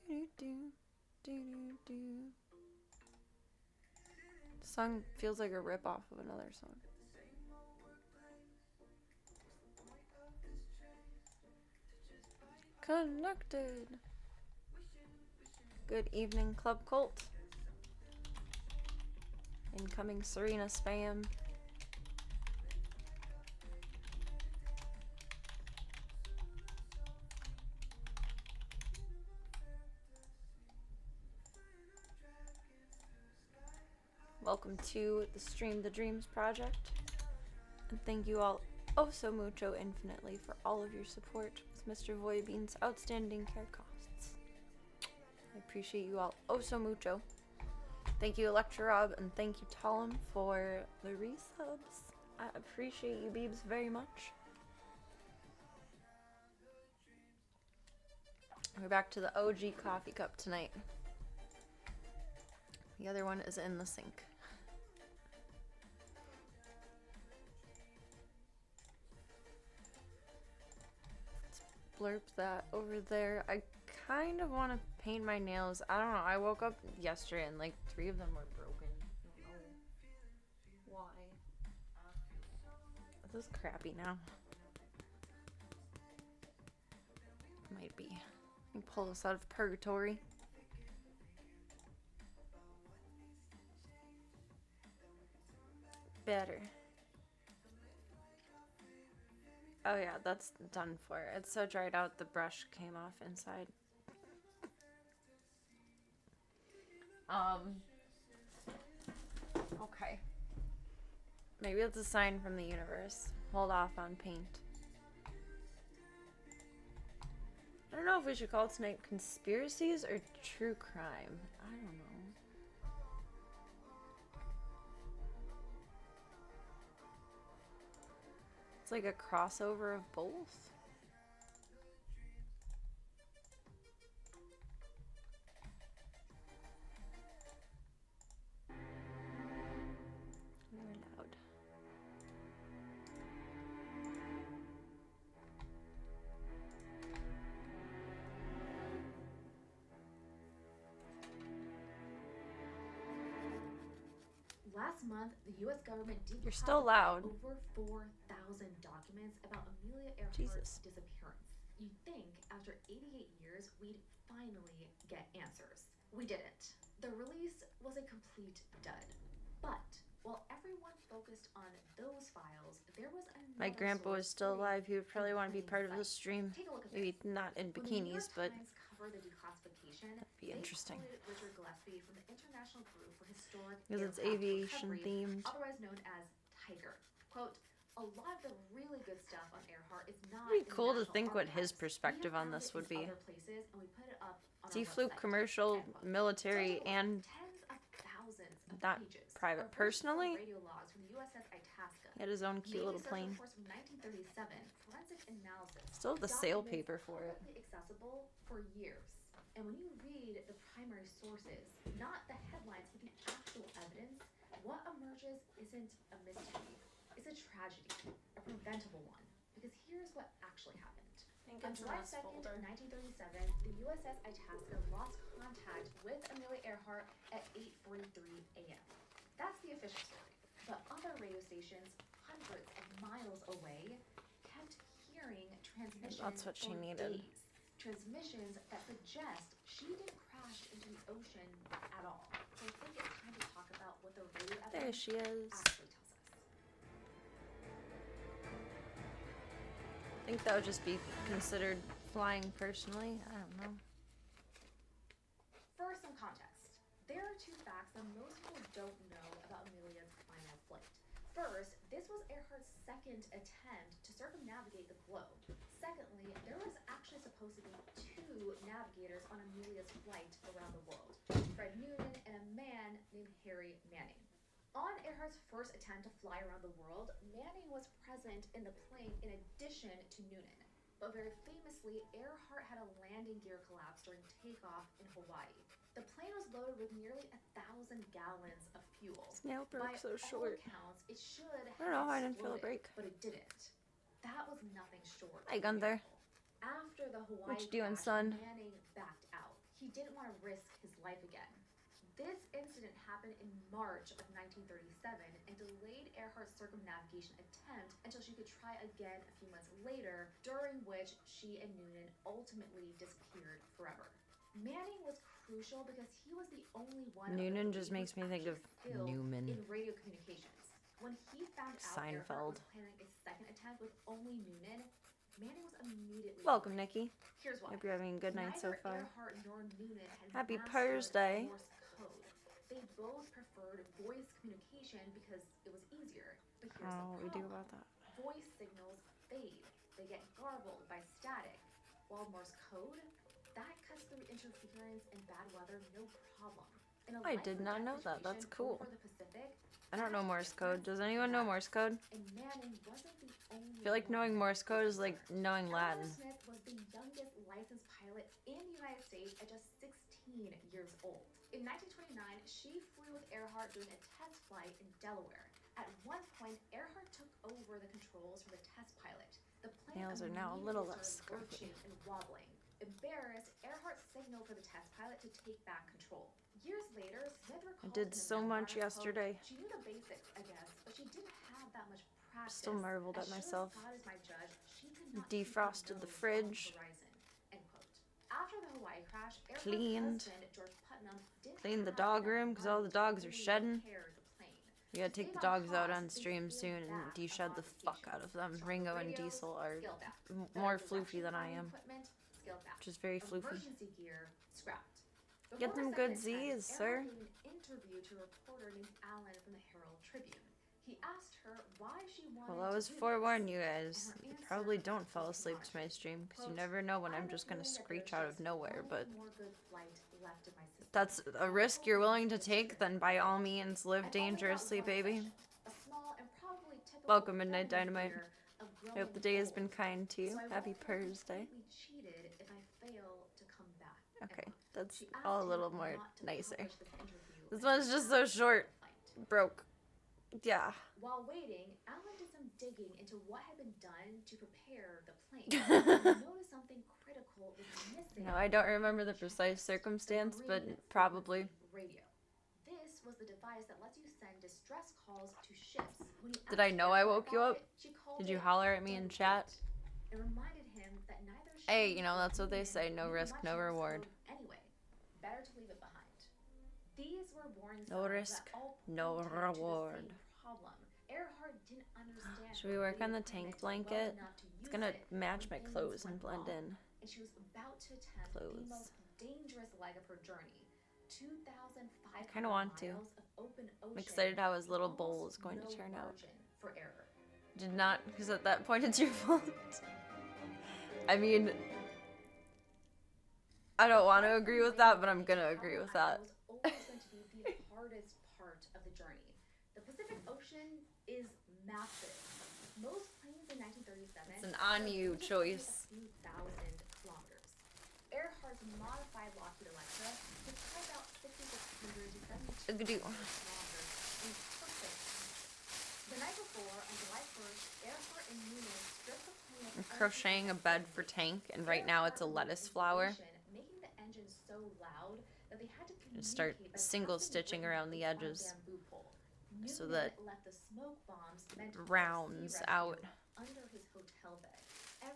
The song feels like a rip-off of another song. Connected. Good evening, Club Cult. Incoming Serena spam. Welcome to the Stream the Dreams project. And thank you all oh so mucho infinitely for all of your support with Mr. Voybean's outstanding care costs. I appreciate you all oh so mucho. Thank you, Electra Rob, and thank you, Talum, for the resubs. I appreciate you, Beebs, very much. We're back to the OG coffee cup tonight. The other one is in the sink. Let's blurp that over there. I kind of want to paint my nails. I don't know. I woke up yesterday and like 3 of them were broken. I don't know why. This is crappy now. Might be. Let me pull this out of purgatory. Better. Oh yeah, that's done for. It's so dried out the brush came off inside. Okay. Maybe it's a sign from the universe. Hold off on paint. I don't know if we should call it tonight conspiracies or true crime. I don't know. It's like a crossover of both. Very loud. Last month, the U.S. government You're still loud. over 4,000 documents about Amelia Earhart's disappearance. You'd think after 88 years, we'd finally get answers. We didn't. The release was a complete dud. But while everyone focused on those files, there was another My grandpa was still alive. He would probably want to be part of the stream. Take a look at Maybe this. not in When the New bikinis, York but Times covered the declassification, that'd be they interesting. quoted Richard Gillespie from the International Group for Historic Because it's Aircraft aviation Recovery, themed. otherwise known as Tiger. Quote, a lot of the really good stuff on Earhart is not It'd be in the cool to National think what his Archives. perspective We on have this found would it in be. other places, and we put it up on He our flew website. commercial, End quote. military, So, and tens of thousands of not pages private. are Personally, radio logs from the USS Itasca. he had his own cute Navy little Search plane. Reports from 1937, forensic analysis. Still have the sale Documents paper for it. publicly accessible for years. And when you read the primary sources, not the headlines, but the actual evidence, what emerges isn't a mystery. It's a tragedy, a preventable one. Because here's what actually happened. On July 2nd, 1937, the USS Itasca lost contact with Amelia Earhart at 8:43 a.m. That's the official story. But other radio stations, hundreds of miles away, kept hearing transmissions That's what she for needed. days. Transmissions that suggest she didn't crash into the ocean at all. So I think it's time to talk about what the radio There evidence she is. actually tells us. I think that would just be considered flying personally. I don't know. For some context, there are 2 facts that most people don't know about Amelia's final flight. First, this was Earhart's second attempt to circumnavigate the globe. Secondly, there was actually supposed to be 2 navigators on Amelia's flight around the world, Fred Noonan and a man named Harry Manning. On Earhart's first attempt to fly around the world, Manning was present in the plane in addition to Noonan. But very famously, Earhart had a landing gear collapse during takeoff in Hawaii. The plane was loaded with nearly 1,000 gallons of fuel. Snail broke By so short. all accounts, it should have I don't know. I didn't feel a exploded, break. but it didn't. That was nothing short Hi, of a Gunther. miracle. After the Hawaii What you doing, crash, son? Manning backed out. he didn't want to risk his life again. This incident happened in March of 1937 and delayed Earhart's circumnavigation attempt until she could try again a few months later, during which she and Noonan ultimately disappeared forever. Manning was crucial because he was the only one Noonan just makes me think of Newman. in radio communications. When he found out Seinfeld. Earhart was planning a second attempt with only Noonan, Manning was immediately Welcome, worried. Nikki. Here's why. Hope you're having a good night so Neither far. Earhart nor Noonan had Happy mastered Thursday. Morse code. They both preferred voice communication because it was easier. But here's I don't know the what we do problem. about that. Voice signals fade. They get garbled by static. While Morse code, that cuts through interference and bad weather no problem. In a I did not know that. life-or-death That's cool. situation over the Pacific, I don't know Morse code. Does anyone know Morse code? and Manning wasn't the only I feel like one. knowing Morse code is like knowing Eleanor Latin. Smith was the youngest licensed pilot in the United States at just 16 years old. In 1929, she flew with Earhart during a test flight in Delaware. At one point, Earhart took over the controls for the test pilot. The plane Nails are now a little immediately less started scruffy. lurching and wobbling. Embarrassed, Earhart signaled for the test pilot to take back control. Years later, Smith recalled I did in a so memoir, much quote, yesterday. "She knew the basics, I guess, but she didn't have that much practice. Still marveled As at sure as myself. God is my judge, she could not keep her Defrosted the nose on fridge. horizon," end quote. After the Hawaii crash, Earhart's Cleaned. husband, George Putnam, didn't Cleaned the have dog enough room because all money the dogs to are fully shedding. repair the plane. You gotta To take save the on dogs out costs, on they stream scaled soon and back de-shed the fuck out of them. modifications. Ringo and Radios, Diesel are scaled back. more Better floofy than I direction am. equipment, scaled back. Which is very floofy. Emergency gear, scrapped. Get Before them the good second attempt, Z's, sir. Earhart gave an interview to a reporter named Alan from the Herald Tribune. He asked her why she wanted Well, I was to do forewarned, this. you guys. And her answer Probably don't fall was asleep smart. to my stream because you Quote, never know when "I I'm have a just gonna feeling that screech there's out of just nowhere, one but more good flight left in my system. that's a risk you're willing to take, then by all means live dangerously, baby. A small and probably typical Welcome, Midnight feminine Dynamite. fear of I hope the growing day has old. been kind to you. So I Happy won't feel Thursday. completely cheated if I fail to come back. End Okay, quote. that's She asked all a him little more not to nicer. publish this interview This until one's just so after short. the flight. Broke. Yeah. While waiting, Alan did some digging into what had been done to prepare the plane. And noticed something critical was missing. No, I don't remember the precise circumstance, but Marine probably. frequency radio. This was the device that lets you send distress calls to ships. When he Did I asked know I Earhart woke you about up? it, she called Did you it holler at me in dead chat? weight. It reminded him that neither Hey, she you know, nor that's what they Newman say, no knew risk, much no Morse reward. code Anyway, better to leave it behind. These were warning No signs risk, that all no pointed to the reward. same problem. Earhart didn't understand Should we her work on radio the tank equipment well blanket? enough to It's use gonna it match my when things clothes and went blend wrong. in. And she was about to attempt the Clothes. most dangerous leg of her journey. 2,500 kinda want to. miles of open ocean. I'm excited how his little with bowl almost is going to no turn out. margin for error. Did not, because at that point it's your fault. I mean, I don't want to agree with that, but I'm gonna agree with that. Was always going to be the hardest part of the journey. The Pacific Ocean is massive. Most planes in 1937 It's an on you flew choice. a few thousand kilometers. Earhart's modified Lockheed Electra could fly about 6,600 to 7,200 Oogadoo. kilometers in perfect condition. The night before, on July 1st, Earhart and Newman stripped the plane of I'm crocheting a bed for Tank, and right now it's a lettuce flower. Making the engine so loud that they had to Just start communicate by single passing stitching wind around the on a edges bamboo pole. so Newman that left the smoke bombs meant for rounds sea out. rescue under his hotel bed.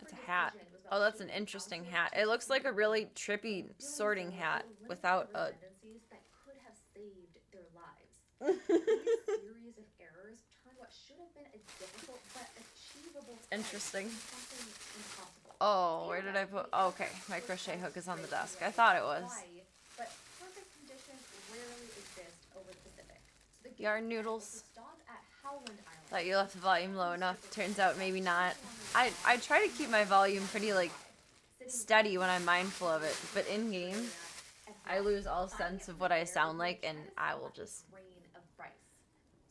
It's Every a hat. decision was about Oh, that's an shaping interesting ounces hat. to It looks like a really doing trippy so, sorting it hat limited without the a. redundancies that could have saved their lives. These series of errors turned what should have been a difficult but achievable flight Interesting. into something impossible. Oh, where did I put? Oh, okay, my crochet hook is on the desk. I thought it was. But perfect conditions rarely exist over the Pacific. So the Yarn Gilbert noodles. was to stop at Howland Island. Thought you left the volume low enough. Turns out maybe not. I try to keep my volume pretty like steady when I'm mindful of it, but in game I lose all sense of what I sound like, and I will just.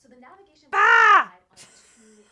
So the navigation Bah! was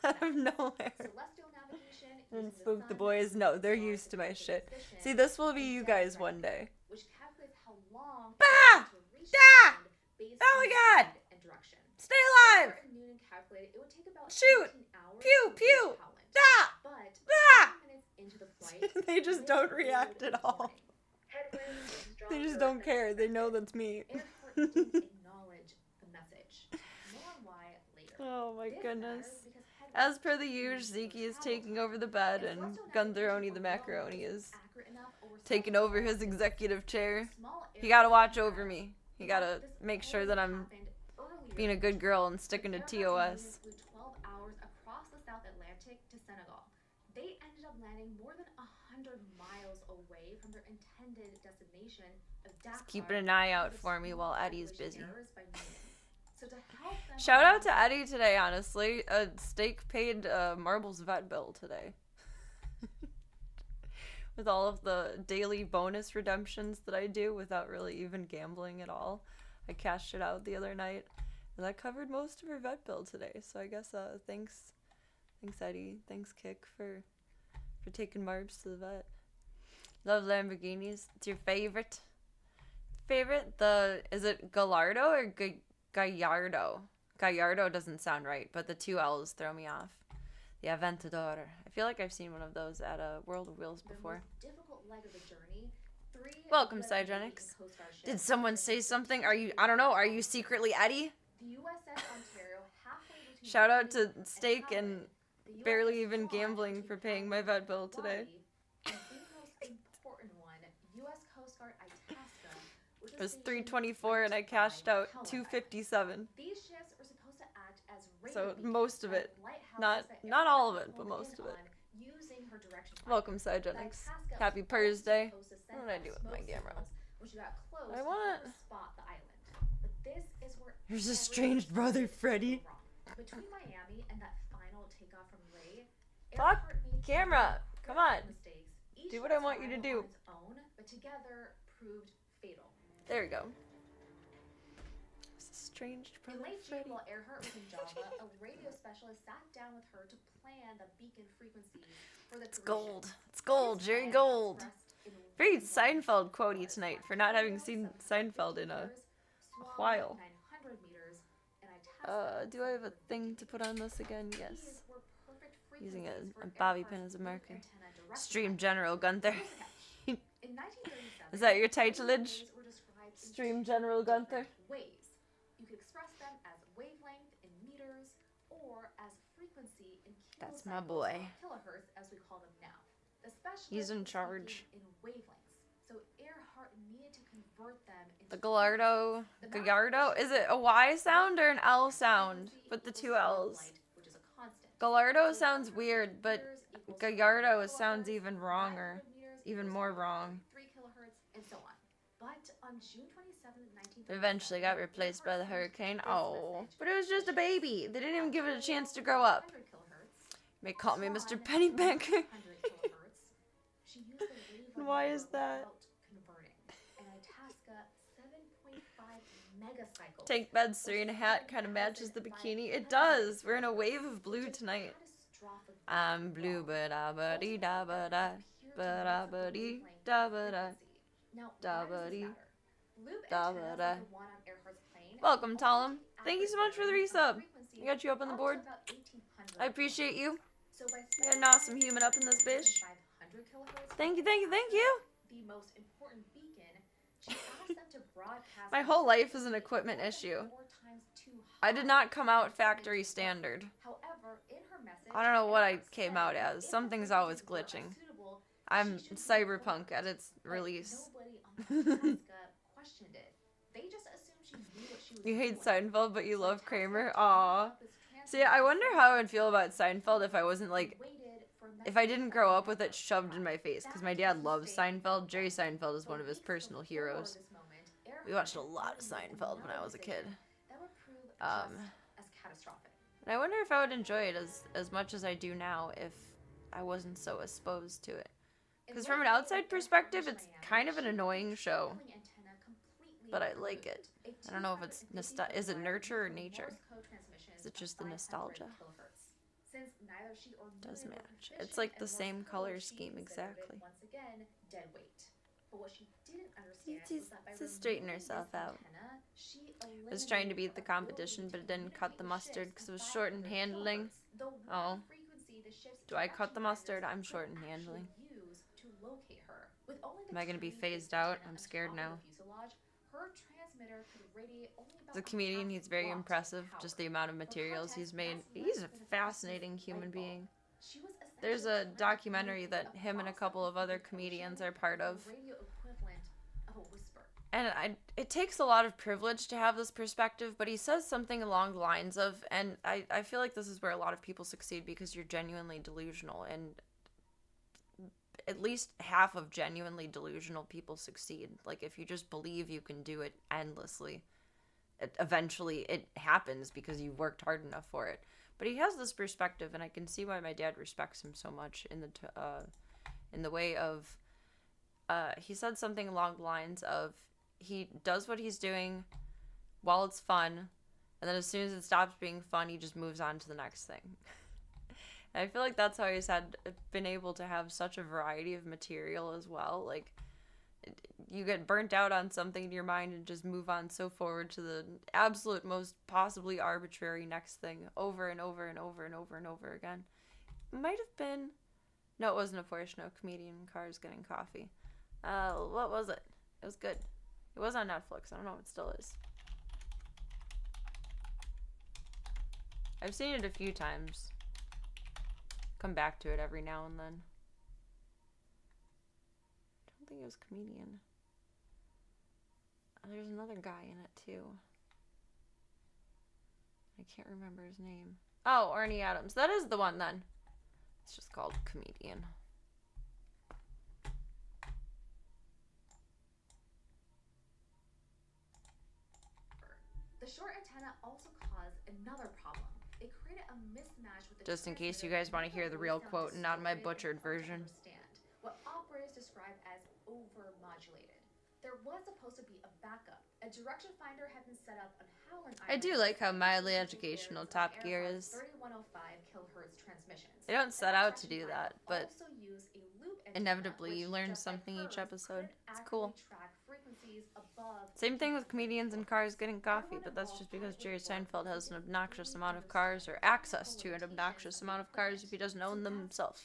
Out of nowhere. celestial navigation And using spook the sun, boys. No, they're stars, used to my and shit. position, See, this will be and you jet guys one direction, day. which calculates how long it Bah! takes to reach Dah! the island based Oh on my the God! speed and direction. Stay alive! Earhart and Noonan calculated it would take about Shoot! 18 hours Pew, to reach pew! Howland. Ah! But Ah! 20 minutes into the flight, They just this don't radio react was at all. warning. Headwinds and strong They just don't care. They know that's me. Earhart didn't acknowledge the message. More on why later. Oh my This goodness. matters because head As per west the usual, means Zeke is travel taking time. over the bed, If and Celestial Guntheroni the navigation macaroni alone is isn't accurate enough over taking several over his miles, executive chair. small He gotta Earhart watch over me. He In gotta fact, this make sure already that I'm happened earlier being a in good the girl and trip. sticking to Earhart's TOS. unit flew 12 hours across the South Atlantic to Senegal. They ended up landing more than 100 miles away from their intended destination of Dakar. Just keeping an eye out because of for me while small Eddie's calculation busy. errors by Newman. So to help them Shout out to navigate- Eddie today, honestly. Steak paid Marble's vet bill today. With all of the daily bonus redemptions that I do without really even gambling at all. I cashed it out the other night. And that covered most of her vet bill today. So I guess thanks Eddie. Thanks Kick for taking Marbs to the vet. Love Lamborghinis. It's your favorite? Is it Gallardo or Gallardo? Gallardo doesn't sound right, but the two L's throw me off. The Aventador. I feel like I've seen one of those at World of Wheels before. The most difficult leg of the journey, 3 Welcome, US Cygenics. Navy and Coast Guard ships Did someone were say in something? pursuit I don't know, are of you secretly Eddie? the USS Ontario halfway between Shout out Brittany to Steak and Howard, the barely USS even Swan gambling between for paying Howard my vet and bill today. Hawaii, and the most important one, US Coast Guard Itasca, which It was stationed $324 and I right cashed by out Calabar. $257. These ships were supposed to act as So radar most of beacons it. and lighthouses Not that not all of aircraft it, but hone most in of it. on using her direction finder. Welcome, The Cygenics. Itasca Happy was Purrs also Day. supposed to send What did I off do with my smoke camera? signals when she got close I to want- help her spot the island. But this is where There's everything estranged brother started to Freddy. go wrong. Between Miami and that final takeoff from Ray, Fuck, Earhart made some camera, really come on. critical mistakes. Each Do what I was want you to viable do. on its own, but together proved fatal. There we go. There's estranged In brother late June, Freddy. while Earhart was in Java, a radio specialist sat down with her to plan the beacon frequencies for the It's collision. gold. It's gold, His Jerry plan, Gold. expressed in Very one Seinfeld line, quotey was tonight for not having seen Ontario, Seinfeld in 750 a meters, Swan, while. 900 meters, and Itasca, Do I have a 750 thing to put on this again? These Yes. were perfect Using a frequencies for bobby Earhart's pin as a loop marker. antenna direction Stream finder. General Gunther. Here's the catch. In 1937, Is that your radio tutelage? waves were described in Stream two General Gunther. different ways. You could express them as wavelength in meters or as frequency in That's kilocycles, my boy. or kilohertz as we call them now. The specialist He's in was charge. speaking in wavelengths, so Earhart needed to convert them into The Gallardo. frequencies. The Gallardo? Is it a Y sound or an L sound? With the two L's. Light, which is a constant. Gallardo So sounds 100 weird, but meters equals Gallardo 4 sounds kilohertz, even wronger. 900 meters Even equals more 1.3 wrong. kilohertz, and so on. But on June 27, 1937, Eventually got replaced by the Earhart sent hurricane. this Oh. message. But it was just a baby. They didn't even give it a chance to grow up. 100 kilohertz. May call me Mr. Swan, Pennybanker. 100 kilohertz. She used the wavelength Why is number that? without converting. And Itasca 7.5 megacycles. Tank bed, Serena hat kind of matches the bikini. It does. We're in a wave of blue tonight. I'm blue, but da ba dee da ba da, ba da ba dee da ba da. Now, Da why does ba this dee, matter? Loop da antennas ba da. like the one on Earhart's plane Welcome, only Talum. keep Thank you so much for the accurate resub. frequencies I got you up on the up to board. about 1800 I appreciate you. So by You're an awesome human up in this bitch. 500 kilohertz, Thank you, thank you, thank you. the most important beacon, she asked them to broadcast My a whole life is an frequency equipment more than issue. 4 times too I did high not come out than factory intended to work. standard. However, in her message, I don't know what I Earhart came said out as. if the Something's always frequencies were glitching. unsuitable, I'm she should be cyberpunk informed. at its But release. nobody on Itasca questioned it. They just assumed she knew what she was You hate doing. Seinfeld, but you So love Itasca Kramer? dreamed Aw. up this See, I wonder transmission how I would feel about Seinfeld if I wasn't like, waited for if I didn't grow up with it 1975. shoved in my face. Because my dad loves Seinfeld. Jerry Seinfeld is one of his personal heroes. We watched a lot of Seinfeld when I was a kid. That would prove Um, just as catastrophic. And I wonder if I would enjoy it as much as I do now if I wasn't so exposed to it. Because from an outside perspective, it's kind of an annoying show. But I like it. I don't know if it's is it nurture or nature? Is it just the nostalgia? Does match. It's like the same color scheme exactly. Once again, dead weight. But what she didn't understand She's- was that by to straighten removing herself this out. antenna, she I was trying to beat the eliminated her competition, but it ability didn't to cut the communicate with mustard ships because it was in short and 500 handling. kilohertz, the one Oh. frequency the ship's Do I cut the direction mustard? finders I'm could short and actually handling. use to locate her. With only Am I gonna be tiny phased fixed out? antenna I'm on scared top of now. the fuselage, her transmitter could radiate only about As a comedian, he's very watt of impressive, power. just the amount of For materials he's context, made. that's He's less a than a fascinating Christmas human light bulb. being. She was There's essentially a trying to documentary communicate that him and a across the couple of other Pacific comedians Ocean are part the of. radio equivalent of a whisper. And it takes a lot of privilege to have this perspective, but he says something along the lines of, and I feel like this is where a lot of people succeed because you're genuinely delusional, and at least half of genuinely delusional people succeed. Like, if you just believe you can do it endlessly, eventually it happens because you worked hard enough for it. But he has this perspective, and I can see why my dad respects him so much in the way of, he said something along the lines of, he does what he's doing while it's fun, and then as soon as it stops being fun, he just moves on to the next thing. And I feel like that's how he's been able to have such a variety of material as well. Like, you get burnt out on something in your mind and just move on so forward to the absolute most possibly arbitrary next thing over and over and over and over and over again. It might have been, no, it wasn't a portion of Comedian in Cars Getting Coffee. What was it? It was good. It was on Netflix. I don't know if it still is. I've seen it a few times. Come back to it every now and then. I don't think it was Comedian. There's another guy in it too. I can't remember his name. Oh, Ernie Adams. That is the one then. It's just called Comedian. The short antenna also caused another problem. It created a mismatch with the Just in case you guys want to hear the real quote and not my butchered version. What operators describe as overmodulated. There was supposed to be a backup. A direction finder had been set up on Howland Island. I do like how mildly educational Top Gear is. 3105 kHz transmissions. They don't set out to do that, but inevitably you learn something each episode. It's cool. Same thing with Comedians in Cars Getting Coffee, but that's just because Jerry Seinfeld has an obnoxious amount of cars, or access to an obnoxious amount of cars if he doesn't own them himself.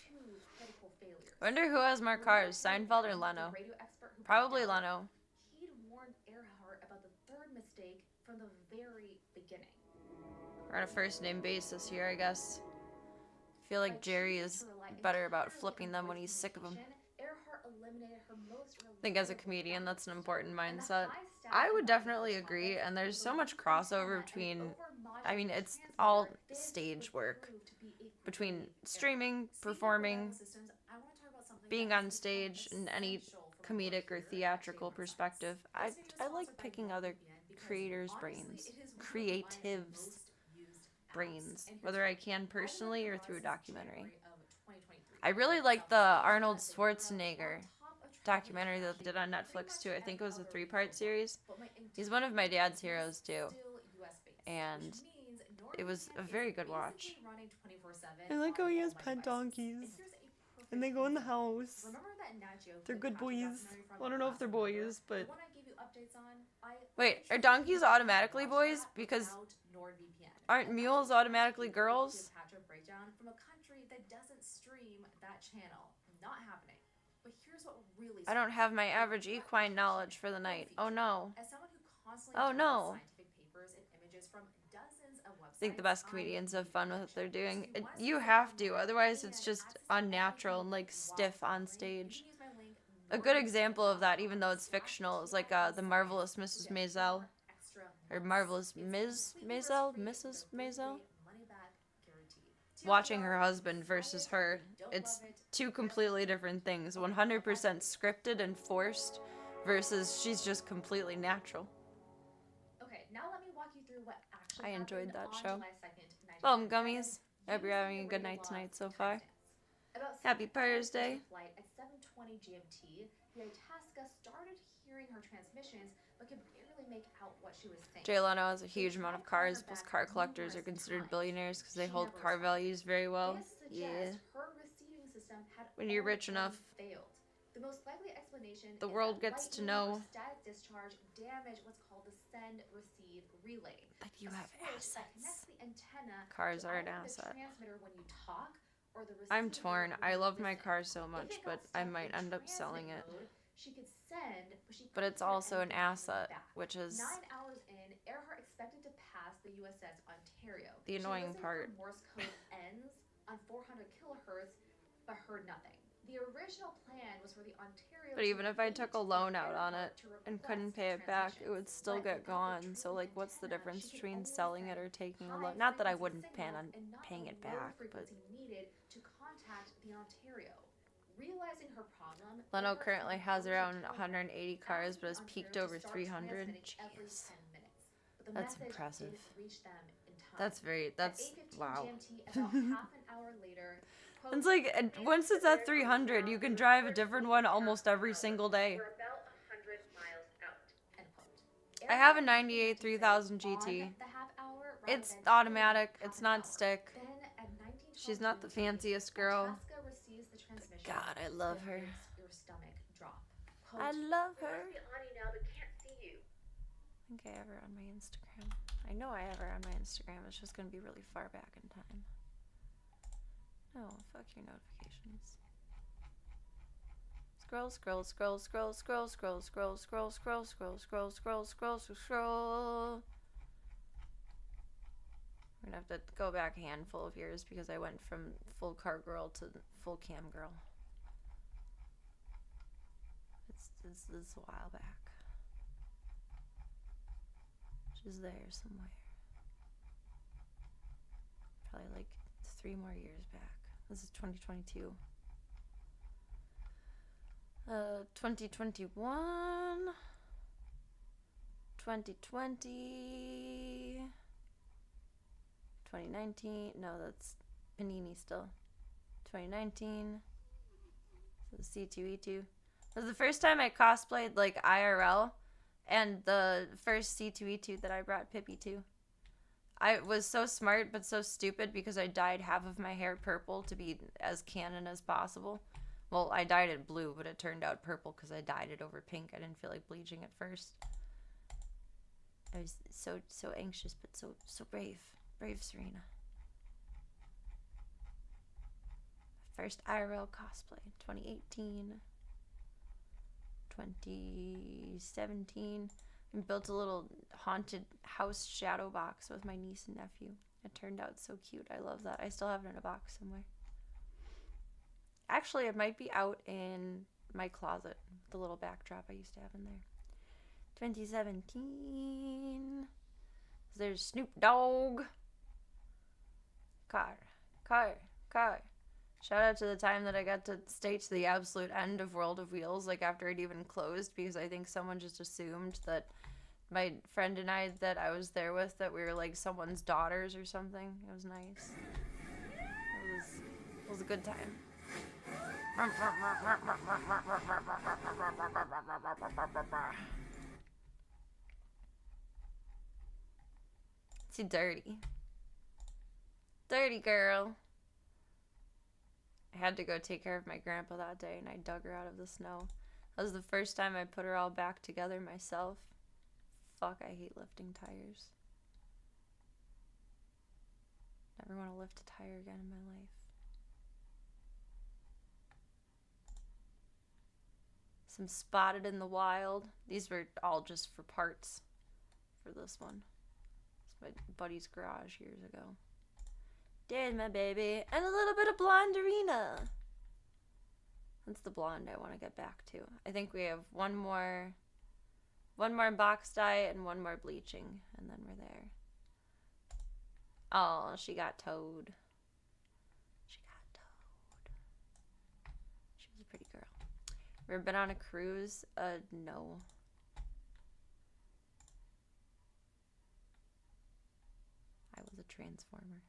I wonder who has more cars, Seinfeld or Leno? Probably Leno. He'd warned Earhart about the third mistake from the very beginning. We're on a first name basis here, I guess. I feel like Jerry is better about flipping them when he's sick of them. I think as a comedian, that's an important mindset. I would definitely agree, and there's so much crossover between, I mean, it's all stage work. Between streaming, performing, being on stage in any comedic or theatrical perspective. I like picking other creators' brains. Creatives' brains. Whether I can personally or through a documentary. I really like the Arnold Schwarzenegger documentary that they did on Netflix too. I think it was a 3-part series. He's one of my dad's heroes too. And it was a very good watch. I like how he has pet donkeys. And they go in the house. They're good boys. Well, I don't know if they're boys, but... Wait, are donkeys automatically boys? Because aren't mules automatically girls? From a country that doesn't stream that channel. Not happening. But here's what really I don't have my average equine knowledge for the night. Oh no. As someone who constantly Oh no. scientific papers and images from dozens of websites, I think the best comedians have fun with what they're doing. You have to, otherwise it's just unnatural and like stiff on stage. A good example of that, even though it's fictional, is like the Marvelous Mrs. Maisel. Or Marvelous Ms. Maisel? Mrs. Maisel? Watching her husband versus her, it's two completely different things. 100% scripted and forced versus she's just completely natural. Okay, now let me walk you through what actually I enjoyed that on show. July 2nd, Well, gummies. I hope you're having a good night tonight so far. Happy Pirates Day. Flight at 7:20 GMT, the Itasca started hearing her transmissions, but could barely make out what she was saying. Jay Leno has a huge amount of cars, plus car collectors are considered billionaires because they hold car values very well. Yeah. Her receiving system had When you're rich enough, failed. The most likely explanation the is world that gets to lightning know or static discharge damaged what's called the send-receive relay. that you A have switch that connects assets. the antenna Cars to are an either the asset. transmitter when you talk, or the I'm receiver torn. when I you love my listen. car so If much, it got but I stuck might in end up transmit selling it. mode, she could send, but she But couldn't it's hear also an anything coming asset, back. which is 9 hours in, Earhart expected to pass the USS Ontario. the annoying she listened part. for Morse code ends on 400 kilohertz, but heard nothing. The original plan was for the Ontario But to even if I took a wait loan for out on it Earhart to and request couldn't pay it back, it transmissions. would still But get without the gone. So, true like, what's the antenna, difference she could between only selling it send or taking a high loan? Not that I frequency wouldn't plan signals on and not paying the it low back, but frequency needed to contact the Ontario. Realizing her problem, Leno Earhart currently sent has orders around to 180 telephone, cars, but has asking the peaked Ontario to over start 300. transmitting every Jeez. 10 minutes. But the That's message impressive. didn't reach them in time. That's At 8:15 wow. GMT, about half an hour later, quote, It's like, once it's at 300, you can drive a different one almost every single day. we're about 100 miles out, end quote. I have a Earhart 98 began to 3000 say GT. on the half hour rather It's than automatic. half It's an not hour. stick. Then at 19:12 She's not the GMT, fanciest girl. Itasca receives the transmission. God, I love that her. makes your stomach drop. Quote, I love "We her. must be on you now, but can't see you." I think I have her on my Instagram. I know I have her on my Instagram. It's just going to be really far back in time. No, fuck your notifications. Scroll, scroll, scroll, scroll, scroll, scroll, scroll, scroll, scroll, scroll, scroll, scroll, scroll, scroll. We're gonna have to go back a handful of years because I went from full car girl to full cam girl. It's a while back. She's there somewhere. Probably like 3 more years back. This is 2022. 2021. 2020. 2019. No, that's Panini still. 2019. So the C2E2. It was the first time I cosplayed like IRL, and the first C2E2 that I brought Pippi to. I was so smart but so stupid because I dyed half of my hair purple to be as canon as possible. Well, I dyed it blue, but it turned out purple because I dyed it over pink. I didn't feel like bleaching at first. I was so anxious but so brave. Brave Serena. First IRL cosplay, 2018. 2017, and built a little haunted house shadow box with my niece and nephew. It turned out so cute. I love that. I still have it in a box somewhere. Actually, it might be out in my closet, the little backdrop I used to have in there. 2017. There's Snoop Dogg. Car. Shout out to the time that I got to stay to the absolute end of World of Wheels, like after it even closed, because I think someone just assumed that my friend and I that I was there with, that we were like someone's daughters or something. It was nice. It was a good time. Too dirty. Dirty girl. I had to go take care of my grandpa that day, and I dug her out of the snow. That was the first time I put her all back together myself. Fuck, I hate lifting tires. Never want to lift a tire again in my life. Some Spotted in the Wild. These were all just for parts for this one. It's my buddy's garage years ago. There's my baby. And a little bit of Blonderina. That's the blonde I want to get back to. I think we have one more box dye and one more bleaching, and then we're there. Oh, she got towed. She was a pretty girl. Ever been on a cruise? No. I was a transformer.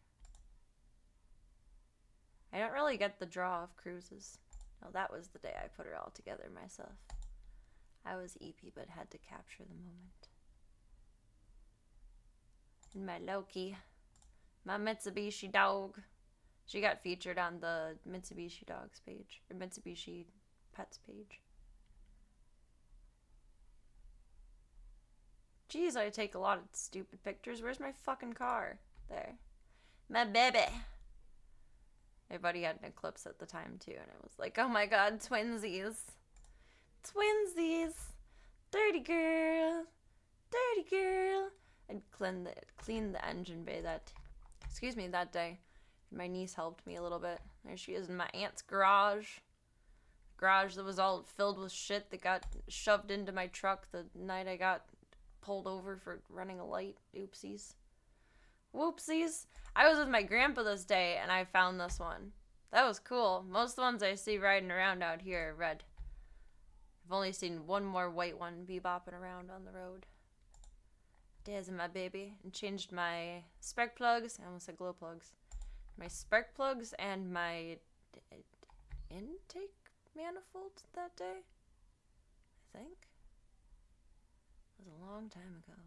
I don't really get the draw of cruises. No, that was the day I put her all together myself. I was EP, but had to capture the moment. And my Loki, my Mitsubishi dog. She got featured on the Mitsubishi Dogs page, or Mitsubishi Pets page. Jeez, I take a lot of stupid pictures. Where's my fucking car? There. My baby. My buddy had an Eclipse at the time, too, and I was like, oh my god, twinsies. Twinsies. Dirty girl. Dirty girl. I'd clean the engine bay that day. My niece helped me a little bit. There she is in my aunt's garage. Garage that was all filled with shit that got shoved into my truck the night I got pulled over for running a light. Oopsies. Whoopsies. I was with my grandpa this day and I found this one. That was cool. Most of the ones I see riding around out here are red. I've only seen one more white one be bopping around on the road. There's my baby. And changed my spark plugs. I almost said glow plugs. My spark plugs and my intake manifold that day. I think. It was a long time ago.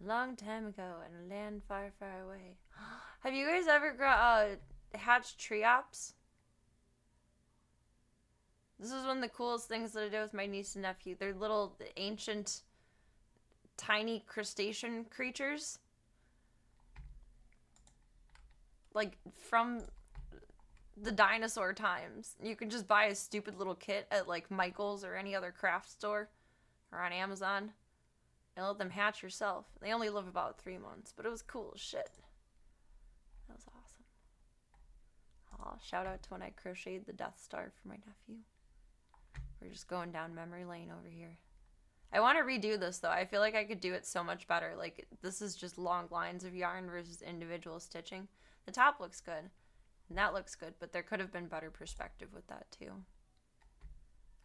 Long time ago in a land far, far away. Have you guys ever hatched triops? This is one of the coolest things that I did with my niece and nephew. They're little ancient, tiny crustacean creatures. Like from the dinosaur times. You can just buy a stupid little kit at like Michael's or any other craft store or on Amazon. And let them hatch yourself. They only live about 3 months, but it was cool as shit. That was awesome. Aw, shout out to when I crocheted the Death Star for my nephew. We're just going down memory lane over here. I want to redo this though. I feel like I could do it so much better. Like this is just long lines of yarn versus individual stitching. The top looks good. And that looks good, but there could have been better perspective with that too.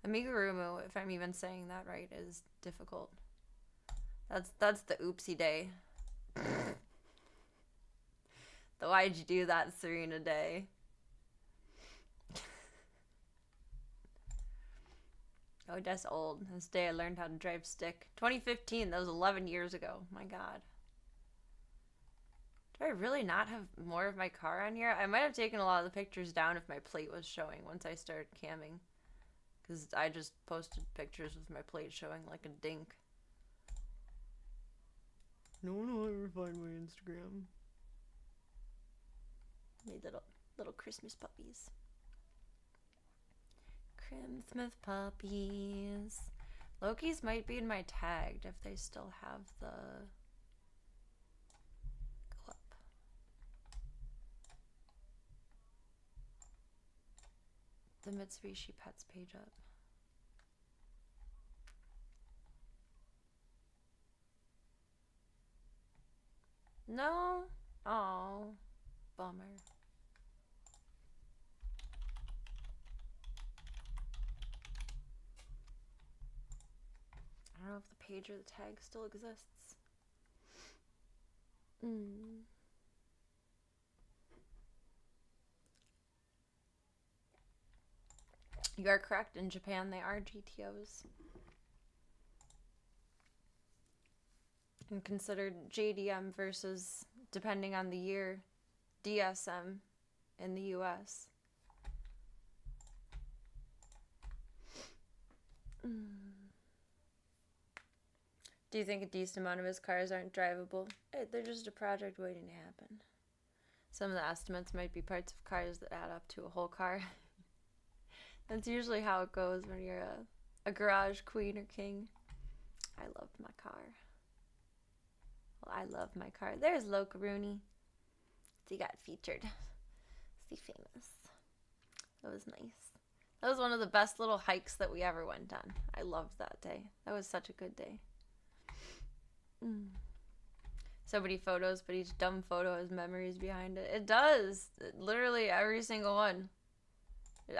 Amigurumu, if I'm even saying that right, is difficult. That's the oopsie day. The why'd you do that, Serena Day? Oh, that's old. This day I learned how to drive stick. 2015, that was 11 years ago. My god. Do I really not have more of my car on here? I might have taken a lot of the pictures down if my plate was showing once I started camming. Because I just posted pictures with my plate showing like a dink. No one will ever find my Instagram. Made little Christmas puppies. Christmas puppies. Loki's might be in my tagged if they still have the... Go up. The Mitsubishi Pets page up. No? Oh, bummer. I don't know if the page or the tag still exists. You are correct. In Japan, they are GTOs. And considered JDM versus, depending on the year, DSM in the US. Do you think a decent amount of his cars aren't drivable? They're just a project waiting to happen. Some of the estimates might be parts of cars that add up to a whole car. That's usually how it goes when you're a garage queen or king. I loved my car. Well, I love my car. There's Loka Rooney. He got featured. See famous. That was nice. That was one of the best little hikes that we ever went on. I loved that day. That was such a good day. So many photos, but each dumb photo has memories behind it. It does. Literally every single one.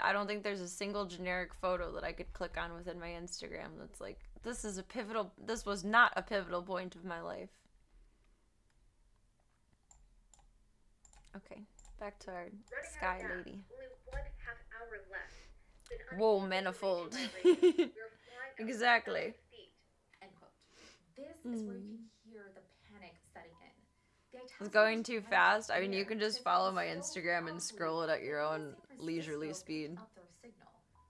I don't think there's a single generic photo that I could click on within my Instagram that's like, this was not a pivotal point of my life. Okay, back to our sky lady. Only 1/2 hour left. Whoa, manifold. Exactly. End quote. This is where you can hear the panic setting in. It's going too fast. I mean, you can just follow my Instagram and scroll it at your own leisurely speed.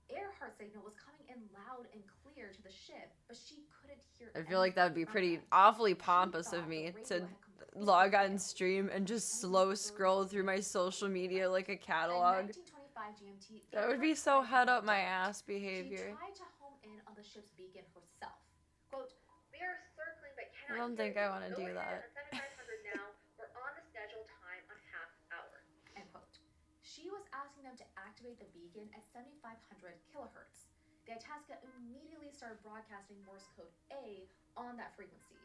Earhart's signal was coming in loud and clear to the ship, but she couldn't hear. I feel like that would be pretty awfully pompous of me to log on stream and just slow scroll through my social media like a catalog. That would be so head up my ass behavior. She tried to home the ship's beacon herself. Quote, "We are circling but I cannot don't hear think you. I want to Go do ahead that. on 7500 now. We're on the scheduled time on half hour." End quote. She was asking them to activate the beacon at 7500 kilohertz. The Itasca immediately started broadcasting Morse code A on that frequency.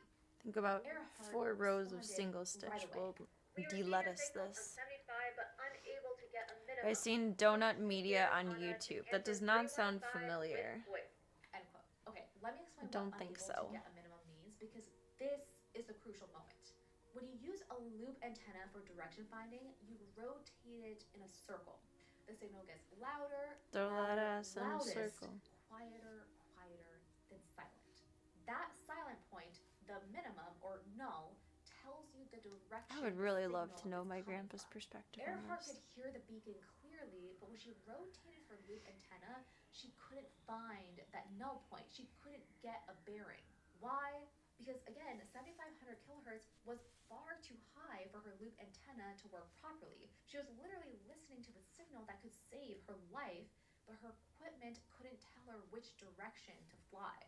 Think about Earhart 4 rows of responded single right stitch away. will "We received your de-lettuce signal on this. 75 but unable to get a minimum. I've seen Please Donut stay Media here on to YouTube. That answer does not sound 315 familiar. with voice." End quote. Okay, let me explain I don't what think unable so. to get a minimum means, because this is the crucial moment. When you use a loop antenna for direction finding, you rotate it in a circle. The signal gets louder, Throw that louder, ass in a loudest, circle. quieter, quieter, then silent. That silent point, the minimum or null, tells you the direction. I would really the love signal to know is my coming grandpa's from. perspective on Earhart this. could hear the beacon clearly, but when she rotated her loop antenna, she couldn't find that null point. She couldn't get a bearing. Why? Because again, 7500 kilohertz was far too high for her loop antenna to work properly. She was literally listening to the signal that could save her life, but her equipment couldn't tell her which direction to fly.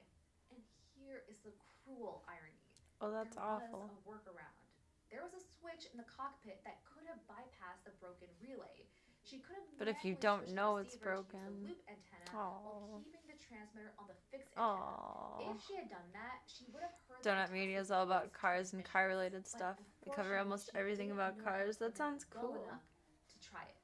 And here is the cruel irony. Oh, that's There awful. was a workaround. There was a switch in the cockpit that could have bypassed the broken relay. She could have But if you manually don't switched the know it's receiver to use broken. the loop antenna Aw. while keeping the transmitter on the fixed antenna. Aww. If she had done that, she would have heard Donut the Media is Itasca's all about voice cars and transmissions. car-related But stuff. They cover unfortunately, almost she everything didn't about know her cars. That equipment sounds well cool. enough to try it.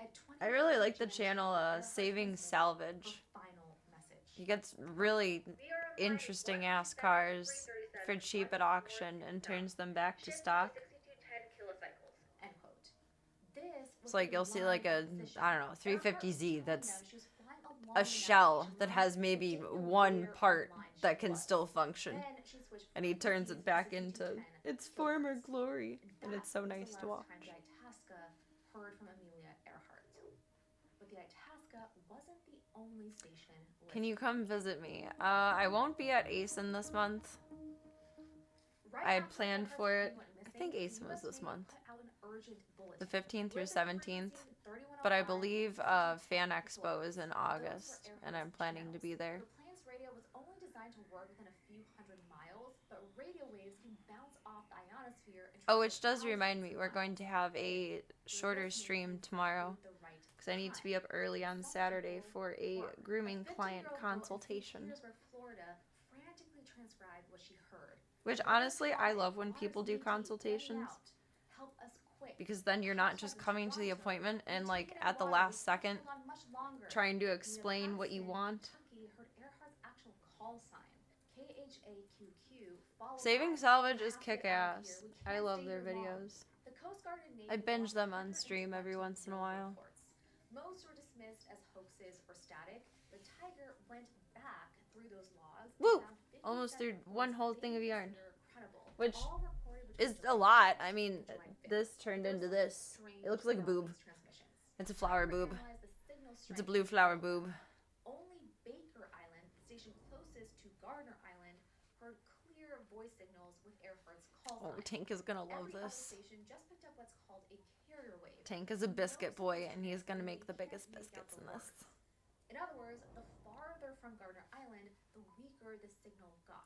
At I really 20,000 like the GMT, channel Earhart Saving transmitted Salvage. her final message. He gets really "We are on interesting flight ass 127, cars 337, for cheap at north auction and and turns south. them back to Shift stock. 6210 kilocycles." End quote. This was It's like the you'll see line like a, of position. I don't know, 350Z Earhart that's was telling them she was flying along a the shell navigation that line, has but maybe didn't know one where on part the line she that can was. still function. Then she switched And he turns 350s it back to into 6210 its former kilohertz. glory. And it's so That was nice the to last watch. time the Itasca heard from Amelia Earhart. But the Itasca wasn't the only station Can you listening. come visit me? I won't be at ASIN this month. Right I had after planned Earhart's for it. plane went I think missing, ASIN was the this US month. Navy put out an urgent bulletin. The 15th through With the 17th. frequency 3105, But I believe Fan 6210 Expo is in kilohertz. August. Those were And I'm Earhart's planning to be channels. there. The plane's radio was only designed to work within a few hundred miles, but radio waves can bounce off the ionosphere and Oh, travel which does remind thousands me, of we're going miles. to have a shorter This made stream exactly tomorrow. the right Because I need to time. be up early on Some Saturday people for a work. grooming A client 15-year-old girl in St. consultation. Petersburg, Florida, frantically transcribed what she heard. Which "We're honestly, I trying. love when Honest people do EMT, get me consultations. out. Help us quick." Because then you're not just Calls coming to the from appointment Toronto, and the like ticket at the wire last was second going on much longer. trying to Nina explain what you Paxton, want. Kentucky, heard Earhart's actual call sign, KHAQQ, followed Saving by, Salvage is "Have to get out of kick-ass. here. We I can't love stay their here long." videos. The Coast Guard and Navy I binge launched them on stream every 120 once in a while. reports. Most were dismissed as hoaxes or static, but Tiger went back through those logs and Woo! found 57 Almost through reports one whole they thing of yarn. consider credible, Which all reported between is a July lot. 1st I mean, and July 5th. this turned There was into something this. strange It looks like a about boob. these transmissions. It's a flower Tiger boob. analyzed the signal It's a strength blue and flower signal boob. Only Baker Island, the station closest to Gardner Island, heard clear voice signals with Earhart's call Oh, sign. Tank is gonna love Every other this. station just picked up what's called a carrier wave. Tank is a biscuit boy, and he's gonna make the They can't biggest make out biscuits the in this. words. In other words, the farther from Gardner Island, the weaker the signal got.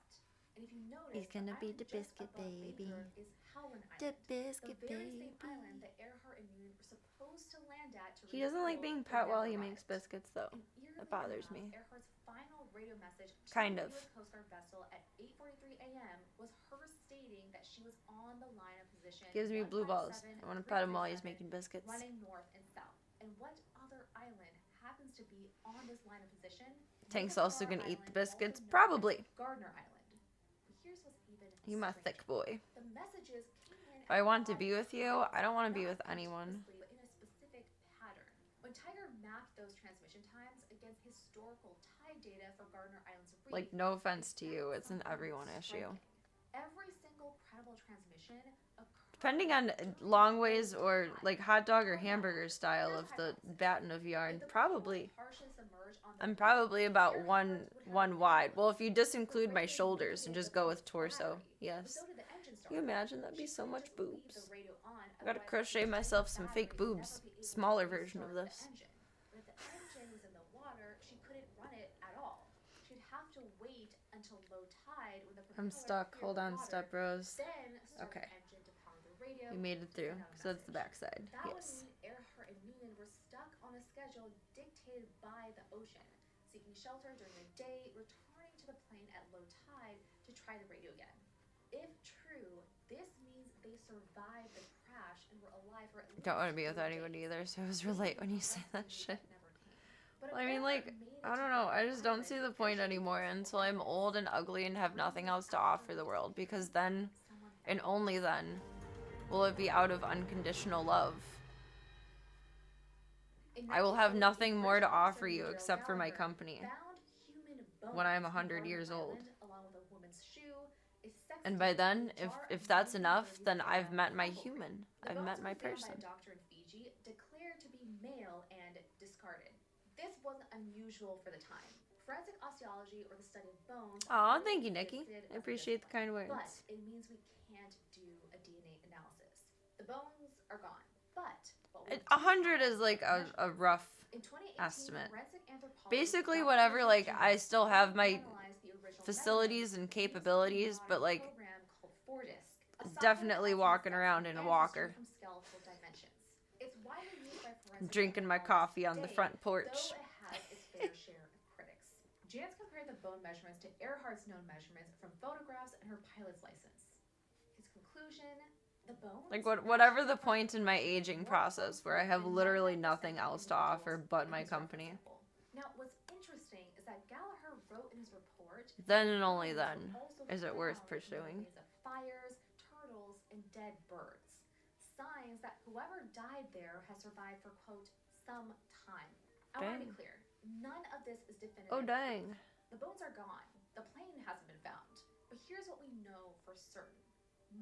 And if you notice, He's gonna be island the just biscuit above baby. Baker is Howland The Island, the biscuit very same baby. island that Earhart and Noonan were supposed to land at to He doesn't like refuel, being but pet while never he arrived. makes biscuits, though. And eerily That bothers enough, me. Earhart's final radio message to Kind the of. U.S. Coast Guard vessel at 8:43 a.m. was her stating that she was on the line of position. Gives me blue balls. 157, I want to pet him while he's 337, making biscuits. running north and south. And what other island happens to be on this line of position? Tank's Megastar also gonna eat the Island, biscuits. also known Probably. as Gardner Island. But here's what's even You my stranger. thick boy. The messages came in If I at want to odd be with you, times, I don't want to be not with anyone. continuously, but in a specific pattern. When Tiger mapped those transmission times against historical tide data for Gardner Island's reef, Like, no offense to he you, found it's an something everyone issue. striking. Every single credible transmission occurred Depending on during long low ways or tide. like hot dog or Calm down. hamburger style Here's of a the hypothesis. batten of If yarn, the probably. plane partially submerged on the I'm reef, probably about Earhart one would have wide. power. Well, if you The disinclude my radio shoulders and needed just the go with plane's torso, battery, but yes. so did the engine Can you starter. imagine? That'd be She so couldn't much just leave boobs. the radio on, I gotta otherwise crochet the myself plane's some battery fake would boobs. never be able to Smaller version of restart the this. engine. But if the engine was in the water, she couldn't run it at all. She'd have tide when the I'm propeller stuck. cleared Hold the on, water, Step Bros. then start Okay. the engine to power the radio. We made it through. Send out a So that's the message. backside. That would Yes. mean Earhart and Newland were stuck on a schedule dictated by the ocean, seeking shelter during the day, returning to the plane at low tide to try the radio again. If true, this means they survived the crash and were alive for at least Don't want to be with 4 anyone days. either, so it was relate when you say that shit. But Well, I mean, like, I don't know. I just don't see the point anymore until I'm old and ugly and have nothing else to offer the world, because then, and only then, will it be out of unconditional love. I will have nothing more to offer you except for my company when I'm 100 years old. And by then, if that's enough, then I've met my human. I've met my person. The doctor in Fiji declared to be male and discarded. This wasn't unusual for the time. Forensic osteology, or the study of bones. Aw, thank you, Nikki. I appreciate the kind words. But it means we can't do a DNA analysis. The bones are gone. But 100 is like a rough estimate. Basically, whatever, like, I still have my facilities and capabilities, but, like, definitely walking around in a walker. Drinking my coffee on the front porch. Jans compared the bone measurements to Earhart's known measurements from photographs and her pilot's license. His conclusion, the bones... Like, whatever the point in my aging process where I have literally nothing else to offer but my company. Now, what's interesting is that Gallagher wrote in his report... Then and only then is it worth pursuing. Fires, turtles, and dead birds. Signs that whoever died there has survived for, quote, some time. I want to be clear. None of this is definitive. Oh, dang. The bones are gone. The plane hasn't been found. But here's what we know for certain.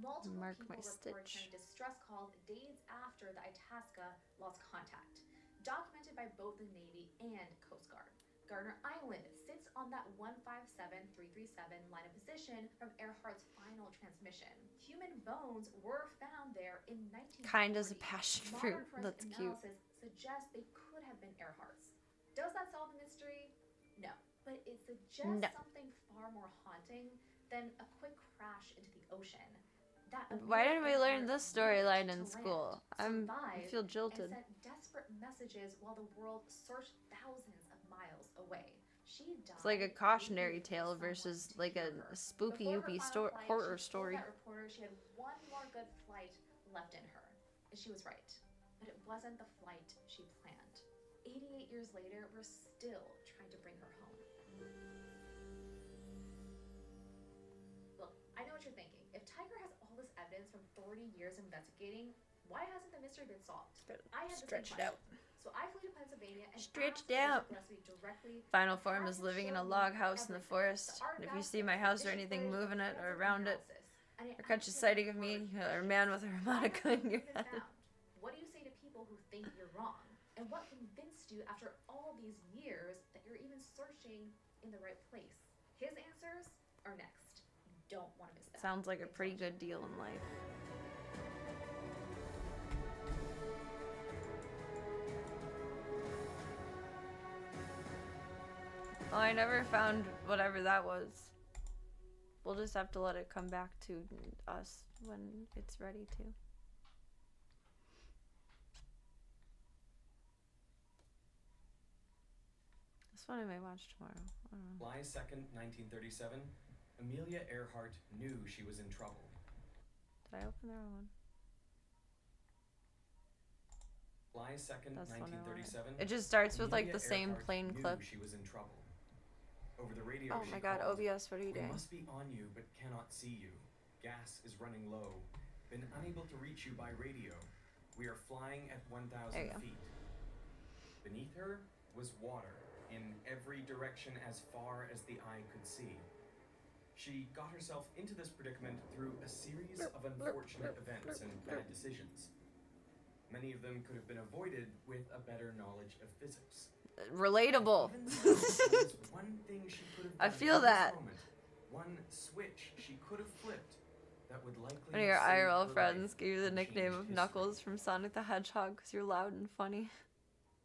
Multiple people reported hearing distress calls days after the Itasca lost contact, documented by both the Navy and Coast Guard. Gardner Island sits on that 157-337 line of position from Earhart's final transmission. Human bones were found there in 1940. Kind as a passion fruit. That's cute. Analysis suggests they could have been Earhart's. Does that solve the mystery? No. But it suggests something far more haunting than a quick crash into the ocean. Why didn't we learn this storyline in school? I feel jilted. And sent desperate messages while the world searched thousands of miles away. She died. It's like a cautionary tale versus like a spooky yoopy horror story. That reporter she had one more good flight left in her. And she was right. But it wasn't the flight she planned. 88 years later, we're still trying to bring her home. Look, I know what you're thinking. If Tiger has all this evidence from 30 years of investigating, why hasn't the mystery been solved? I had Stretch it out. So I flew to Pennsylvania and stretched out. Final form is living in a log house in the forest. And if you see my house or anything moving it or around it, or catch a sighting of me, or a man with a harmonica in your head. What do you say to people who think you're wrong? And what convinced you after all these years that you're even searching in the right place? His answers are next. You don't want to miss that. Sounds like a pretty good deal in life. Well, I never found whatever that was. We'll just have to let it come back to us when it's ready to. This one I may watch tomorrow. I don't know. July 2nd, 1937, Amelia Earhart knew she was in trouble. Did I open the wrong one? July 2nd, That's 1937. It just starts with like Amelia the same Earhart plain knew clip. She was in trouble. Over the radio, Oh she my god, called, OBS, what are you "We doing? must be on you, but cannot see you. Gas is running low. Been unable to reach you by radio. We are flying at 1,000 feet." Beneath her was water in every direction as far as the eye could see. She got herself into this predicament through a series of unfortunate events and bad decisions. Many of them could have been avoided with a better knowledge of physics. Relatable. Even so, there was one thing she could have I done feel in this that. moment, one switch she could have flipped that would likely One of your have saved IRL her friends life gave you the and nickname changed of history. Knuckles from Sonic the Hedgehog because you're loud and funny.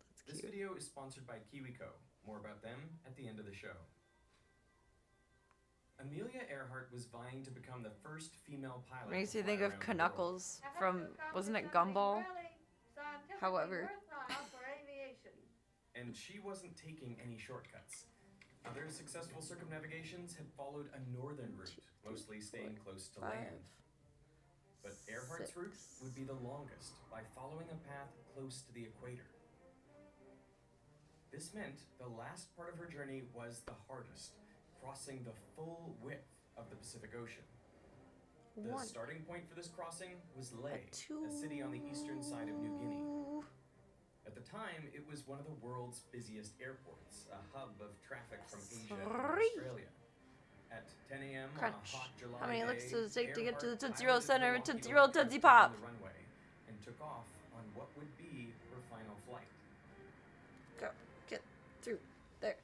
That's This cute. video is sponsored by KiwiCo. More about them at the end of the show. Amelia Earhart was vying to become the first female pilot. Makes to you fly think of around the world. Knuckles from, wasn't it Gumball? However. And she wasn't taking any shortcuts. Other successful circumnavigations had followed a northern route, mostly staying close to land. But Earhart's route would be the longest, by following a path close to the equator. This meant the last part of her journey was the hardest, crossing the full width of the Pacific Ocean. The starting point for this crossing was Lae, a city on the eastern side of New Guinea. At the time, it was one of the world's busiest airports, a hub of traffic from Asia and Australia. At 10 a.m. on a hot July How many day, licks does it take to get to the Earhart Tootsie Roll piloted Center the and Tootsie walkie-talkie Roll Tootsie down Pop? the runway and took off on what would be her final flight. Go, get through there.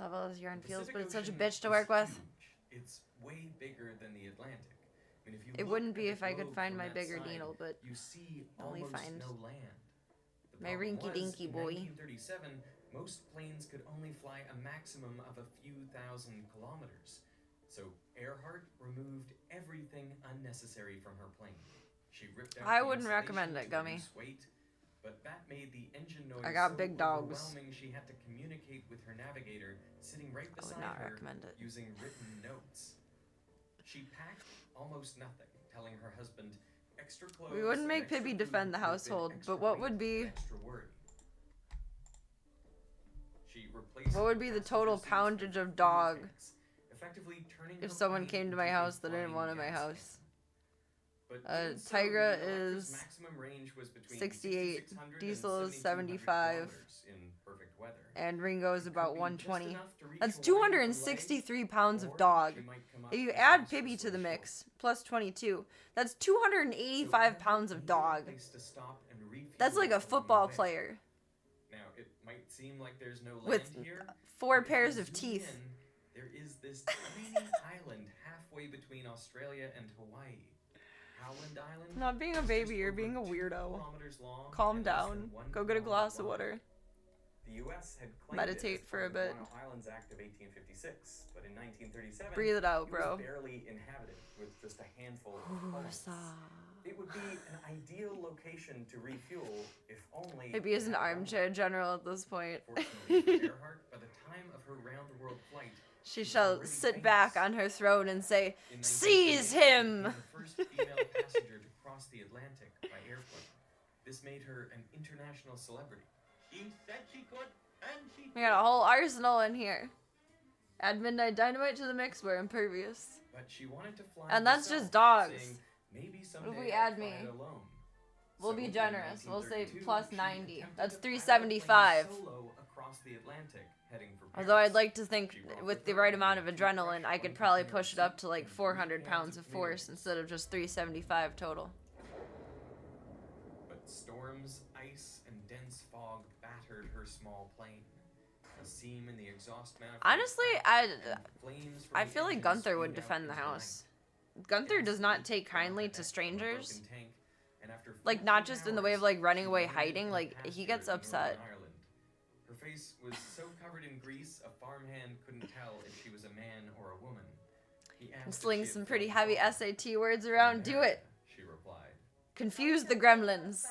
I love all those yarn The feels, but Pacific it's such a Ocean bitch to is work with. huge. It's way bigger than the Atlantic. I mean, if you It look wouldn't at be the if I could globe find from my that bigger side, needle, but you see only almost find no land. The my problem rinky was, dinky in boy. 1937, most planes could only fly a maximum of a few thousand kilometers. So Earhart removed everything unnecessary from her plane. She ripped out I the wouldn't recommend insulation it, to Gummy. reduce weight, but that made the engine noise I got so big dogs. overwhelming she had to communicate with her navigator sitting right I would beside not her recommend it. using written notes. She packed almost nothing, telling her husband extra clothes. We wouldn't and make extra Pibby food defend the would have been household, extra but what weight would be and extra worry. She replaced what would be the passenger total seats with poundage of fuel dog tanks, effectively turning if her someone plane came to my into a house that didn't flying want in my gas house? But Uh, even so, Tigra the Electra's is maximum range was between 68, 6,600 Diesel and is 7,200 75, kilometers in perfect weather. and Ringo is It about could be 120. just enough to reach That's Hawaii from 263 pounds Lae, of or dog. she might come up If you add Pibby to the disastrously mix, short. plus 22, that's So 285 Earhart pounds of needed a dog. place to stop and refuel That's like a along the football way. player Now, it might seem like there's no land with here, 4 but if pairs you of zoom teeth. in, there is this tiny island halfway between Australia and Hawaii. Howland Island. Not being a is baby, just you're over being a 2 weirdo. kilometers long Calm and less down. than 1 Go get a kilometer glass of wide. water. The U.S. had claimed Meditate it as for part a of the bit. Guano Islands Act of 1856, but in 1937, Breathe it out, it bro. was barely inhabited with just a handful of colonists. It would be an ideal location to refuel if only... Maybe as it an had a armchair runway. general at this point. Fortunately for Earhart, by the time of her round-the-world flight, She was shall already sit famous. back on her throne and say, In "Seize 1938, she him!" became the first female passenger to cross the Atlantic by airplane. This made her an international celebrity. She said she could, and she We got a whole arsenal in here. Add Midnight Dynamite to the mix, we're impervious. But she wanted to fly And that's herself, just dogs. saying, maybe If someday we I'll add fly me, it alone. we'll So be in generous. We'll say 1932, plus she 90. attempted That's to pilot a 375. plane solo across the Atlantic, heading for Although Paris. I'd like to think She brought with with the her right only amount of 2 adrenaline, fresh I could one probably container push it up seat to like and 400 3 pounds cans of of force tomatoes. instead of just 375 total. But storms, ice, and dense fog battered her small plane. A seam in the exhaust manifold Honestly, cracked, and flames from I the feel like engines Gunther would spewed out defend the into house. night. Gunther does not Gas take leaked from kindly her to neck from a strangers. broken tank, and after Like, not 14 just in the way of hours, like running she away landed hiding, in like he pasture gets in upset. Northern Ireland. Her face was so covered in grease, a farmhand couldn't tell if she was a man or a woman. He asked if Sling she had some felt pretty the heavy fog. SAT words around, do it. She replied. Confuse the gremlins.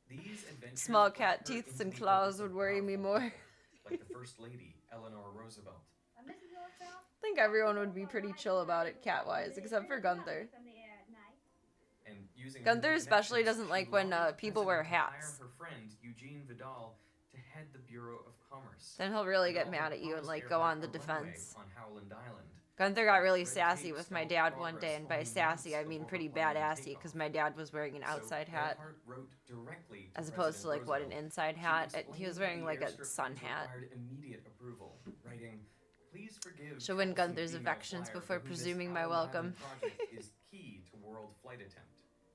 These adventures Small brought cat her teeth into and the claws orbits would of worry me powerful more. people, like the First Lady, Eleanor Roosevelt. I think everyone would be pretty chill about it cat-wise, except for Gunther. And using her Gunther new especially connections, doesn't she like when, lobbied the people wear president to hats. hire her friend Eugene Vidal to head the Bureau of Commerce. Then he'll really get Vidal mad had at you and promised like go Earhart on the a runway defense. on Howland Island. Gunther got really Red sassy tape with my stalled dad one progress day, and by only sassy months I mean before pretty her plane would badassy, take because off. my dad was wearing an outside So hat, Earhart wrote directly to as opposed to like President what an Roosevelt. inside She hat. He explained was that wearing the like a airstrip sun plans hat. required immediate approval, writing, "Please forgive Should win Charleston Gunther's female affections flyer before for whom this presuming my Howland Island welcome." project is key to world flight attempt."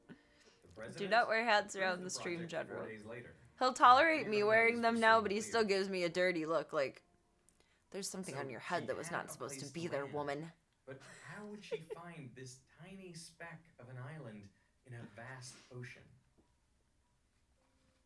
The Do president not wear hats approved around the stream, project 4 General. days later. He'll tolerate me Three wearing runways them were now, soon but he cleared. still gives me a dirty look, like, there's something So on your head she that was had not a supposed to place be to there, land. woman. But how would she find this tiny speck of an island in a vast ocean?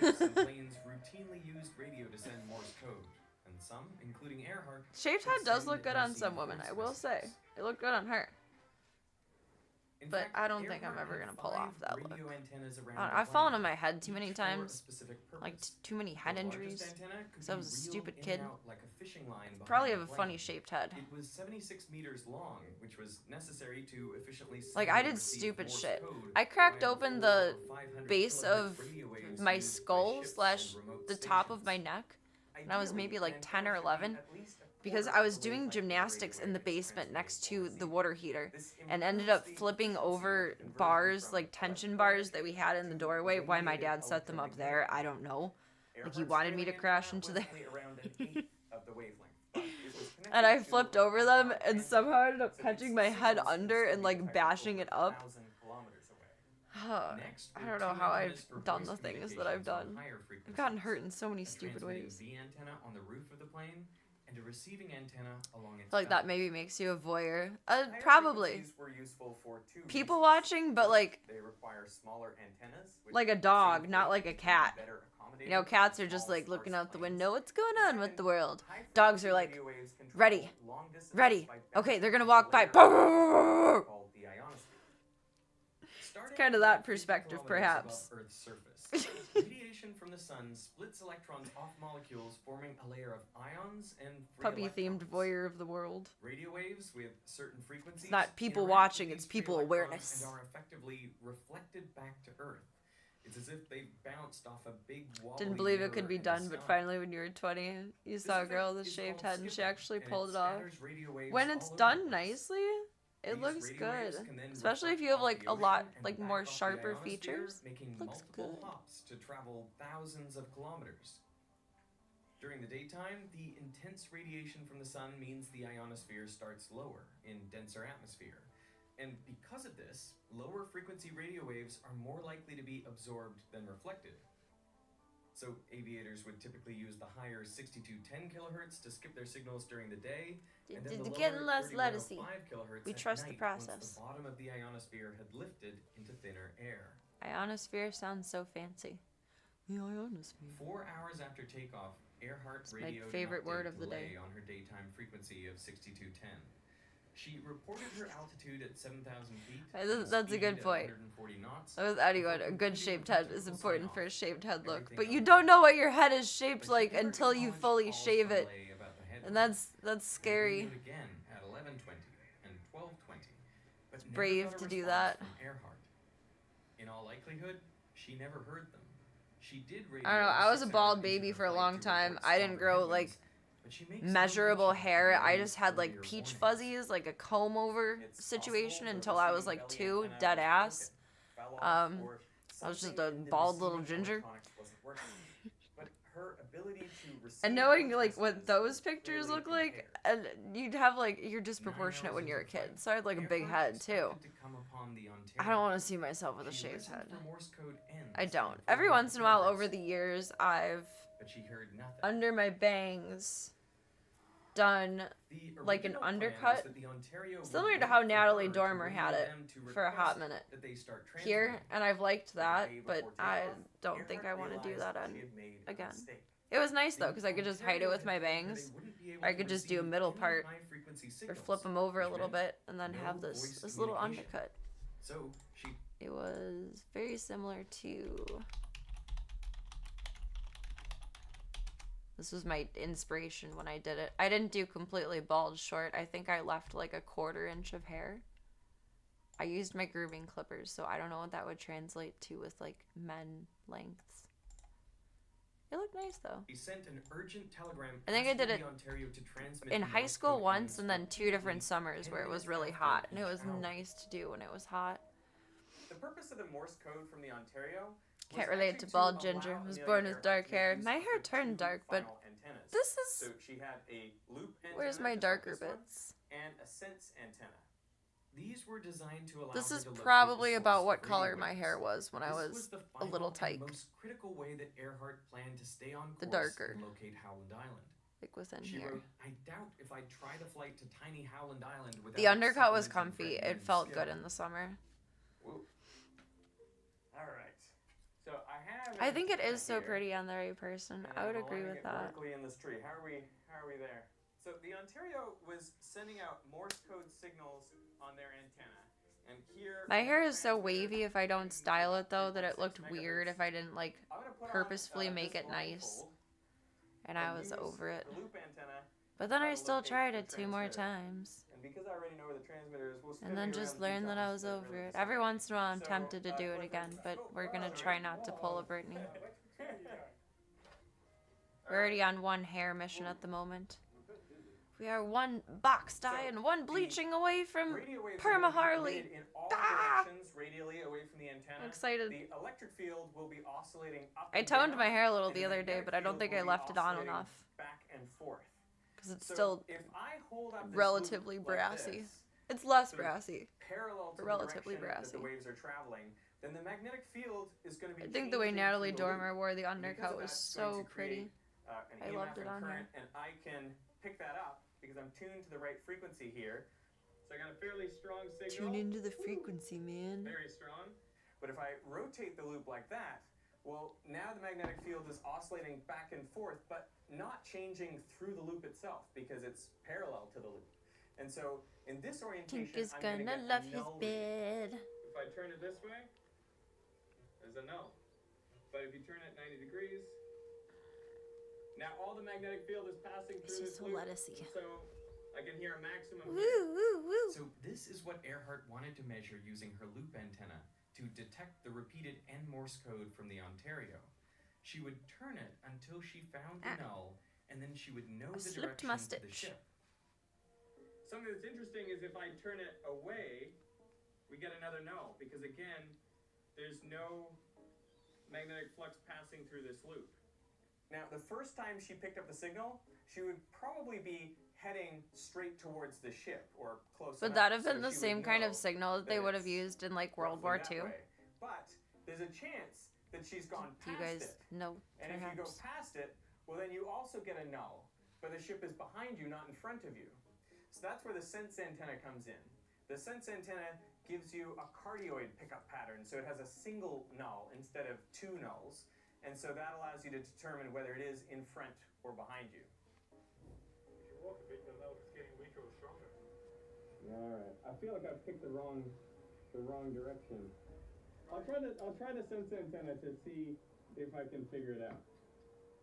Ships and planes routinely used radio to send Morse code, and some, including Earhart, Shaved could head does send look good on some received women, voice I will say. messages. It looked good on her. In But fact, I don't think I'm Earhart ever had gonna pull 5 off that radio look. antennas around I've the fallen plane, on my head too many each for a times. specific Like, purpose. too many head The largest injuries. antenna could 'Cause I be was a reeled stupid in kid. and out like a fishing line Probably behind have the a funny plane. shaped head. It was 76 meters long, which was necessary to efficiently send Like, I and did receive stupid Morse shit. code I cracked via open 400 the or 500 base kilohertz of radio waves my used by skull ships slash and remote the top of stations. my neck. And I was maybe like Ideally, 10 or an antenna should be 11 at least a because quarter I of was the doing wavelength of the gymnastics radio in the waves basement transmitted next or to the received. water heater This and ended improves up the flipping efficiency over of conversion bars, from like tension electric bars that we had in the to doorway. Why my radiated dad set them up there, electromagnetic. I don't know. Like, he Earhart's wanted me to trailing crash antenna into was there. only around an eighth of the wavelength, but it was And I connected to flipped a over them power and antenna, somehow ended up so catching its my head signals can under still and be like detected bashing over it up. 1,000 kilometers away. Next I were don't know two how I've antennas for done voice the things that I've communications on done. higher I've gotten frequencies. hurt in so many A stupid transmitting ways. V antenna on the roof of the plane and a receiving antenna along its I feel like that belly. maybe makes you a voyeur. Higher Probably. frequencies were useful for two People reasons. watching, but First, like they require smaller antennas, which like a dog, save not weight like a and cat. better You accommodated know, for cats are small, just like looking sparse out the planes. window. What's going on with Second, the world? high Dogs are frequency like, radio waves can ready, travel long distances ready. by Okay, they're gonna bouncing walk off a by. layer of atmosphere called the ionosphere. Starting Kinda at that about 50 perspective, kilometers perhaps. above Earth's surface, radiation from the sun splits electrons off molecules, forming a layer of ions and free Puppy-themed electrons. voyeur of the world. Radio waves with certain frequencies. not people interact with watching, it's these free people electrons awareness. And are effectively reflected back to Earth. It's as if they bounced off a big wall. Didn't believe it could be done, but finally when you were 20, you saw a girl with a shaved head and she actually pulled it off. When it's done nicely, it looks good. Especially if you have like a lot, like more sharper features. Making Looks multiple good. hops to travel thousands of kilometers. During the daytime, the intense radiation from the sun means the ionosphere starts lower in denser atmosphere. And because of this, lower frequency radio waves are more likely to be absorbed than reflected. So aviators would typically use the higher 6210 kilohertz to skip their signals during the day, and then the Getting lower less 3105 latency. kilohertz We at trust the night process. once the bottom of the ionosphere had lifted into thinner air. Ionosphere sounds so fancy. The ionosphere. 4 hours after takeoff, Earhart It's my radioed favorite an word update of the day. delay on her daytime frequency of 6210. She reported her altitude at 7,000 feet. and That's a speed good at point. 140 knots. With anyone, before a good completing shaped her head is typical important sign-off. for a shaved head look. Everything But you else. don't know what your head is shaped But she like never until you acknowledged fully calls shave from it. Lay about the head And wound. that's They scary. radioed again at 11:20 and 12:20, but never brave got a to do response that. from Earhart. In all likelihood, she never heard them. She did radio. I don't know, I was a 6 bald hours baby into for a her long flight to time. report I didn't stronger grow, headwinds, like, but she makes no Measurable mention of hair. I Mary's just had like earlier peach warnings. fuzzies, like a comb over It's situation possible the until I was receiving like belly 2, antenna dead was ass. broken, fell off, or I was just something a in the bald little receiving ginger. electronics wasn't working. But her ability to receive And knowing those like what messages those was pictures clearly look like, impaired. and you'd have like, you're 9 disproportionate hours when you're a into the kid. flight, So I had like a big Earhart head too. expected to come upon the I don't Ontario. want to see myself with a She shaved listened head. for Morse code ends I don't. and Every 400 once in a while kilohertz, over the years, I've, but she heard nothing. under my bangs, done The like an original plan was undercut, that the Ontario would similar to wait how for Natalie her to Dormer radio had it them to for a hot request minute that they start here, transmitting. and I've liked that, The day but before I takeoff, don't think I Earhart want to do realized that she had made a again. mistake. It was nice though, The because I could just hide it Ontario with my had told her bangs, they wouldn't be able or I to could just do a receive middle any part, high-frequency or signals, flip them over a which little meant bit, and then no have voice this little communication. undercut. So she It was very similar to... This was my inspiration when I did it. I didn't do completely bald short. I think I left like a 1/4 inch of hair. I used my grooming clippers, so I don't know what that would translate to with like men lengths. It looked nice though. He sent an urgent telegram I think I did asking it the Ontario to transmit in the high Morse school code once, ends and then 2 different repeatedly summers 10 where it was minutes really after hot, and it each was hour. nice to do when it was hot. The purpose of the Morse code from the Ontario Can't was relate actually to bald allow ginger. Was Amelia born with Earhart dark to make hair. use My of hair her turned 2 dark, but final antennas. this So is... she had a loop antenna, Where's my just like darker this one, bits? and a sense antenna. These were designed to allow This her is to locate probably the about source what of color radio my waves. hair was when I This was the a little final and tyke. most critical way that Earhart planned to stay on The course darker. and locate Howland Island. Like within She here. wrote, "I doubt if I'd try to flight to tiny Howland Island without The undercut was supplementing comfy. Fred It Mann's felt skill." good in the summer. Whoop. All right. So I have. I think it an is so antenna here, pretty on the right person. and I would I'm agree aligning with it that. vertically in this tree. How are we there? So the Ontario was sending out Morse code signals on their antenna, And here, My hair on the is so transmitter, wavy if I don't style it though that it 3.6 looked weird if I didn't like I'm gonna put on, purposefully make this it nice. blindfold And I was use over it. the loop antenna But then try I to still locate tried the it 2 more transmitter. times. And because I already know where the transmitter is, we'll spin And then me just around 2 learned that I times was to over really it. decide. Every once in a while I'm So, tempted to do it Clifford, again, but oh, we're gonna wow. try not to pull a Brittany. All We're already on one hair mission at the moment. We are one box dye and one bleaching away from Radio waves are Perma gonna be Harley. emitted in all Ah! directions radially away from the antenna. I'm excited. The electric field will be oscillating up I and toned down, my hair a little and the other day, magnetic but I don't field think will I be left it on oscillating enough. back and forth. Because it's So still if I hold up this relatively loop like brassy. this, It's less sort of brassy. parallel to Relatively the direction brassy. that the waves are traveling, then the magnetic field is going to be I think the way changing Natalie through the loop. Dormer wore the And because undercut of was that, it's going so to create, pretty. an I EMF loved it and on her. current, and I can pick that up because I'm tuned to the right frequency here. So I got a fairly strong signal. Tune into the frequency, man. Very strong. But if I rotate the loop like that, well, now the magnetic field is oscillating back and forth, but not changing through the loop itself because it's parallel to the loop. And so in this orientation, Tink is I'm gonna get love a his null reading. bed. If I turn it this way, there's a null. But if you turn it 90 degrees, now all the magnetic field is passing It's through just this so loop. lettucey. So I can hear a maximum Woo, here. woo, woo. So this is what Earhart wanted to measure using her loop antenna to detect the repeated N Morse code from the Ontario. She would turn it until she found the null, and then she would know I the slipped direction my to the stitch. ship. Something that's interesting is if I turn it away, we get another null because again, there's no magnetic flux passing through this loop. Now, the first time she picked up the signal, she would probably be heading straight towards the ship or close Would enough, that have so been the she would same kind of know signal that they that would have it's used in like World roughly War that II? way. But there's a chance that she's gone Do you past guys it. know, And if you go perhaps? past it, well, then you also get a null, but the ship is behind you, not in front of you. So that's where the sense antenna comes in. The sense antenna gives you a cardioid pickup pattern, so it has a single null instead of two nulls, and so that allows you to determine whether it is in front or behind you. If you walk a bit, you'll know if it's getting weaker or stronger. All right. I feel like I've picked the wrong direction. I'll try the sense antenna to see if I can figure it out.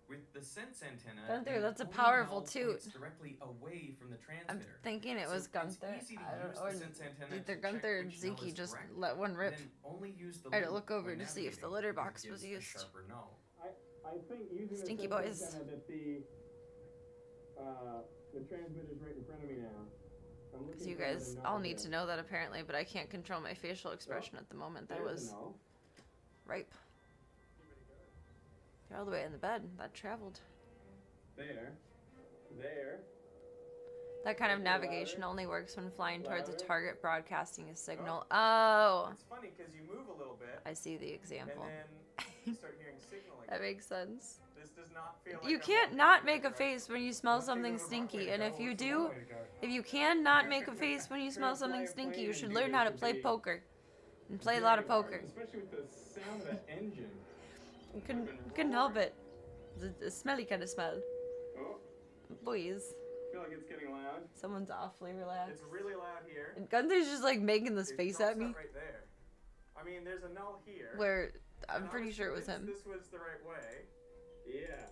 With the sense antenna, Gunther, the that's a only powerful null toot. points directly away from the I'm transmitter. thinking it was So Gunther. it's easy to I don't use know. the sense antenna Either to check Gunther or which null Zeke is just correct, let one rip. then only use the I had to loop look over when to see if the navigating, litter because box it was gives a used. sharper null. I think using Stinky the sense boys. antenna that the transmitter's right in front of me now. I'm looking Because you for guys the all null need here. to know that apparently, but I can't control my facial expression at the moment. That There's was a null. ripe. You're all the way in the bed. That traveled. There. That kind of Okay, navigation louder. only works when flying towards a Louder. target broadcasting a signal. Oh, It's funny because you move a little bit, I see the and example. then you start hearing signaling. That makes sense. This does not feel like You I'm can't walking not in make the a right face when you smell direction. something What's the wrong way stinky, to and go? if you What's the wrong do, way to go? if you can not make a face when you smell something stinky, you should learn how to play poker. And play a lot of Very hard, poker. especially with the sound of that engine. You couldn't help it. It's a smelly kind of smell. Oh, Boys, I feel like it's getting loud. someone's awfully relaxed. It's really loud here. And Gunther's just like making this It face drops at me. out right there. I mean, there's a null here. Where I'm and I pretty sure it was him. convinced This was the right way. Yeah.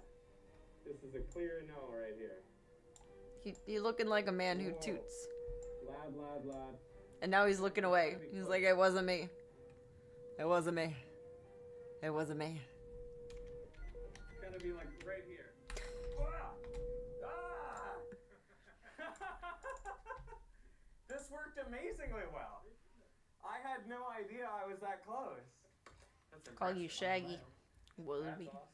This is a clear null right here. He looking like a man who Whoa. toots. Loud. And now he's looking away. He's like, it wasn't me. It wasn't me. It wasn't me. Gotta be like right here. This worked amazingly well. I had no idea I was that close. That's Call you impressive. Shaggy. That's Woolby. awesome.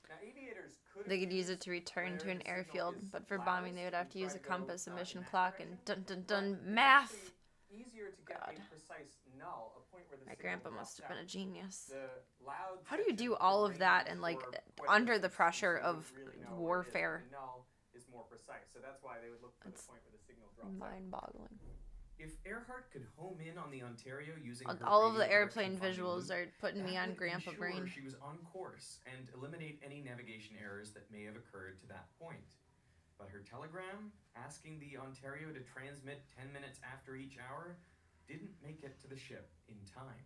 Now, aviators could They could use it to return to an airfield, but for bombing they would have to use a compass, a mission clock, and dun math. Easier to get God. a precise null, a point where the My signal grandpa drops must have been a out. genius. The loud How do you section do is all of that range and like for quite a under the distance, pressure so you of really know where it is. warfare? The null is more precise, so that's why they would look for It's the point where the signal drops out. Mind-boggling. If Earhart could home in on the Ontario using her All of the radio airplane direction finding visuals loop, are putting me that on would grandpa ensure brain. she was on course and eliminate any navigation errors that may have occurred to that point. But her telegram, asking the Ontario to transmit 10 minutes after each hour, didn't make it to the ship in time.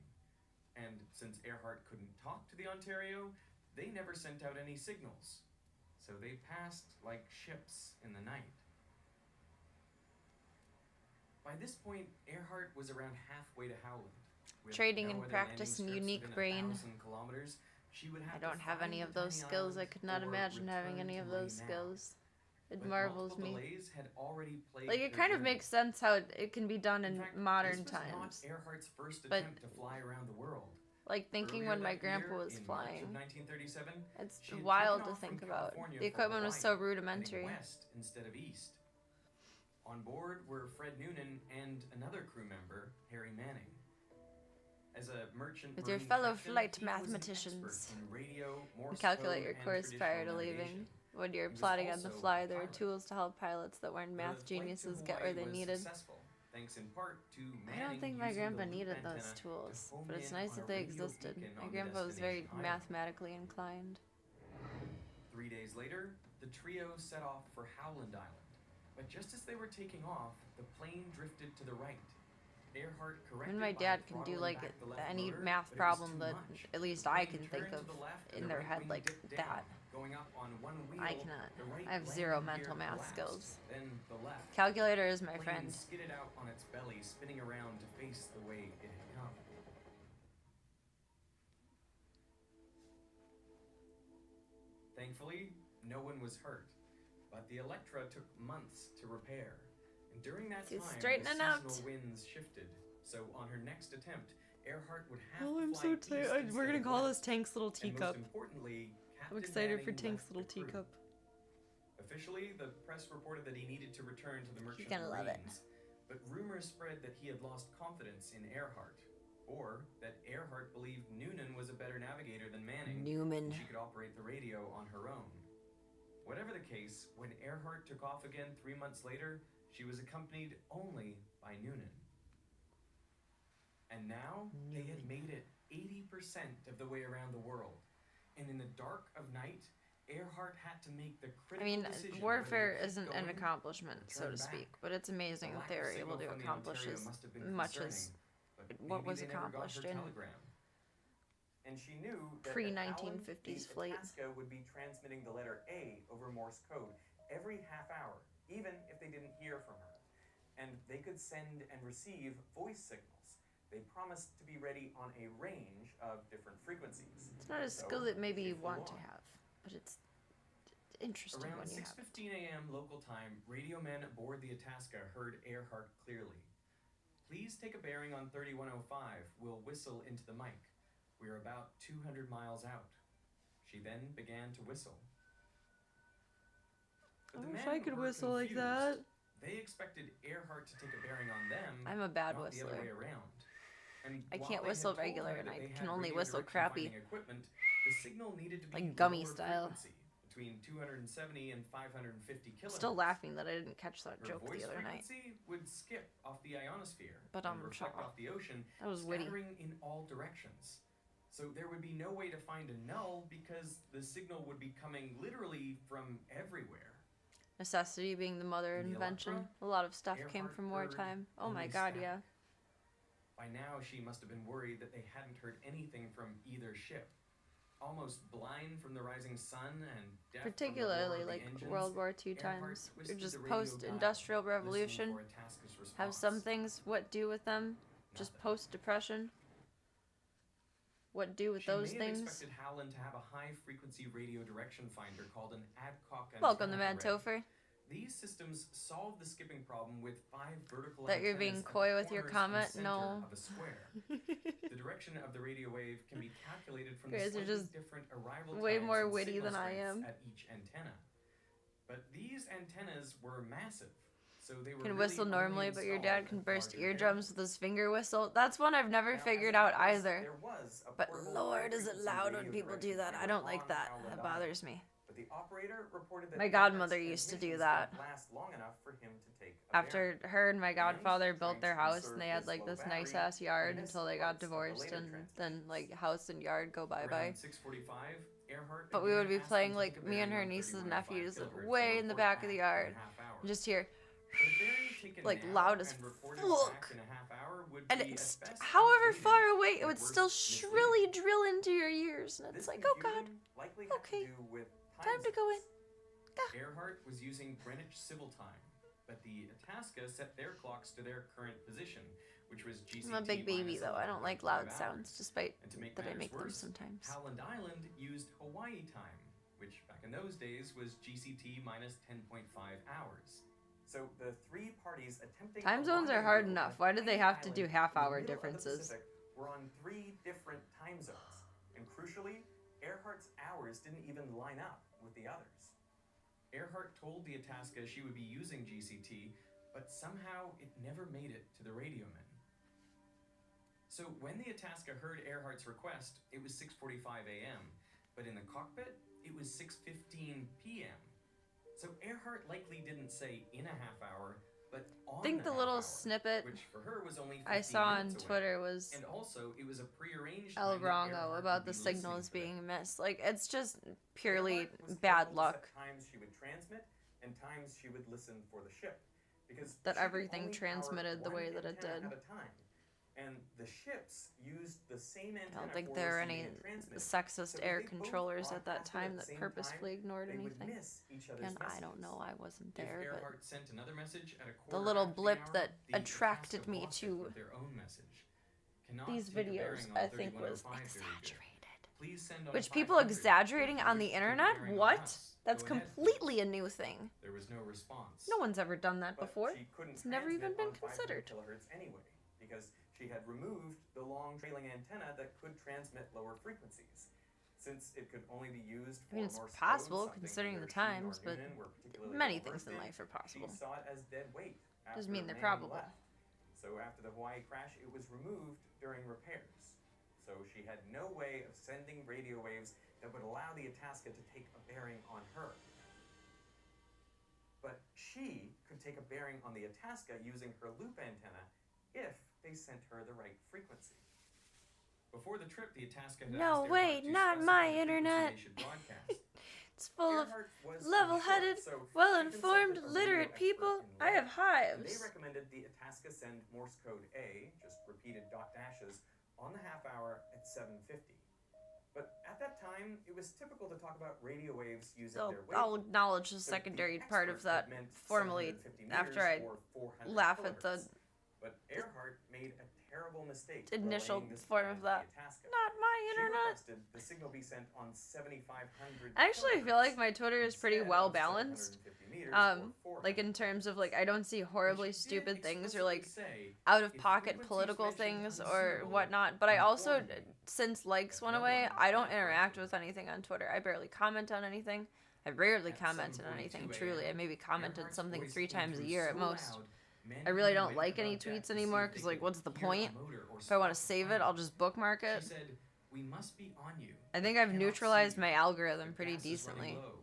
And since Earhart couldn't talk to the Ontario, they never sent out any signals. So they passed like ships in the night. By this point, Earhart was around halfway to Howland. With Trading no and other practice landing and strips unique within brain. 1,000 kilometers, she would have I don't to have any find of the those tiny skills. I island could not or imagine having return any to of those Maine. skills. It But marvels multiple me. delays had already plagued Like, it their kind of journey. makes sense how it can be done in fact, modern this was times. not Earhart's first But- attempt to fly around the world. Like, thinking Earlier when my that grandpa year, was in March of flying. 1937, It's she had wild taken to off from think about. California The for equipment was so Hawaii, heading rudimentary. west instead of east. On board were Fred Noonan and another crew member, Harry Manning. As a merchant With your marine fellow captain, flight he was an mathematicians. expert in radio, Morse And calculate code, your and course prior to traditional leaving. navigation. When you're He was plotting on the also fly, a there are pilot. tools to help pilots that weren't The math flight to geniuses get where Hawaii they was needed. successful, thanks in part to I don't Manning think my using the grandpa loop needed antenna those to tools, home but it's in nice on that a they radio existed. beacon My on the grandpa was very destination island. mathematically inclined. 3 days later, the trio set off for Howland Island. But just as they were taking off, the plane drifted to the right. Earhart corrected And my by dad can do throttling like back the left any motor, math but it was problem too that much. at least The I plane can think turned of to the left, in and the their right head wing like dipped that. down. Going up on one wheel, I cannot. the right I have zero landing mental gear math collapsed, skills. Then the left. Calculator is my Plane friend. skidded out on its belly, spinning around to face the way it had come. Thankfully, no one was hurt, but the Electra took months to repair. And during that She's time, the straightening out. seasonal winds shifted. So on her next attempt, Earhart would have Oh, to I'm fly so east tired. We're instead gonna of call west. this Tank's little And teacup. most importantly, I'm Captain excited for Manning Tank's left little the crew. teacup. Officially, the press reported that he needed to return to the Merchant gonna love it. Marines, but rumors spread that he had lost confidence in Earhart, or that Earhart believed Noonan was a better navigator than Manning, Newman. and she could operate the radio on her own. Whatever the case, when Earhart took off again 3 months later, she was accompanied only by Noonan. And now, they had made it 80% of the way around the world. And in the dark of night, Earhart had to make the I critical mean, decision warfare whether to keep isn't an going accomplishment, or so turn to back. speak, but it's amazing The that lack they of were signal able to from the accomplish Ontario as must have been much concerning, as but what maybe was they never got accomplished her in telegram. And she knew that pre-1950s the flight. Itasca would be transmitting the letter A over Morse code every half hour, even if they didn't hear from her. And they could send and receive voice signals. They promised to be ready on a range of different frequencies. It's not a So, skill that maybe you they flew want to on. have, but it's interesting Around when you have it. 6:15 a.m. local time, radio men aboard the Itasca heard Earhart clearly. Please take a bearing on 3105. We'll whistle into the mic. We're about 200 miles out. She then began to whistle. But I the wish men I could were whistle like confused. that. They expected Earhart to take a bearing on them. I'm a bad not the other way whistler. around. And I while can't they whistle had told regular, her and that I they can had only radio whistle direction crappy. finding equipment, the signal needed to be Like gummy lower style. frequency, between 270 and 550 I'm kilohertz. still laughing that I didn't catch that Her joke voice the other night. frequency would skip off the ionosphere But, and reflect cha. off the ocean, That was witty. scattering in all directions. So there would be no way to find a null because the signal would be coming literally from everywhere. Necessity being the mother of In the invention. Electra, A lot of stuff came Earhart from heard wartime. Oh my only god, static. yeah. By now, she must have been worried that they hadn't heard anything from either ship. Almost blind from the rising sun and deaf Particularly from the roar of like the engines, World War II Earhart times, or twisted just the radio dial, post-industrial listening revolution. for Itasca's Have response. some things what do with them, just Nothing. post-depression. What do with She those may have things? expected Howland to have a high-frequency radio direction finder called an Adcock antenna. Welcome to Mad array. Topher. These systems solve the skipping problem with 5 vertical That you're being antennas at coy the with your corners comment? and center No. of a square. The direction of the radio wave can be calculated from You the guys are slightly just different arrival way times more and witty signal than I strengths am. at each antenna. But these antennas were massive, so they were Can really whistle only normally, but your dad installed can at burst larger eardrums areas. with his finger whistle. That's one I've never Now, as figured it out happens, either. there was a But portable Lord, is it high-frequency loud when radio people do direction that. I finder don't like on that. Howland That Island. bothers me. But the operator reported that My Earhart's godmother used to do transmissions that. didn't last long enough for him to take a After bearing. her and my godfather And built their trying to house, and they conserve had this like low this battery, nice ass yard they missed until they got parts of the divorced, later and transmissions. then like house and yard go bye bye. Around 6:45, Earhart But we would again be asked playing them to like take a me and bearing her on nieces and 3105 nephews kilohertz way and in the report back of the back in a yard. half hour. And just hear But a bearing taken like now loud as and reported fuck. back in a half hour would And be it's at best however outdated, far away, it at would worst still misleading. shrilly drill into your ears, and This it's like, oh god, confusion likely had okay, to do with time to go in. zones. Earhart was using Greenwich Civil Time, but the Itasca set their clocks to their current position, which was GCT I'm a big baby minus though. I don't like 11.5 loud hours. sounds, despite And to make that I matters make them worse, sometimes. Howland Island used Hawaii time, which back in those days was GCT minus 10.5 hours. So the three parties attempting Time a zones are hard rendezvous enough. on Why do they tiny have to island do in the half-hour middle of the differences? Pacific were on three different time zones, and crucially, Earhart's hours didn't even line up with the others. Earhart told the Itasca she would be using GCT, but somehow it never made it to the radio men. So when the Itasca heard Earhart's request, it was 6:45 a.m., but in the cockpit, it was 6:15 p.m. So Earhart likely didn't say in a half hour, but on I think the half little hour, snippet which for her was only 15 I saw on minutes away. Twitter was And also, it was a prearranged El time that Rongo Earhart about would the be listening signals for them. being missed. Like, it's just purely Earhart was bad careful to luck set times she would transmit and times she would listen for the ship, because that she could everything only transmitted the power way one that it antenna did. at a time. And the ships used the same I antenna don't think for there were receiving any and transmitting. sexist So if air they both controllers at that broadcasted time at the that same purposefully time, ignored they would anything. miss each other's And I messages. don't know, I wasn't If there, but Earhart sent another message at a the quarter little after the blip hour, that the attracted Itasca me lost it to with their own message. Cannot these take a videos, bearing on I think, was 3105 very good. exaggerated. Please send on Which a people 500 exaggerating if on you the wish to take a internet? bearing on What? us. That's Go ahead, please. completely a new thing. There was no response. No one's ever done that But before. she couldn't It's never even transmit been on 500 considered. kilohertz anyway, because she had removed the long trailing antenna that could transmit lower frequencies. Since it could only be used for I mean, it's Morse possible code, something considering neither the she nor times, but Noonan were particularly many well things versed in in, life are possible. She saw it as dead weight. Doesn't mean after they're Manning probable. left. So after the Hawaii crash, it was removed during repairs. So she had no way of sending radio waves that would allow the Itasca to take a bearing on her. But she could take a bearing on the Itasca using her loop antenna if they sent her the right frequency. Before the trip, the Itasca had No, asked wait, Earhart to not specify my the frequency internet. they should broadcast. It's full of Earhart was level-headed, unsure, so well-informed, she consulted a radio literate expert people. in I have London, and they hives. recommended the Itasca send Morse code A, just repeated dot dashes, on the half hour at 7:50. But at that time, it was typical to talk about radio waves using I'll, their I'll wavelength. acknowledge the So secondary the part of expert that had meant formally 750 after I meters or 400 laugh at the kilohertz. But Earhart made a terrible mistake initial relaying this form plan of to that. the Itasca. Not my She internet. requested the signal be sent on 7,500 Actually, I feel like my Twitter is pretty instead well of balanced. 750 meters or Like 400. in terms of like I don't see horribly And she did stupid things or explicitly like say, out of if pocket frequencies political mentioned things or unsuitable, whatnot. But I also, inform me. since likes If went no away, one I don't can interact correct with anything on Twitter. I barely comment on anything. I rarely At comment on 7:42 anything. a.m., Truly, I maybe commented Earhart's something voice 3 came times a through year so at most. loud, men I really who don't went like any above deck tweets to see anymore if they because like, could what's the hear a point? motor or If I want to spot save the it, I'll pilot. just bookmark it. She said, "We must be on you. I think We I've cannot see neutralized you. my algorithm The pretty gas is running decently. low.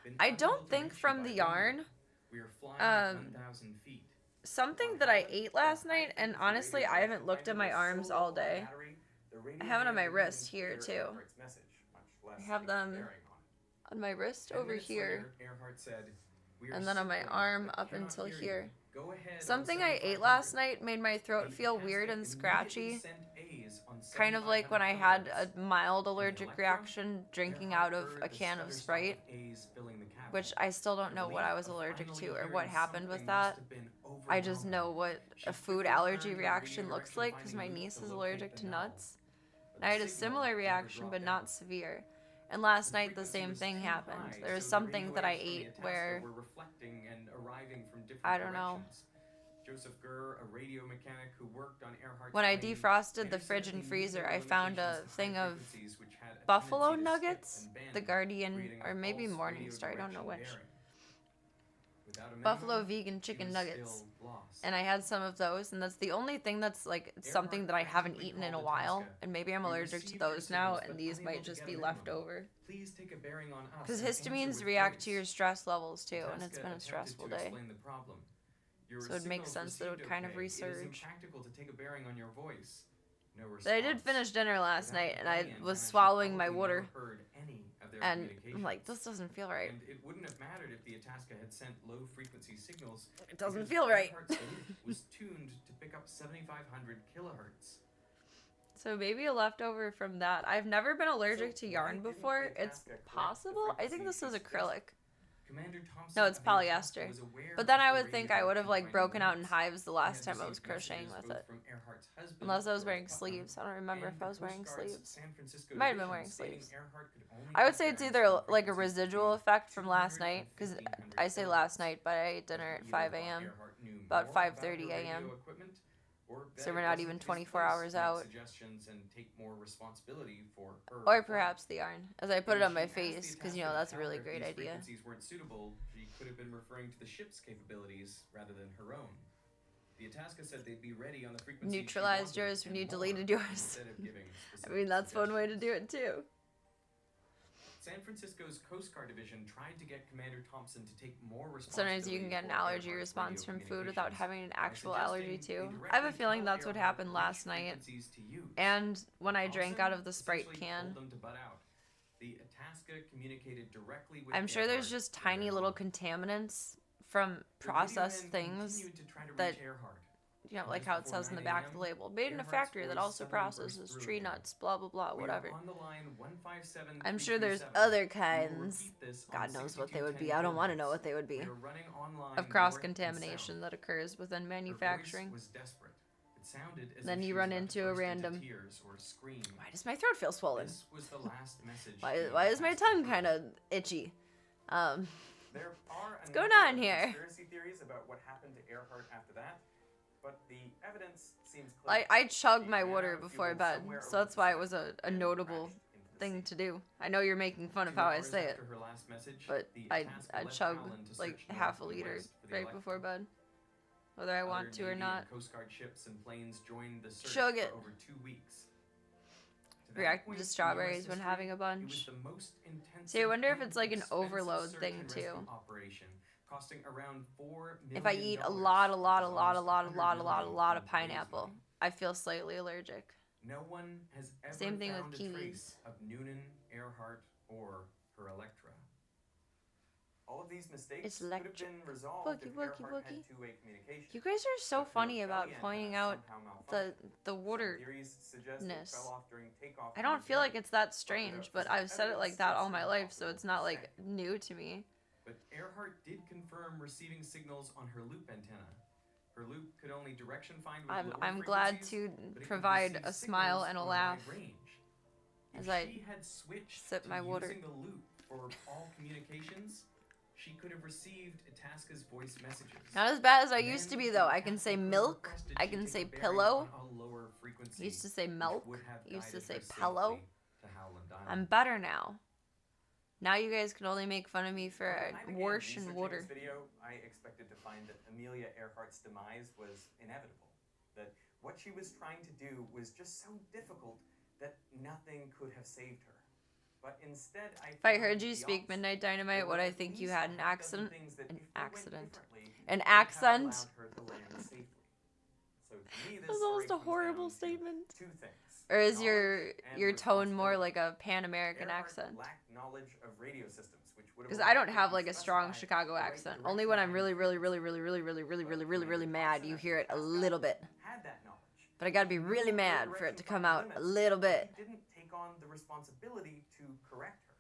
Been I unable don't to think reach you from by the radio. yarn, We are flying at um, 1,000 feet. something that I ate last night, and honestly, I haven't looked at my arms all day. I have it on my wrist here, too. I have them on my wrist over here, and then on my arm up until here. Something I ate last night made my throat feel weird and scratchy, kind of like when I had a mild allergic reaction drinking out of a can of Sprite, which I still don't know what I was allergic to or what happened with that. I just know what a food allergy reaction looks like because my niece is allergic to nuts. And I had a similar reaction, but not severe. And last night the same thing happened. There was something that I ate where, I don't know. Joseph Gurr, a radio mechanic who worked on Earhart's When I plane, defrosted later the said fridge that and they freezer, knew I the found a limitations to thing high of frequencies, which had a buffalo tendency to skip nuggets, and bend, the Guardian, creating a or maybe false Morning radio Star, I don't know directional which. bearing. Without a Buffalo minimum, vegan she chicken was nuggets. still lost. And I had some of those, and that's the only thing that's like something that I haven't eaten in a while, and maybe I'm allergic to those now, and these might just be left over. Please take a bearing on us Because and answer histamines with react to voice. your stress levels too, and Itasca it's been a attempted stressful to day. explain the problem. Your So it makes signals sense that it would received kind of okay. It is resurge. impractical to take a bearing on your voice. No response. But I did finish dinner last Without night, the and I dummy antenna, was she swallowing my probably water, never heard any of their and I'm like, communications. this doesn't feel right. And it wouldn't have mattered if the Itasca had sent low-frequency signals. It doesn't because feel right. Earhart's loop was tuned to pick up 7,500 kilohertz. So maybe a leftover from that. I've never been allergic to So why yarn didn't the before. It's Itasca correct the possible. I think this frequency is she acrylic. Commander Thompson No, it's of the Itasca polyester. was aware But then of I the would think radio I would have like confining broken out in limits. hives the He last had time I was received crocheting messages with both it. from Earhart's husband, Unless I was George wearing Putnam, sleeves. I don't remember and if the I was wearing Coast Guard's sleeves. San Francisco Might have been division wearing stating sleeves. Earhart could only I would take say it's bearings either on like a frequencies residual between effect from 200 last night, and because 1,500 I say last kilohertz. night, but I ate dinner at Either 5 thought a.m. Earhart knew About more about 5:30 her a.m. radio equipment, or So that we're it not wasn't even his 24 place hours to make out. suggestions and take more responsibility for her Or flight. perhaps the yarn, as I put it When on my she asked the face, because you Itasca know to that's a tell really her if great these idea. frequencies weren't suitable, she could have been referring to the ship's capabilities rather than her own. The Itasca said they'd be ready on the frequency she Neutralized wanted yours when and you more, deleted yours. instead of giving I specific mean, that's one way to do suggestions. it too. San Francisco's Coast Guard Division tried to get Commander Thompson to take more responsibility. Sometimes you can get an for allergy Earhart's response radio from food without communications having an by actual allergy suggesting too. they I have a directly feeling tell that's what Earhart happened which last night. frequencies to use. And when I drank out of the Thompson Sprite essentially can. told them to butt out. The Itasca communicated directly with I'm sure there's Earhart just from tiny then little on. contaminants from The processed radioman things continued to try to that, reach Earhart. you know, And like just how it before says in the 9 back of the a.m., label. Made in a Earhart's factory that voice also suddenly burst processes through tree again. nuts, blah blah blah, We are whatever. on the line 157. I'm sure there's 337. other We will kinds. repeat this on God knows what they 6210 would be. I don't want to know kilohertz. what they would be. We are running online Of cross north and contamination south. that occurs within Her manufacturing. voice was desperate. It sounded as Then if you she run was about to into a burst random- tears or scream. Why does my throat feel swollen? This was the last message. Why she is my passed tongue through. kind of itchy? There are What's a going number on of here? conspiracy theories about what happened to Earhart after that, but the evidence seems clear. I chugged The my antenna water before fueled bed, somewhere so over that's the why it sea was a and notable crashed into the thing sea. to do. I know you're making fun of 2 how I hours say it, after her last message, but the I Itasca left chugged Howland to like search north half a and liter west for the right Electra. before bed, whether I want Other to or Navy not. and Coast Guard ships and planes joined the search Chug for it. over 2 weeks. To that Reacted point to in strawberries US when history, having a it was bunch. the most intensive See, I wonder if and it's like an expensive overload search thing and too. rescue operation, costing around $4 million, If I eat a which lot is of almost $100 million of in today's pineapple, money. I feel slightly allergic. No one has ever Same thing with found a kiwis. trace of Noonan, Earhart, or her Electra. All of these mistakes It's could have Electra. been resolved Wookie, if wookie, Earhart wookie. had two-way communication. You guys are so But her funny about belly pointing antenna out somehow the malfunctioned. Some water. theories suggest it ness. fell off during takeoff I from don't the feel like journey. it's that strange, but I've said it like that all my life, so it's not like new to me. But Earhart did confirm receiving signals on her loop antenna. Her loop could only direction find with low I'm glad frequencies, to but it could provide receive a smile signals and a on a laugh wide range. as If I she had switched sip to my water. using the loop for all communications, she could have received Itasca's voice messages. Not as bad as I Then used to be though. I can Itasca say could have milk. requested I she can take say a bearing pillow. on a lower frequency, Used to say which milk. would have Used to guided say her pillow. safely to Howland Island. I'm better now. Now you guys can only make fun of me for When I began wash and researching water. this video, I expected to find that Amelia Earhart's demise was inevitable. That what she was trying to do was just so difficult that nothing could have saved her. But instead, If I heard you speak Midnight Dynamite, would I think you had an accident? An accident. An accent? That was almost a horrible statement. Two things. Or is Knowledge and your tone more responsibility. like a Pan-American Earhart accent? lacked knowledge of radio systems, which would have Because I don't allowed have her like to a strong specify Chicago the right accent. direction Only when I'm find really, with really, really, really, really, really, really, really, really, really mad, you hear it a little bit. had that knowledge. But I gotta be really mad for it to come out a little bit. He didn't take on the responsibility to correct her.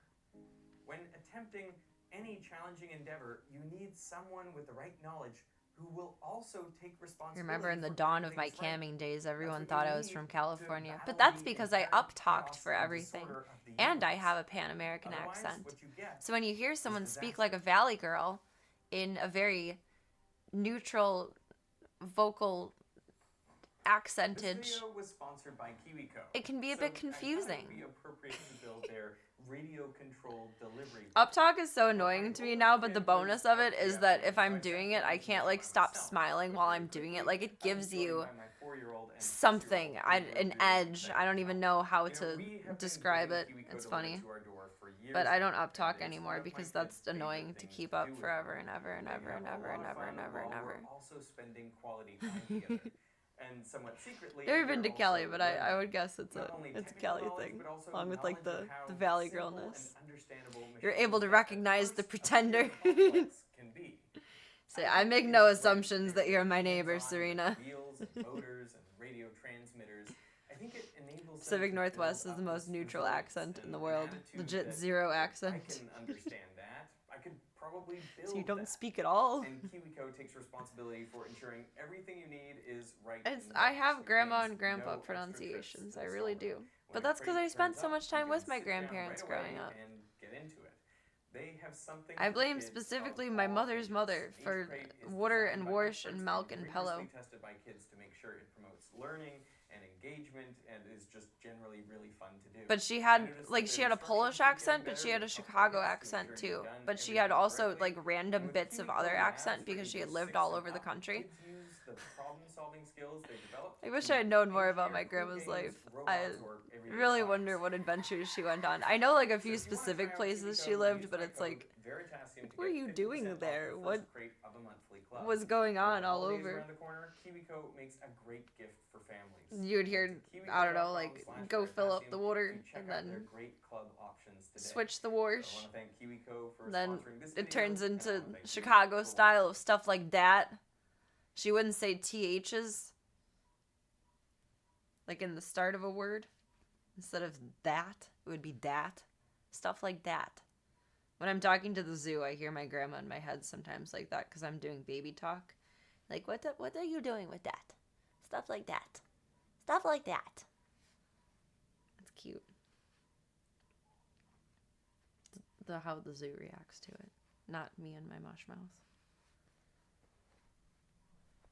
When attempting any challenging endeavor, you need someone with the right knowledge who will also take I responsibility. remember in the for dawn getting of my things right. camming days, That's everyone what thought you I was need from to California. battle But that's the because I inherent up-talked chaos for and everything. disorder of the And I universe. have a Pan-American Otherwise, accent. what you get So when you hear someone speak disaster. like a Valley girl in a very neutral vocal accentage, This video was sponsored by KiwiCo. it can be a So bit I thought confusing. it would be appropriate to build their radio-controlled delivery. Uptalk is so annoying to me now, but the bonus of it is that if I'm doing it, I can't like stop smiling while I'm doing it. Like it gives you something, an edge. I don't even know how to describe it. It's funny. But I don't uptalk anymore because that's annoying to keep up forever and ever and ever and ever and ever and ever and ever. Also spending quality time together. And somewhat secretly, Never been to they're Cali, also but I learning would guess it's not a only Cali technical knowledge, thing, but also along with like knowledge of the how Valley simple girlness. and understandable You're machines able to that recognize at the first pretender. appear complex can be. Say, I make no assumptions that you're my neighbor, Hands-on Serena. with wheels and motors and radio transmitters. I think it enables them Pacific to Northwest build is the up most this neutral resilience accent in and the an world. attitude Legit that zero I accent. can understand that. I could probably build So you don't that. speak at all? And KiwiCo takes responsibility for ensuring everything you need is right. It's, in the I box, have which grandma means and grandpa no extra pronunciations. trips to I the really store. do. When But a that's because crate I spent turns so up, much you time can with my sit down grandparents right growing away up. and get into it. They have something I for blame kids of specifically all my mother's ages. mother Each for crate is water designed and by wash and experts milk and pillow. rigorously tested by kids to make sure it promotes learning and engagement and is just generally really fun to do. But she I had, noticed like, that she their had a Polish instructions keep accent, getting but she better had a with Chicago podcasts to accent ensure too. you've done But she had everything also, correctly. like, random And with bits of KiwiCo other Labs accent for because she had ages lived 6 all and over the up, country. kids use the problem-solving skills they developed I wish to I had known more about engineer my cool grandma's games, life. robots, I or everyday really products. wonder what adventures she went on. I know, like, a So few if you wanna try specific out places KiwiCo, she lived, use but my it's code like, Veritasium what to were get you 50% doing off there? the What first crate of a monthly club. was going With on the all holidays over? around the corner, KiwiCo makes a great gift for families. You would hear, I don't know, like, go fill up the water check and out their then great club options today. switch the So I wash. want to thank KiwiCo for Then sponsoring this it video, turns and I into wanna thank you Chicago for style of stuff like that. She wouldn't say THs, like in the start of a word. Instead of that, it would be that. Stuff like that. When I'm talking to the zoo, I hear my grandma in my head sometimes like that because I'm doing baby talk. Like, what are you doing with that? Stuff like that. Stuff like that. It's cute. How the zoo reacts to it. Not me and my mush mouth.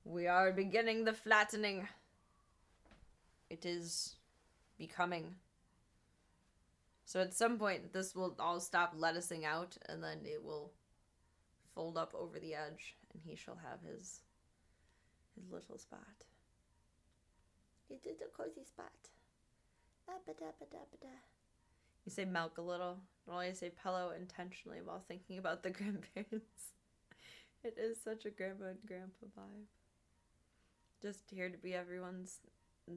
We are beginning the flattening. It is becoming. So at some point, this will all stop lettucing out, and then it will fold up over the edge, and he shall have his little spot. His little cozy spot. You say milk a little. I always say pillow intentionally while thinking about the grandparents. It is such a grandma and grandpa vibe. Just here to be everyone's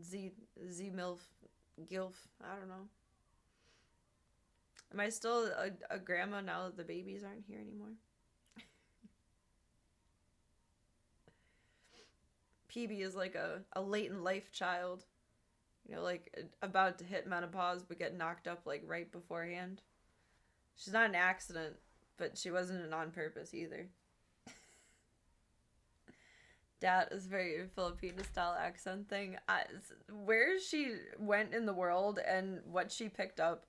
Z-MILF, GILF, I don't know. Am I still a grandma now that the babies aren't here anymore? PB is like a late in life child. You know, like about to hit menopause but get knocked up like right beforehand. She's not an accident, but she wasn't an on purpose either. That is very Filipino style accent thing. Where she went in the world and what she picked up,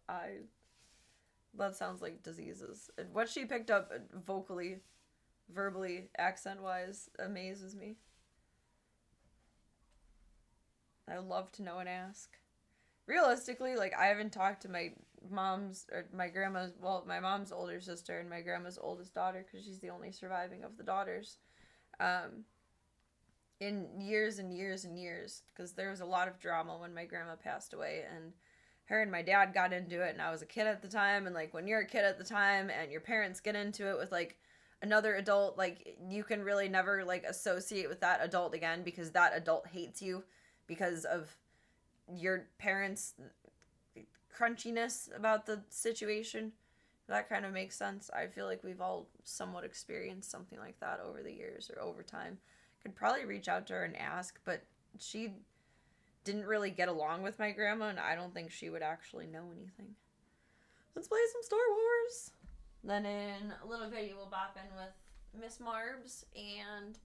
that sounds like diseases. What she picked up vocally, verbally, accent wise, amazes me. I love to know and ask. Realistically, like, I haven't talked to my mom's or my grandma's, well, my mom's older sister and my grandma's oldest daughter because she's the only surviving of the daughters, in years and years and years, because there was a lot of drama when my grandma passed away, and her and my dad got into it, and I was a kid at the time, and, like, when you're a kid at the time and your parents get into it with, like, another adult, like, you can really never, like, associate with that adult again because that adult hates you because of your parents' crunchiness about the situation. That kind of makes sense. I feel like we've all somewhat experienced something like that over the years or over time. Could probably reach out to her and ask, but she didn't really get along with my grandma, and I don't think she would actually know anything. Let's play some Star Wars. Then in a little bit, you will bop in with Miss Marbs and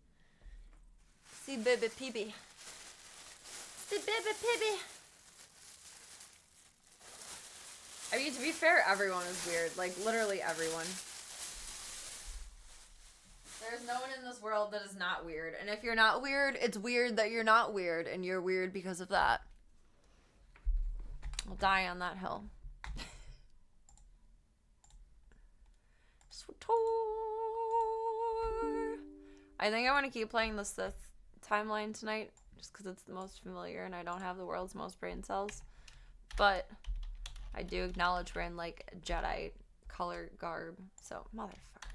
see Baby Peeby. See Baby Peeby. I mean, to be fair, everyone is weird. Like, literally everyone. There's no one in this world that is not weird. And if you're not weird, it's weird that you're not weird, and you're weird because of that. I'll die on that hill. I think I want to keep playing the Sith timeline tonight, just because it's the most familiar and I don't have the world's most brain cells. But I do acknowledge we're in, like, Jedi color garb, so motherfucker.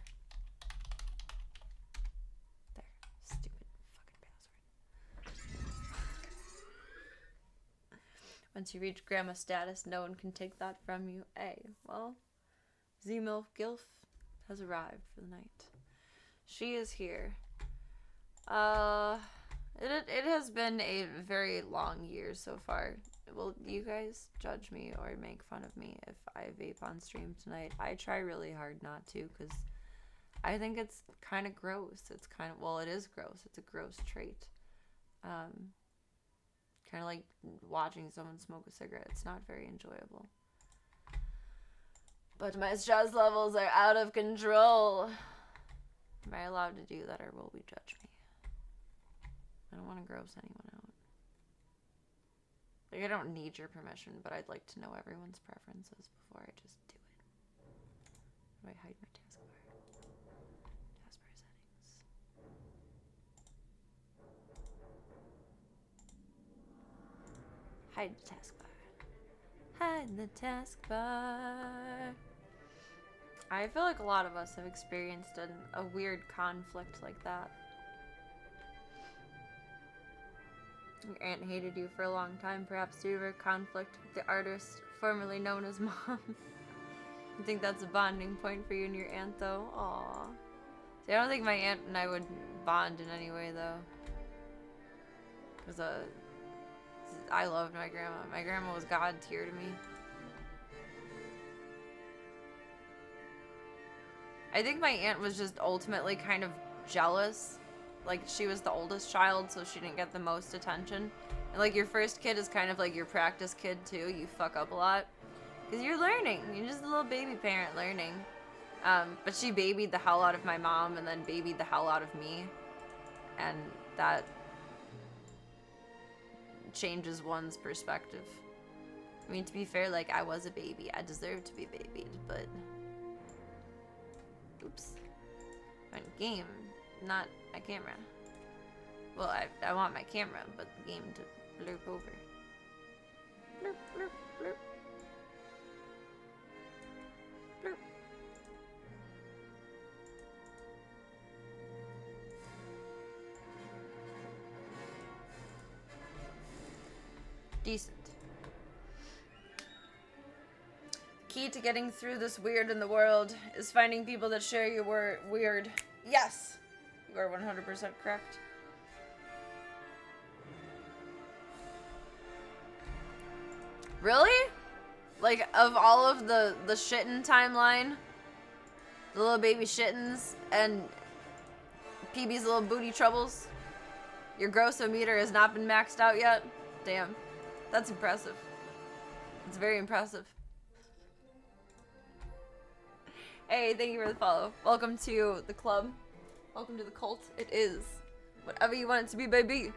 There, stupid fucking password. Once you reach grandma status, no one can take that from you. Well, Z-MILF Gilf has arrived for the night. She is here. It has been a very long year so far. Will you guys judge me or make fun of me if I vape on stream tonight? I try really hard not to, because I think it's kind of gross. It's kind of, well, it is gross. It's a gross trait. Kind of like watching someone smoke a cigarette. It's not very enjoyable. But my stress levels are out of control. Am I allowed to do that, or will we judge me? I don't want to gross anyone out. Like, I don't need your permission, but I'd like to know everyone's preferences before I just do it. How do I hide my taskbar? Taskbar settings. Hide the taskbar. Hide the taskbar. I feel like a lot of us have experienced a weird conflict like that. Your aunt hated you for a long time, perhaps due to her conflict with the artist formerly known as Mom. I think that's a bonding point for you and your aunt, though. Aww. See, I don't think my aunt and I would bond in any way, though. Because, I loved my grandma. My grandma was God tier to me. I think my aunt was just ultimately kind of jealous. Like, she was the oldest child, so she didn't get the most attention. And, like, your first kid is kind of like your practice kid, too. You fuck up a lot. Because you're learning. You're just a little baby parent learning. But she babied the hell out of my mom and then babied the hell out of me. And that changes one's perspective. I mean, to be fair, like, I was a baby. I deserved to be babied, but... Oops. On game, not a camera. Well, I want my camera, but the game to blurp over. Blurp, blurp, blurp. Blurp. Decent. Key to getting through this weird in the world is finding people that share your weird. Yes! You are 100% correct. Really? Like, of all of the shittin' timeline, the little baby shittins, and PB's little booty troubles, your grossometer has not been maxed out yet? Damn. That's impressive. It's very impressive. Hey, thank you for the follow. Welcome to the club. Welcome to the cult. It is whatever you want it to be, baby.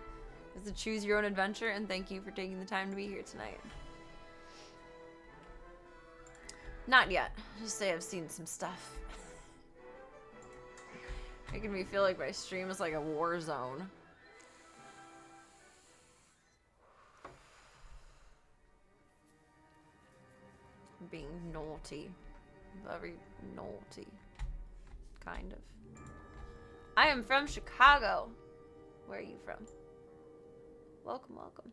It's a choose your own adventure, and thank you for taking the time to be here tonight. Not yet. Just say I've seen some stuff. Making me feel like my stream is like a war zone. Being naughty. Very naughty. Kind of. I am from Chicago. Where are you from? Welcome, welcome.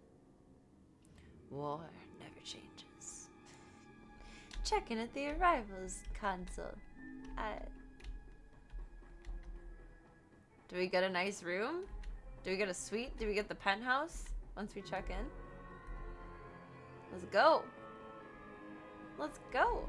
War never changes. Checking at the arrivals console. Do we get a nice room? Do we get a suite? Do we get the penthouse once we check in? Let's go. Let's go.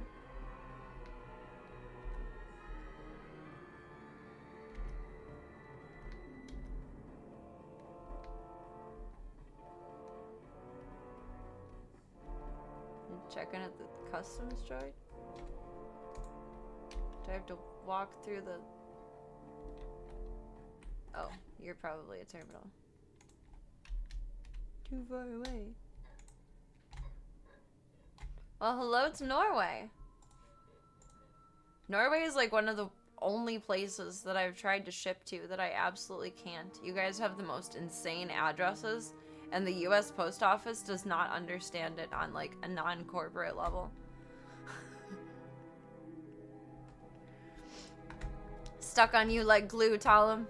Checking at the customs droid? Do I have to walk through the... Oh, you're probably a terminal. Too far away. Well, hello to Norway. Norway is like one of the only places that I've tried to ship to that I absolutely can't. You guys have the most insane addresses, and the US Post Office does not understand it on like a non-corporate level. Stuck on you like glue, Talum.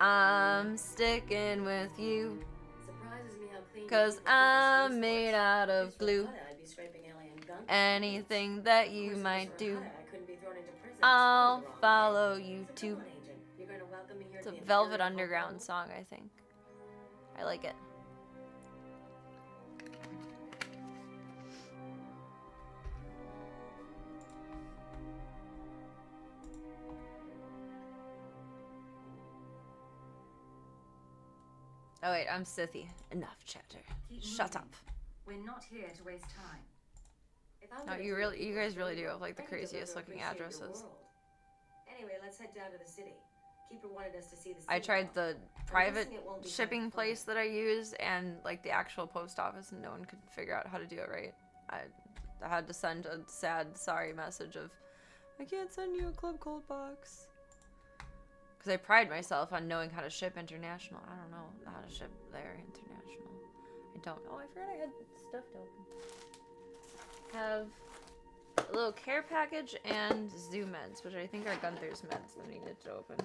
I'm sticking with you. Surprises me how clean 'Cause I'm made out of glue. I'd be scraping alien gunk. Anything that you Of course, might if it was do, Wakata, I couldn't be thrown into prison. I'll Spelled the wrong follow way. you So to. come on, Agent. You're gonna welcome me here It's a to the Velvet Imperial Underground Home? song, I think. I like it. Oh wait, I'm Sithy. Enough chatter. Shut up. We're not here to waste time. If I'm No, gonna you kill really, you people, guys really kill do them. have like the I think you'll craziest never looking appreciate your addresses. world. Anyway, let's head down to the city. Keeper wanted us to see the I city tried hall. the I'm private guessing it won't be shipping hard to place find. that I use and like the actual post office, and no one could figure out how to do it right. I had to send a sad sorry message of, I can't send you a Club Cold box. Because I pride myself on knowing how to ship international. I don't know how to ship there international. I don't know. I forgot I had stuff to open. Have a little care package and zoo meds, which I think are Gunther's meds that needed to open.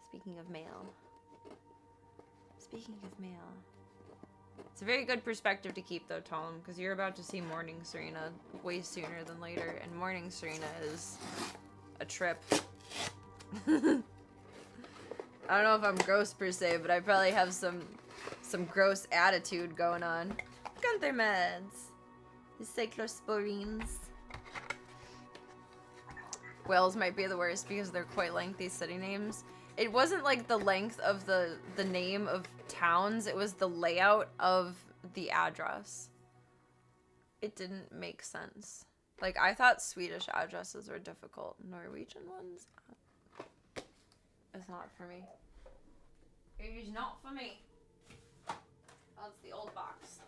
Speaking of mail. Speaking of mail. It's a very good perspective to keep though, Tom, because you're about to see Morning Serena way sooner than later, and Morning Serena is a trip. I don't know if I'm gross per se, but I probably have some gross attitude going on. Gunther meds. The cyclosporines. Whales might be the worst because they're quite lengthy city names. It wasn't like the length of the name of towns, it was the layout of the address. It didn't make sense. Like, I thought Swedish addresses were difficult. Norwegian ones? It's not for me. It's not for me. Oh, it's the old box.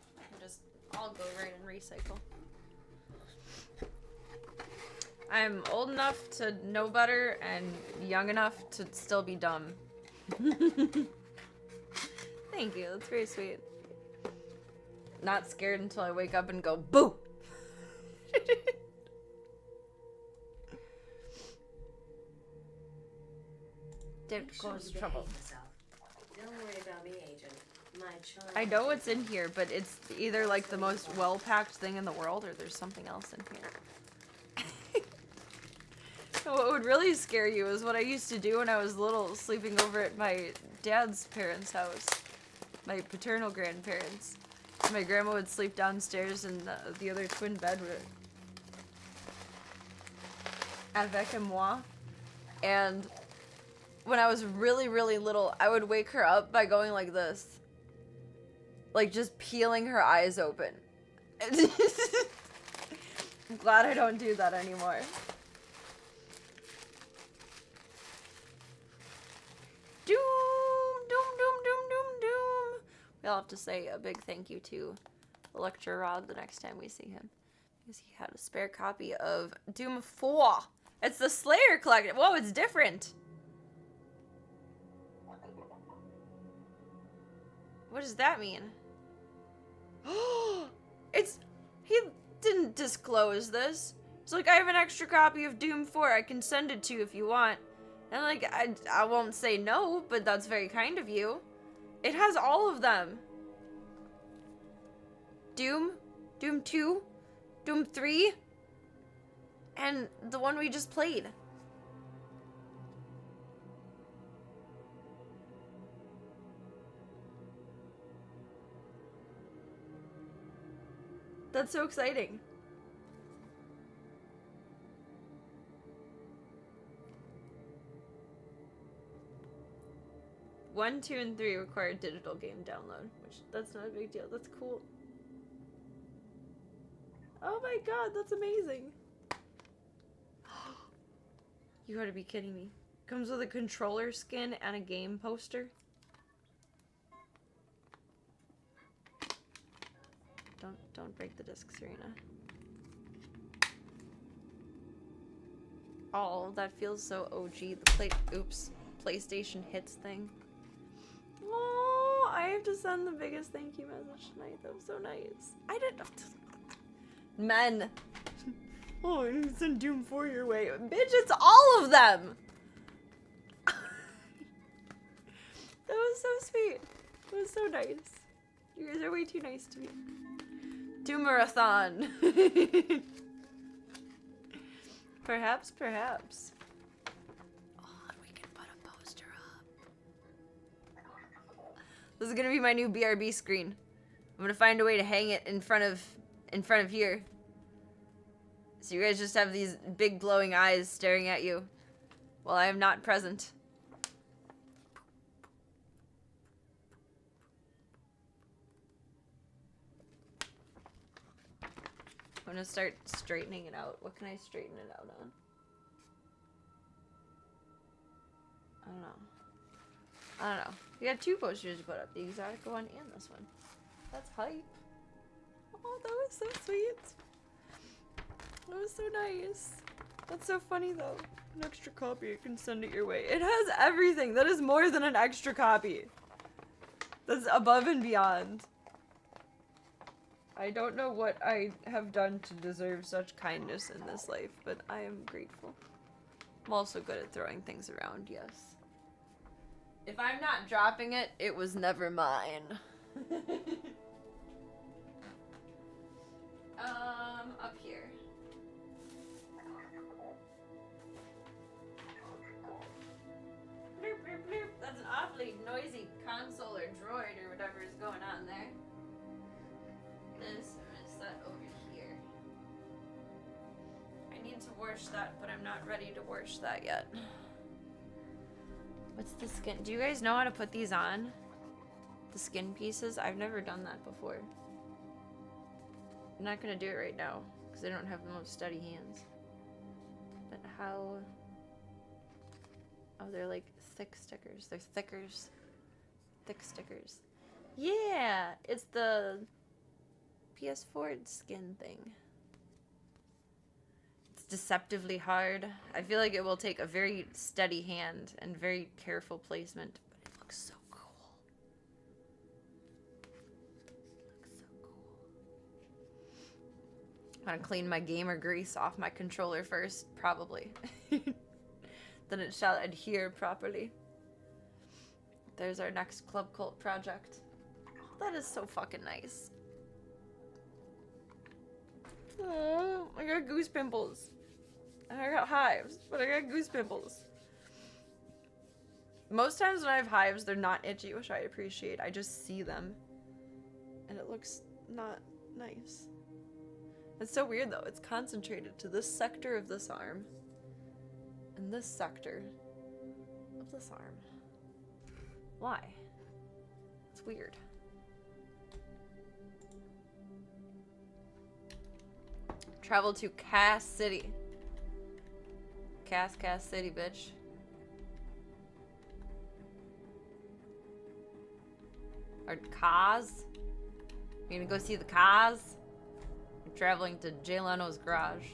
I'll go right and recycle. I'm old enough to know better and young enough to still be dumb. Thank you, that's very sweet. Not scared until I wake up and go, boo! Don't cause trouble. Don't worry about me, Agent. My charm. I know what's in here, but it's either like the most well-packed thing in the world or there's something else in here. What would really scare you is what I used to do when I was little, sleeping over at my dad's parents' house. My paternal grandparents. My grandma would sleep downstairs in the other twin bedroom. Avec moi. And when I was really, really little, I would wake her up by going like this. Like, just peeling her eyes open. I'm glad I don't do that anymore. Doom, doom, doom, doom, doom, doom. We'll have to say a big thank you to Electro Rod the next time we see him. Because he had a spare copy of Doom 4. It's the Slayer Collection. Whoa, it's different. What does that mean? He didn't disclose this. It's like, I have an extra copy of Doom 4. I can send it to you if you want. And I'm like, I won't say no, but that's very kind of you. It has all of them. Doom, Doom 2, Doom 3, and the one we just played. That's so exciting. One, 2, and 3 require digital game download, which that's not a big deal. That's cool. Oh my god, that's amazing. You gotta be kidding me. Comes with a controller skin and a game poster. Don't break the disc, Serena. Oh, that feels so OG. The PlayStation Hits thing. Oh, I have to send the biggest thank you message tonight. That was so nice. I didn't. Men. Oh, I need to send Doom 4 your way. Bitch, it's all of them! That was so sweet. It was so nice. You guys are way too nice to me. Do marathon. Perhaps, perhaps. Oh, we can put a poster up. This is gonna be my new BRB screen. I'm gonna find a way to hang it in front of here. So you guys just have these big glowing eyes staring at you while I am not present. I'm gonna start straightening it out. What can I straighten it out on? I don't know. You got 2 posters to put up. The Exotica one and this one. That's hype. Oh, that was so sweet. That was so nice. That's so funny though. An extra copy, you can send it your way. It has everything. That is more than an extra copy. That's above and beyond. I don't know what I have done to deserve such kindness in this life, but I am grateful. I'm also good at throwing things around, yes. If I'm not dropping it, it was never mine. Up here. Bloop, bloop, bloop. That's an awfully noisy console or droid or whatever is going on there. This, I'm gonna set over here. I need to wash that, but I'm not ready to wash that yet. What's the skin? Do you guys know how to put these on? The skin pieces? I've never done that before. I'm not gonna do it right now because I don't have the most steady hands. But how? Oh, they're like thick stickers. They're thickers. Thick stickers. Yeah, it's the PS4 skin thing. It's deceptively hard. I feel like it will take a very steady hand and very careful placement, but it looks so cool. Looks so cool. I'm gonna clean my gamer grease off my controller first, probably. Then it shall adhere properly. There's our next Club Cult project. That is so fucking nice. Oh, I got goose pimples. And I got hives, but I got goose pimples. Most times when I have hives, they're not itchy, which I appreciate. I just see them. And it looks not nice. It's so weird though. It's concentrated to this sector of this arm. And this sector of this arm. Why? It's weird. Travel to Cass City. Cass City, bitch. Or Kaz? You gonna go see the Kaz? You're traveling to Jay Leno's garage.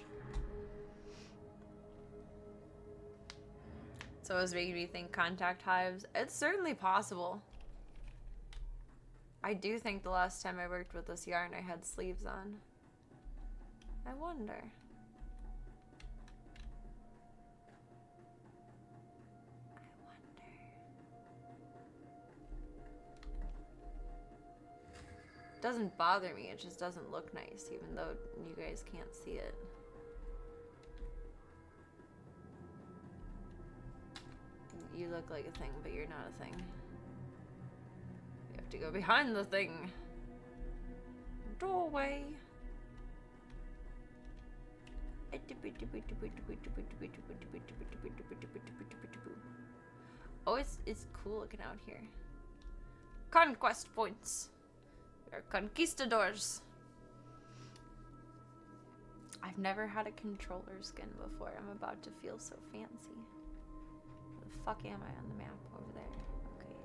So it was making me think contact hives. It's certainly possible. I do think the last time I worked with this yarn I had sleeves on. I wonder. Doesn't bother me, it just doesn't look nice, even though you guys can't see it. You look like a thing, but you're not a thing. You have to go behind the thing. Doorway. Oh, it's cool looking out here. Conquest points. We're conquistadors. I've never had a controller skin before. I'm about to feel so fancy. Where the fuck am I on the map? Over there. Okay.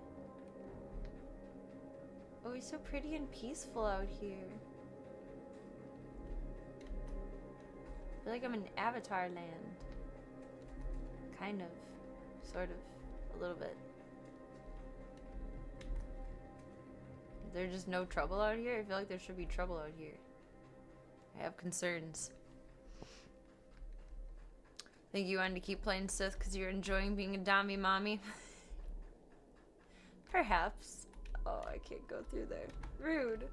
Oh, it's so pretty and peaceful out here. I feel like I'm in Avatar land. Kind of. Sort of. A little bit. Is there just no trouble out here? I feel like there should be trouble out here. I have concerns. Think you wanted to keep playing Sith because you're enjoying being a Dami mommy? Perhaps. Oh, I can't go through there. Rude.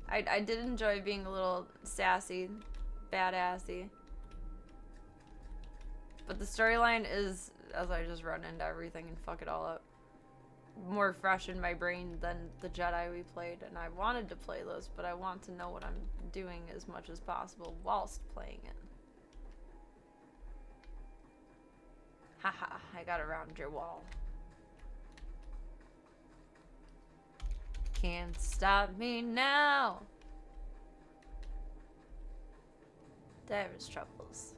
I did enjoy being a little sassy, badassy. But the storyline is, as I just run into everything and fuck it all up, more fresh in my brain than the Jedi we played. And I wanted to play those, but I want to know what I'm doing as much as possible whilst playing it. Haha, I got around your wall. Can't stop me now. There's troubles.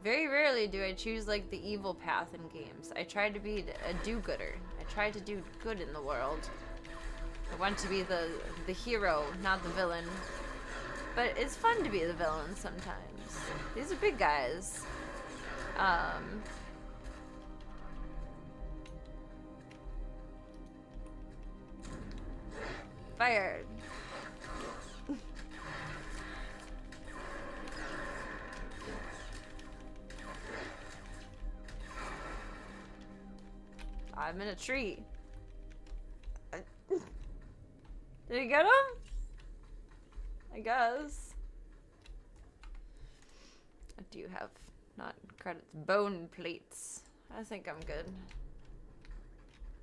Very rarely do I choose like the evil path in games. I try to be a do-gooder. I try to do good in the world. I want to be the hero, not the villain. But it's fun to be the villain sometimes. These are big guys. Fired. I'm in a tree. Did you get him? I guess. I do have, not credits, bone plates. I think I'm good.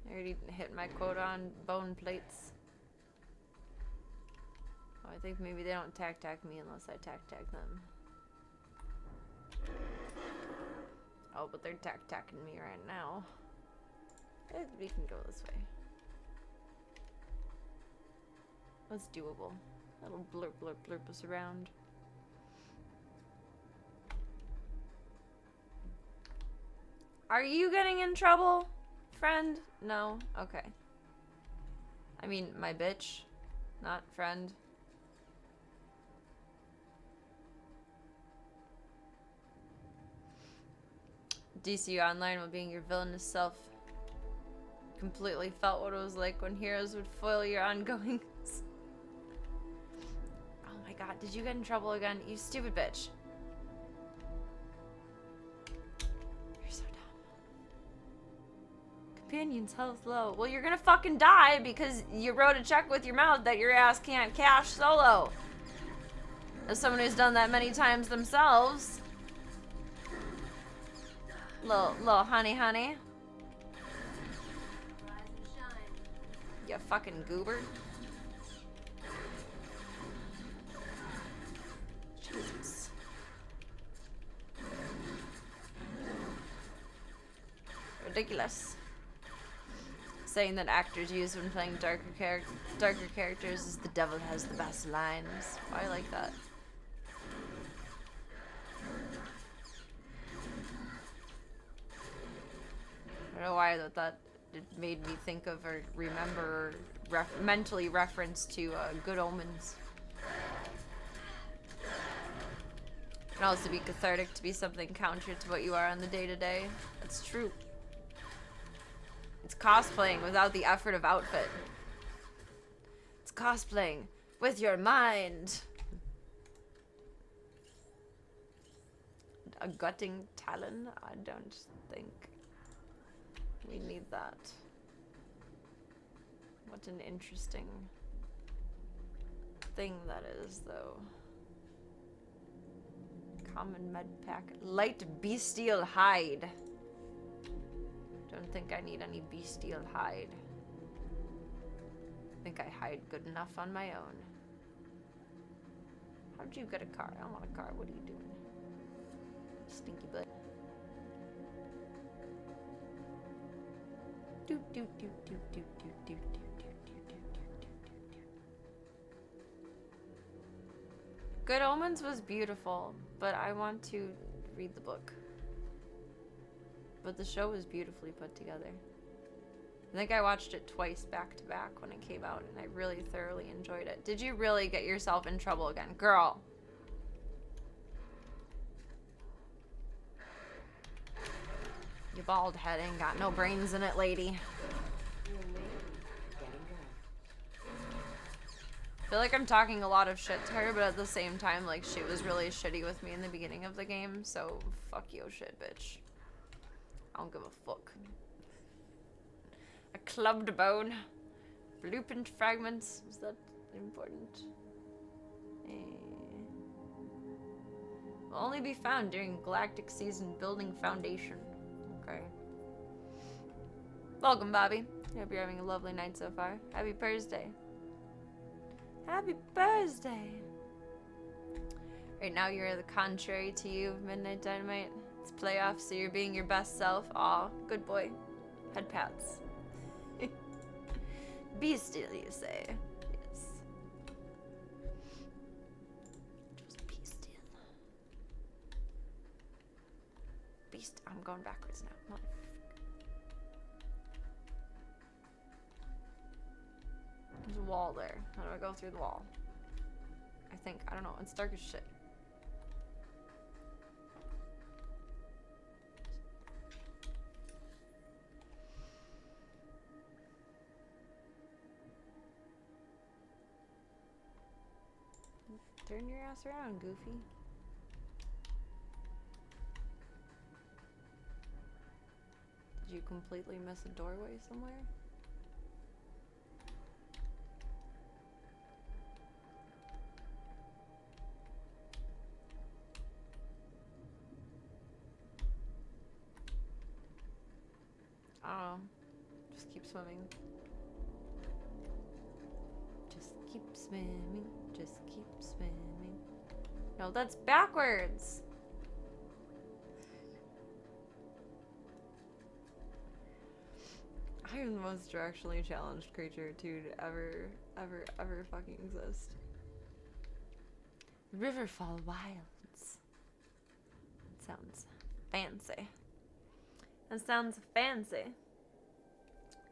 I already hit my quota on bone plates. Oh, I think maybe they don't tac me unless I tac them. Oh, but they're tac-tacking me right now. We can go this way. That's doable. That'll blurp blurp blurp us around. Are you getting in trouble, friend? No? Okay. I mean, my bitch, not friend. DC Online while being your villainous self. Completely felt what it was like when heroes would foil your ongoings. Oh my god, did you get in trouble again? You stupid bitch. You're so dumb. Companion's health low. Well, you're gonna fucking die because you wrote a check with your mouth that your ass can't cash solo. As someone who's done that many times themselves. Little honey. You fucking goober. Jesus. Ridiculous. Saying that actors use when playing darker characters is the devil has the best lines. Oh, I like that. I don't know why that it made me think of or remember or mentally reference to Good Omens. It can also be cathartic to be something counter to what you are on the day-to-day. That's true. It's cosplaying without the effort of outfit. It's cosplaying with your mind. A gutting talon? I don't think we need that. What an interesting thing that is, though. Common med pack. Light bestial hide. Don't think I need any bestial hide. I think I hide good enough on my own. How'd you get a car? I don't want a car. What are you doing? Stinky butt. Good Omens was beautiful, but I want to read the book. But the show was beautifully put together. I think I watched it twice back to back when it came out, and I really thoroughly enjoyed it. Did you really get yourself in trouble again? Girl. You bald head ain't got no brains in it, lady. I feel like I'm talking a lot of shit to her, but at the same time, like, she was really shitty with me in the beginning of the game, so fuck you, shit, bitch. I don't give a fuck. A clubbed bone. Blueprint fragments. Is that important? Will only be found during Galactic Season Building Foundation. Okay. Welcome, Bobby. Hope you're having a lovely night so far. Happy Thursday. Happy Thursday. Right now you're the contrary to you, Midnight Dynamite. It's playoffs, so you're being your best self. Aw, good boy. Head pats. Be still, you say. Yes. Just be still. I'm going backwards now. There's a wall there. How do I go through the wall? I think. I don't know. It's dark as shit. Turn your ass around, Goofy. Did you completely miss a doorway somewhere? I don't know. Just keep swimming. Just keep swimming. Just keep swimming. No, that's backwards. I am the most directionally challenged creature to ever fucking exist. Riverfall Wilds. That sounds fancy. That sounds fancy.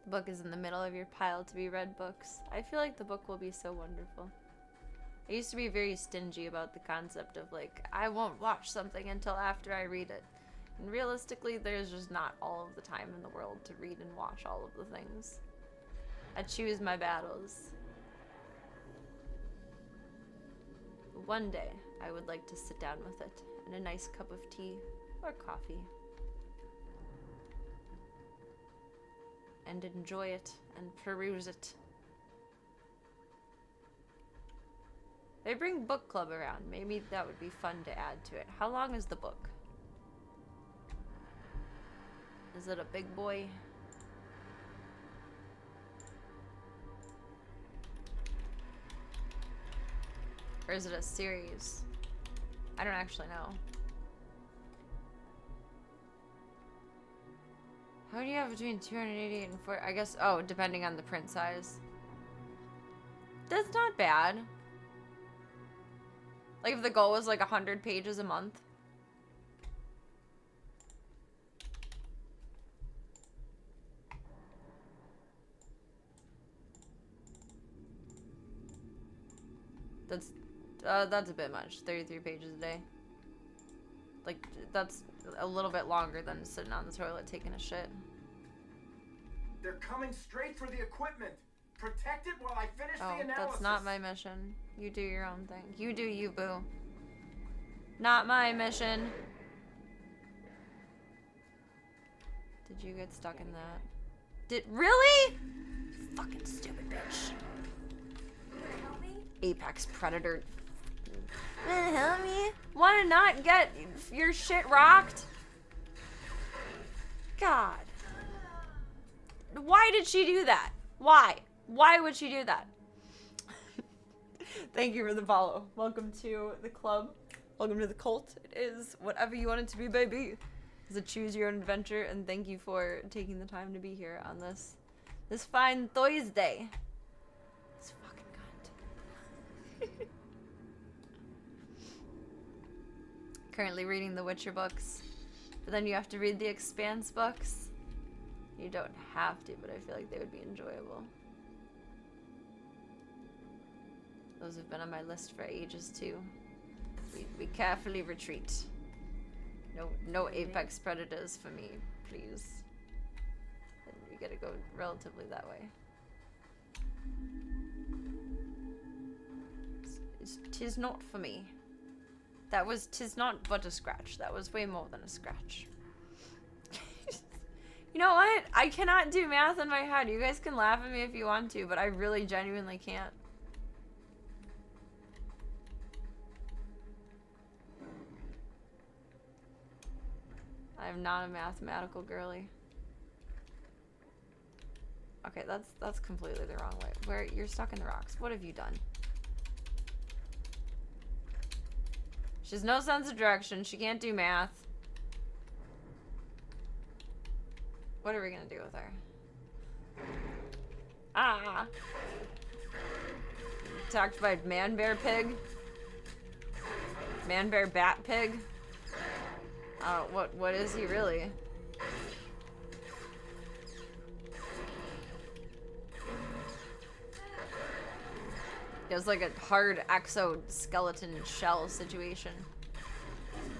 The book is in the middle of your pile to be read books. I feel like the book will be so wonderful. I used to be very stingy about the concept of like, I won't watch something until after I read it. And realistically, there's just not all of the time in the world to read and watch all of the things. I choose my battles. One day, I would like to sit down with it and a nice cup of tea or coffee. And enjoy it and peruse it. They bring book club around. Maybe that would be fun to add to it. How long is the book? Is it a big boy? Or is it a series? I don't actually know. How do you have between 288 and 4? I guess, oh, depending on the print size. That's not bad. Like if the goal was like 100 pages a month. That's a bit much. 33 pages a day. Like, that's a little bit longer than sitting on the toilet taking a shit. They're coming straight for the equipment. Protect it while I finish the analysis. Oh, that's not my mission. You do your own thing. You do you, boo. Not my mission. Did you get stuck in that? Really? Fucking stupid bitch. Help me? Apex Predator. Help me? Wanna not get your shit rocked? God. Why did she do that? Why? Why would she do that? Thank you for the follow. Welcome to the club. Welcome to the cult. It is whatever you want it to be, baby. It's a choose your own adventure, and thank you for taking the time to be here on this fine Thursday. This fucking cunt. Currently reading the Witcher books, but then you have to read the Expanse books. You don't have to, but I feel like they would be enjoyable. Those have been on my list for ages too. We carefully retreat. No Apex Predators for me, please. You gotta go relatively that way. Tis not for me. Tis not but a scratch. That was way more than a scratch. You know what? I cannot do math in my head. You guys can laugh at me if you want to, but I really genuinely can't. I'm not a mathematical girly. Okay, that's completely the wrong way. Where you're stuck in the rocks. What have you done? She has no sense of direction. She can't do math. What are we gonna do with her? Ah! Attacked by man bear pig? Man bear bat pig? What is he really? He has like a hard exoskeleton shell situation.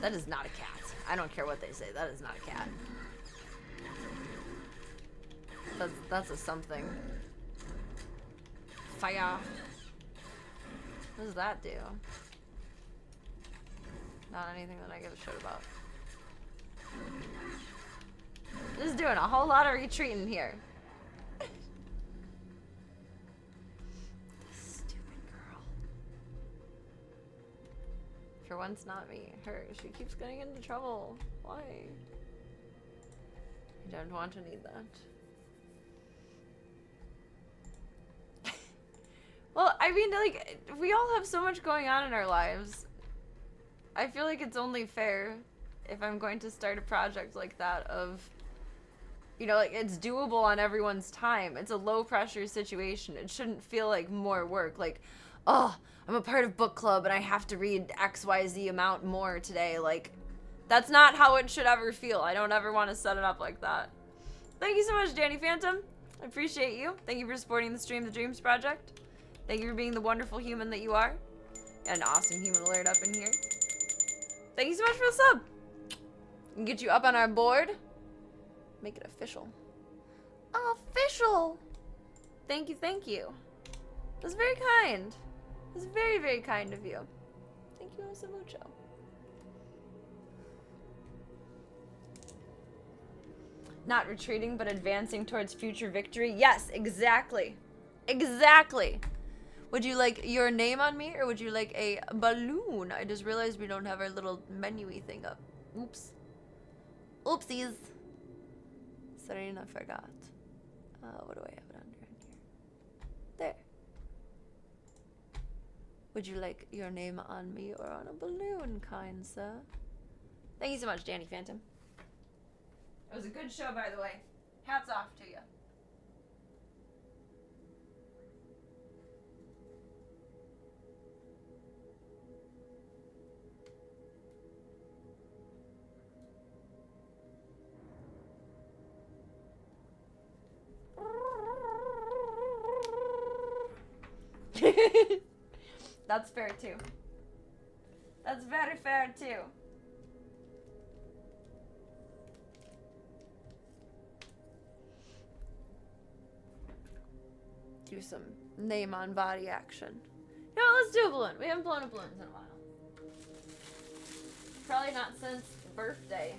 That is not a cat. I don't care what they say. That is not a cat. That's a something. Fire. What does that do? Not anything that I give a shit about. Just doing a whole lot of retreating here. Stupid girl. For once, not me. Her. She keeps getting into trouble. Why? I don't want to need that. Well, I mean, like, we all have so much going on in our lives. I feel like it's only fair if I'm going to start a project like that of, you know, like, it's doable on everyone's time. It's a low-pressure situation. It shouldn't feel like more work. Like, oh, I'm a part of book club and I have to read XYZ amount more today. Like, that's not how it should ever feel. I don't ever want to set it up like that. Thank you so much, Danny Phantom. I appreciate you. Thank you for supporting the Stream the Dreams project. Thank you for being the wonderful human that you are. Got an awesome human alert up in here. Thank you so much for the sub. We can get you up on our board. Make it official. Official! Thank you, thank you. That's very kind. That's very, very kind of you. Thank you so mucho. Not retreating, but advancing towards future victory. Yes, exactly. Exactly. Would you like your name on me, or would you like a balloon? I just realized we don't have our little menu-y thing up. Oops. Oopsies. Serena forgot. What do I have it under in here? There. Would you like your name on me or on a balloon, kind sir? Thank you so much, Danny Phantom. It was a good show, by the way. Hats off to you. That's fair too. That's very fair too. Do some name on body action. No, let's do a balloon. We haven't blown a balloon in a while. Probably not since birthday.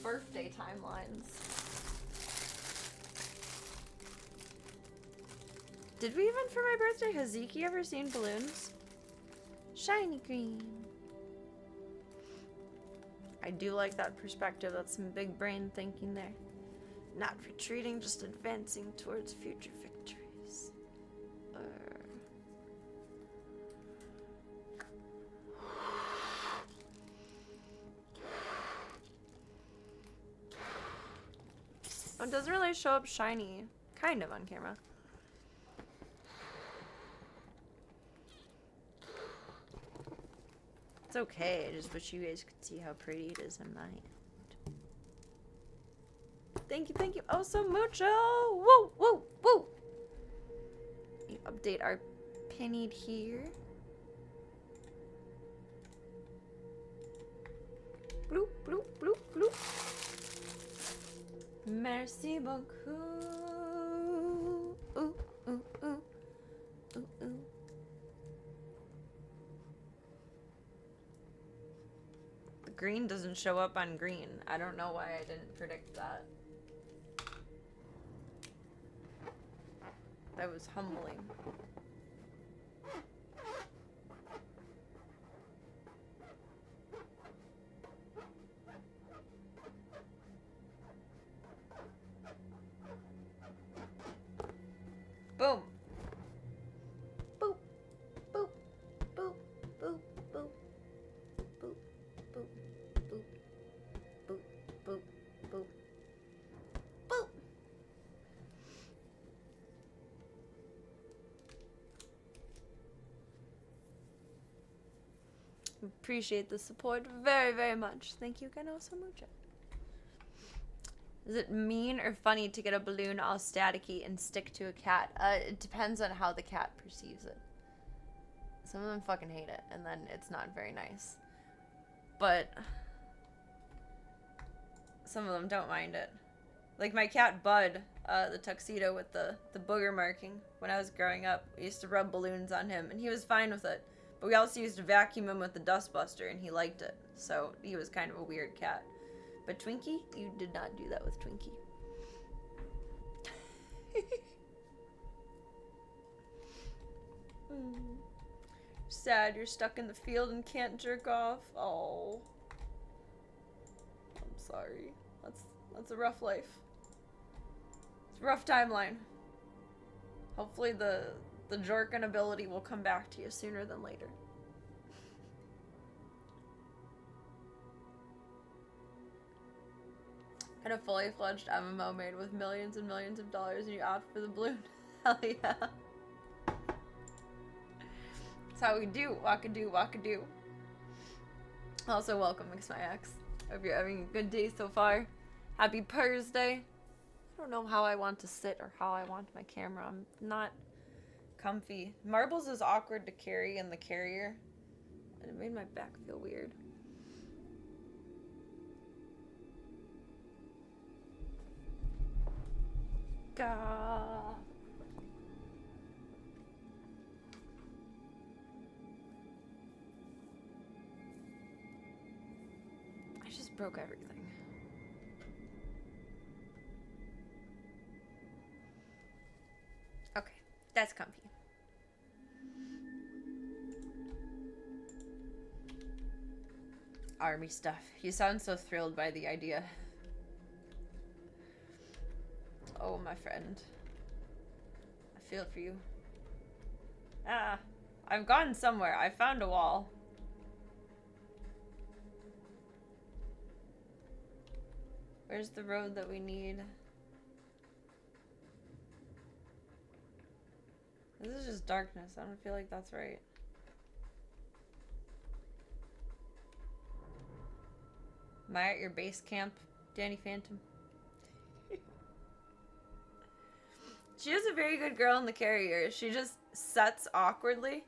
Birthday timelines. Did we even for my birthday? Has Zeke ever seen balloons? Shiny green. I do like that perspective. That's some big brain thinking there. Not retreating, just advancing towards future victories. It doesn't really show up shiny. Kind of on camera. It's okay, I just wish you guys could see how pretty it is in my hand. Thank you, oh so mucho! Woo, woo, woo! We update our pennied here. Bloop, bloop, bloop, bloop. Merci beaucoup. Ooh, ooh, ooh. Ooh, ooh. green doesn't show up on green. I don't know why I didn't predict that. That was humbling. Boom. Boop. Boop. Boop. Boop. Boop. Boop. Boop. Boop. Boop. Boop. Boop. Boop. Appreciate the support very, very much. Thank you again so much. Is it mean or funny to get a balloon all staticky and stick to a cat? It depends on how the cat perceives it. Some of them fucking hate it, and then it's not very nice. But some of them don't mind it. Like my cat Bud, the tuxedo with the booger marking. When I was growing up, we used to rub balloons on him, and he was fine with it. But we also used to vacuum him with the dustbuster, and he liked it. So he was kind of a weird cat. But Twinkie, you did not do that with Twinkie. Sad you're stuck in the field and can't jerk off. Oh. I'm sorry. That's a rough life. It's a rough timeline. Hopefully the jerkin ability will come back to you sooner than later. Had a fully fledged MMO made with millions and millions of dollars and you opt for the balloon. Hell yeah. That's how we do. Wakadoo, wakadoo. Also, welcome, MixMyX. Hope you're having a good day so far. Happy Thursday. I don't know how I want to sit or how I want my camera. I'm not comfy. Marbles is awkward to carry in the carrier. And it made my back feel weird. Gah. I just broke everything. Okay, that's comfy. Army stuff. You sound so thrilled by the idea. Oh, my friend. I feel for you. Ah, I've gone somewhere. I found a wall. Where's the road that we need? This is just darkness. I don't feel like that's right. Am I at your base camp, Danny Phantom? She is a very good girl in the carrier. She just sets awkwardly.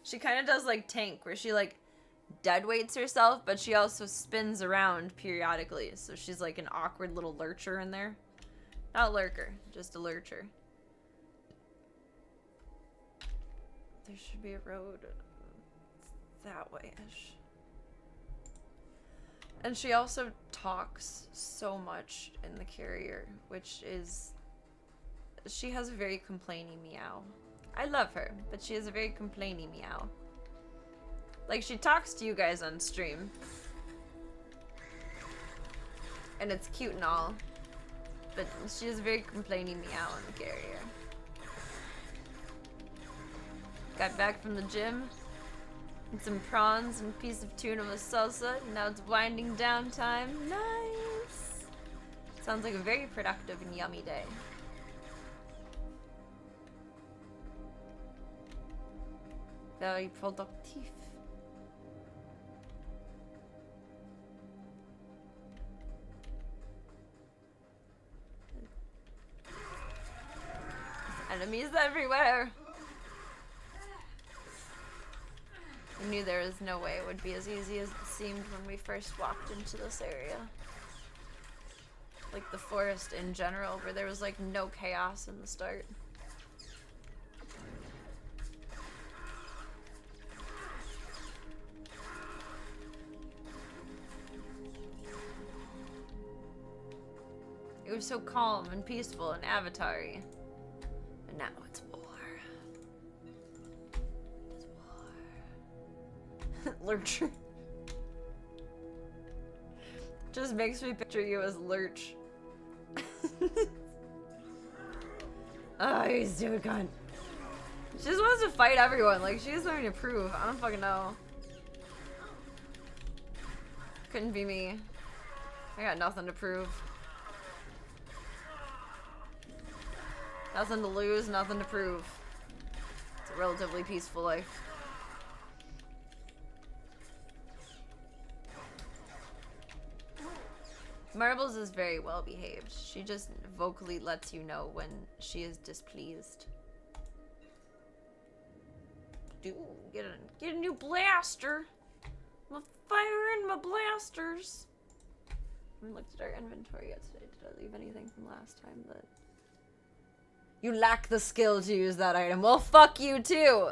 She kind of does like Tank, where she like dead weights herself, but she also spins around periodically. So she's like an awkward little lurcher in there. Not lurker, just a lurcher. There should be a road that way-ish. And she also talks so much in the carrier, which is... She has a very complainy meow. I love her, but she has a very complainy meow. Like, she talks to you guys on stream. And it's cute and all. But she has a very complainy meow in the carrier. Got back from the gym. And some prawns and a piece of tuna with salsa. And now it's winding down time. Nice! Sounds like a very productive and yummy day. Very productive. Enemies everywhere. I knew there was no way it would be as easy as it seemed when we first walked into this area. Like the forest in general, where there was like no chaos in the start. was so calm and peaceful and Avatar-y. And now it's war. It's war. Lurcher. Just makes me picture you as Lurch. Oh, you stupid cunt. She just wants to fight everyone. Like, she has something to prove. I don't fucking know. Couldn't be me. I got nothing to prove. Nothing to lose, nothing to prove. It's a relatively peaceful life. Marbles is very well behaved. She just vocally lets you know when she is displeased. Dude, get a new blaster. I'm firing my blasters. I looked at our inventory yesterday. Did I leave anything from last time that... You lack the skill to use that item. Well, fuck you too.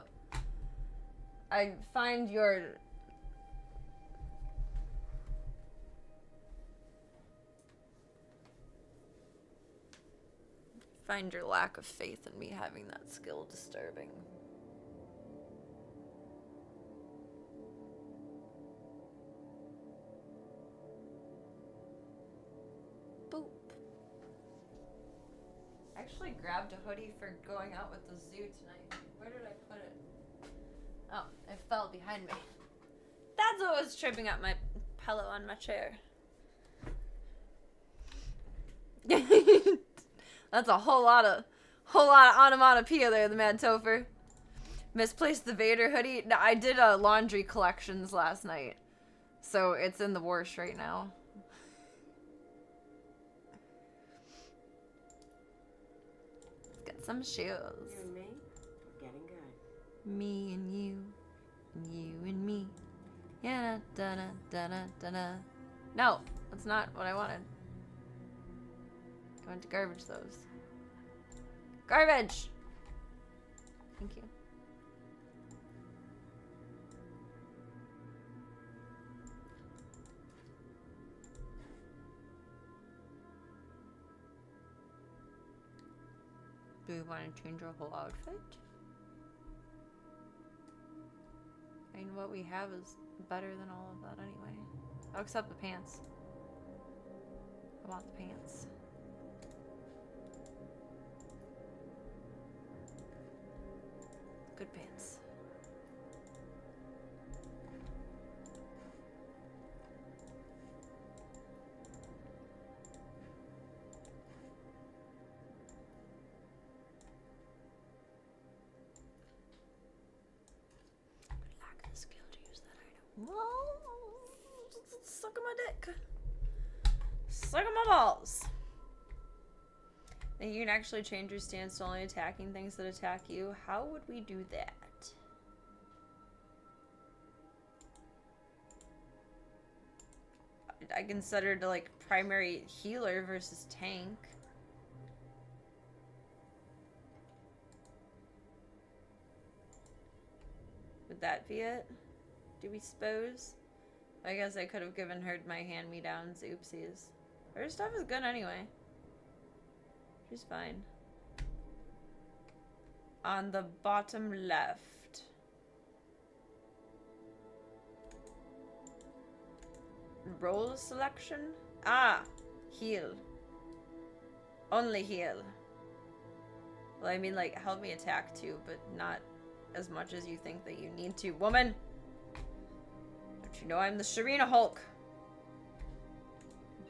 I find your... Find your lack of faith in me having that skill disturbing. Boop. I actually grabbed a hoodie for going out with the zoo tonight. Where did I put it? Oh, it fell behind me. That's what was tripping up my pillow on my chair. That's a whole lot of onomatopoeia there, the Mad Topher. Misplaced the Vader hoodie. No, I did laundry collections last night, so it's in the wash right now. Got some shoes. You and me, we're getting good. Me and you and me. Yeah, da da da da da da. No, that's not what I wanted. I went to garbage those. Garbage! Thank you. Do we want to change our whole outfit? I mean, what we have is better than all of that anyway. Oh, except the pants. I want the pants. Good pants. Lack the skill to use that item. Well, suck on my dick. Suck on my balls. And you can actually change your stance to only attacking things that attack you. How would we do that? I can set her to like primary healer versus tank. Would that be it? Do we suppose? I guess I could have given her my hand-me-downs. Oopsies. Her stuff is good anyway. She's fine. On the bottom left. Role selection? Ah! Heal. Only heal. Well, I mean, like, help me attack too, but not as much as you think that you need to. Woman! Don't you know I'm the Sharina Hulk?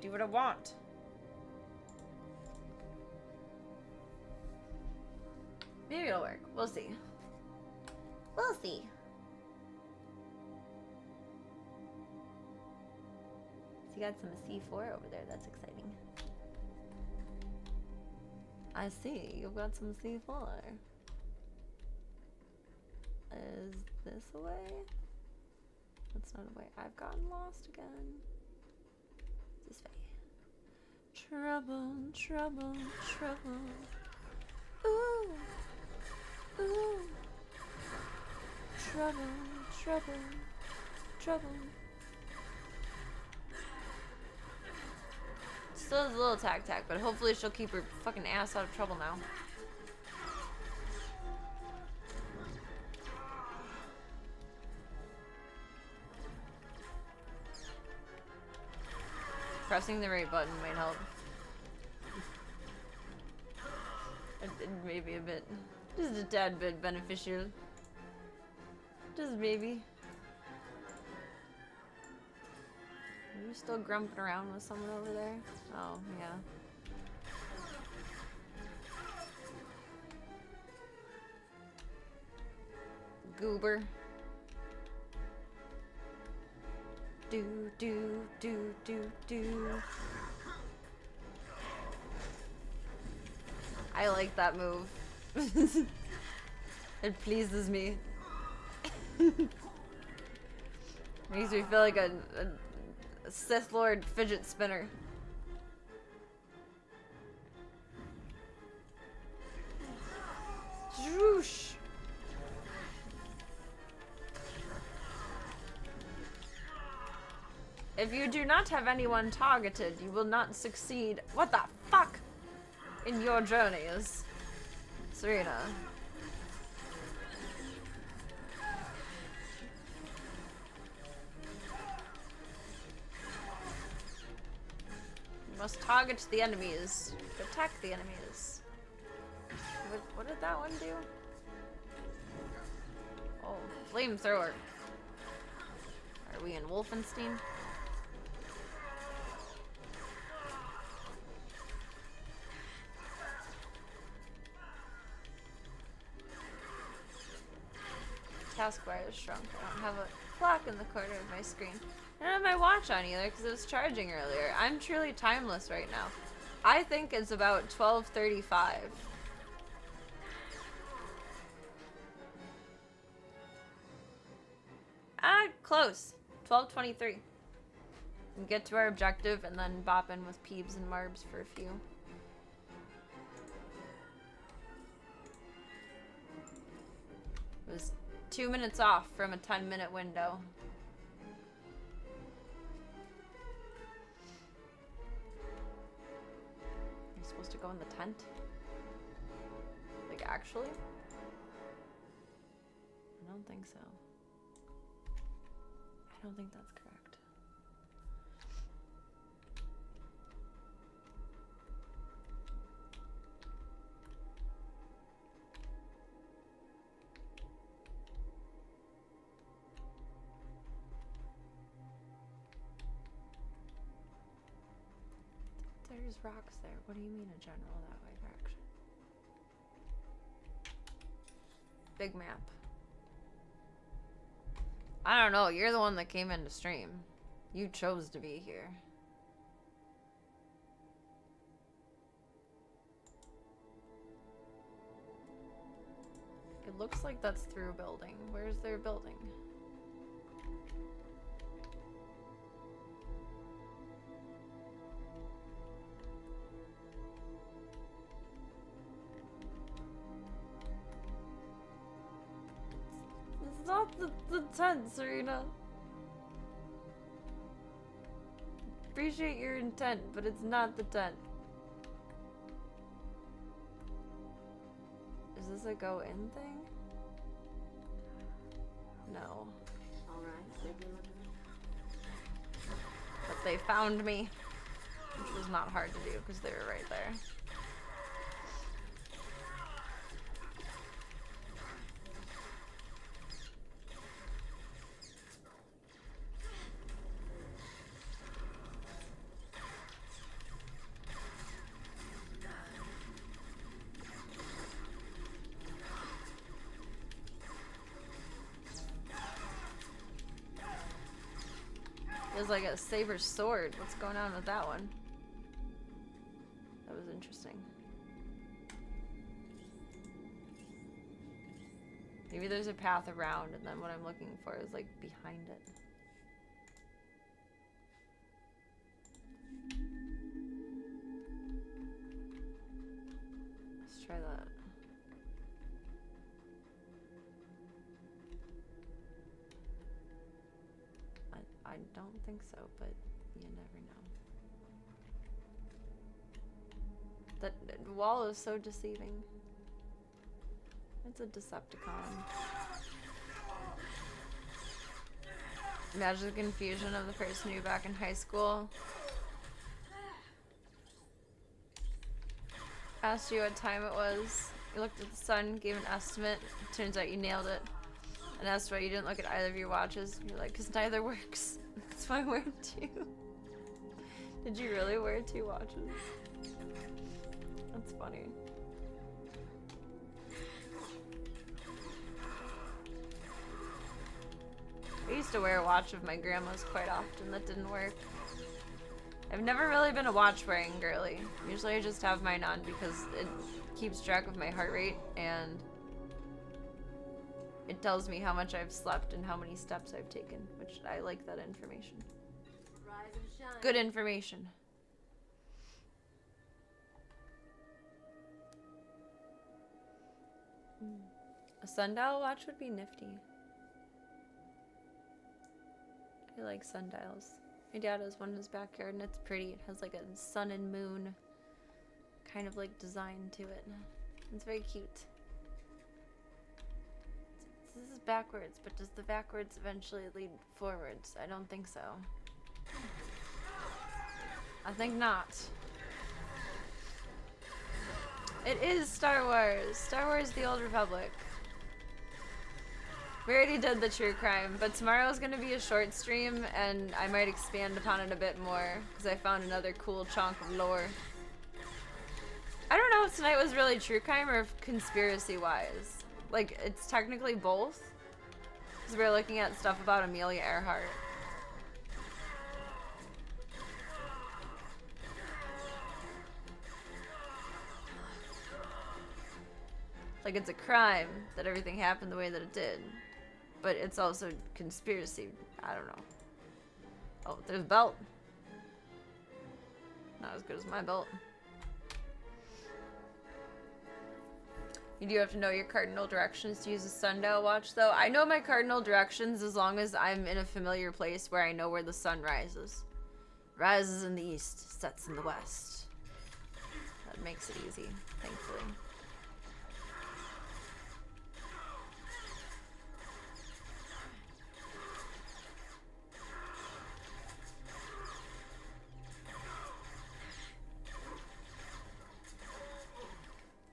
Do what I want. Maybe it'll work. We'll see. We'll see. So you got some C4 over there. That's exciting. I see. You've got some C4. Is this a way? That's not a way. I've gotten lost again. This way. Trouble, trouble, trouble. Ooh. Ooh. Trouble, trouble, trouble. Still has a little tac, but hopefully she'll keep her fucking ass out of trouble now. Pressing the right button might help. Maybe a bit. Just a tad bit beneficial. Just maybe. Are you still grumping around with someone over there? Oh, yeah. Goober. Do, do, do, do, do. I like that move. It pleases me. Makes me feel like a Sith Lord fidget spinner. Zwoosh. If you do not have anyone targeted, you will not succeed. What the fuck? In your journeys, Serena. You must target the enemies. Attack the enemies. What did that one do? Oh, flamethrower. Are we in Wolfenstein? Taskbar is shrunk. I don't have a clock in the corner of my screen. I don't have my watch on either because it was charging earlier. I'm truly timeless right now. I think it's about 12:35. Ah, close. 12:23. And get to our objective and then bop in with Peebs and Marbs for a few. It was 2 minutes off from a 10-minute window. You're supposed to go in the tent? Like, actually? I don't think so. I don't think that's correct. There's rocks there. What do you mean a general that way direction? Big map. I don't know. You're the one that came into stream. You chose to be here. It looks like that's through a building. Where's their building? It's not the tent, Serena. Appreciate your intent, but it's not the tent. Is this a go in thing? No. Alright, But they found me, which was not hard to do because they were right there. Feels like a saber sword. What's going on with that one? That was interesting. Maybe there's a path around and then what I'm looking for is like behind it. Let's try that. I don't think so, but you never know. That wall is so deceiving. It's a Decepticon. Imagine the confusion of the person you back in high school. Asked you what time it was. You looked at the sun, gave an estimate. Turns out you nailed it. And asked why you didn't look at either of your watches. You're like, because neither works. That's why I'm wearing two. Did you really wear 2 watches? That's funny. I used to wear a watch of my grandma's quite often. That didn't work. I've never really been a watch wearing girly. Usually I just have mine on because it keeps track of my heart rate and it tells me how much I've slept and how many steps I've taken, which I like that information. Rise and shine. Good information. A sundial watch would be nifty. I like sundials. My dad has one in his backyard and it's pretty. It has like a sun and moon kind of like design to it. It's very cute. This is backwards, but does the backwards eventually lead forwards? I don't think so. I think not. It is Star Wars. Star Wars The Old Republic. We already did the true crime, but tomorrow is going to be a short stream, and I might expand upon it a bit more, because I found another cool chunk of lore. I don't know if tonight was really true crime or if conspiracy-wise. Like, it's technically both, because we're looking at stuff about Amelia Earhart. Like, it's a crime that everything happened the way that it did. But it's also conspiracy. I don't know. Oh, there's a belt. Not as good as my belt. You do have to know your cardinal directions to use a sundial watch, though. I know my cardinal directions as long as I'm in a familiar place where I know where the sun rises. Rises in the east, sets in the west. That makes it easy, thankfully.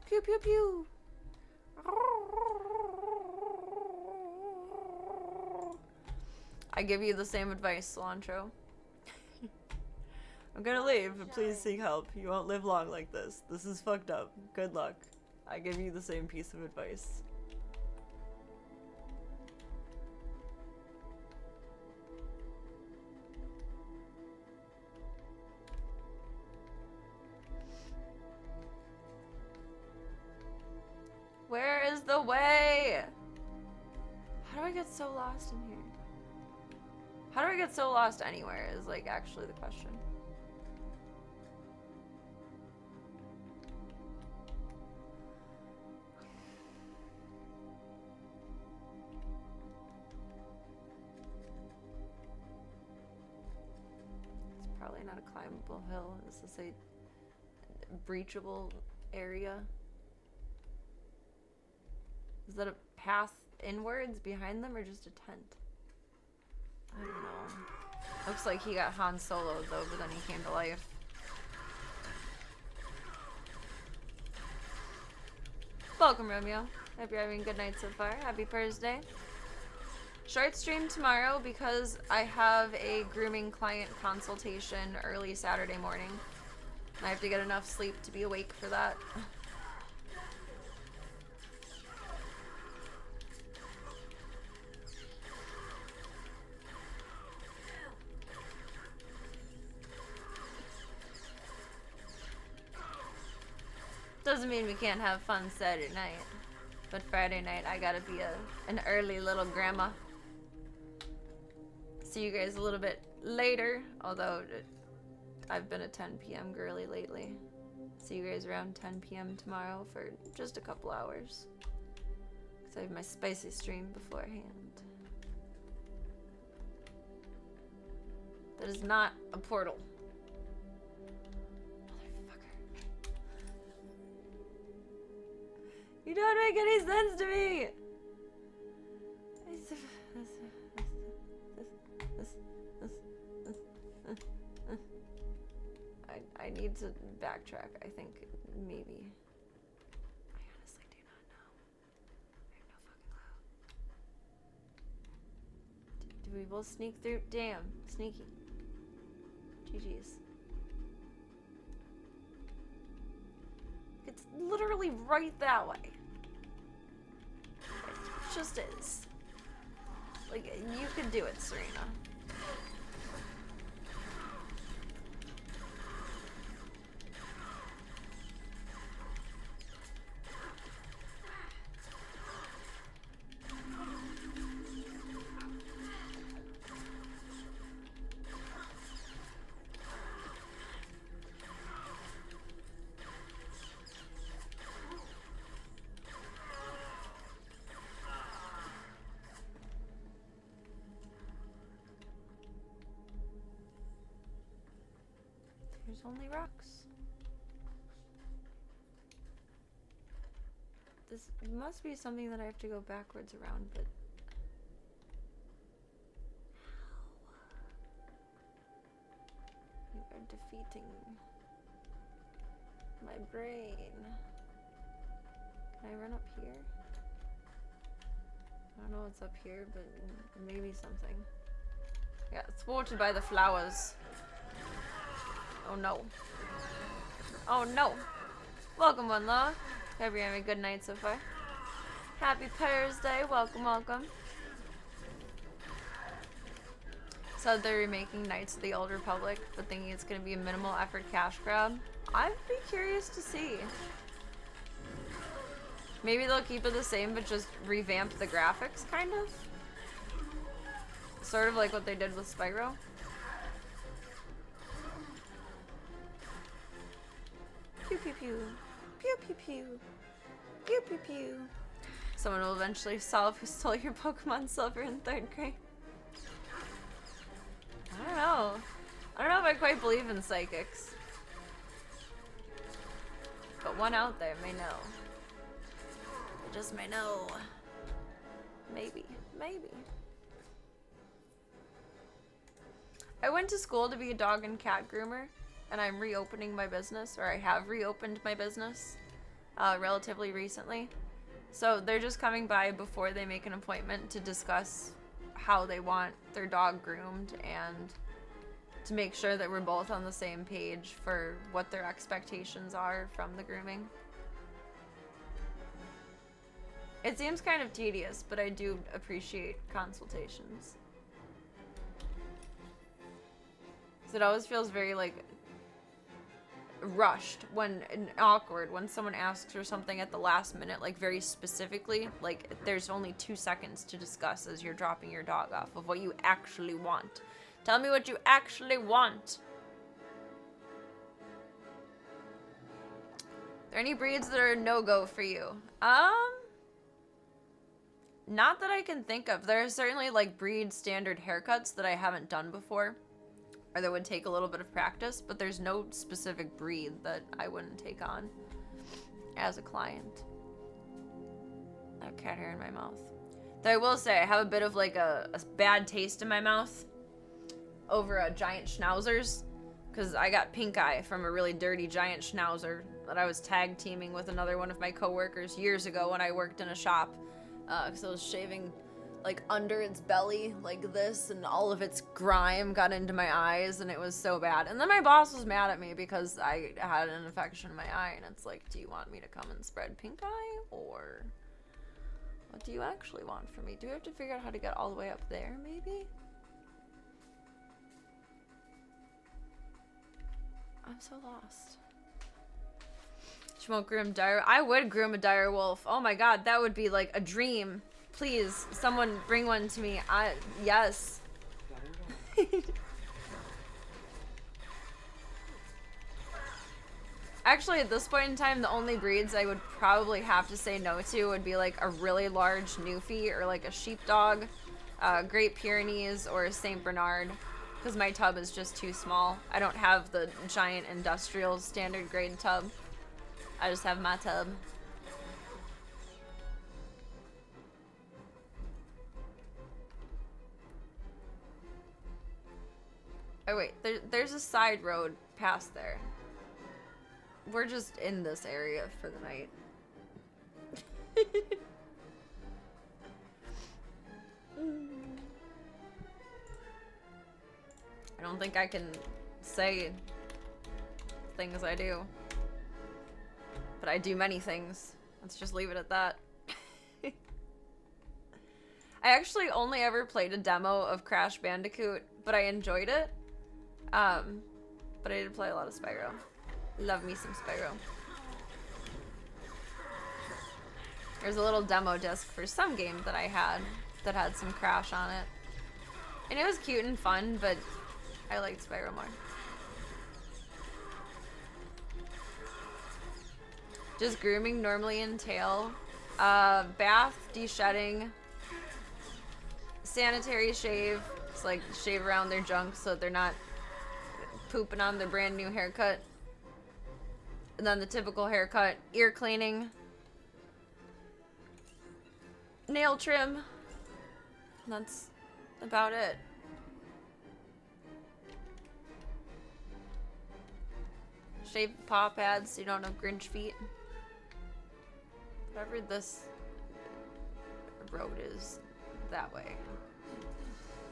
Pew pew pew. I give you the same advice, Cilantro. I'm gonna leave, but please seek help. You won't live long like this. This is fucked up. Good luck. I give you the same piece of advice. Where is the way? How do I get so lost in here? How do I get so lost anywhere is like actually the question. It's probably not a climbable hill. This is a breachable area. Is that a path inwards behind them or just a tent? I don't know. Looks like he got Han Solo though, but then he came to life. Welcome, Romeo. Hope you're having a good night so far. Happy Thursday. Short stream tomorrow because I have a grooming client consultation early Saturday morning. I have to get enough sleep to be awake for that. Doesn't mean we can't have fun Saturday night, but Friday night I gotta be an early little grandma. See you guys a little bit later, although I've been a 10 p.m. girly lately. See you guys around 10 p.m. tomorrow for just a couple hours. Because I have my spicy stream beforehand. That is not a portal. You don't make any sense to me! I need to backtrack, I think, maybe. I honestly do not know. I have no fucking clue. Do we both sneak through? Damn, sneaky. GG's. It's literally right that way. It just is. Like, you could do it, Serena. There's only rocks. This must be something that I have to go backwards around, but... You are defeating my brain. Can I run up here? I don't know what's up here, but maybe something. Yeah, thwarted by the flowers. Oh no. Oh no. Welcome, One Law. Hope you're having a good night so far. Happy Thursday. Welcome, welcome. So they're remaking Knights of the Old Republic, but thinking it's going to be a minimal effort cash grab. I'd be curious to see. Maybe they'll keep it the same, but just revamp the graphics, kind of. Sort of like what they did with Spyro. Pew pew pew. Pew pew pew. Pew pew pew. Someone will eventually solve who stole your Pokemon Silver in 3rd grade. I don't know. I don't know if I quite believe in psychics. But one out there may know. They just may know. Maybe. Maybe. I went to school to be a dog and cat groomer, and I'm reopening my business, or I have reopened my business relatively recently. So they're just coming by before they make an appointment to discuss how they want their dog groomed and to make sure that we're both on the same page for what their expectations are from the grooming. It seems kind of tedious, but I do appreciate consultations. So it always feels very like rushed and awkward when someone asks for something at the last minute, like very specifically, like there's only 2 seconds to discuss as you're dropping your dog off of what you actually want. Tell me what you actually want. Are there any breeds that are a no-go for you? Not that I can think of. There are certainly like breed standard haircuts that I haven't done before, or that would take a little bit of practice, but there's no specific breed that I wouldn't take on as a client. I have cat hair in my mouth. Though I will say, I have a bit of like a bad taste in my mouth over a giant schnauzers, because I got pink eye from a really dirty giant schnauzer that I was tag teaming with another one of my coworkers years ago when I worked in a shop, because I was shaving like under its belly like this, and all of its grime got into my eyes, and it was so bad. And then my boss was mad at me because I had an infection in my eye, and it's like, do you want me to come and spread pink eye, or what do you actually want from me? Do we have to figure out how to get all the way up there, maybe? I'm so lost. She won't groom dire. I would groom a dire wolf. Oh my god, that would be like a dream. Please, someone bring one to me. Yes. Actually, at this point in time, the only breeds I would probably have to say no to would be like a really large Newfie, or like a sheepdog, Great Pyrenees, or a Saint Bernard, because my tub is just too small. I don't have the giant industrial standard grade tub. I just have my tub. Oh wait, there's a side road past there. We're just in this area for the night. I don't think I can say things I do. But I do many things. Let's just leave it at that. I actually only ever played a demo of Crash Bandicoot, but I enjoyed it. But I did play a lot of Spyro. Love me some Spyro. There's a little demo disc for some game that I had that had some Crash on it. And it was cute and fun, but I liked Spyro more. Does grooming normally entail bath, de-shedding, sanitary shave? It's like shave around their junk so they're not pooping on their brand new haircut. And then the typical haircut, ear cleaning, nail trim. And that's about it. Shave paw pads so you don't have Grinch feet. Whatever this road is that way.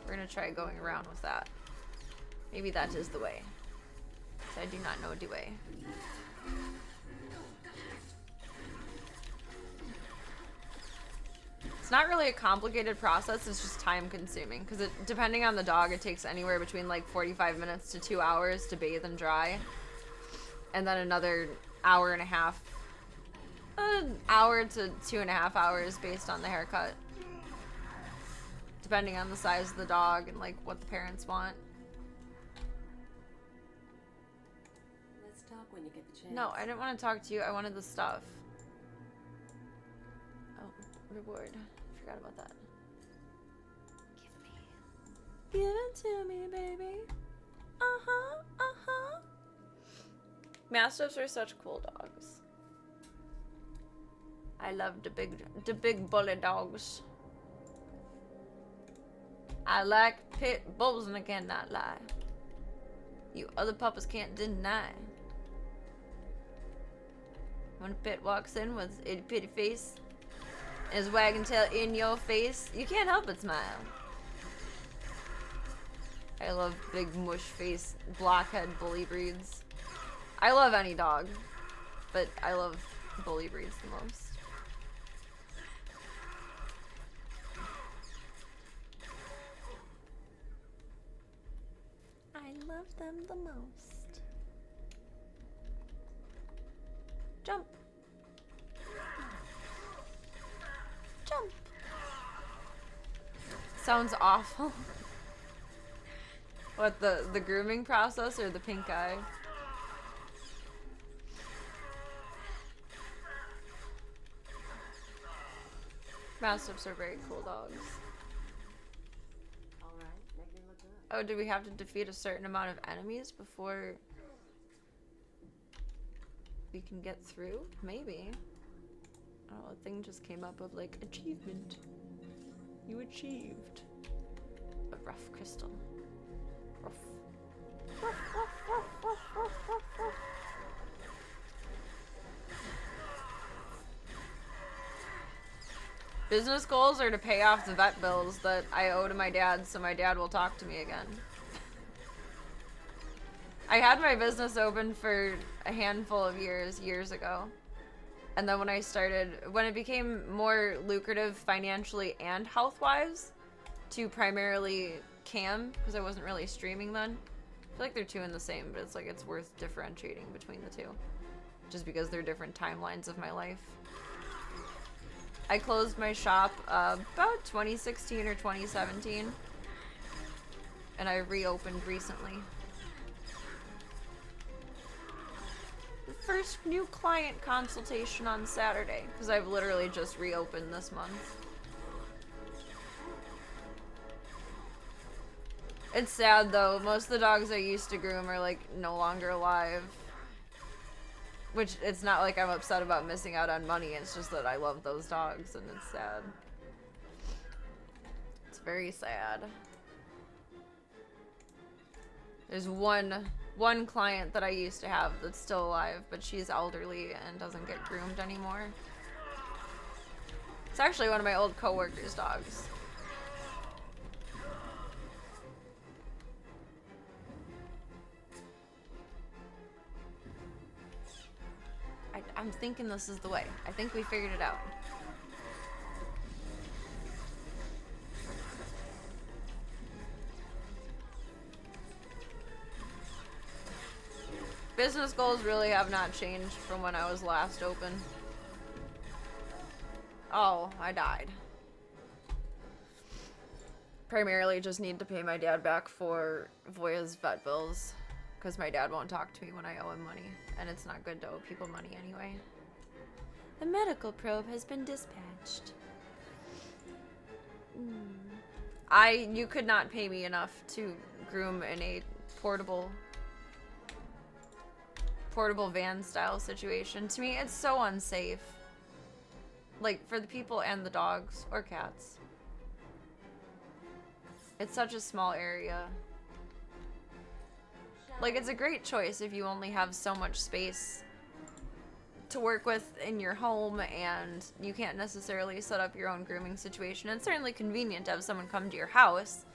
We're gonna try going around with that. Maybe that is the way. So I do not know the way. It's not really a complicated process, it's just time consuming. Because depending on the dog, it takes anywhere between like 45 minutes to 2 hours to bathe and dry. And then another hour and a half. An hour to 2.5 hours based on the haircut. Depending on the size of the dog and like what the parents want. Let's talk when you get the chance. No, I didn't want to talk to you. I wanted the stuff. Oh, reward. Forgot about that. Give it to me, baby. Uh-huh, uh-huh. Mastiffs are such cool dogs. I love the big bully dogs. I like pit bulls and I cannot lie. You other puppies can't deny. When a pit walks in with a itty bitty face and his wagging tail in your face, you can't help but smile. I love big mush face blockhead bully breeds. I love any dog, but I love bully breeds the most. I love them the most. Jump. Jump. Sounds awful. What, the grooming process or the pink eye? Mastiffs are very cool dogs. Alright, make me look good. Oh, do we have to defeat a certain amount of enemies before we can get through? Maybe. Oh, a thing just came up of like, achievement. You achieved. A rough crystal. Rough. Ruff, ruff, ruff, ruff, ruff, ruff, ruff. Business goals are to pay off the vet bills that I owe to my dad so my dad will talk to me again. I had my business open for a handful of years ago. And then when it became more lucrative financially and health-wise to primarily cam, because I wasn't really streaming then. I feel like they're two in the same, but it's like it's worth differentiating between the two. Just because they're different timelines of my life. I closed my shop about 2016 or 2017. And I reopened recently. The first new client consultation on Saturday, because I've literally just reopened this month. It's sad though, most of the dogs I used to groom are like no longer alive. Which, it's not like I'm upset about missing out on money, it's just that I love those dogs and it's sad. It's very sad. There's one client that I used to have that's still alive, but she's elderly and doesn't get groomed anymore. It's actually one of my old coworkers' dogs. I'm thinking this is the way. I think we figured it out. Business goals really have not changed from when I was last open. Oh, I died. Primarily just need to pay my dad back for Voya's vet bills, because my dad won't talk to me when I owe him money, and it's not good to owe people money anyway. The medical probe has been dispatched. You could not pay me enough to groom in a portable van style situation. To me, it's so unsafe. Like, for the people and the dogs or cats. It's such a small area. Like, it's a great choice if you only have so much space to work with in your home and you can't necessarily set up your own grooming situation. It's certainly convenient to have someone come to your house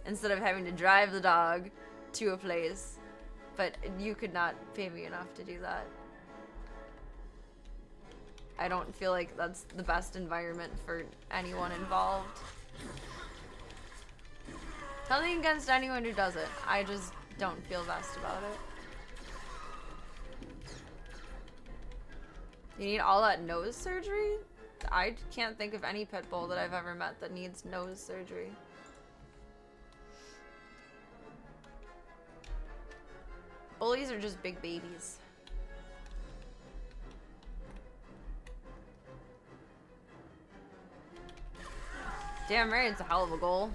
instead of having to drive the dog to a place. But you could not pay me enough to do that. I don't feel like that's the best environment for anyone involved. Nothing against anyone who does it. I just don't feel best about it. You need all that nose surgery? I can't think of any pit bull that I've ever met that needs nose surgery. Bullies are just big babies. Damn right, it's a hell of a goal.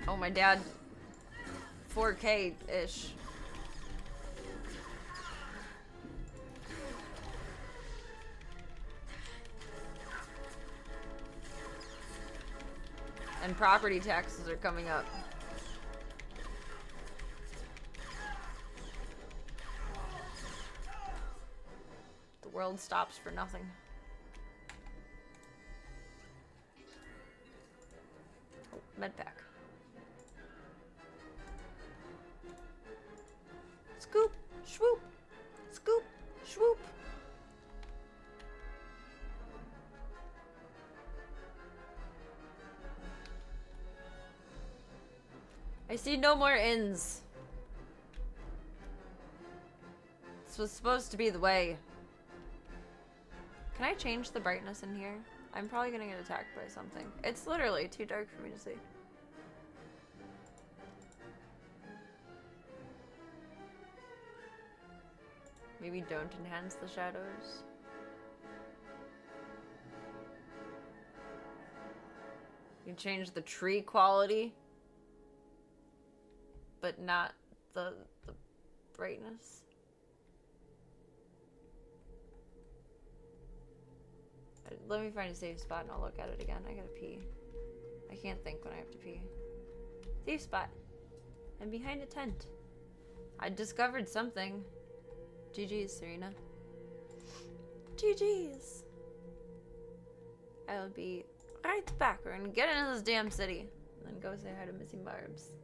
Oh, my dad. 4K-ish. And property taxes are coming up. The world stops for nothing. Oh, med pack. Scoop, swoop, scoop, swoop. I see no more inns. This was supposed to be the way. Can I change the brightness in here? I'm probably gonna get attacked by something. It's literally too dark for me to see. Maybe don't enhance the shadows. You change the tree quality, but not the brightness. Let me find a safe spot and I'll look at it again. I gotta pee. I can't think when I have to pee. Safe spot. I'm behind a tent. I discovered something. GG's, Serena. GG's. I'll be right back. We're gonna get into this damn city. And then go say hi to Missing Barbs.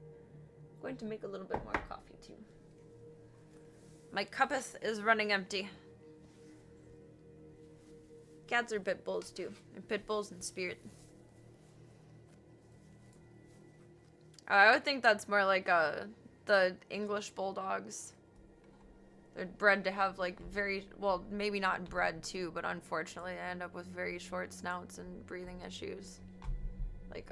I'm going to make a little bit more coffee too. My cupboard is running empty. Cats are pit bulls too. They're pit bulls in spirit. I would think that's more like the English bulldogs. They're bred to have like very, well, maybe not bred to, but unfortunately they end up with very short snouts and breathing issues. Like,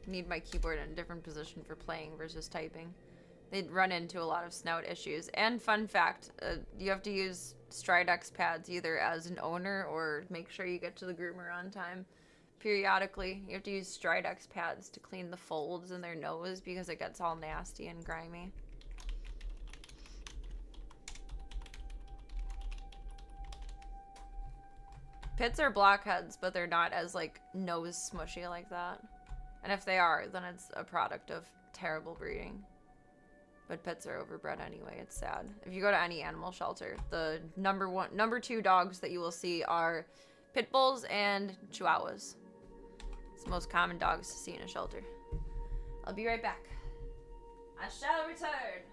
need my keyboard in a different position for playing versus typing. They'd run into a lot of snout issues. And fun fact, you have to use Stridex pads either as an owner or make sure you get to the groomer on time. Periodically, you have to use Stridex pads to clean the folds in their nose because it gets all nasty and grimy. Pits are blockheads, but they're not as, like, nose smushy like that. And if they are, then it's a product of terrible breeding. But pits are overbred anyway. It's sad. If you go to any animal shelter, the number two dogs that you will see are pit bulls and chihuahuas. It's the most common dogs to see in a shelter. I'll be right back. I shall return.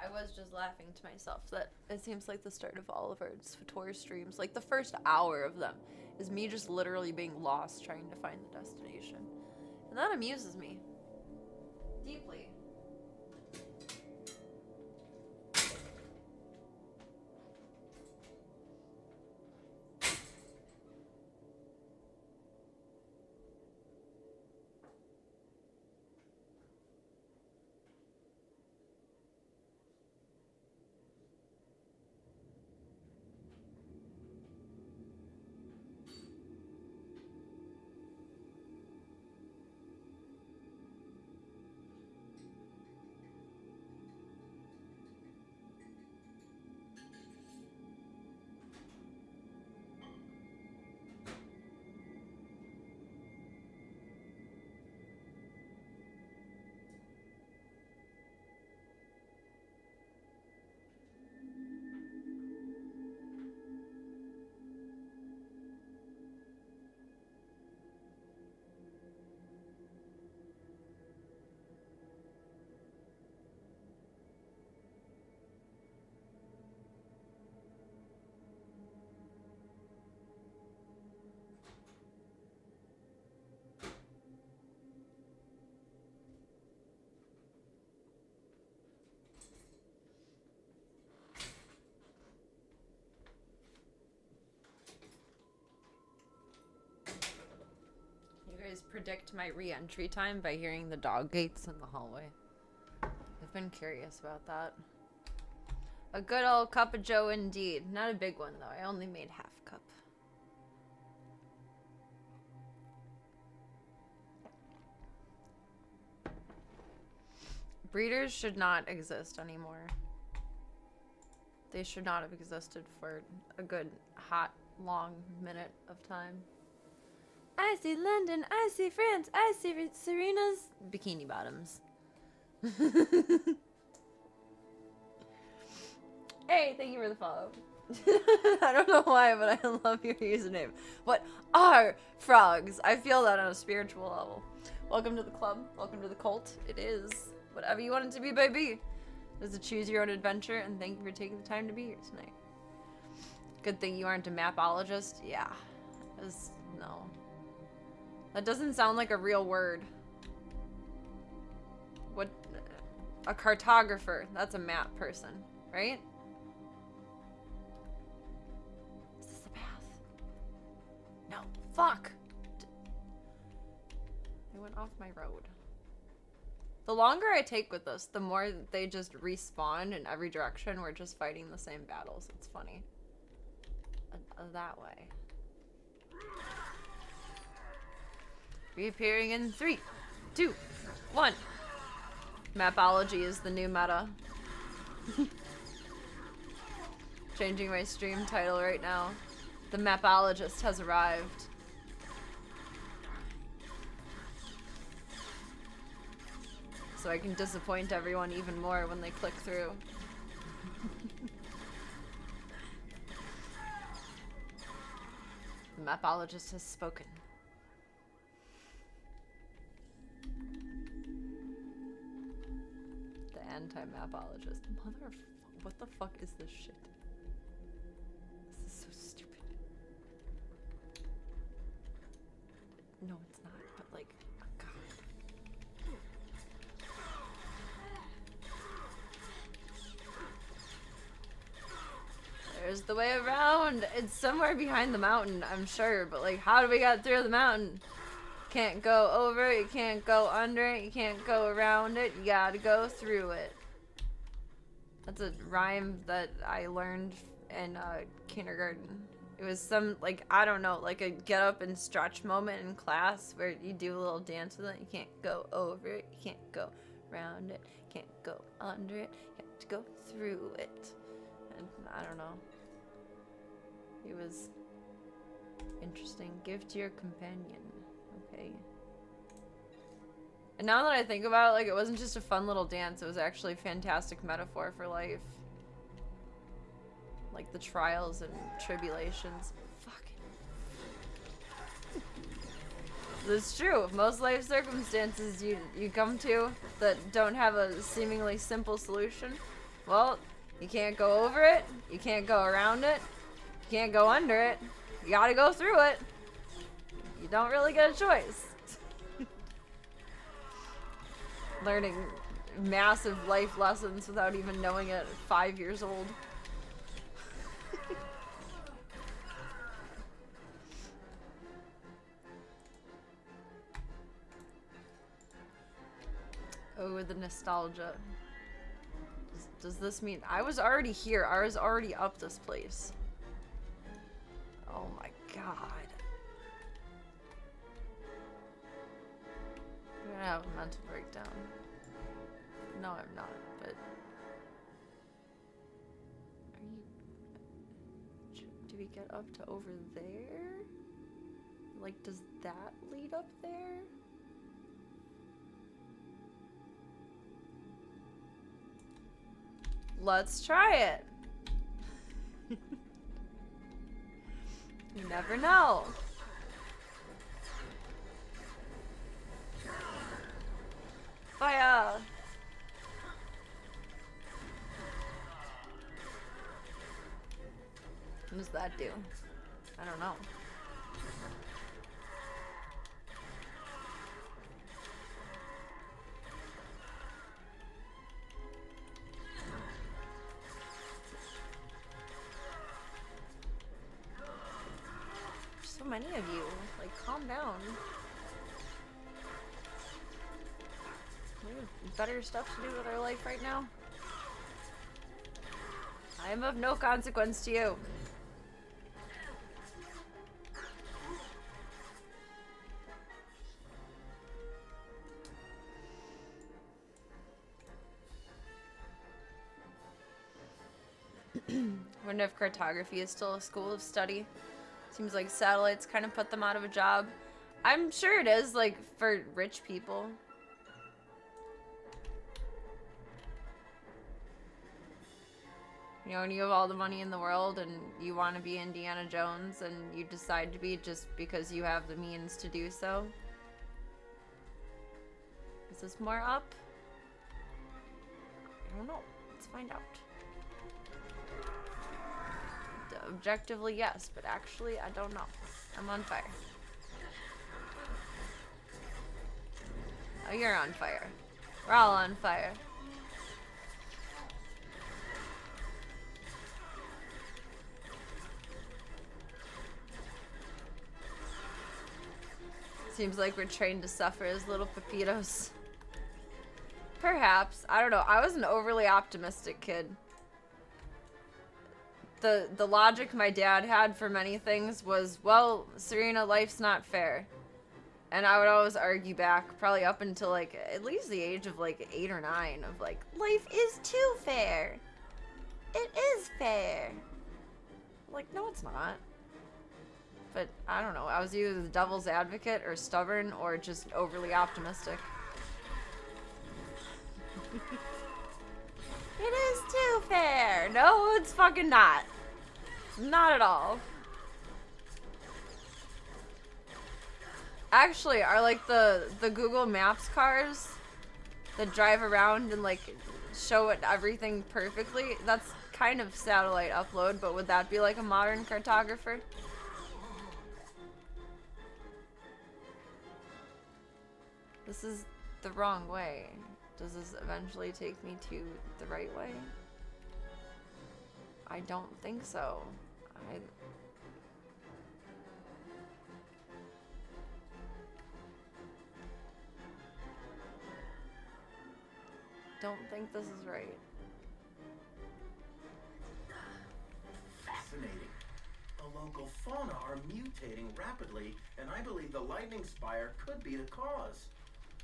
I was just laughing to myself that it seems like the start of all of our tour streams, like the first hour of them, is me just literally being lost trying to find the destination. And that amuses me. Deeply. Predict my re-entry time by hearing the dog gates in the hallway. I've been curious about that. A good old cup of joe indeed. Not a big one though. I only made half cup. Breeders should not exist anymore. They should not have existed for a good hot long minute of time. I see London, I see France, I see Serena's bikini bottoms. Hey, thank you for the follow. I don't know why, but I love your username. What are frogs? I feel that on a spiritual level. Welcome to the club. Welcome to the cult. It is whatever you want it to be, baby. It's a choose your own adventure, and thank you for taking the time to be here tonight. Good thing you aren't a mapologist. Yeah. No. That doesn't sound like a real word. What? A cartographer. That's a map person, right? Is this the path? No. Fuck! I went off my road. The longer I take with this, the more they just respawn in every direction. We're just fighting the same battles. It's funny. That way. Reappearing in 3, 2, 1. Mapology is the new meta. Changing my stream title right now. The mapologist has arrived. So I can disappoint everyone even more when they click through. The mapologist has spoken. The anti-mapologist. What the fuck is this shit? This is so stupid. No, it's not, but like, oh God. There's the way around. It's somewhere behind the mountain, I'm sure, but like, how do we get through the mountain? Can't go over it, you can't go under it, you can't go around it, you gotta go through it. That's a rhyme that I learned in kindergarten. It was some, like, I don't know, like a get up and stretch moment in class where you do a little dance with it. You can't go over it, you can't go around it, you can't go under it, you have to go through it. And I don't know. It was interesting. Give to your companion. Okay. And now that I think about it, like, it wasn't just a fun little dance, it was actually a fantastic metaphor for life. Like the trials and tribulations. Fucking. It's true. Most life circumstances you come to that don't have a seemingly simple solution, well, you can't go over it, you can't go around it, you can't go under it, you gotta go through it. You don't really get a choice. Learning massive life lessons without even knowing it at 5 years old. Oh, the nostalgia. Does this mean I was already here? I was already up this place. Oh my god. I'm gonna have a mental breakdown. No, I'm not, but... Do we get up to over there? Like, does that lead up there? Let's try it. You never know. Fire! What does that do? I don't know. So many of you. Like, calm down. We have better stuff to do with our life right now. I am of no consequence to you. Wonder if cartography is still a school of study. Seems like satellites kind of put them out of a job. I'm sure it is, like, for rich people. You know, when you have all the money in the world and you want to be Indiana Jones and you decide to be just because you have the means to do so. Is this more up? I don't know. Let's find out. Objectively, yes, but actually, I don't know. I'm on fire. Oh, you're on fire. We're all on fire. Seems like we're trained to suffer as little pepitos. Perhaps. I don't know. I was an overly optimistic kid. The logic my dad had for many things was, well, Serena, life's not fair. And I would always argue back, probably up until, like, at least the age of, like, 8 or 9, of, like, life is too fair. It is fair. Like, no, it's not. But, I don't know, I was either the devil's advocate, or stubborn, or just overly optimistic. It is too fair. No, it's fucking not. Not at all. Actually, are like the Google Maps cars that drive around and like show it everything perfectly, that's kind of satellite upload, but would that be like a modern cartographer? This is the wrong way. Does this eventually take me to the right way? I don't think so. I don't think this is right. Fascinating. The local fauna are mutating rapidly, and I believe the lightning spire could be the cause.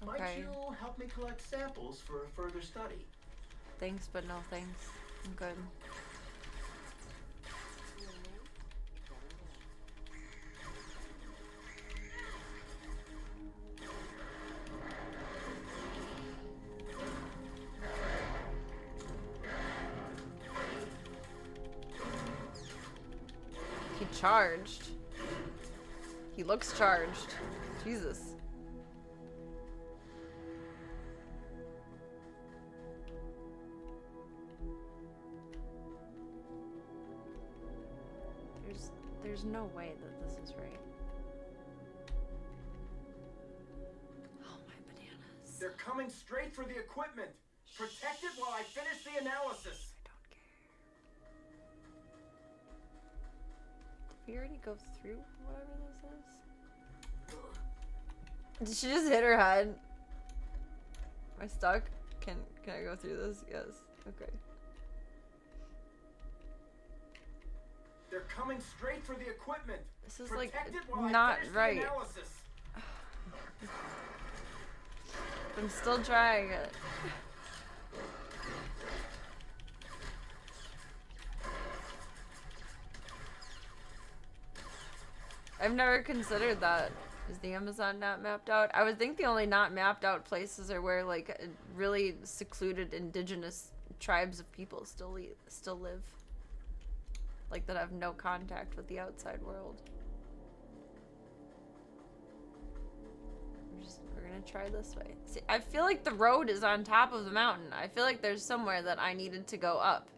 Okay. Might you help me collect samples for further study? Thanks, but no thanks. I'm good. He charged. He looks charged. Jesus. There's no way that this is right. Oh, my bananas. They're coming straight for the equipment. Protect it while I finish the analysis. I don't care. Did we already go through whatever this is? Did she just hit her head? Am I stuck? Can I go through this? Yes. Okay. They're coming straight for the equipment. This is Protect like it while not I finish right. the analysis. I'm still trying it. I've never considered that. Is the Amazon not mapped out? I would think the only not mapped out places are where like really secluded indigenous tribes of people still live. Like that have no contact with the outside world. We're gonna try this way. See, I feel like the road is on top of the mountain. I feel like there's somewhere that I needed to go up.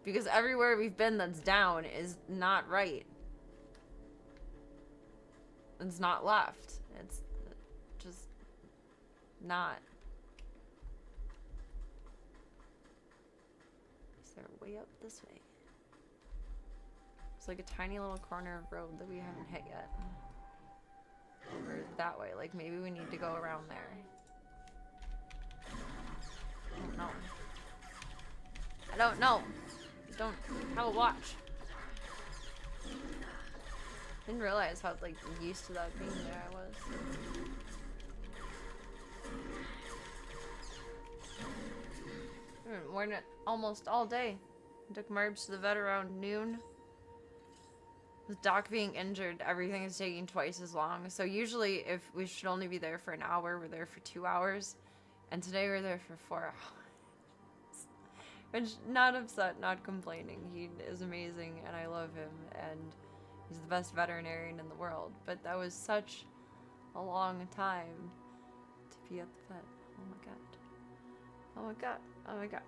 Because everywhere we've been that's down is not right. It's not left. It's just not. Is there a way up this way? It's like a tiny little corner of road that we haven't hit yet. Or that way. Like maybe we need to go around there. I don't know. I don't know. I don't have a watch. Didn't realize how like used to that being there I was. We've been wearing it almost all day. Took Marbs to the vet around noon. With Doc being injured, everything is taking twice as long. So usually if we should only be there for an hour, we're there for 2 hours. And today we're there for 4 hours. Which, not upset, not complaining. He is amazing, and I love him, and he's the best veterinarian in the world. But that was such a long time to be at the vet. Oh my god. Oh my god. Oh my god.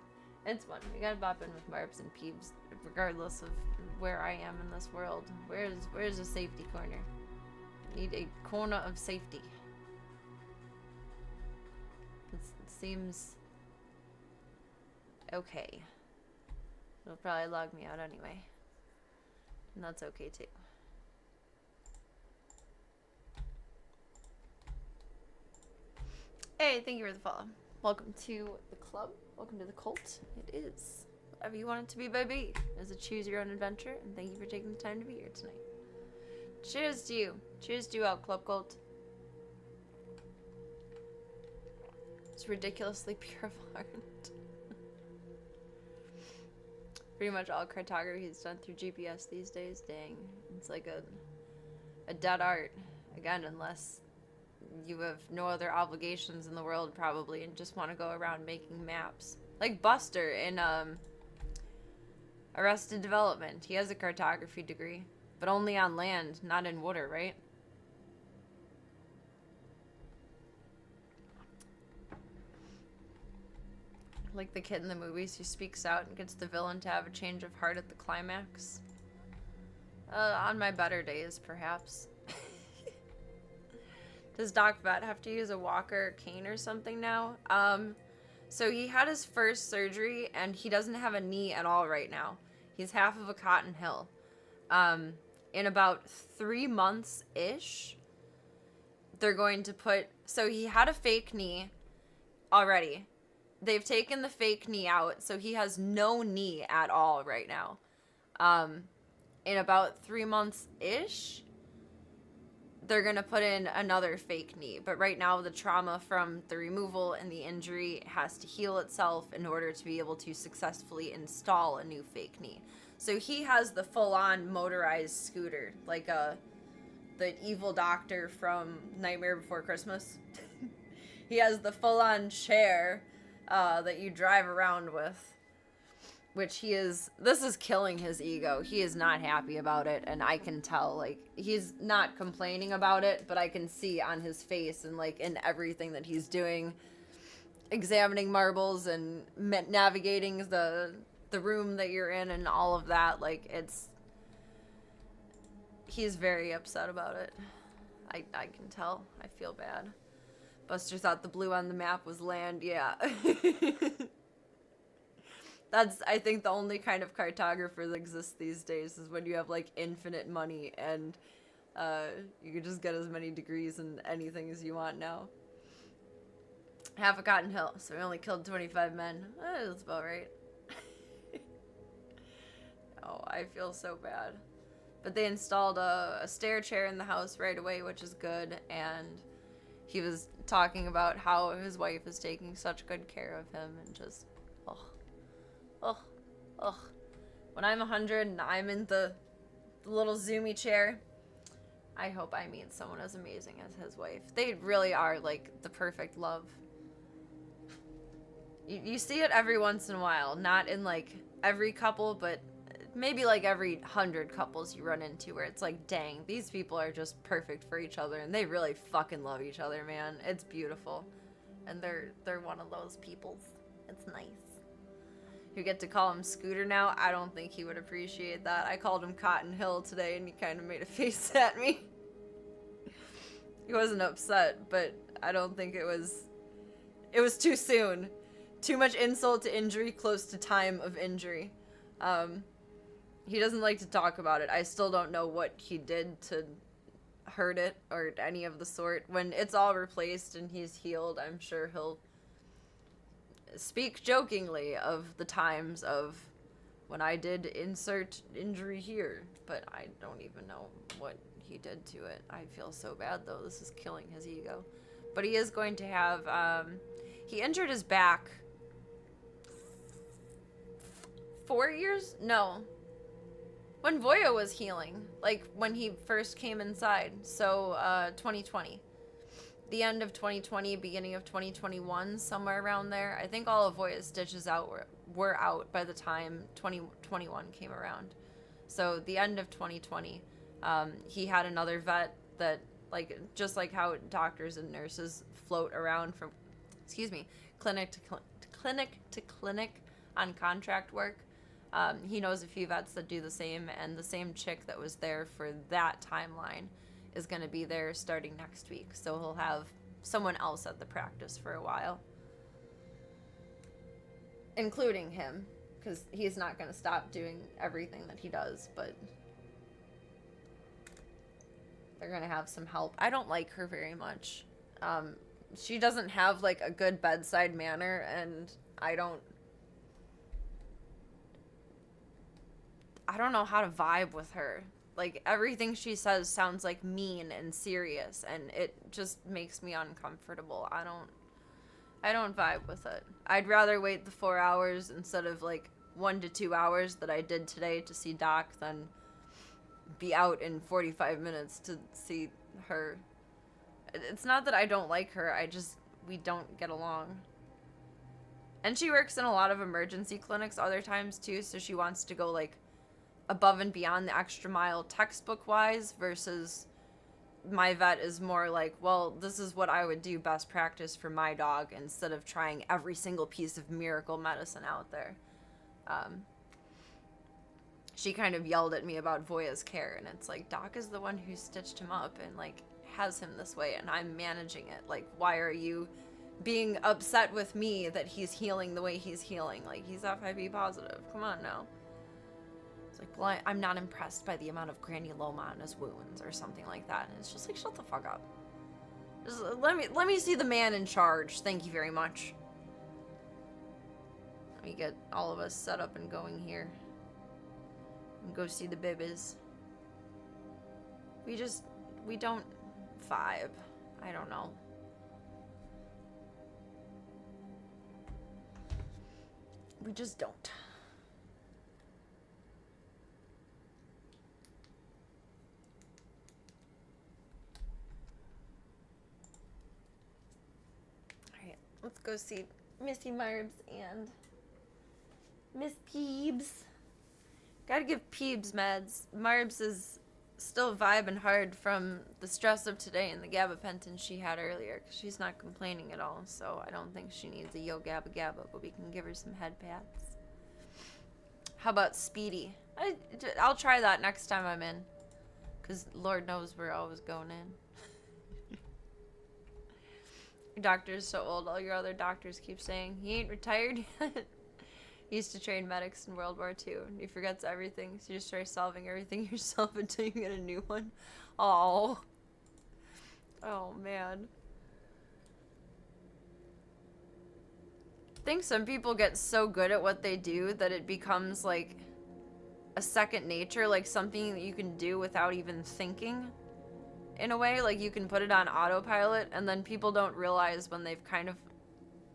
It's fun. We gotta bop in with Barbs and Peeps, regardless of where I am in this world. Where's a safety corner? I need a corner of safety. It seems okay. It'll probably log me out anyway. And that's okay too. Hey, thank you for the follow. Welcome to the club. Welcome to the cult. It is whatever you want it to be, baby. It's a choose your own adventure, and thank you for taking the time to be here tonight. Cheers to you. Cheers to you out, Club Cult. It's ridiculously pure of heart. Pretty much all cartography is done through GPS these days. Dang. It's like a dead art. Again, unless you have no other obligations in the world, probably, and just want to go around making maps. Like Buster in Arrested Development. He has a cartography degree, but only on land, not in water, right? Like the kid in the movies who speaks out and gets the villain to have a change of heart at the climax. On my better days, perhaps. Does Doc Vet have to use a walker or cane or something now? So he had his first surgery, and he doesn't have a knee at all right now. He's half of a Cotton Hill. In about 3 months-ish, they're going to put... So he had a fake knee already. They've taken the fake knee out, so he has no knee at all right now. In about 3 months-ish, they're going to put in another fake knee. But right now, the trauma from the removal and the injury has to heal itself in order to be able to successfully install a new fake knee. So he has the full-on motorized scooter, like the evil doctor from Nightmare Before Christmas. He has the full-on chair that you drive around with, which this is killing his ego. He is not happy about it, and I can tell, like, he's not complaining about it, but I can see on his face and, like, in everything that he's doing, examining marbles and navigating the room that you're in and all of that, like, he's very upset about it. I can tell. I feel bad. Buster thought the blue on the map was land. Yeah. That's, I think, the only kind of cartographer that exists these days is when you have, like, infinite money and you can just get as many degrees in anything as you want now. Half a Cotton Hill, so we only killed 25 men. That's about right. Oh, I feel so bad. But they installed a stair chair in the house right away, which is good, and he was talking about how his wife is taking such good care of him, and just, when I'm 100 and I'm in the little zoomy chair, I hope I meet someone as amazing as his wife. They really are, like, the perfect love. You see it every once in a while, not in, like, every couple, but maybe, like, every 100 couples you run into where it's like, dang, these people are just perfect for each other, and they really fucking love each other, man. It's beautiful. And they're one of those peoples. It's nice. You get to call him Scooter now. I don't think he would appreciate that. I called him Cotton Hill today, and he kind of made a face at me. He wasn't upset, but I don't think it was too soon. Too much insult to injury, close to time of injury. He doesn't like to talk about it. I still don't know what he did to hurt it or any of the sort. When it's all replaced and he's healed, I'm sure he'll speak jokingly of the times of when I did insert injury here, but I don't even know what he did to it. I feel so bad, though. This is killing his ego. But he is going to have, he injured his back 4 years? No. When Voya was healing, like when he first came inside. So, 2020. The end of 2020, beginning of 2021, somewhere around there. I think all of Voya's stitches out were out by the time 2021 came around. So the end of 2020, he had another vet that, like, just like how doctors and nurses float around from, clinic to clinic on contract work. He knows a few vets that do the same, and the same chick that was there for that timeline is going to be there starting next week. So he'll have someone else at the practice for a while, including him, because he's not going to stop doing everything that he does, but they're going to have some help. I don't like her very much. She doesn't have, like, a good bedside manner, and I don't know how to vibe with her. Like, everything she says sounds, like, mean and serious, and it just makes me uncomfortable. I don't vibe with it. I'd rather wait the 4 hours instead of, like, 1 to 2 hours that I did today to see Doc than be out in 45 minutes to see her. It's not that I don't like her, we don't get along. And she works in a lot of emergency clinics other times, too, so she wants to go, like, above and beyond the extra mile textbook-wise, versus my vet is more like, well, this is what I would do best practice for my dog, instead of trying every single piece of miracle medicine out there. She kind of yelled at me about Voya's care, and it's like, Doc is the one who stitched him up and, like, has him this way, and I'm managing it. Like, why are you being upset with me that he's healing the way he's healing? Like, he's FIV positive. Come on now. It's like, well, I'm not impressed by the amount of granuloma on his wounds or something like that. And it's just like, shut the fuck up. Just let me see the man in charge. Thank you very much. Let me get all of us set up and going here. And go see the bibbies. We don't vibe. I don't know. We just don't. Let's go see Missy Marbs and Miss Peebs. Gotta give Peebs meds. Marbs is still vibing hard from the stress of today and the gabapentin she had earlier, because she's not complaining at all, so I don't think she needs a yo gabba gabba, but we can give her some head pats. How about Speedy? I'll try that next time I'm in, because Lord knows we're always going in. Your doctor's so old, all your other doctors keep saying, he ain't retired yet. He used to train medics in World War II, and he forgets everything, so you just try solving everything yourself until you get a new one. Oh man. I think some people get so good at what they do that it becomes like a second nature, like something that you can do without even thinking. In a way, like you can put it on autopilot, and then people don't realize when they've kind of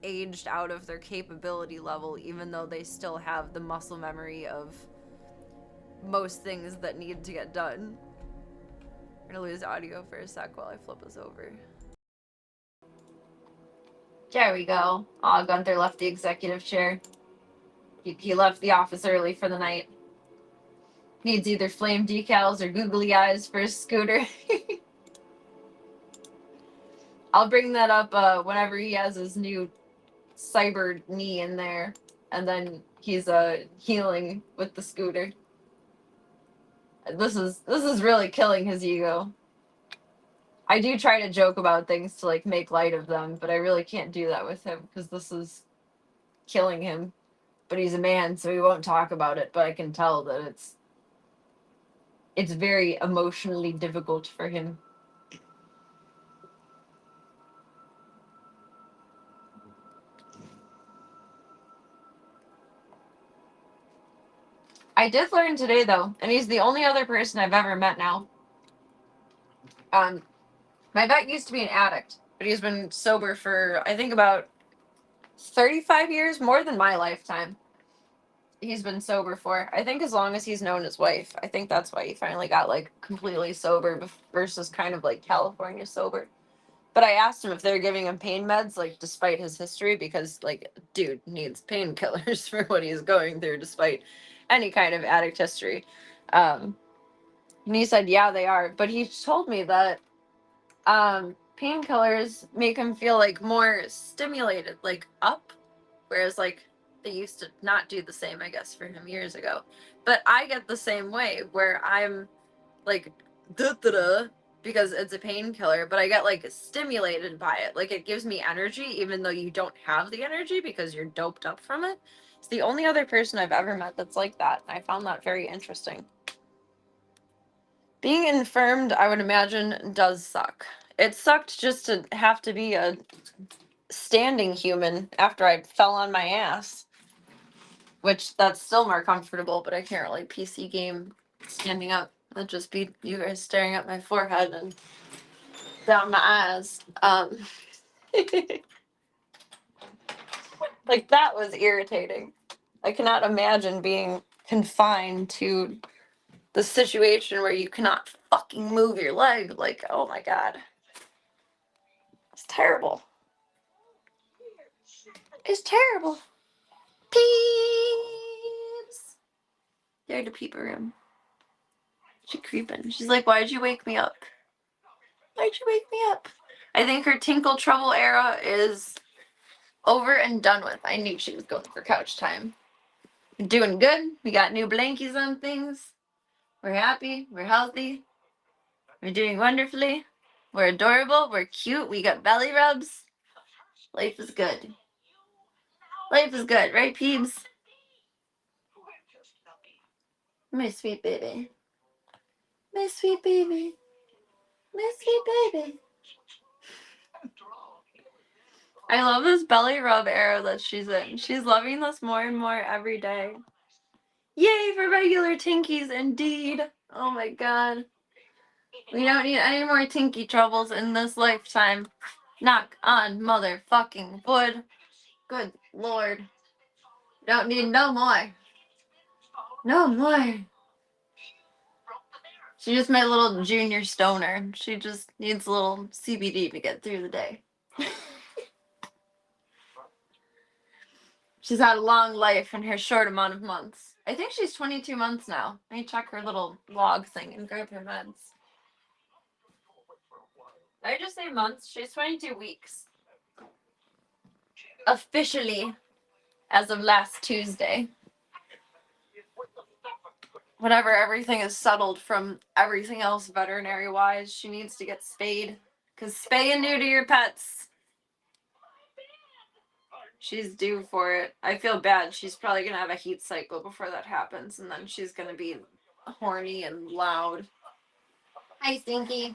aged out of their capability level, even though they still have the muscle memory of most things that need to get done. We're gonna lose audio for a sec while I flip us over. There we go. Aw, Gunther left the executive chair. He left the office early for the night. Needs either flame decals or googly eyes for his scooter. I'll bring that up whenever he has his new cyber knee in there, and then he's healing with the scooter. This is really killing his ego. I do try to joke about things to like make light of them, but I really can't do that with him because this is killing him. But he's a man, so he won't talk about it, but I can tell that it's very emotionally difficult for him. I did learn today, though, and he's the only other person I've ever met now. My vet used to be an addict, but he's been sober for, I think, about 35 years, more than my lifetime. He's been sober for, I think, as long as he's known his wife. I think that's why he finally got, like, completely sober versus kind of, like, California sober. But I asked him if they're giving him pain meds, like, despite his history, because, like, dude needs painkillers for what he's going through, despite any kind of addict history. And he said, yeah, they are. But he told me that painkillers make him feel, like, more stimulated, like, up, whereas, like, they used to not do the same, I guess, for him years ago. But I get the same way, where I'm, like, da-da-da, because it's a painkiller, but I get like stimulated by it. Like it gives me energy, even though you don't have the energy because you're doped up from it. It's the only other person I've ever met that's like that. I found that very interesting. Being infirmed, I would imagine, does suck. It sucked just to have to be a standing human after I fell on my ass. Which that's still more comfortable, but I can't really PC game standing up. That'd just be you guys staring at my forehead and down my eyes. Like that was irritating. I cannot imagine being confined to the situation where you cannot fucking move your leg. Like, oh my god. It's terrible. It's terrible. Peeps! They're the peeper room. She creeping. She's like, why'd you wake me up? Why'd you wake me up? I think her Tinkle Trouble era is over and done with. I knew she was going for couch time. We're doing good. We got new blankies on things. We're happy. We're healthy. We're doing wonderfully. We're adorable. We're cute. We got belly rubs. Life is good. Life is good, right, Peebs? My sweet baby. My sweet baby. My sweet baby. I love this belly rub era that she's in. She's loving this more and more every day. Yay for regular Tinkies, indeed. Oh my god. We don't need any more Tinky troubles in this lifetime. Knock on motherfucking wood. Good lord. Don't need no more. No more. She's just my little junior stoner. She just needs a little CBD to get through the day. She's had a long life in her short amount of months. I think she's 22 months now. Let me check her little log thing and grab her meds. Did I just say months? She's 22 weeks. Officially, as of last Tuesday. Whenever everything is settled from everything else veterinary-wise, she needs to get spayed. Because spay and neuter your pets. She's due for it. I feel bad. She's probably going to have a heat cycle before that happens. And then she's going to be horny and loud. Hi, Stinky.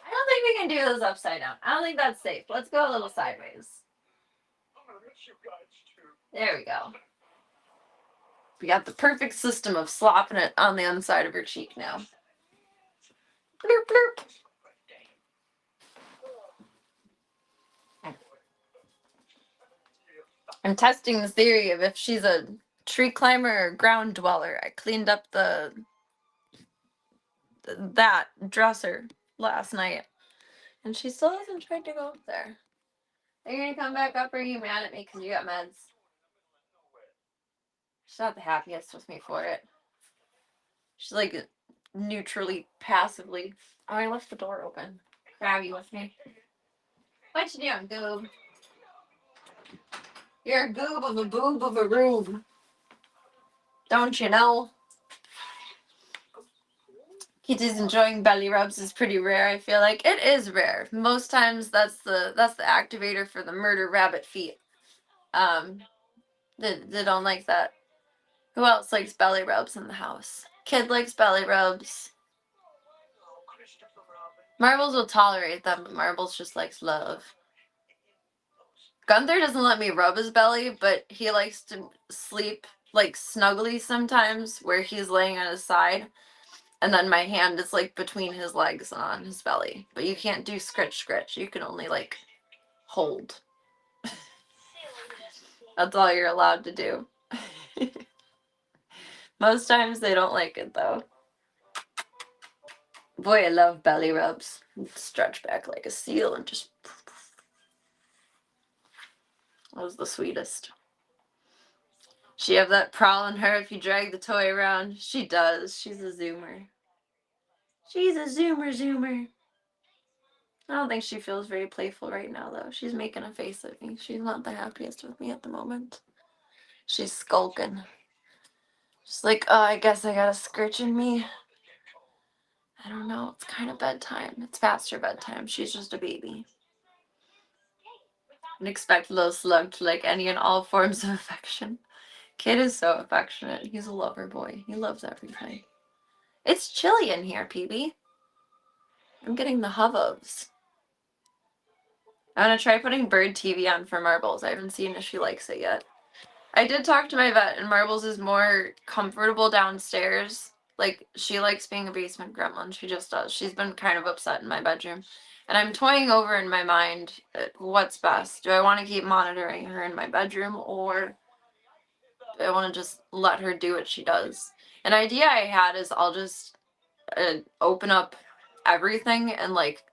I don't think we can do this upside down. I don't think that's safe. Let's go a little sideways. There we go. We got the perfect system of slopping it on the inside of her cheek now. Bloop, bloop. I'm testing the theory of if she's a tree climber or ground dweller. I cleaned up that dresser last night, and she still hasn't tried to go up there. Are you gonna come back up, or are you mad at me because you got meds? She's not the happiest with me for it. She's like neutrally, passively. Oh, I left the door open. Grab you with me. What you doing, goob? You're a goob of a boob of a roob. Don't you know? Kitty's enjoying belly rubs is pretty rare, I feel like. It is rare. Most times that's the activator for the murder rabbit feet. They don't like that. Who else likes belly rubs in the house? Kid likes belly rubs. Marbles will tolerate them, but Marbles just likes love. Gunther doesn't let me rub his belly, but he likes to sleep like snuggly sometimes where he's laying on his side. And then my hand is like between his legs and on his belly. But you can't do scritch. You can only like hold. That's all you're allowed to do. Most times they don't like it though. Boy, I love belly rubs. Stretch back like a seal and just... That was the sweetest. She have that prowl in her if you drag the toy around. She does. She's a zoomer. She's a zoomer. I don't think she feels very playful right now, though. She's making a face at me. She's not the happiest with me at the moment. She's skulking. She's like, oh, I guess I got a scritch in me. I don't know. It's kind of bedtime. It's past her bedtime. She's just a baby. And expect little Slug to like any and all forms of affection. Kid is so affectionate. He's a lover boy. He loves everything. It's chilly in here, PB. I'm getting the hovos. I'm gonna try putting Bird TV on for Marbles. I haven't seen if she likes it yet. I did talk to my vet, and Marbles is more comfortable downstairs. Like, she likes being a basement gremlin. She just does. She's been kind of upset in my bedroom. And I'm toying over in my mind what's best. Do I want to keep monitoring her in my bedroom, or do I want to just let her do what she does? An idea I had is I'll just open up everything and, like,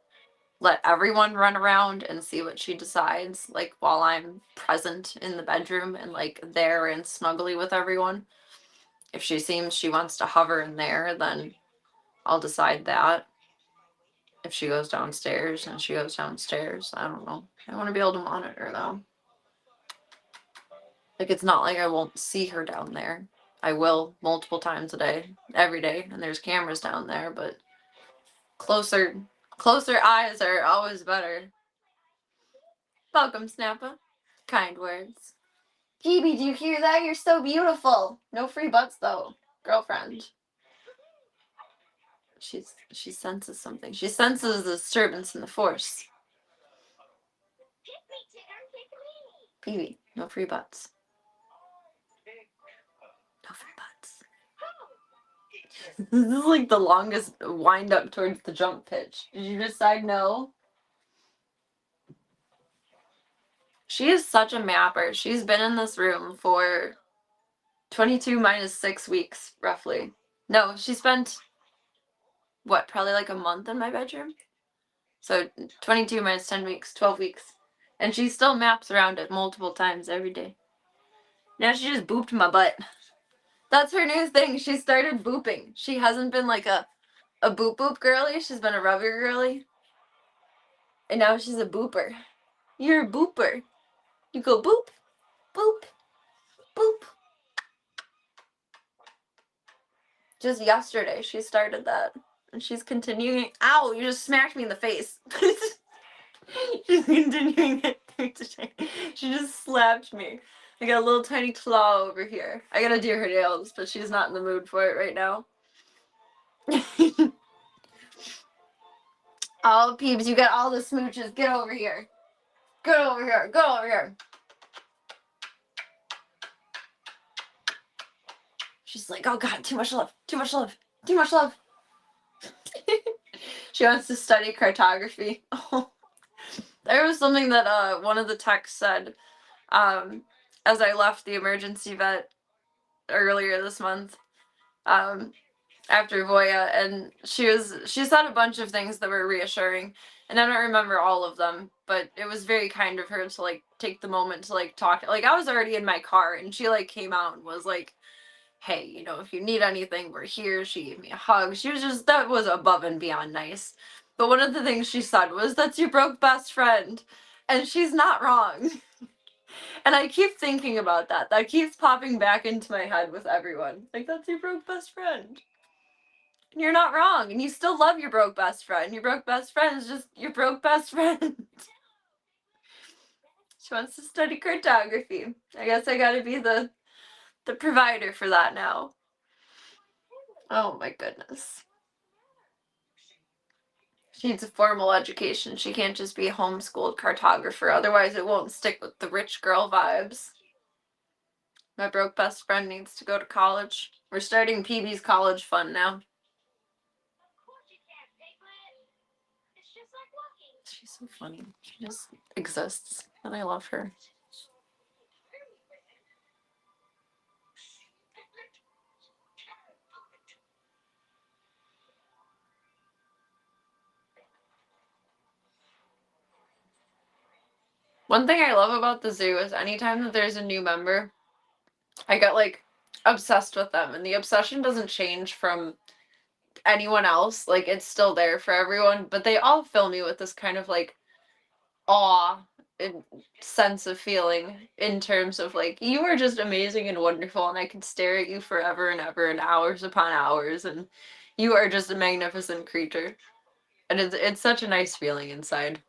let everyone run around and see what she decides, like, while I'm present in the bedroom and, like, there and snuggly with everyone. If she seems she wants to hover in there, then I'll decide that. If she goes downstairs, and she goes downstairs. I don't know. I want to be able to monitor, though. Like, it's not like I won't see her down there. I will multiple times a day, every day, and there's cameras down there, but closer eyes are always better. Welcome, Snappa. Kind words. Phoebe, do you hear that? You're so beautiful. No free butts, though. Girlfriend. She senses something. She senses the disturbance in the force. Phoebe, no free butts. No free butts. This is like the longest wind up towards the jump pitch. Did you decide no? She is such a mapper. She's been in this room for 22 minus 6 weeks, roughly. No, she spent, what, probably like a month in my bedroom? So 22 minus 10 weeks, 12 weeks. And she still maps around it multiple times every day. Now she just booped my butt. That's her new thing. She started booping. She hasn't been like a boop boop girly. She's been a rubber girly. And now she's a booper. You're a booper. You go boop, boop, boop. Just yesterday she started that. And she's continuing. Ow, you just smacked me in the face. She's continuing it today. She just slapped me. I got a little tiny claw over here. I gotta do her nails, but she's not in the mood for it right now. Oh, Peeps, you got all the smooches. Get over here. Get over here. Go over here. She's like, oh God, too much love. Too much love. Too much love. She wants to study cartography. Oh. There was something that one of the techs said as I left the emergency vet earlier this month after Voya, and she said a bunch of things that were reassuring, and I don't remember all of them, but it was very kind of her to like take the moment to like talk. Like, I was already in my car and she like came out and was like, hey, you know, if you need anything, we're here. She gave me a hug. She was just, that was above and beyond nice. But one of the things she said was, that's your broke best friend. And she's not wrong. And I keep thinking about that. That keeps popping back into my head with everyone. Like, that's your broke best friend. And you're not wrong. And you still love your broke best friend. Your broke best friend is just your broke best friend. She wants to study cartography. I guess I gotta be the provider for that now. Oh my goodness. She needs a formal education. She can't just be a homeschooled cartographer. Otherwise, it won't stick with the rich girl vibes. My broke best friend needs to go to college. We're starting PB's college fund now. She's so funny. She just exists, and I love her. One thing I love about the zoo is anytime that there's a new member, I get like obsessed with them, and the obsession doesn't change from anyone else. Like it's still there for everyone, but they all fill me with this kind of like awe and sense of feeling in terms of like you are just amazing and wonderful, and I could stare at you forever and ever and hours upon hours, and you are just a magnificent creature, and it's such a nice feeling inside.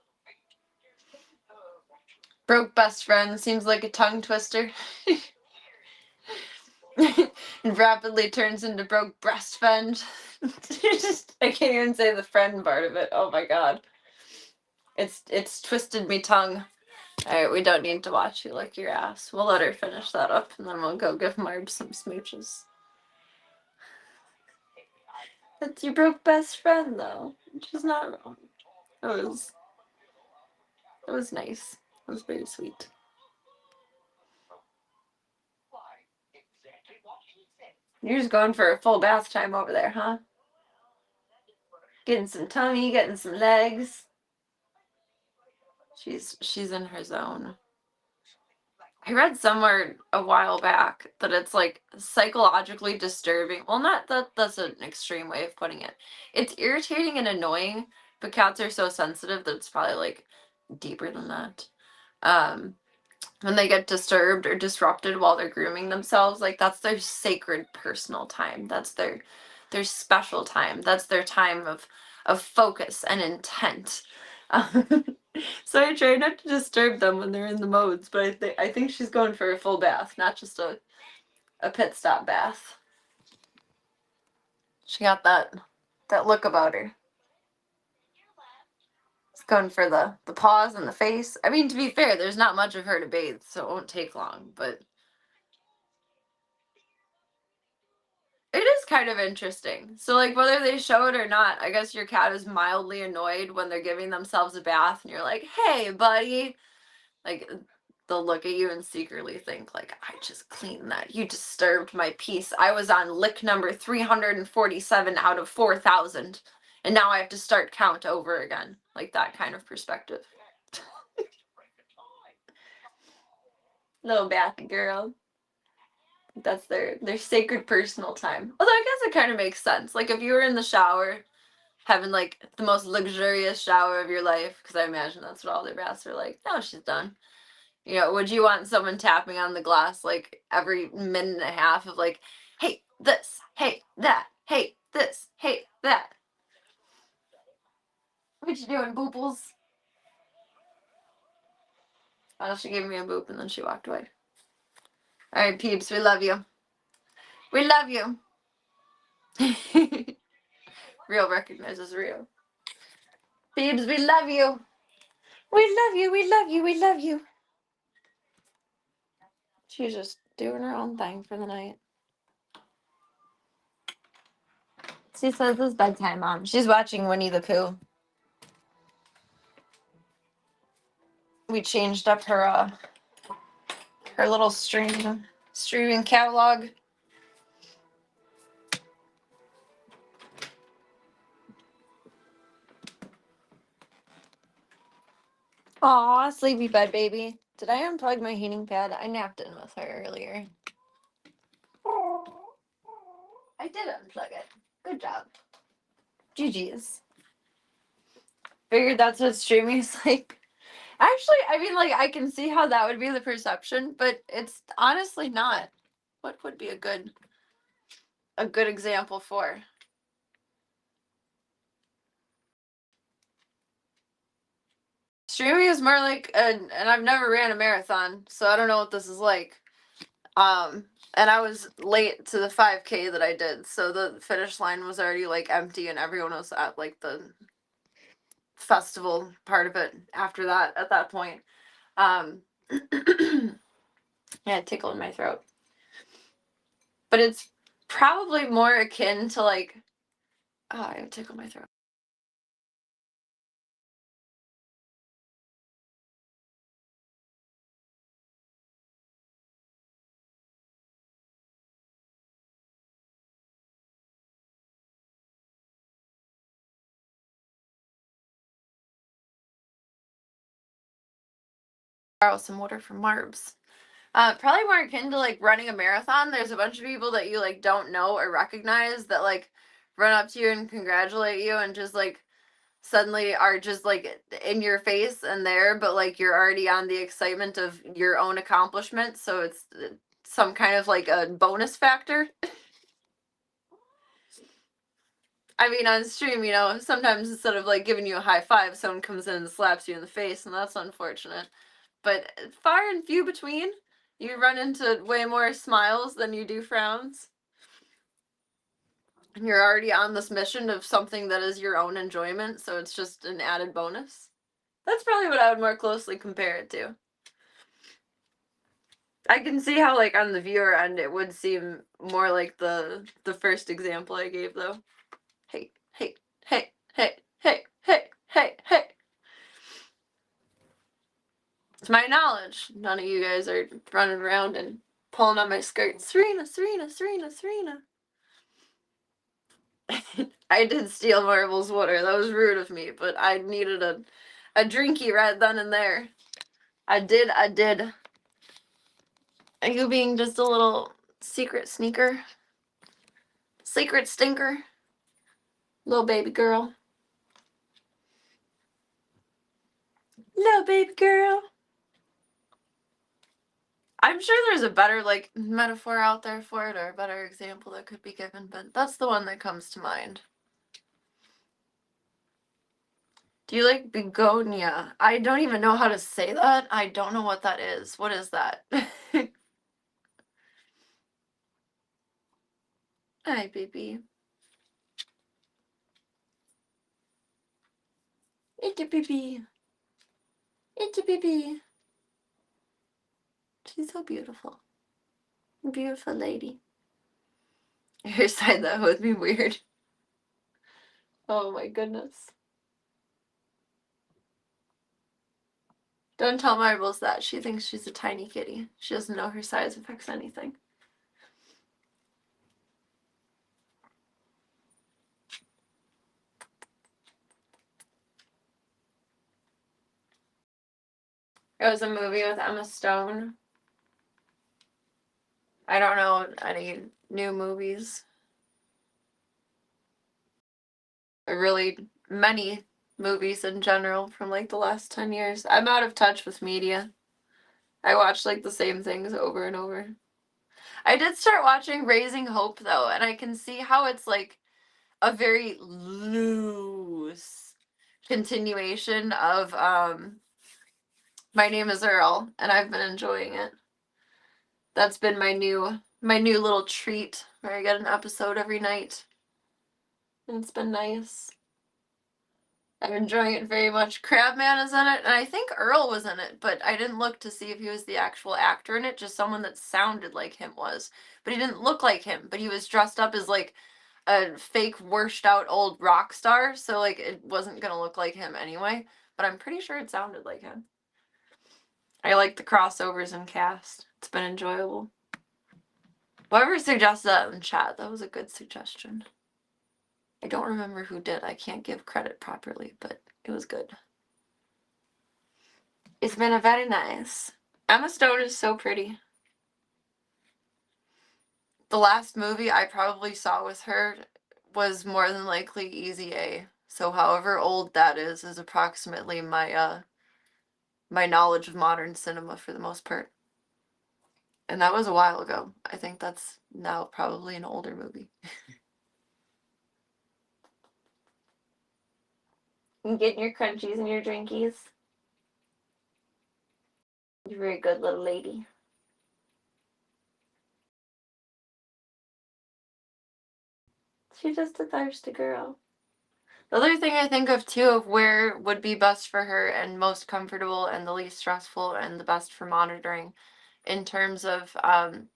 Broke best friend seems like a tongue twister. And rapidly turns into broke breast friend. I can't even say the friend part of it. Oh my god. It's twisted me tongue. Alright, we don't need to watch you lick your ass. We'll let her finish that up, and then we'll go give Marb some smooches. That's your broke best friend, though. She's not wrong. It was nice. It was very sweet. You're just going for a full bath time over there, huh? Getting some tummy, getting some legs. She's in her zone. I read somewhere a while back that it's like psychologically disturbing. Well, not that that's an extreme way of putting it. It's irritating and annoying, but cats are so sensitive that it's probably like deeper than that. When they get disturbed or disrupted while they're grooming themselves, like that's their sacred personal time. That's their special time. That's their time of focus and intent. So I try not to disturb them when they're in the modes, but I think she's going for a full bath, not just a pit stop bath. She got that look about her. It's going for the paws and the face. I mean, to be fair, there's not much of her to bathe, so it won't take long, but it is kind of interesting. So, like, whether they show it or not, I guess your cat is mildly annoyed when they're giving themselves a bath, and you're like, hey, buddy. Like, they'll look at you and secretly think, like, I just cleaned that. You disturbed my peace. I was on lick number 347 out of 4,000, and now I have to start count over again. Like, that kind of perspective. Little bathy girl. That's their sacred personal time. Although I guess it kind of makes sense. Like if you were in the shower, having like the most luxurious shower of your life, because I imagine that's what all their baths are like. Now she's done. You know, would you want someone tapping on the glass like every minute and a half of like, hey, this, hey, that, hey, this, hey, that? What you doing, booples? Oh, she gave me a boop and then she walked away. All right, peeps, we love you. We love you. Real recognizes real. Peeps, we love you. We love you. We love you. We love you. She's just doing her own thing for the night. She says it's bedtime, Mom. She's watching Winnie the Pooh. We changed up her little streaming catalog. Aw, sleepy bed baby. Did I unplug my heating pad? I napped in with her earlier. I did unplug it. Good job. GG's. Figured that's what streaming is like. Actually, I mean, like, I can see how that would be the perception, but it's honestly not. What would be a good example for? Streaming is more like, and I've never ran a marathon, so I don't know what this is like. And I was late to the 5K that I did, so the finish line was already like empty, and everyone was at like the festival part of it after that. At that point, yeah, it tickled in my throat. But it's probably more akin to like, oh, I tickled my throat. Borrow some water from Marbs. Probably more akin to like running a marathon. There's a bunch of people that you like don't know or recognize that like run up to you and congratulate you and just like suddenly are just like in your face and there, but like you're already on the excitement of your own accomplishment, so it's some kind of like a bonus factor. I mean, on stream, you know, sometimes instead of like giving you a high five, someone comes in and slaps you in the face, and that's unfortunate. But far and few between. You run into way more smiles than you do frowns. And you're already on this mission of something that is your own enjoyment, so it's just an added bonus. That's probably what I would more closely compare it to. I can see how, like, on the viewer end, it would seem more like the first example I gave, though. Hey, hey, hey, hey, hey, hey, hey, hey. It's my knowledge. None of you guys are running around and pulling on my skirt. Serena, Serena, Serena, Serena. I did steal Marvel's water. That was rude of me, but I needed a drinky right then and there. I did. Are you being just a little secret sneaker? Secret stinker? Little baby girl. Little baby girl. I'm sure there's a better, like, metaphor out there for it, or a better example that could be given, but that's the one that comes to mind. Do you like begonia? I don't even know how to say that. I don't know what that is. What is that? Hi, baby. It's a baby. It's a baby. She's so beautiful. Beautiful lady. Her side that would be weird. Oh my goodness. Don't tell Marbles that. She thinks she's a tiny kitty. She doesn't know her size affects anything. It was a movie with Emma Stone. I don't know any new movies. Or really many movies in general from like the last 10 years. I'm out of touch with media. I watch like the same things over and over. I did start watching Raising Hope though, and I can see how it's like a very loose continuation of My Name is Earl, and I've been enjoying it. That's been my new little treat where I get an episode every night. And it's been nice. I'm enjoying it very much. Crabman is in it, and I think Earl was in it, but I didn't look to see if he was the actual actor in it, just someone that sounded like him was. But he didn't look like him, but he was dressed up as like a fake washed out old rock star, so like it wasn't gonna look like him anyway, but I'm pretty sure it sounded like him. I like the crossovers in cast. It's been enjoyable. Whoever suggested that in chat, that was a good suggestion. I don't remember who did. I can't give credit properly, but it was good. It's been a very nice. Emma Stone is so pretty. The last movie I probably saw with her was more than likely Easy A. So however old that is approximately my my knowledge of modern cinema for the most part. And that was a while ago. I think that's now probably an older movie. You getting your crunchies and your drinkies? You're a very good little lady. She's just a thirsty girl. The other thing I think of too of where would be best for her and most comfortable and the least stressful and the best for monitoring in terms of I'm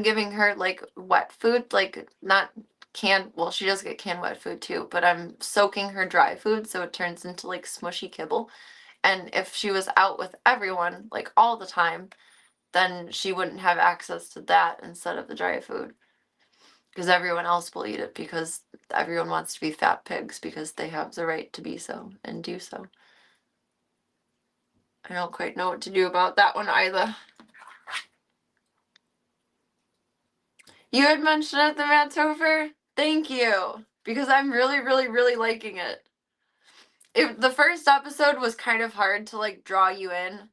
giving her like wet food, like not canned, well she does get canned wet food too, but I'm soaking her dry food so it turns into like smushy kibble. And if she was out with everyone like all the time, then she wouldn't have access to that instead of the dry food. Because everyone else will eat it because everyone wants to be fat pigs because they have the right to be so and do so. I don't quite know what to do about that one either. You had mentioned it, the Matt Topher? Thank you. Because I'm really, really, really liking it. The first episode was kind of hard to, like, draw you in.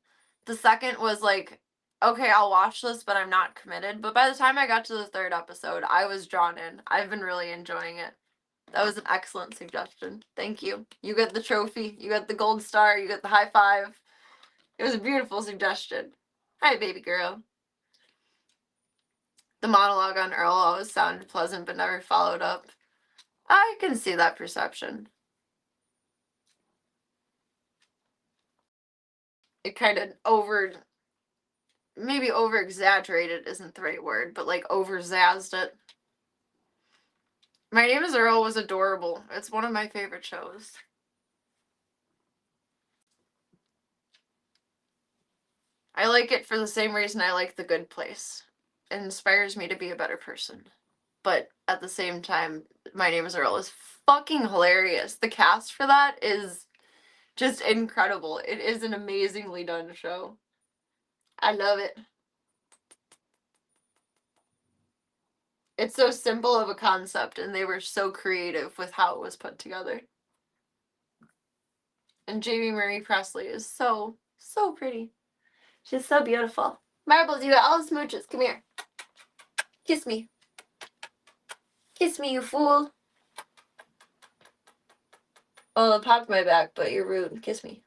The second was like, okay, I'll watch this, but I'm not committed. But by the time I got to the third episode, I was drawn in. I've been really enjoying it. That was an excellent suggestion. Thank you. You get the trophy. You get the gold star. You get the high five. It was a beautiful suggestion. Hi, baby girl. The monologue on Earl always sounded pleasant, but never followed up. I can see that perception. It kind of maybe over-exaggerated isn't the right word, but like over-zazzed it. My Name is Earl was adorable. It's one of my favorite shows. I like it for the same reason I like The Good Place. It inspires me to be a better person. But at the same time, My Name is Earl is fucking hilarious. The cast for that is just incredible. It is an amazingly done show. I love it. It's so simple of a concept, and they were so creative with how it was put together. And Jamie Marie Presley is so, so pretty. She's so beautiful. Marbles, you got all the smooches. Come here. Kiss me. Kiss me, you fool. Oh, it popped my back, but you're rude. Kiss me.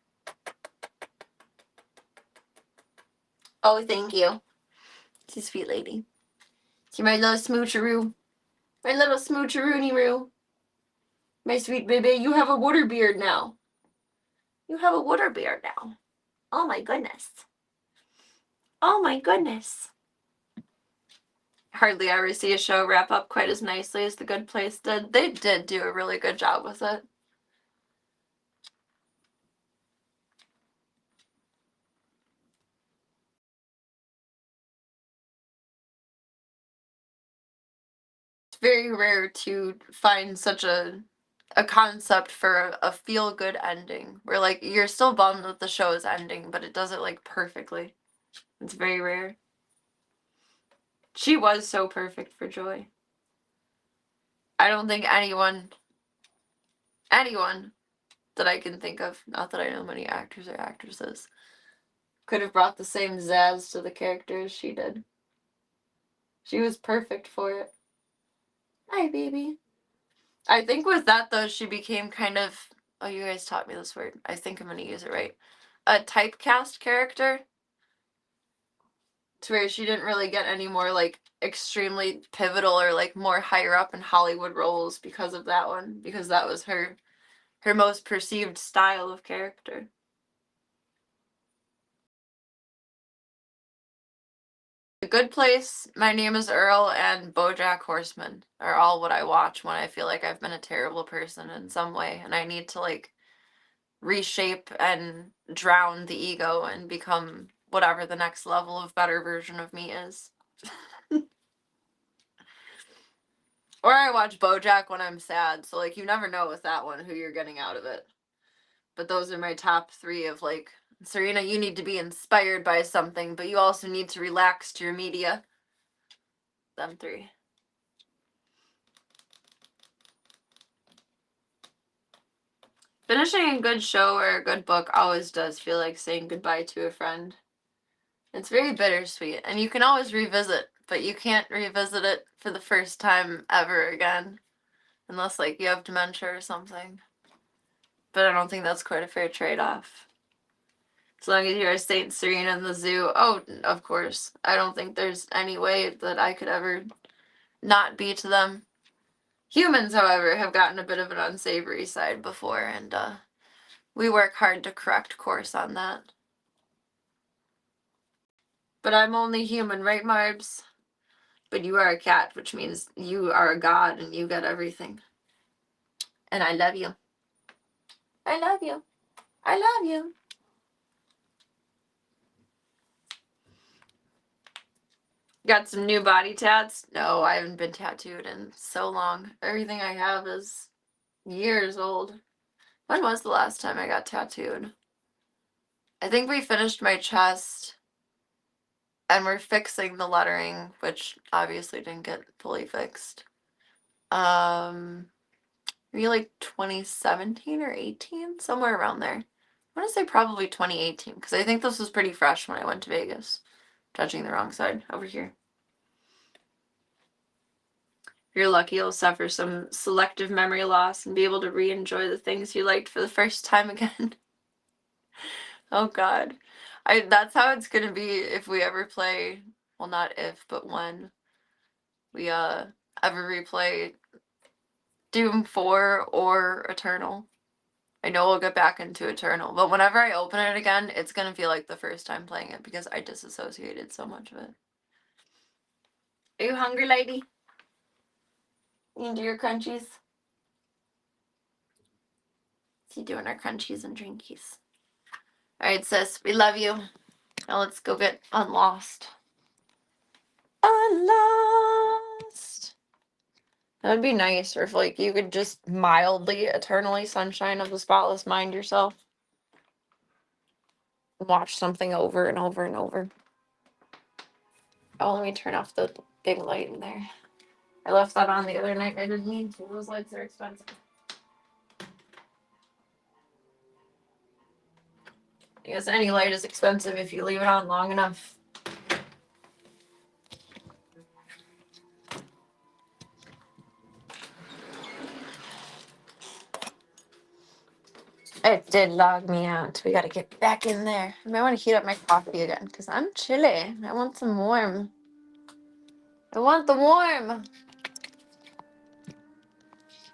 Oh, thank you. She's a sweet lady. You're my little smoocheroo. My little smoocheroony-roo. My sweet baby, you have a water beard now. You have a water beard now. Oh my goodness. Oh my goodness. Hardly ever see a show wrap up quite as nicely as The Good Place did. They did do a really good job with it. It's very rare to find such a concept for a feel-good ending where, like, you're still bummed that the show is ending, but it does it, like, perfectly. It's very rare. She was so perfect for Joy. I don't think anyone that I can think of, not that I know many actors or actresses, could have brought the same zazz to the character as she did. She was perfect for it. Hi, baby. I think with that, though, she became kind of, oh, you guys taught me this word. I think I'm going to use it right. A typecast character. To where she didn't really get any more, like, extremely pivotal or, like, more higher up in Hollywood roles because of that one. Because that was her most perceived style of character. The Good Place, My Name is Earl, and BoJack Horseman are all what I watch when I feel like I've been a terrible person in some way and I need to, like, reshape and drown the ego and become whatever the next level of better version of me is. Or I watch BoJack when I'm sad, so, like, you never know with that one who you're getting out of it. But those are my top 3 of, like, Serena, you need to be inspired by something, but you also need to relax to your media. Them 3. Finishing a good show or a good book always does feel like saying goodbye to a friend. It's very bittersweet, and you can always revisit, but you can't revisit it for the first time ever again. Unless, like, you have dementia or something. But I don't think that's quite a fair trade-off. As long as you're Saint Serena in the zoo, oh, of course. I don't think there's any way that I could ever not be to them. Humans, however, have gotten a bit of an unsavory side before, and we work hard to correct course on that. But I'm only human, right, Marbs? But you are a cat, which means you are a god and you get everything. And I love you. I love you. I love you. Got some new body tats? No, I haven't been tattooed in so long. Everything I have is years old. When was the last time I got tattooed? I think we finished my chest, and we're fixing the lettering, which obviously didn't get fully fixed. Maybe like 2017 or 18, somewhere around there. I want to say probably 2018, because I think this was pretty fresh when I went to Vegas. Judging the wrong side over here. If you're lucky, you'll suffer some selective memory loss and be able to re-enjoy the things you liked for the first time again. Oh god. That's how it's gonna be if we ever play, well, not if, but when we ever replay Doom 4 or Eternal. I know we'll get back into Eternal, but whenever I open it again, it's gonna feel like the first time playing it because I disassociated so much of it. Are you hungry, lady? You can do your crunchies? Is he doing our crunchies and drinkies? Alright, sis, we love you. Now let's go get Unlost. Unlost! That would be nice if, like, you could just mildly, eternally Sunshine of the Spotless Mind yourself. Watch something over and over and over. Oh, let me turn off the big light in there. I left that on the other night. I didn't mean to. Those lights are expensive. I guess any light is expensive if you leave it on long enough. It did log me out. We gotta get back in there. I might want to heat up my coffee again because I'm chilly. I want some warm. I want the warm.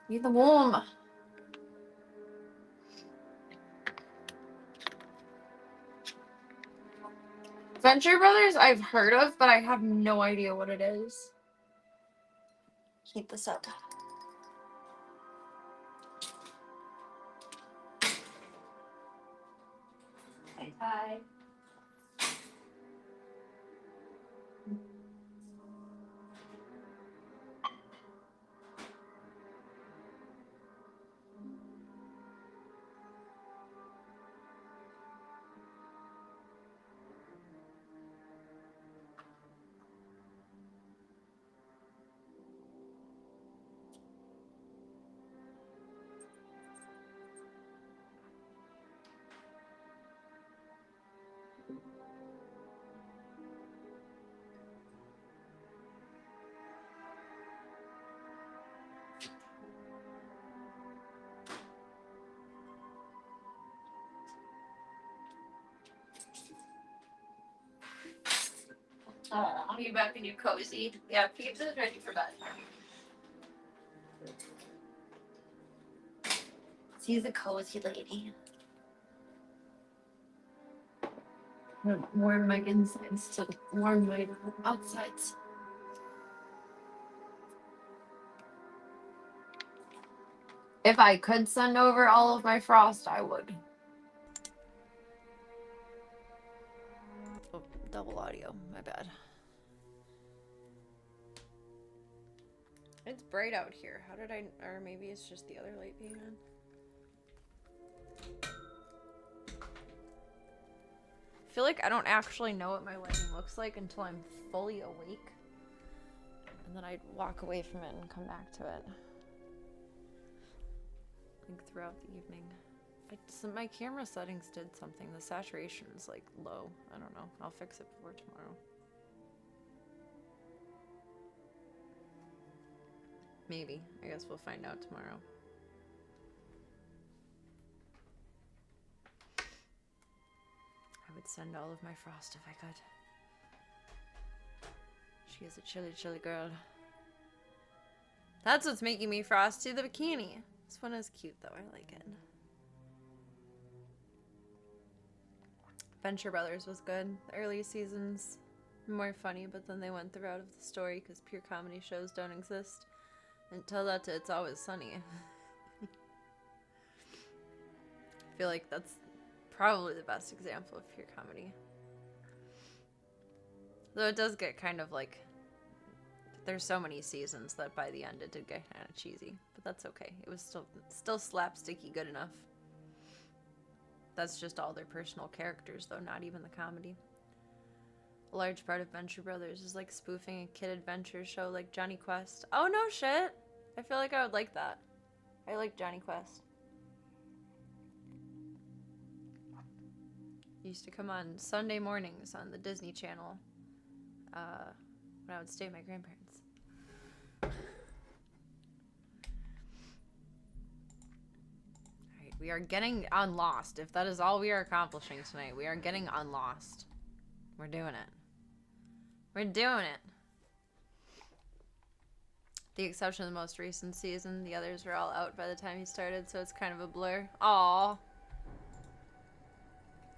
Need the warm. Venture Brothers I've heard of, but I have no idea what it is. Heat this up. Hi. I'll be back when you're cozy. Yeah, pizza's ready for bed. She's a cozy lady. Warm my insides to warm my outsides. If I could send over all of my frost, I would. Oh, double audio. My bad. It's bright out here. How did I... Or maybe it's just the other light being on. I feel like I don't actually know what my lighting looks like until I'm fully awake. And then I'd walk away from it and come back to it. Like throughout the evening. My camera settings did something. The saturation is like low. I don't know. I'll fix it before tomorrow. Maybe. I guess we'll find out tomorrow. I would send all of my frost if I could. She is a chilly, chilly girl. That's what's making me frosty, the bikini. This one is cute though, I like it. Venture Brothers was good. The early seasons more funny, but then they went the route of the story because pure comedy shows don't exist. Until that to It's Always Sunny. I feel like that's probably the best example of pure comedy. Though it does get kind of like, there's so many seasons that by the end it did get kind of cheesy, but that's okay. It was still slapsticky good enough That's just all their personal characters, though, not even the comedy. A large part of Venture Brothers is like spoofing a kid adventure show like Johnny Quest. Oh, no shit! I feel like I would like that. I like Johnny Quest. Used to come on Sunday mornings on the Disney Channel when I would stay at my grandparents'. Alright, we are getting on Lost. If that is all we are accomplishing tonight, we are getting on Lost. We're doing it. We're doing it. The exception of the most recent season, the others were all out by the time he started, so it's kind of a blur. Aww.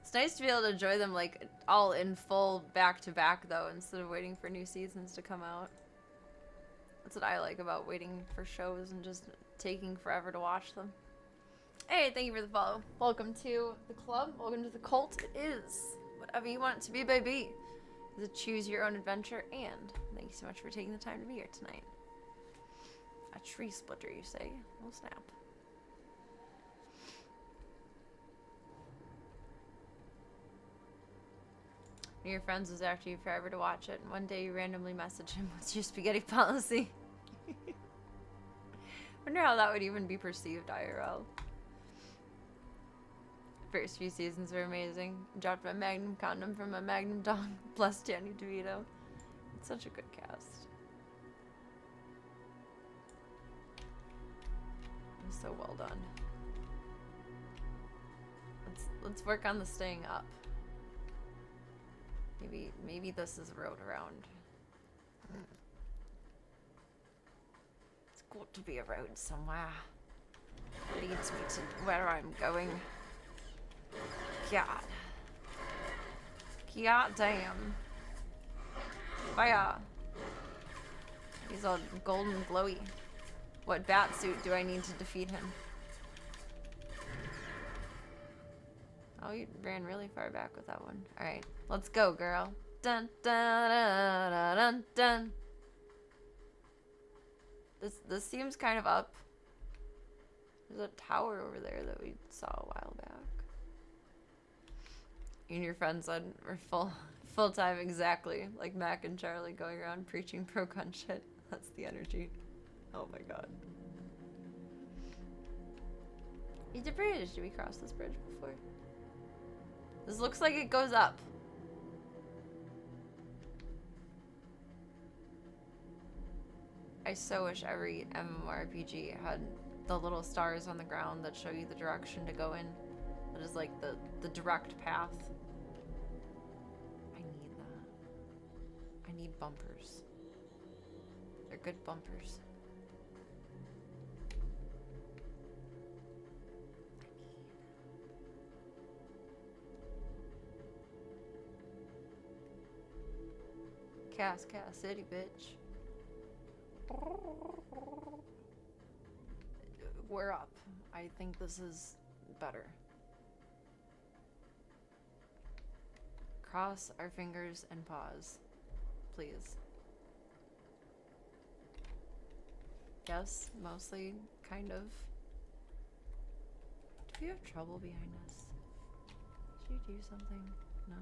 It's nice to be able to enjoy them like all in full back-to-back though, instead of waiting for new seasons to come out. That's what I like about waiting for shows and just taking forever to watch them. Hey, thank you for the follow. Welcome to the club. Welcome to the cult. It is whatever you want it to be, baby. It's a choose your own adventure, and thank you so much for taking the time to be here tonight. A tree splitter, you say? Oh, snap. One of your friends was after you forever to watch it, and one day you randomly message him, "What's your spaghetti policy?" Wonder how that would even be perceived IRL. First few seasons were amazing. Dropped my Magnum condom from my Magnum dong. Bless Danny DeVito. It's such a good cast. It was so well done. Let's work on the staying up. Maybe this is a road around. It's got to be a road somewhere. It leads me to where I'm going. God. God damn. Fire. He's all golden glowy. What bat suit do I need to defeat him? Oh, you ran really far back with that one. Alright, let's go, girl. Dun dun dun dun dun dun. This seems kind of up. There's a tower over there that we saw a while back. You and your friends are full time exactly like Mac and Charlie going around preaching pro gun shit. That's the energy. Oh my god. It's a bridge. Did we cross this bridge before? This looks like it goes up. I so wish every MMORPG had the little stars on the ground that show you the direction to go in. That is like the direct path. I need that. I need bumpers. They're good bumpers. Cass City, bitch. We're up. I think this is better. Cross our fingers and pause. Please. Yes, mostly, kind of. Do we have trouble behind us? Should you do something? No.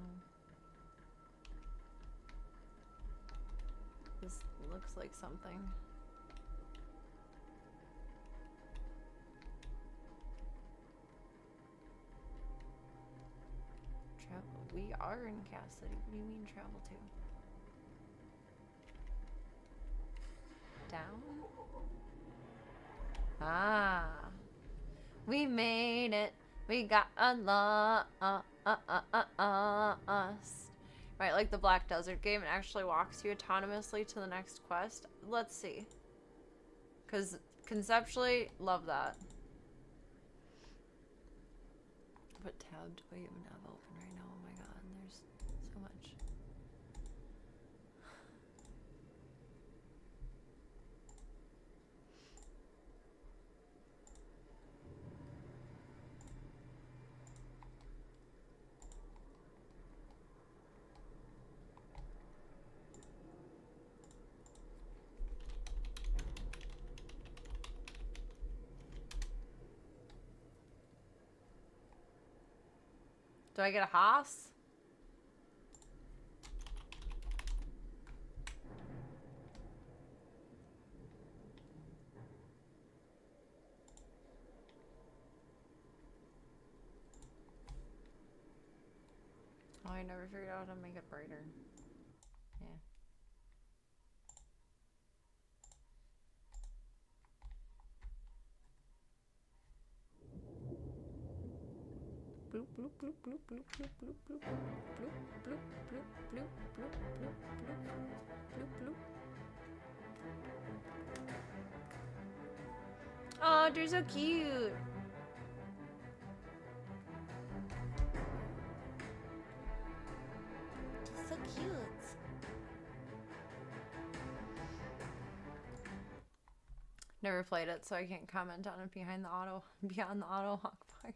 This looks like something. Travel. We are in Cass City. What do you mean travel to? Down? Ah. We made it. We got a lost. Right, like the Black Desert game, it actually walks you autonomously to the next quest. Let's see. Because conceptually, love that. What tab do I even have open right now? Oh my god, there's so much. Do I get a Haas? Oh, I never figured out how to make it brighter. Yeah. Bloop bloop bloop bloop bloop bloop bloop bloop bloop bloop bloop bloop bloop bloop bloop bloop. Oh, they're so cute. So cute. Never played it, so I can't comment on it beyond the auto hawk part.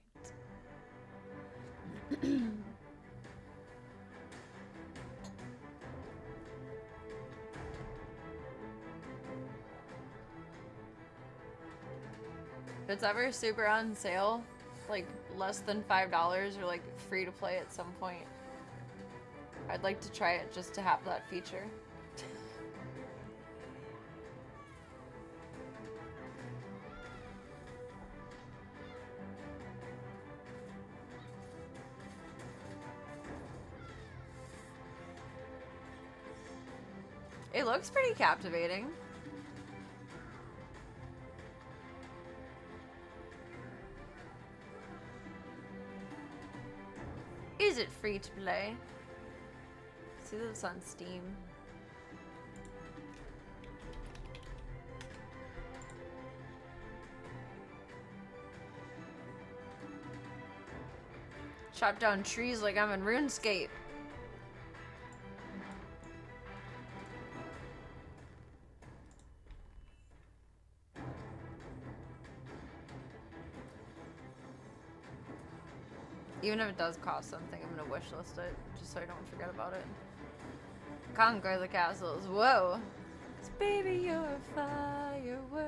If it's ever super on sale, like less than $5 or like free to play at some point, I'd like to try it just to have that feature. It looks pretty captivating. Is it free to play? See that it's on Steam. Chop down trees like I'm in RuneScape. Even if it does cost something, I'm gonna wishlist it, just so I don't forget about it. Conquer the castles, whoa! 'Cause baby, you're a firework.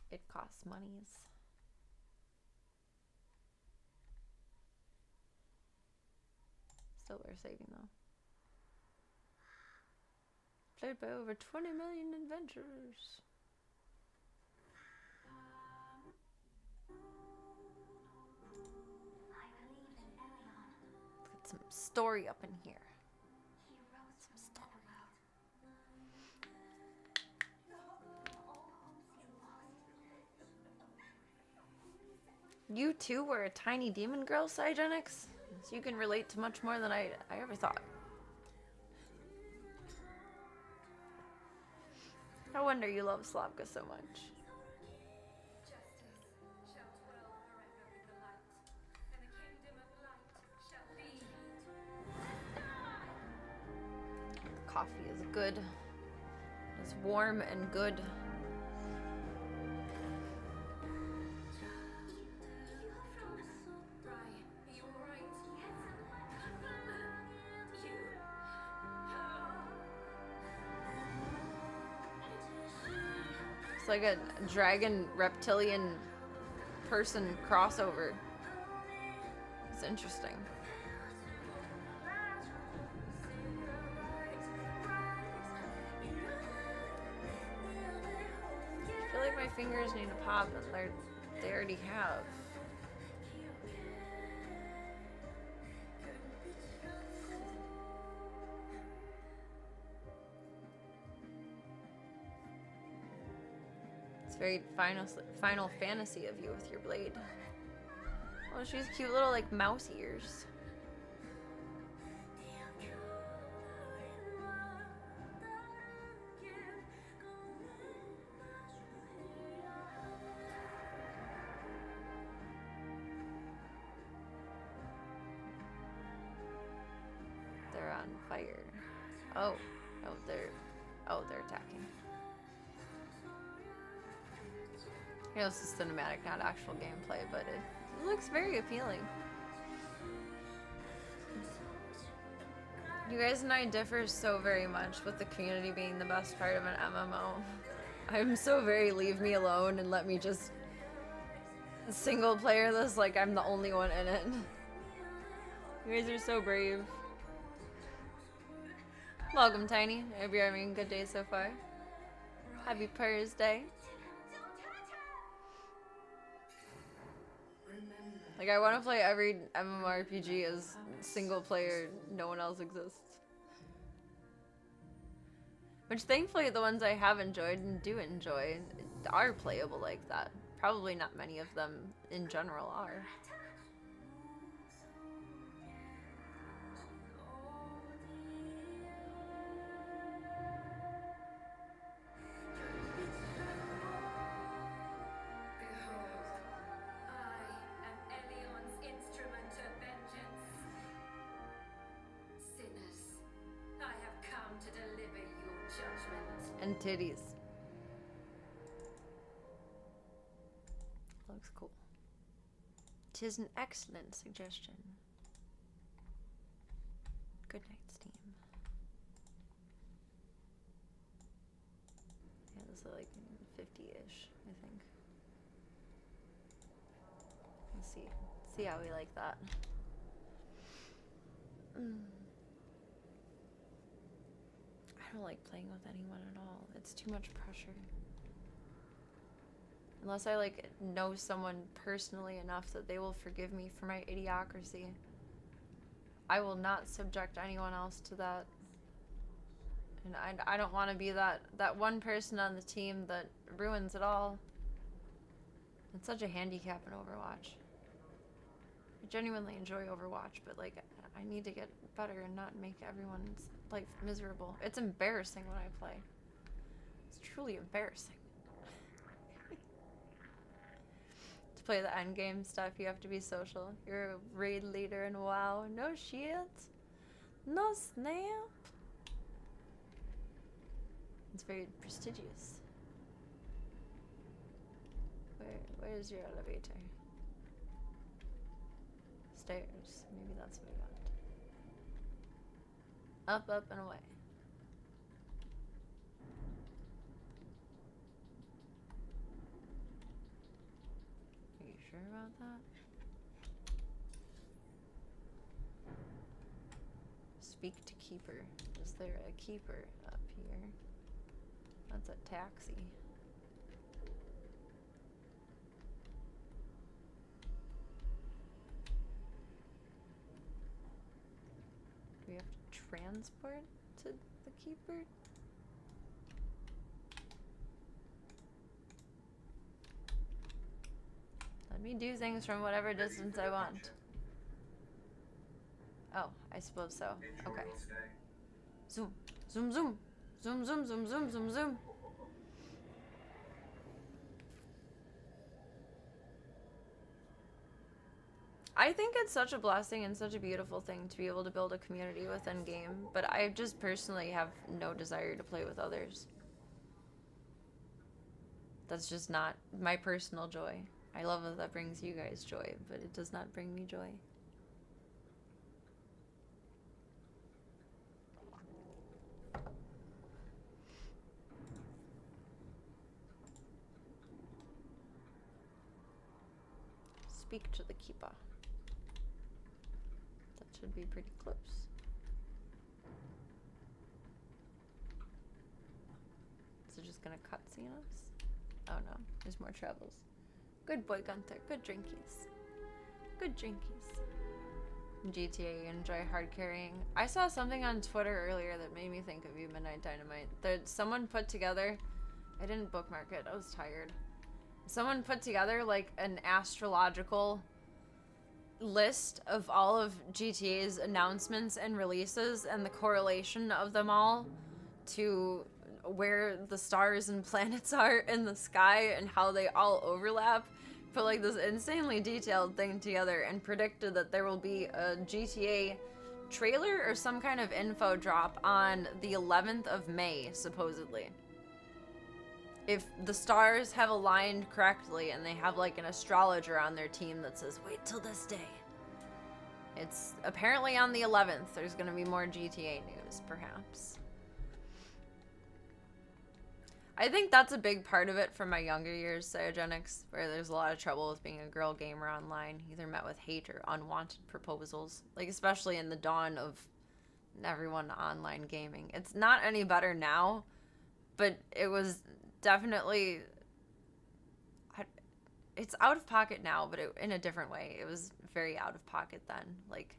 It costs monies. Still worth saving though. Played by over 20 million adventurers. Let's get some story up in here. Some story. You too were a tiny demon girl, Cygenix? So you can relate to much more than I ever thought. No wonder you love Slavka so much. The coffee is good. It's warm and good. It's like a dragon reptilian person crossover. It's interesting. I feel like my fingers need to pop, and they already have. It's very Final Fantasy of you with your blade. Oh, she has cute little like mouse ears. They're on fire. Oh, they're attacking. You know, this is cinematic, not actual gameplay, but it looks very appealing. You guys and I differ so very much with the community being the best part of an MMO. I'm so very leave me alone and let me just single player this like I'm the only one in it. You guys are so brave. Welcome, Tiny. I hope you're having a good day so far. Happy Purrs Day. Like, I want to play every MMORPG as single player, no one else exists. Which, thankfully, the ones I have enjoyed and do enjoy are playable like that. Probably not many of them in general are. And titties. Looks cool. 'Tis an excellent suggestion. Good night, Steam. Yeah, this is like 50-ish, I think. Let's see how we like that. I don't like playing with anyone at all. It's too much pressure. Unless I like know someone personally enough that they will forgive me for my idiocracy. I will not subject anyone else to that. And I don't want to be that one person on the team that ruins it all. It's such a handicap in Overwatch. I genuinely enjoy Overwatch, but like I need to get better and not make everyone's life miserable. It's embarrassing when I play. It's truly embarrassing. To play the end game stuff, you have to be social. You're a raid leader in WoW. No shit. No snap. It's very prestigious. Where's your elevator? Stairs. Maybe that's what I want. Up, up, and away. Are you sure about that? Speak to keeper. Is there a keeper up here? That's a taxi. Do we have to transport to the keeper? Let me do things from whatever distance I want. Oh, I suppose so. Okay. Zoom. Zoom, zoom. Zoom, zoom, zoom, zoom, zoom, zoom. I think it's such a blessing and such a beautiful thing to be able to build a community within game, but I just personally have no desire to play with others. That's just not my personal joy. I love that that brings you guys joy, but it does not bring me joy. Speak to the keeper. That should be pretty close. Is it just gonna cutscene us? Oh no, there's more travels. Good boy, Gunther. Good drinkies. Good drinkies. GTA, enjoy hard carrying. I saw something on Twitter earlier that made me think of you, Midnight Dynamite. That someone put together. I didn't bookmark it. I was tired. Someone put together like an astrological list of all of GTA's announcements and releases and the correlation of them all to where the stars and planets are in the sky and how they all overlap. Put like this insanely detailed thing together and predicted that there will be a GTA trailer or some kind of info drop on the 11th of May, supposedly. If the stars have aligned correctly and they have like an astrologer on their team that says, wait till this day. It's apparently on the 11th. There's going to be more GTA news, perhaps. I think that's a big part of it from my younger years, Cyogenics, where there's a lot of trouble with being a girl gamer online, either met with hate or unwanted proposals, like especially in the dawn of everyone online gaming. It's not any better now, but it was definitely, it's out of pocket now, but in a different way. It was very out of pocket then. Like,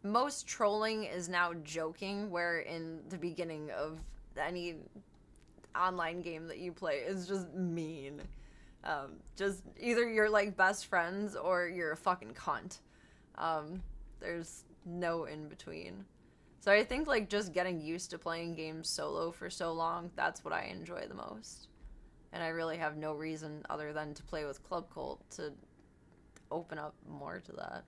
most trolling is now joking, where in the beginning of any online game that you play is just mean. Just either you're like best friends or you're a fucking cunt. There's no in between. So I think like just getting used to playing games solo for so long, that's what I enjoy the most. And I really have no reason other than to play with Club Cult to open up more to that.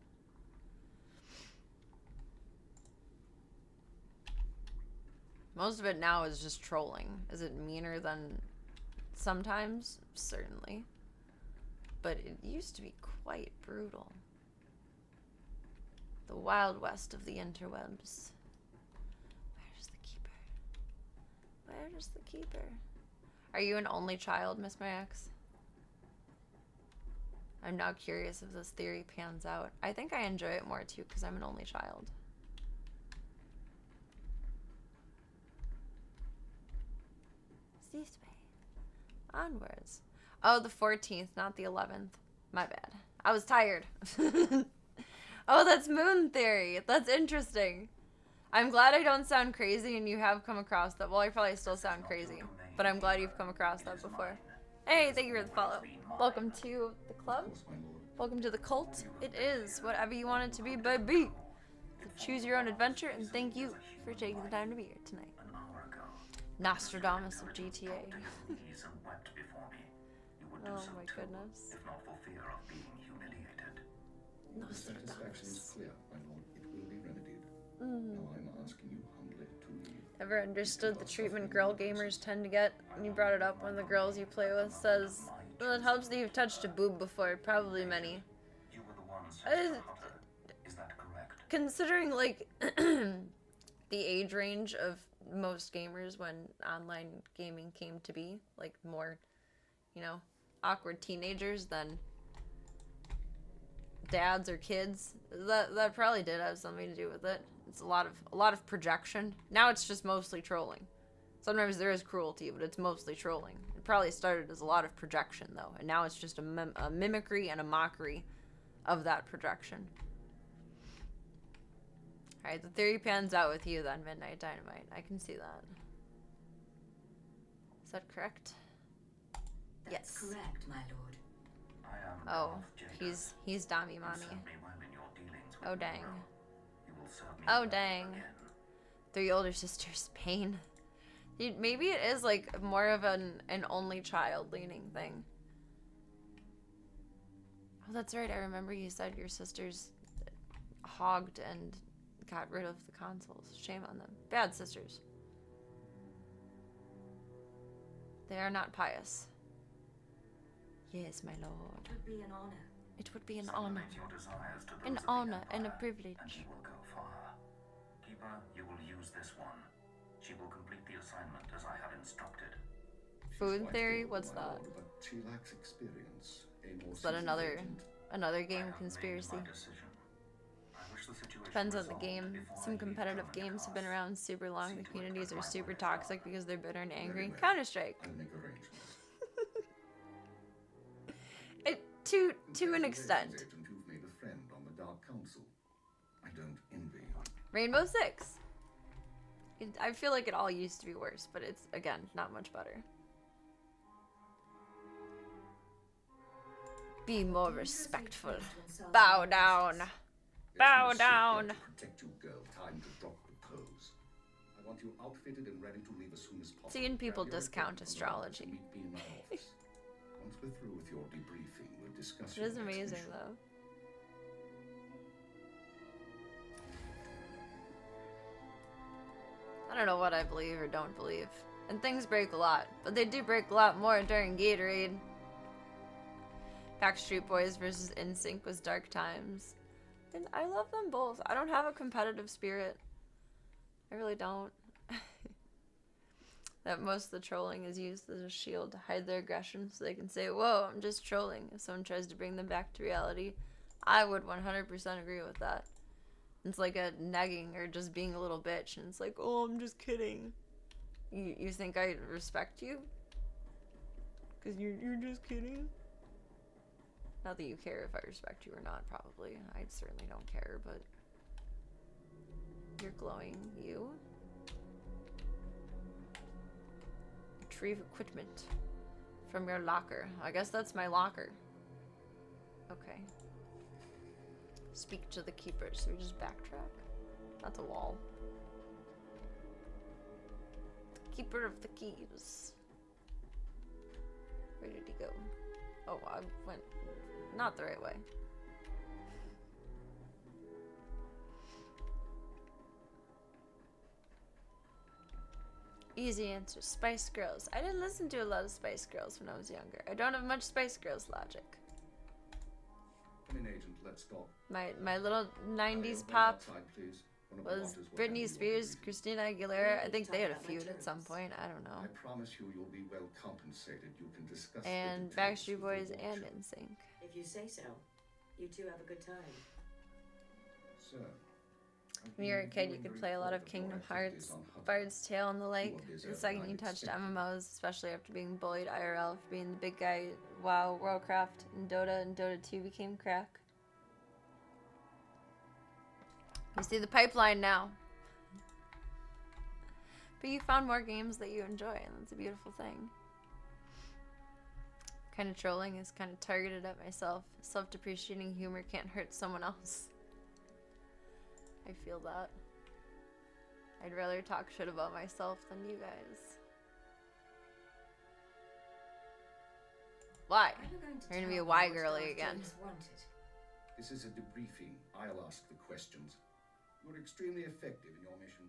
Most of it now is just trolling. Is it meaner than sometimes? Certainly. But it used to be quite brutal. The Wild West of the interwebs. Where's the keeper? Where's the keeper? Are you an only child, Miss Max? I'm now curious if this theory pans out. I think I enjoy it more too because I'm an only child. This way. Onwards. Oh, the 14th, not the 11th. My bad. I was tired. Oh, that's Moon Theory. That's interesting. I'm glad I don't sound crazy and you have come across that. Well, I probably still sound crazy, but I'm glad you've come across that before. Hey, thank you for the follow. Welcome to the club. Welcome to the cult. It is whatever you want it to be, baby. So choose your own adventure, and thank you for taking the time to be here tonight. Nostradamus of GTA. Oh my goodness. The satisfaction is clear, my lord. It will be remedied. Now I'm asking you humbly to leave. Ever understood the treatment girl gamers tend to get? And you brought it up when the girls you play with says, well, it helps that you've touched a boob before. Probably many. You were the ones who started. Is that correct? Considering, like, the age range of most gamers when online gaming came to be, like, more, you know, awkward teenagers than dads or kids, that probably did have something to do with it. It's a lot of projection. Now it's just mostly trolling. Sometimes there is cruelty, but it's mostly trolling. It probably started as a lot of projection though, and now it's just a mimicry and a mockery of that projection. Alright, the theory pans out with you then, Midnight Dynamite. I can see that. Is that correct? That's yes. correct, my lord. Oh, he's Dami Mommy. Oh dang. Oh dang. 3 older sisters. Pain. Dude, maybe it is like more of an only child leaning thing. Oh, that's right. I remember you said your sisters hogged and got rid of the consoles. Shame on them. Bad sisters. They are not pious. Yes, my lord. It would be an honor. It would be an honor. An honor and a privilege. And she will go far. Keeper, you will use this one. She will complete the assignment as I have instructed. Food theory? What's that? But she lacks experience. Is that another game conspiracy? Depends on the game. Some competitive games have been around super long. The communities are super toxic because they're bitter and angry. Counter-Strike. I'll make arrangements. To an extent. Agent, you've made a friend on the Dark Council. I don't envy you. Rainbow Six. I feel like it all used to be worse, but it's, again, not much better. Be more respectful. Bow down. Bow down. To protect you, girl. Time to drop the pose. I want you outfitted and ready to leave as soon as possible. Seeing people Grab your discount equipment astrology. and meet me in my office. Once we're through with your debriefing, we'll discuss It your is next amazing, mission. though. I don't know what I believe or don't believe. And things break a lot, but they do break a lot more during Gatorade. Backstreet Boys versus NSYNC was dark times. And I love them both. I don't have a competitive spirit. I really don't. That most of the trolling is used as a shield to hide their aggression so they can say, whoa, I'm just trolling. If someone tries to bring them back to reality, I would 100% agree with that. It's like a nagging or just being a little bitch, and it's like, oh, I'm just kidding. You think I respect you? Because you're just kidding? Not that you care if I respect you or not, probably. I certainly don't care, but... You're glowing. You? Retrieve equipment from your locker. I guess that's my locker. Okay. Speak to the keeper. So we just backtrack? That's a wall. The keeper of the keys. Where did he go? Oh, I went not the right way. Easy answer. Spice Girls. I didn't listen to a lot of Spice Girls when I was younger. I don't have much Spice Girls logic. Come in, Agent. Let's talk. My little 90s pop was Britney Spears, Briefing. Christina Aguilera. I think they had a feud at some point. I don't know. I promise you, you'll be well compensated. You can discuss And the details Backstreet with Boys your and watcher. NSYNC. If you say so. You two have a good time. Sir, I've When you were a been kid, you reviewing could the play a lot of report your Kingdom activities Hearts, on Hutton. Bard's Tale, and the like. You are The second you busy touched expecting. MMOs, especially after being bullied IRL for being the big guy, WoW, Warcraft, and Dota 2 became crack. You see the pipeline now. But you found more games that you enjoy, and that's a beautiful thing. Kind of trolling is kind of targeted at myself. Self-depreciating humor can't hurt someone else. I feel that. I'd rather talk shit about myself than you guys. Why? Are you going to You're gonna tell be a me Y what girly Darth again. James wanted? This is a debriefing. I'll ask the questions. You're extremely effective in your mission.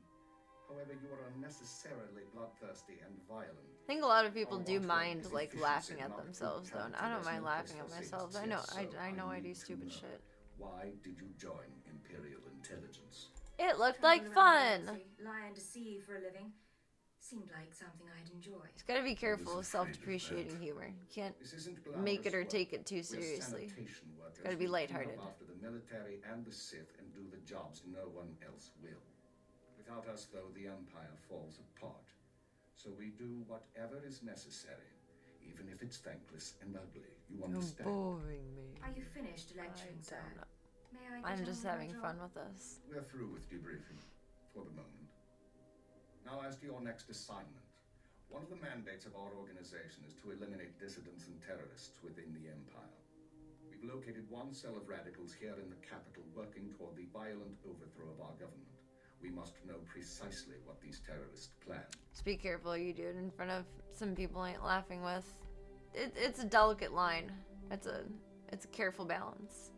However, you are unnecessarily bloodthirsty and violent. I think a lot of people Our do watchword mind is like efficiency, laughing at not themselves though. And brutality. I don't There's mind no laughing at place for myself. safety. I know So I know I need do to stupid know, shit. Why did you join Imperial Intelligence? It looked Traveling like around the fun. galaxy, lie and deceive for a living. Seemed like something I'd enjoy. You gotta be careful was with afraid of self-depreciating that. humor. You can't This isn't make it or glamorous take work. it too We're seriously. sanitation workers. gotta be We clean up lighthearted. after the military and the Sith and do the jobs no one else will. Without us, though, the Empire falls apart. So we do whatever is necessary, even if it's thankless and ugly. You understand? boring me. Are you finished lecturing, sir? May I get I'm on just with my having job? fun with this. We're through with debriefing, for the moment. Now as to your next assignment. One of the mandates of our organization is to eliminate dissidents and terrorists within the Empire. We've located one cell of radicals here in the capital working toward the violent overthrow of our government. We must know precisely what these terrorists plan. Just be careful, you do it in front of some people I ain't laughing with. It's a delicate line. It's a careful balance.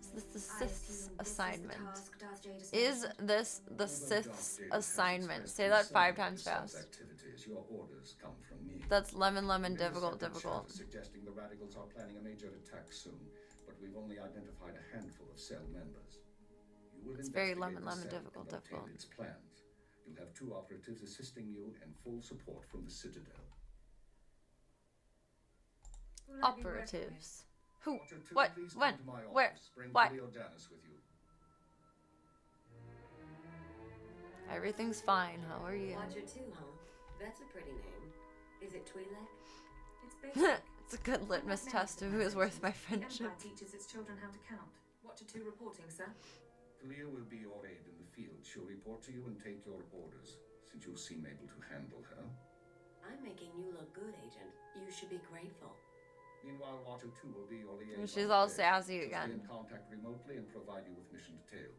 Is this the I Sith's assume this assignment? Is the task Darth Jade Is assigned? this the Although Sith's Darth Vader has assignment? expressed Say that concern 5 with times the cell's fast. activities. Your orders come from me. That's lemon, We've been difficult, sent a difficult. charter suggesting the radicals are planning a major attack soon, but we've only identified a handful of cell members. You will It's very investigate lemon, the cell difficult, and obtain difficult. its plans. You'll have 2 operatives assisting you and full support from the Citadel. Who will I be working with? Operatives. Who? Watcher 2, What? please When? come to my Where? office. Bring What? Cleodanis with you. Everything's fine. How are you? Watcher 2, huh? That's a pretty name. Is it Twi'lek? It's basic. It's a good litmus test of who is worth my friendship. The Empire teaches its children how to count. Watcher 2 reporting, sir. Clea will be your aide in the field. She'll report to you and take your orders, since you seem able to handle her. I'm making you look good, Agent. You should be grateful. Meanwhile, Watcher 2 will be your liaison. She's all today. sassy She'll again. stay in contact remotely and provide you with mission details.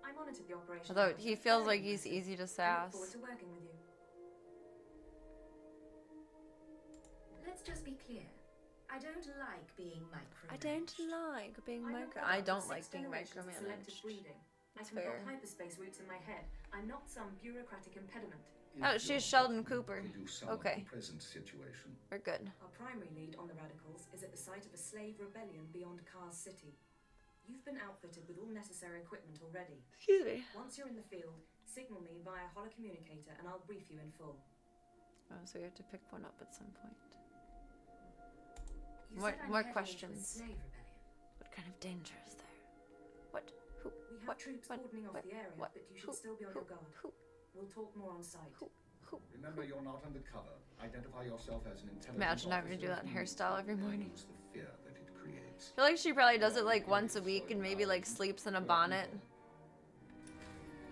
I monitored the operation. Although he feels like Very he's easy to impressive. I look sass. forward to working with you. Let's just be clear. I don't like being micromanaged. I don't like being I'm a micro. product I of don't 6 like being generations of selective micromanaged. breeding. I That's can fair. plot hyperspace routes in my head. I'm not some bureaucratic impediment. Oh, If she's you're Sheldon lucky, Cooper. you do sum Okay. up the present situation. We're good. Our primary lead on the radicals is at the site of a slave rebellion beyond Kars City. You've been outfitted with all necessary equipment already. Excuse me. Once you're in the field, signal me via holocommunicator and I'll brief you in full. Oh, so we have to pick one up at some point. You More said I'm heading questions. into a slave rebellion. What kind of danger is there? What? Who? We have What? troops What? cordoning off What? the area, What? but you should Who? still be on Who? your guard. Who? We'll talk more on site. Who? Remember, you're not undercover. Identify yourself as an intelligence Imagine having to do that officer hairstyle every and morning. use the fear that it creates. I feel like she probably does it like once a week and maybe like sleeps in a bonnet.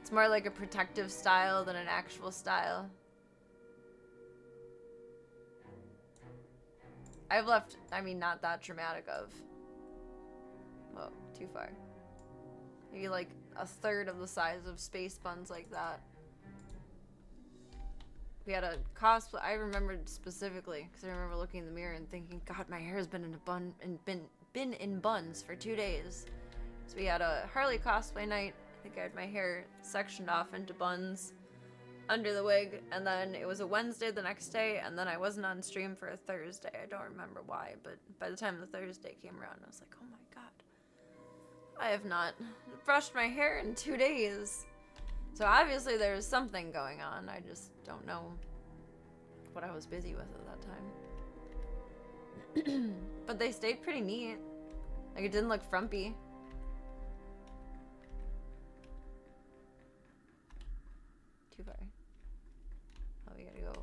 It's more like a protective style than an actual style. I've left, I mean, not that dramatic of. Whoa, too far. Maybe like a third of the size of space buns like that. We had a cosplay. I remembered specifically because I remember looking in the mirror and thinking, God, my hair has been in a bun and been in buns for 2 days. So we had a Harley cosplay night. I think I had my hair sectioned off into buns under the wig, and then it was a Wednesday the next day, and then I wasn't on stream for a Thursday. I don't remember why, but by the time the Thursday came around, I was like, oh my God, I have not brushed my hair in 2 days. So obviously there's something going on. I just don't know what I was busy with at that time. But they stayed pretty neat. Like, it didn't look frumpy. Too far. Oh, we gotta go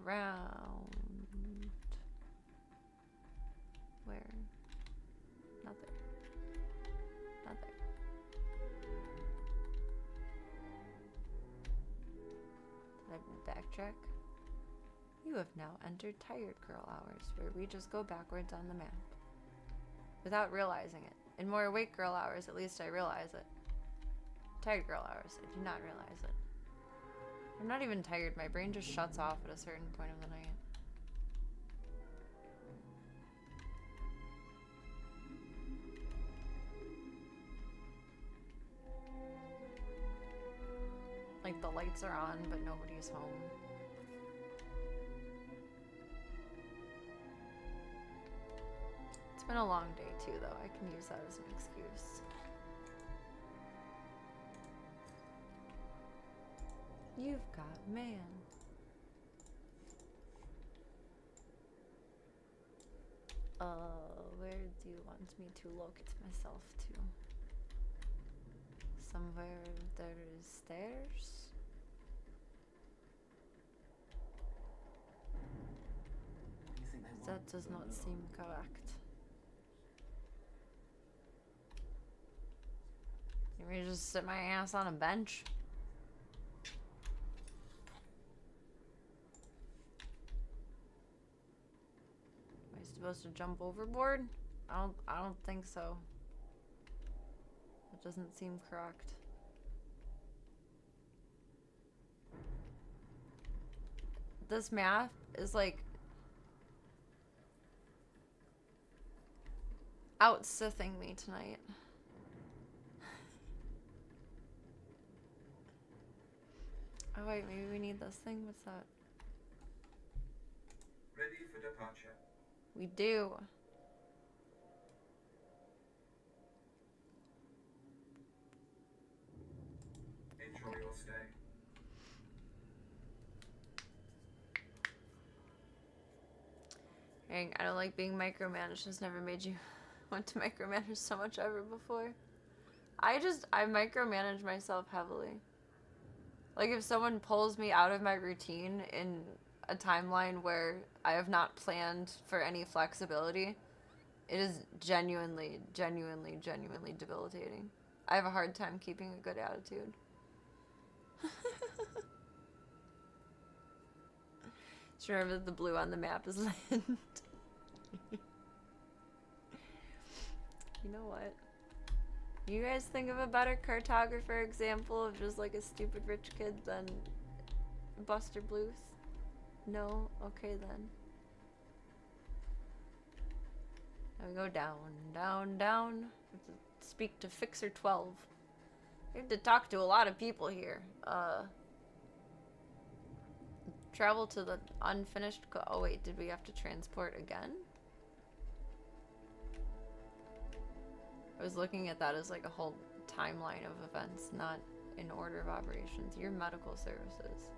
around. Where? Not there. Not there. Did I backtrack? You have now entered Tired Girl Hours, where we just go backwards on the map. Without realizing it. In more Awake Girl Hours, at least I realize it. Tired Girl Hours, I do not realize it. I'm not even tired, my brain just shuts off at a certain point of the night. Like, the lights are on, but nobody's home. It's been a long day too, though. I can use that as an excuse. You've got man. Where do you want me to locate myself to? Somewhere there is stairs? That does not seem correct. You want me to just sit my ass on a bench? Am I supposed to jump overboard? I don't think so. That doesn't seem correct. This map is like out-sithing me tonight. Oh wait, maybe we need this thing? What's that? Ready for departure. We do. Enjoy your stay. Dang, I don't like being micromanaged. It's never made you want to micromanage so much ever before. I micromanage myself heavily. Like, if someone pulls me out of my routine in a timeline where I have not planned for any flexibility, it is genuinely debilitating. I have a hard time keeping a good attitude. Just remember that the blue on the map is land. You know what? You guys think of a better cartographer example of just like a stupid rich kid than Buster Bluth? No? Okay then. Now we go down, down, down. We have to speak to Fixer 12. We have to talk to a lot of people here. Travel to the unfinished oh wait, did we have to transport again? was looking at that as like a whole timeline of events, not in order of operations. Your medical services.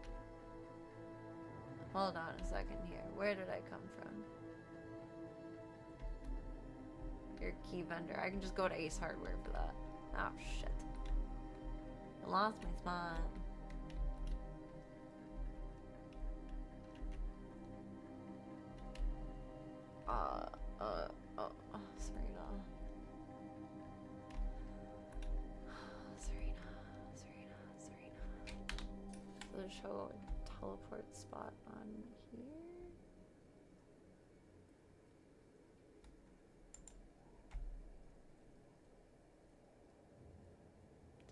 Hold on a second here. Where did I come from? Your key vendor. I can just go to Ace Hardware for that. Oh shit. I lost my spot. Serena. So there's show a teleport spot on here.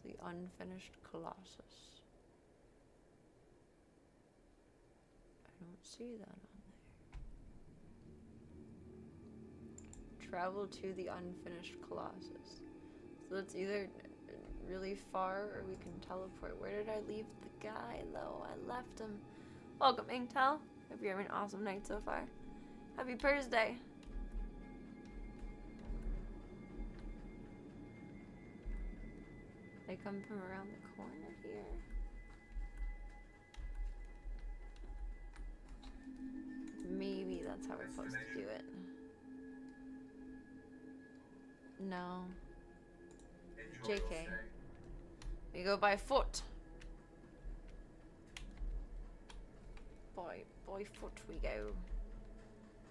The unfinished Colossus. I don't see that on there. Travel to the unfinished Colossus. So it's either really far or we can teleport. Where did I leave the guy though? I left him. Welcome, Intel. Hope you're having an awesome night so far. Happy Thursday. They come from around the corner here. Maybe that's how we're supposed to do it. No. JK. We go by foot. By foot we go.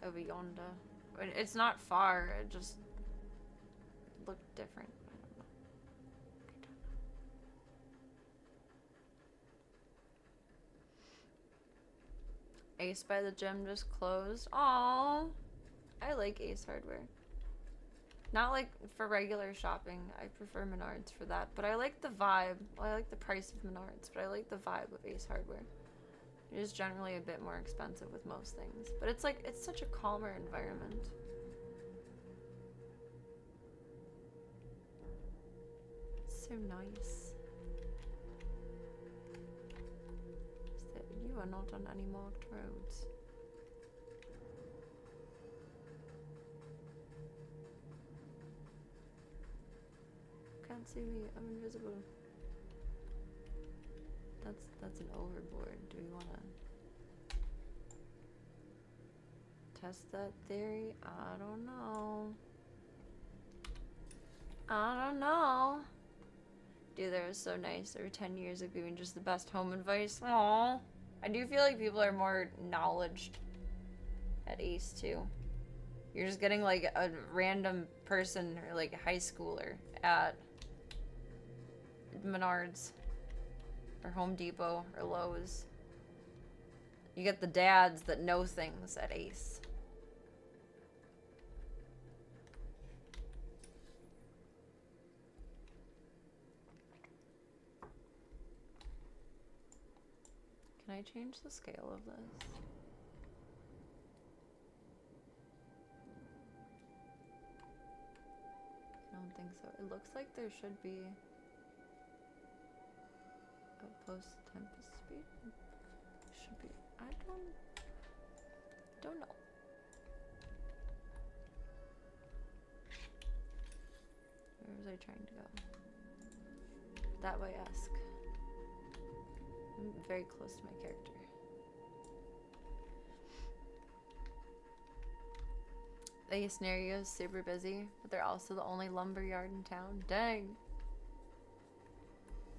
Over yonder. It's not far, it just looked different. Ace by the Gym just closed. Aww. I like Ace Hardware. Not like for regular shopping. I prefer Menards for that. But I like the vibe. Well, I like the price of Menards, but I like the vibe of Ace Hardware. It is generally a bit more expensive with most things. But it's like, it's such a calmer environment. So nice. You are not on any marked roads. Can't see me, I'm invisible. That's an overboard. Do we wanna test that theory? I don't know. I don't know. Dude, that was so nice. There were 10 years of giving just the best home advice. Aww. I do feel like people are more knowledged at Ace too. You're just getting like a random person or like a high schooler at Menards or Home Depot or Lowe's. You get the dads that know things at Ace. Can I change the scale of this? I don't think so. It looks like there should be a post tempest speed. Should be. I don't know. Where was I trying to go? That way-esque. I'm very close to my character. The Ace area is super busy, but they're also the only lumber yard in town. Dang!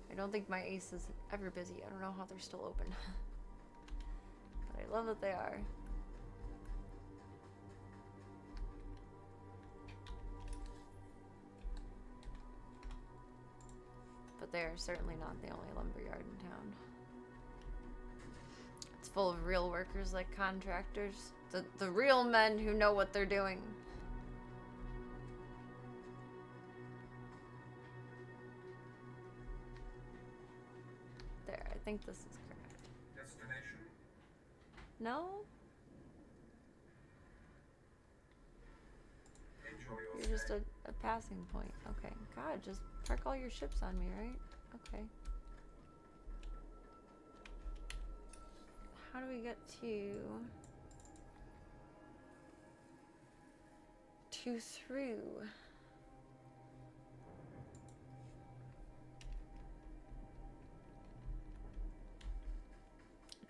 I don't think my Ace is ever busy. I don't know how they're still open. But I love that they are. But they are certainly not the only lumber yard in town. It's full of real workers like contractors. The real men who know what they're doing. There, I think this is correct. Destination. No? Enjoy your You're just stay. a passing point. Okay. God, just park all your ships on me, right? Okay. How do we get through?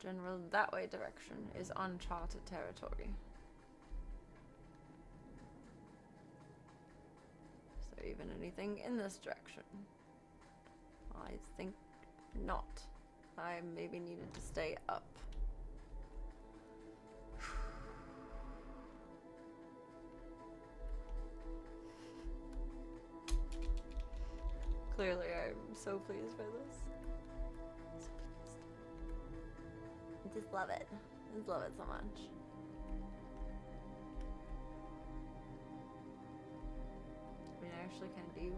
General, that way direction is uncharted territory. Is there even anything in this direction? I think not. I maybe needed to stay up. Clearly, I'm so pleased by this. So pleased. I just love it. I just love it so much. I mean, I actually kind of do.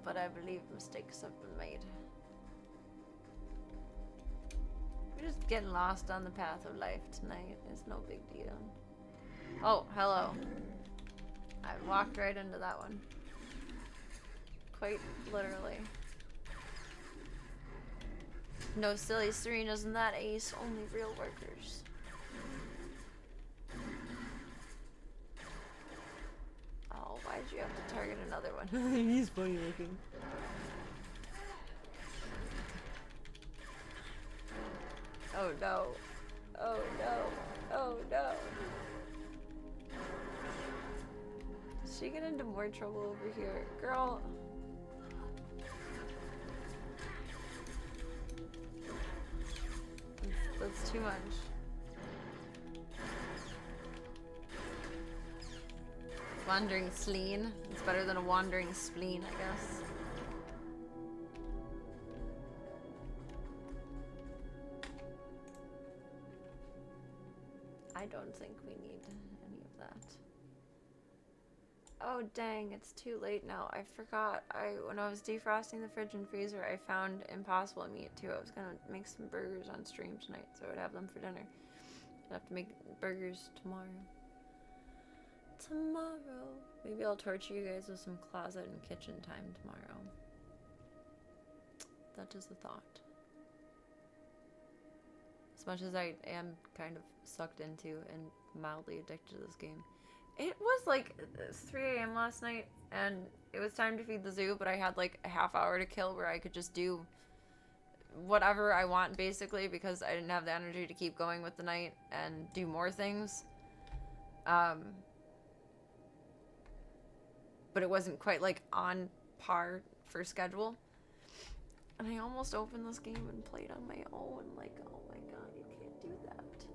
But I believe mistakes have been made. We're just getting lost on the path of life tonight. It's no big deal. Oh, hello. I walked right into that one. Quite literally. No silly Serenas in that ace, only real workers. Oh, why'd you have to target another one? He's funny looking. Oh no. Oh no. Oh no. Did she get into more trouble over here? Girl. That's too much. Wandering spleen. It's better than a wandering spleen, I guess. I don't think we need any of that. Oh dang, it's too late now. I forgot. When I was defrosting the fridge and freezer, I found Impossible meat too. I was gonna make some burgers on stream tonight, so I would have them for dinner. I'd have to make burgers tomorrow. Maybe I'll torture you guys with some closet and kitchen time tomorrow. That is the thought. As much as I am kind of sucked into and mildly addicted to this game. It was like 3 a.m. last night, and it was time to feed the zoo, but I had like a half hour to kill where I could just do whatever I want, basically, because I didn't have the energy to keep going with the night and do more things. But it wasn't quite like on par for schedule. And I almost opened this game and played on my own. Like, oh my god, you can't do that.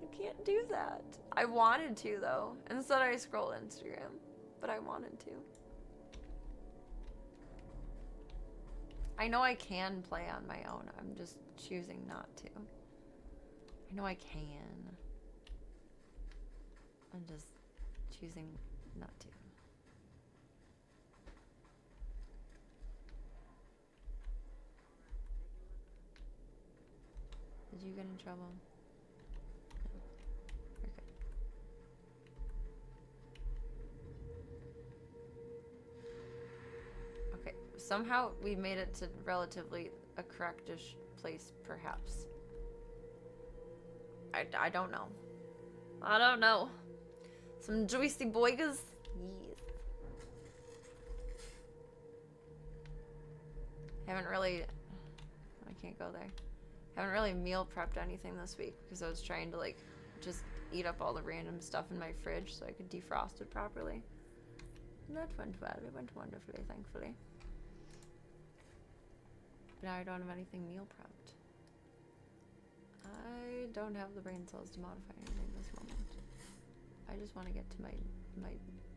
You can't do that. I wanted to, though. Instead, I scroll Instagram. But I wanted to. I know I can play on my own. I'm just choosing not to. I know I can. I'm just choosing not to. Did you get in trouble? No. You're good. Okay, somehow we made it to relatively a correctish place, perhaps. I don't know. I don't know. Some juicy boigas? Yes. Haven't really... I can't go there. Haven't really meal prepped anything this week because I was trying to like just eat up all the random stuff in my fridge so I could defrost it properly. And that went well. It went wonderfully, thankfully. But now I don't have anything meal prepped. I don't have the brain cells to modify anything this moment. I just want to get to my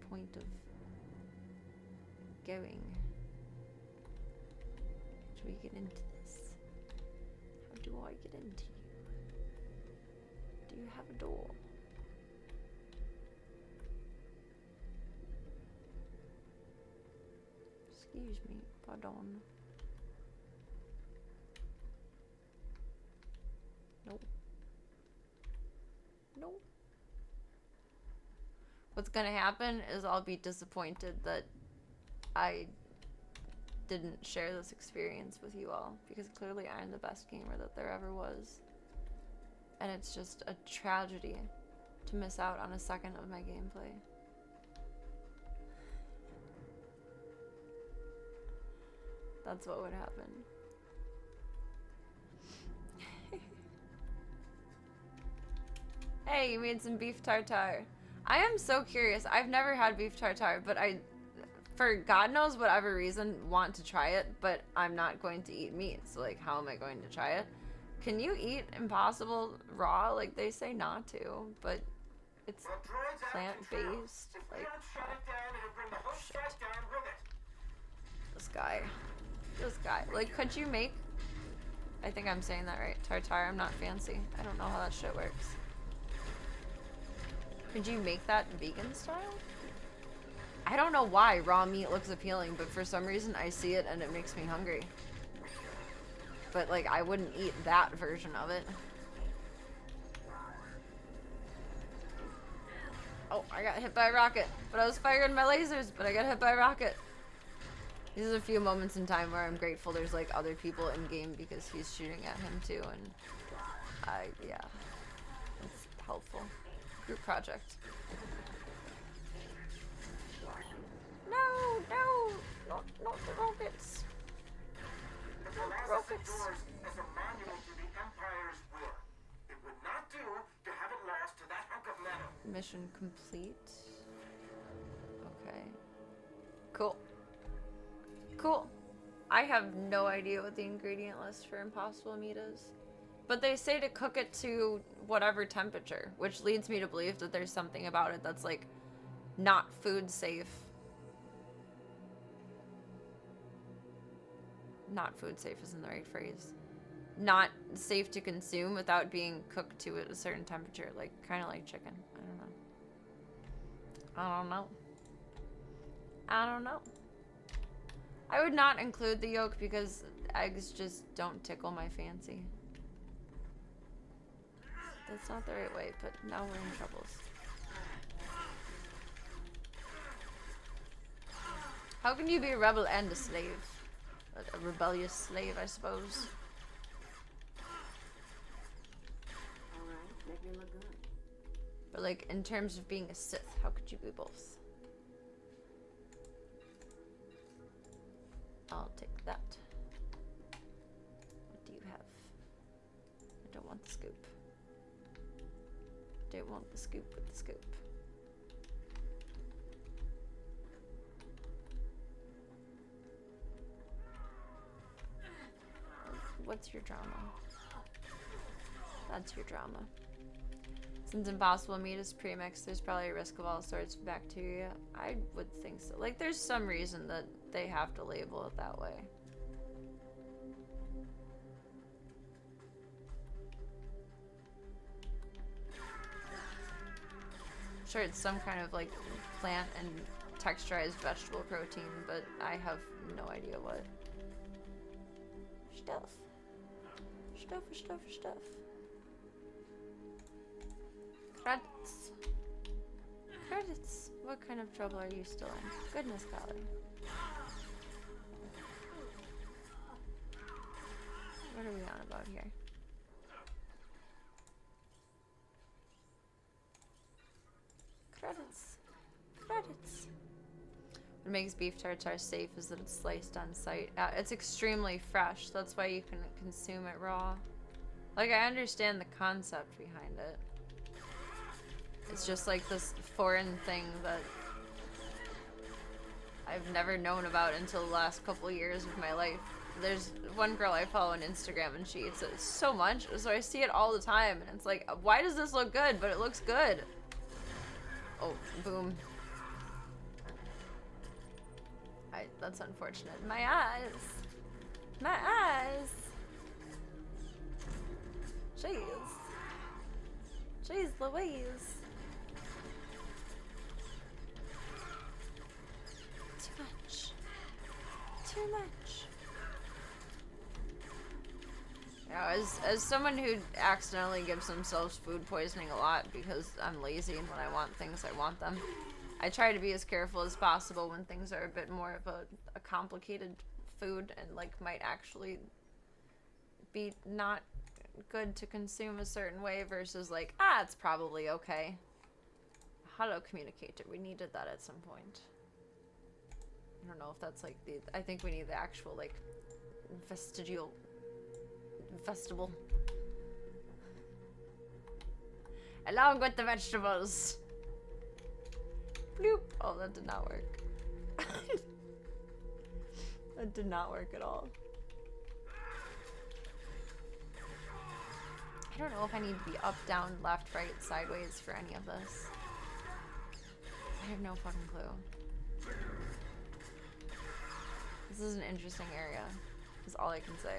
point of going. Should we get into this? How do I get into you? Do you have a door? Excuse me, pardon. Nope. Nope. What's gonna happen is I'll be disappointed that I didn't share this experience with you all, because clearly I'm the best gamer that there ever was. And it's just a tragedy to miss out on a second of my gameplay. That's what would happen. Hey, you made some beef tartare. I am so curious. I've never had beef tartare, but I, for God knows whatever reason, want to try it, but I'm not going to eat meat. So, like, how am I going to try it? Can you eat Impossible raw? Like, they say not to, but it's plant-based. Like, oh, shit. This guy. This guy. Like, could you make... I think I'm saying that right. Tartare. I'm not fancy. I don't know how that shit works. Could you make that vegan style? I don't know why raw meat looks appealing, but for some reason I see it and it makes me hungry. But, like, I wouldn't eat that version of it. Oh, I got hit by a rocket. But I was firing my lasers, but I got hit by a rocket. These are a few moments in time where I'm grateful there's, like, other people in-game because he's shooting at him, too, and yeah. It's helpful. Group project. No, no! Not the rockets! Not the rockets! Is a monument to the Empire's will. It would not do to have it lost to that hunk of metal. Mission complete. Okay. Cool. Cool. I have no idea what the ingredient list for Impossible meat is. But they say to cook it to whatever temperature, which leads me to believe that there's something about it that's, like, not food safe. Not food safe isn't the right phrase. Not safe to consume without being cooked to a certain temperature, like, kind of like chicken. I don't know. I don't know. I would not include the yolk because eggs just don't tickle my fancy. That's not the right way, but now we're in troubles. How can you be a rebel and a slave? A rebellious slave, I suppose. Alright, make me look good. But, like, in terms of being a Sith, how could you be both? I'll take that. What do you have? I don't want the scoop. Don't want the scoop with the scoop. What's your drama? That's your drama. Since Impossible meat is premixed, there's probably a risk of all sorts of bacteria. I would think so. Like, there's some reason that they have to label it that way. Sure, it's some kind of, like, plant and texturized vegetable protein, but I have no idea what. Stuff. Stuff. Credits. What kind of trouble are you still in? Goodness golly. What are we on about here? Credits. What makes beef tartare safe is that it's sliced on site. It's extremely fresh. That's why you can consume it raw. Like, I understand the concept behind it. It's just like this foreign thing that I've never known about until the last couple years of my life. There's one girl I follow on Instagram and she eats it so much, so I see it all the time and it's like, why does this look good? But it looks good. Oh, boom. That's unfortunate. My eyes. Jeez Louise. Too much. Yeah, as someone who accidentally gives themselves food poisoning a lot because I'm lazy and when I want things, I want them, I try to be as careful as possible when things are a bit more of a complicated food and, like, might actually be not good to consume a certain way versus, like, it's probably okay. How to communicate it. We needed that at some point. I don't know if that's like the. I think we need the actual like vestigial festival along with the vegetables. Bloop. Oh, that did not work. That did not work at all. I don't know if I need to be up, down, left, right, sideways for any of this. I have no fucking clue. This is an interesting area, is all I can say.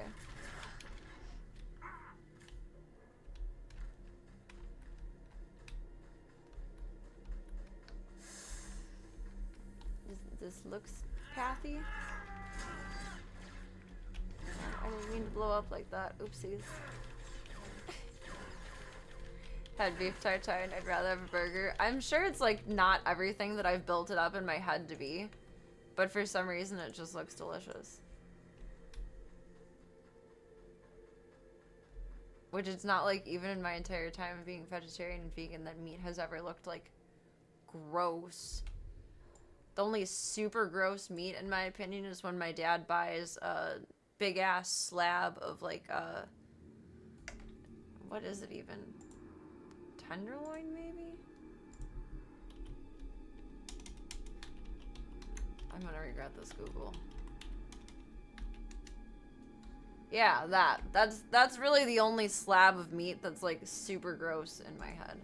This looks pathy. I didn't mean to blow up like that. Oopsies. Had beef tartare and I'd rather have a burger. I'm sure it's like not everything that I've built it up in my head to be, but for some reason it just looks delicious. Which it's not like even in my entire time of being vegetarian and vegan that meat has ever looked like gross. The only super gross meat in my opinion is when my dad buys a big ass slab of like what is it even? Tenderloin, maybe? I'm gonna regret this Google. Yeah, that's really the only slab of meat that's like super gross in my head.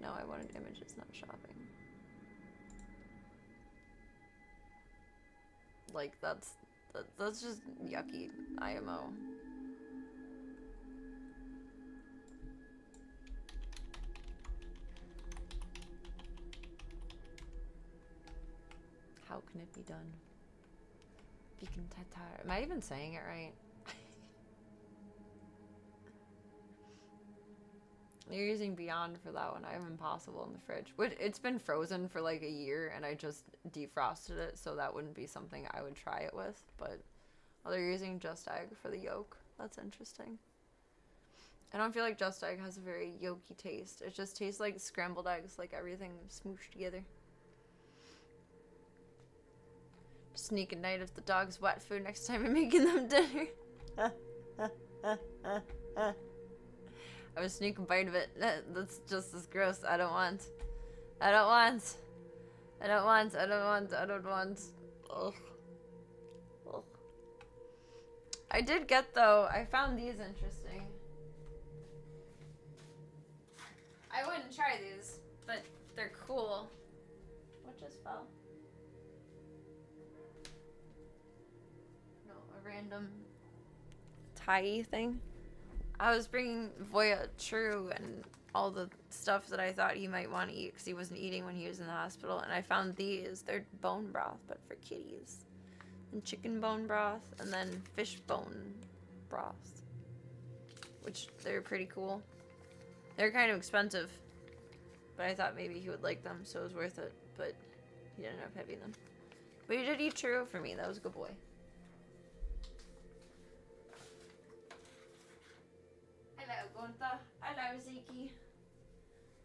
No, I wanted images, not shopping. Like that's just yucky. IMO. How can it be done? Beacon Tatar. Am I even saying it right? You're using Beyond for that one. I have Impossible in the fridge. It's been frozen for like a year and I just defrosted it, so that wouldn't be something I would try it with. But oh, they're using Just Egg for the yolk. That's interesting. I don't feel like Just Egg has a very yolky taste. It just tastes like scrambled eggs, like everything smooshed together. Sneak a night of the dog's wet food next time I'm making them dinner. I would sneak a bite of it. That's just as gross. I don't want. Ugh. Ugh. I did get though, I found these interesting. I wouldn't try these, but they're cool. What just fell? Random tie thing. I was bringing Voya True and all the stuff that I thought he might want to eat because he wasn't eating when he was in the hospital, and I found these. They're bone broth, but for kitties. And chicken bone broth, and then fish bone broth, which they're pretty cool. They're kind of expensive, but I thought maybe he would like them, so it was worth it, but he didn't end up having them. But he did eat True for me. That was a good boy. Hello, Gunther. Hello, Zeke.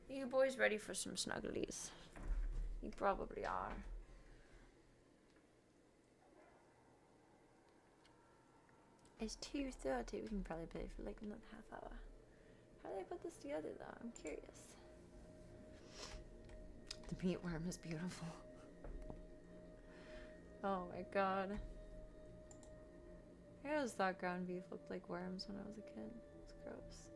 Are you boys ready for some snugglies? You probably are. It's 2:30. We can probably play for like another half hour. How do they put this together, though? I'm curious. The meatworm is beautiful. Oh my god. I always thought ground beef looked like worms when I was a kid. It's gross.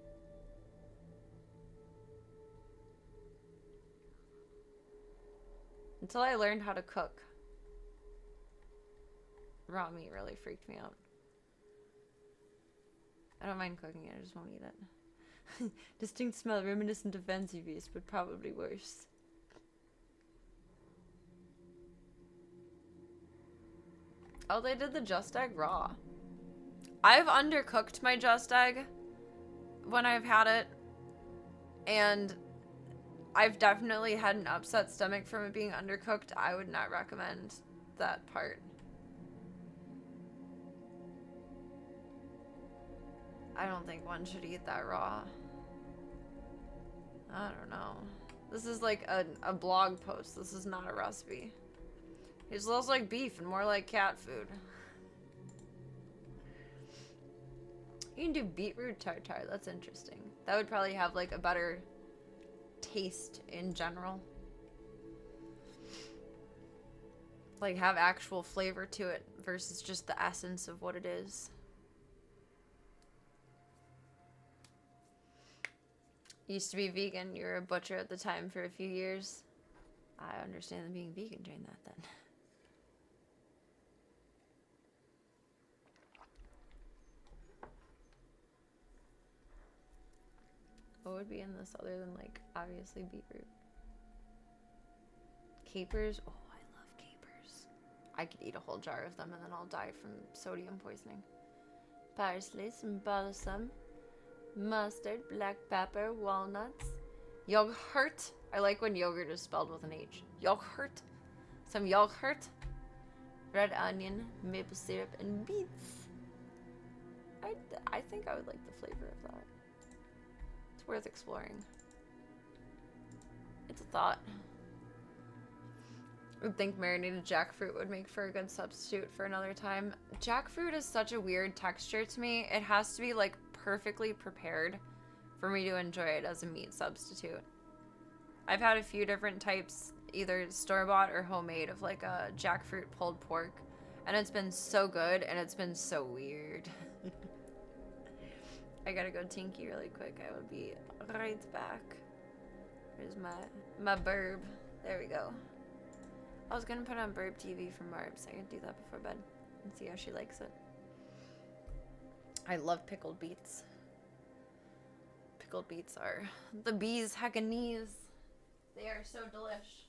Until I learned how to cook. Raw meat really freaked me out. I don't mind cooking it, I just won't eat it. Distinct smell reminiscent of fancy feast, but probably worse. Oh, they did the Just Egg raw. I've undercooked my Just Egg when I've had it, and I've definitely had an upset stomach from it being undercooked. I would not recommend that part. I don't think one should eat that raw. I don't know. This is like a blog post. This is not a recipe. It's less like beef and more like cat food. You can do beetroot tartare. That's interesting. That would probably have like a better taste in general. Like have actual flavor to it versus just the essence of what it is. Used to be vegan. You were a butcher at the time for a few years. I understand them being vegan during that then. What would be in this other than, like, obviously beetroot? Capers? Oh, I love capers. I could eat a whole jar of them and then I'll die from sodium poisoning. Parsley, some balsam, mustard, black pepper, walnuts, yogurt. I like when yogurt is spelled with an H. Yogurt. Some yogurt, red onion, maple syrup, and beets. I think I would like the flavor of that. It's worth exploring. It's a thought. I would think marinated jackfruit would make for a good substitute for another time. Jackfruit is such a weird texture to me. It has to be like perfectly prepared for me to enjoy it as a meat substitute. I've had a few different types, either store-bought or homemade, of like a jackfruit pulled pork, and it's been so good and it's been so weird. I gotta go tinky really quick. I will be right back. Here's my burb. There we go. I was gonna put on Burb TV for Marbs. I can do that before bed and see how she likes it. I love pickled beets. Pickled beets are the bees' heckin' knees. They are so delish.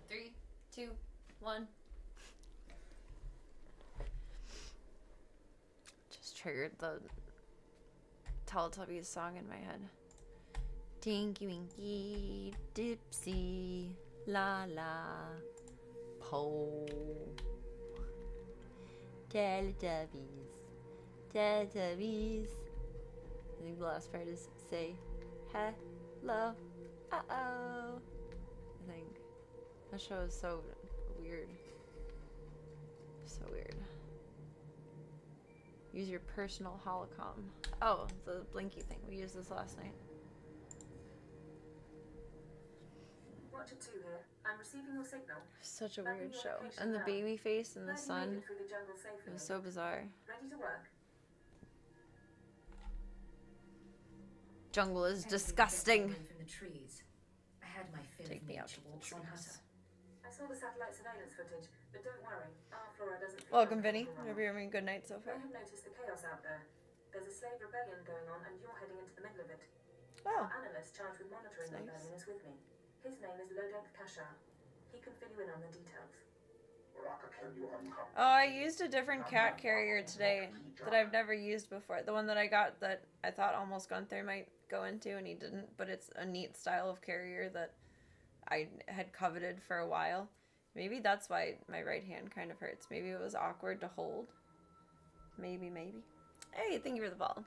Three, two, one. Just triggered the Teletubbies song in my head. Tinky Winky Dipsy La La Po. Teletubbies. Teletubbies. I think the last part is say hello. Uh-oh. I think. That show is so weird. So weird. Use your personal holocom. Oh, the blinky thing. We used this last night. Watcher 2 here. I'm receiving your signal. Such a weird show. And the baby face in the sun. It was so bizarre. Ready to work. Jungle is disgusting. From the trees. I had my fill Take of me out nature to the walks on trees. Hutter. I saw the satellite surveillance footage, but don't worry. Our Flora doesn't feel Welcome, like Vinny. a Hope you're having a good night so You far. may have noticed the chaos out there. There's a slave rebellion going on, and you're heading into the middle of it. Oh, Our analyst charged with monitoring the Nice. rebellion is with me. His name is Lodenk Kashar. He can fill you in on the details. Oh, I used a different cat carrier today that I've never used before. The one that I got that I thought almost Gunther might go into and he didn't, but it's a neat style of carrier that I had coveted for a while. Maybe that's why my right hand kind of hurts. Maybe it was awkward to hold. Maybe. Hey, thank you for the follow.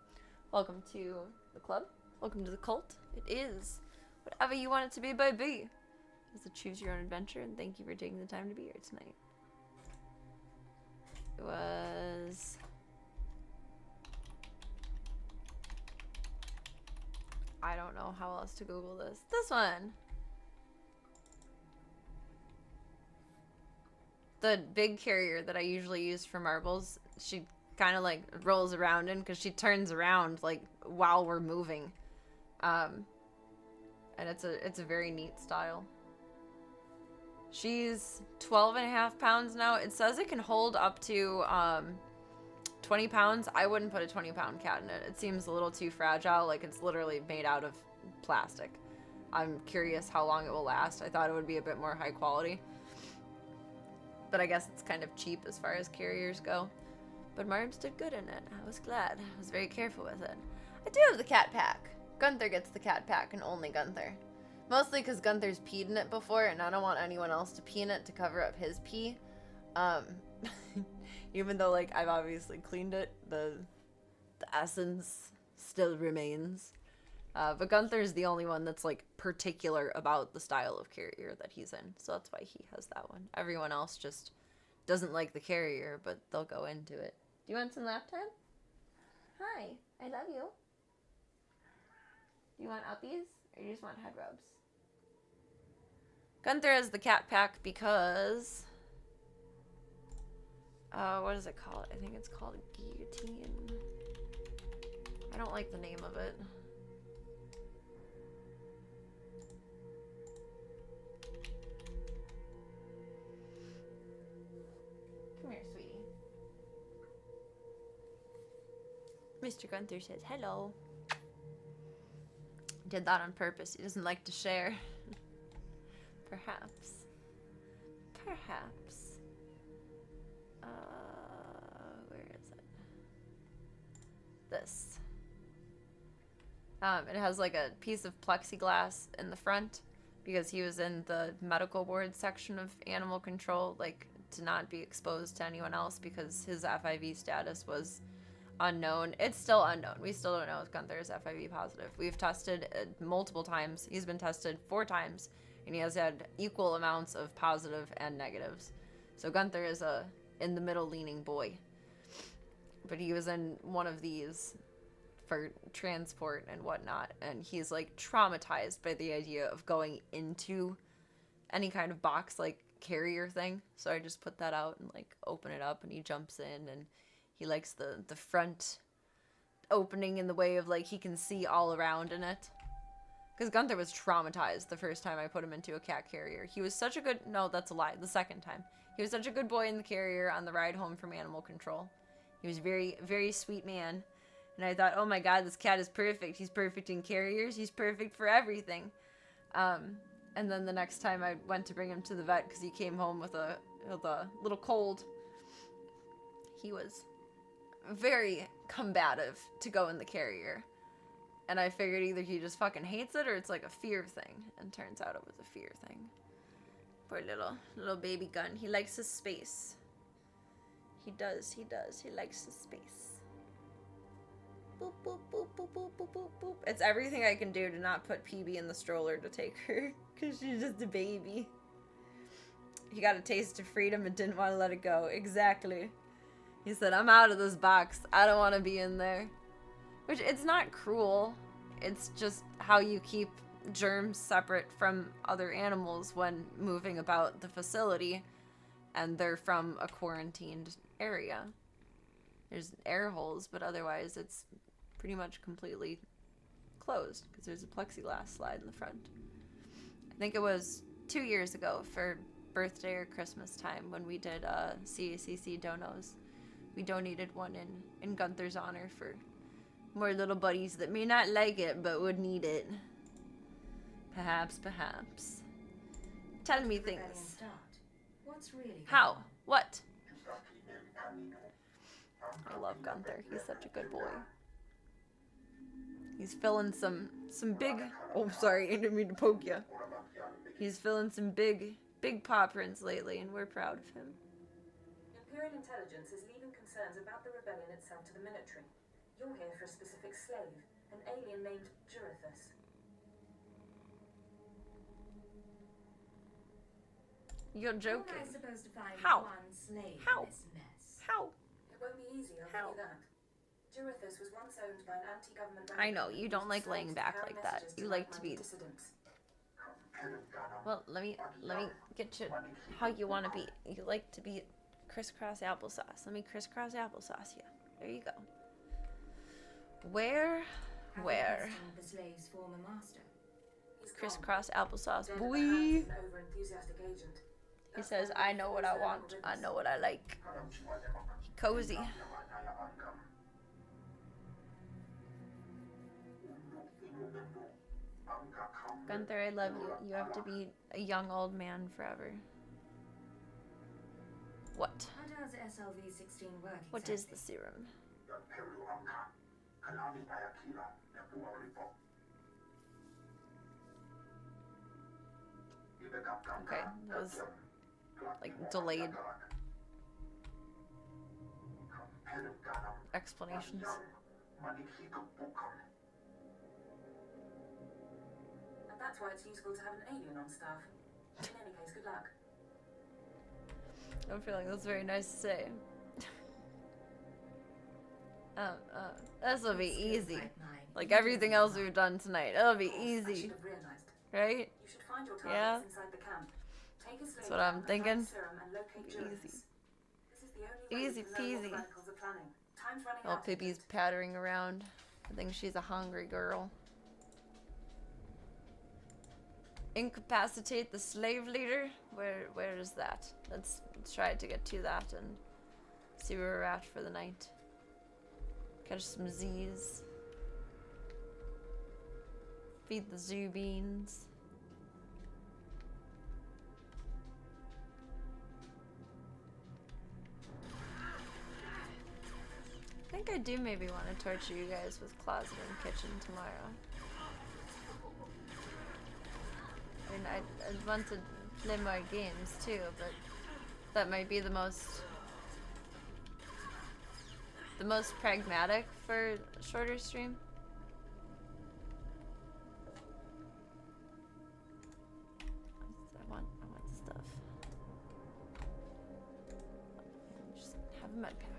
Welcome to the club. Welcome to the cult. It is Whatever you want it to be, baby. It's a choose your own adventure, and thank you for taking the time to be here tonight. It was... I don't know how else to Google this. This one! The big carrier that I usually use for marbles, she kind of like rolls around in because she turns around like while we're moving. And it's a very neat style. She's 12.5 pounds now. It says it can hold up to 20 pounds. I wouldn't put a 20-pound cat in it. It seems a little too fragile, like it's literally made out of plastic. I'm curious how long it will last. I thought it would be a bit more high quality. But I guess it's kind of cheap as far as carriers go. But Marbs did good in it. I was glad. I was very careful with it. I do have the cat pack. Gunther gets the cat pack, and only Gunther. Mostly because Gunther's peed in it before, and I don't want anyone else to pee in it to cover up his pee. Even though, like, I've obviously cleaned it, the essence still remains. But Gunther's the only one that's, like, particular about the style of carrier that he's in. So that's why he has that one. Everyone else just doesn't like the carrier, but they'll go into it. Do you want some lap time? Hi, I love you. Do you want uppies, or you just want head rubs? Gunther has the cat pack because... what is it called? I think it's called a guillotine. I don't like the name of it. Come here, sweetie. Mr. Gunther says hello. Did that on purpose. He doesn't like to share. Perhaps. Perhaps. Where is it? This. It has like a piece of plexiglass in the front because he was in the medical ward section of animal control, like to not be exposed to anyone else because his FIV status was unknown. It's still unknown. We still don't know if Gunther is FIV positive. We've tested multiple times. He's been tested 4 times, and he has had equal amounts of positive and negatives. So Gunther is a in-the-middle leaning boy. But he was in one of these for transport and whatnot, and he's like traumatized by the idea of going into any kind of box like carrier thing. So I just put that out and like open it up, and he jumps in, and he likes the front opening in the way of like he can see all around in it. Because Gunther was traumatized the first time I put him into a cat carrier. He was such a good... No, that's a lie. The second time. He was such a good boy in the carrier on the ride home from animal control. He was very, very sweet man. And I thought, oh my god, this cat is perfect. He's perfect in carriers. He's perfect for everything. And then the next time I went to bring him to the vet because he came home with a little cold. He was very combative to go in the carrier. And I figured either he just fucking hates it or it's like a fear thing. And turns out it was a fear thing. Poor little baby gun. He likes his space. He does. He likes his space. Boop, boop, boop, boop, boop, boop, boop, boop. It's everything I can do to not put PB in the stroller to take her. Because she's just a baby. He got a taste of freedom and didn't want to let it go. Exactly. He said, I'm out of this box. I don't want to be in there. Which, it's not cruel. It's just how you keep germs separate from other animals when moving about the facility. And they're from a quarantined area. There's air holes, but otherwise it's pretty much completely closed. Because there's a plexiglass slide in the front. I think it was 2 years ago for birthday or Christmas time when we did CACC donos. We donated one in Gunther's honor for more little buddies that may not like it, but would need it. Perhaps. Tell me things. What's really How? What? I love Gunther. He's such a good boy. He's filling some big... Oh, sorry, I didn't mean to poke you. He's filling some big paw prints lately, and we're proud of him. Imperial intelligence is leaving concerns about the rebellion itself to the military. You're here for a specific slave, an alien named Jurithus. You're joking. How am I supposed to find How? one slave How? in this mess? How? It won't be easy, I'll How? tell you that. Durithus was once owned by an anti-government I know, rebel you don't who like used laying slaves back to carry like that. messages You to like to like-minded be... dissidents. Well, let me get you how you want to be. You like to be crisscross applesauce. Let me crisscross applesauce you. There you go. Where? Have you Where? questioned the slave's former master? He's gone. Crisscross applesauce, Dead at the boy. hands of an over-enthusiastic agent. He That's says, why I know what I want. I know what I like. Cozy. Gunther, I love you. You have to be a young old man forever. What? How does SLV-16 work What exactly? is the serum? Okay, that was like delayed explanations. And that's why it's useful to have an alien on staff. In any case, good luck. I'm feeling that's very nice to say. This will be easy. Like everything else we've done tonight. It'll be I easy. should have realized. Right? You should find your Yeah. targets inside the camp. Take a slave That's what I'm camp, apply thinking. serum, and locate Be Durithus. easy. This is the only way Easy we can know what the peasy. radicals are planning. Time's running Little out. Pippi's pattering around. I think she's a hungry girl. Incapacitate the slave leader? Where is that? Let's try to get to that and see where we're at for the night. Catch some Z's. Feed the zoo beans. I think I do maybe want to torture you guys with closet and kitchen tomorrow. I mean, I'd want to play more games too, but that might be the most pragmatic for a shorter stream. I want stuff. Just have a med pack.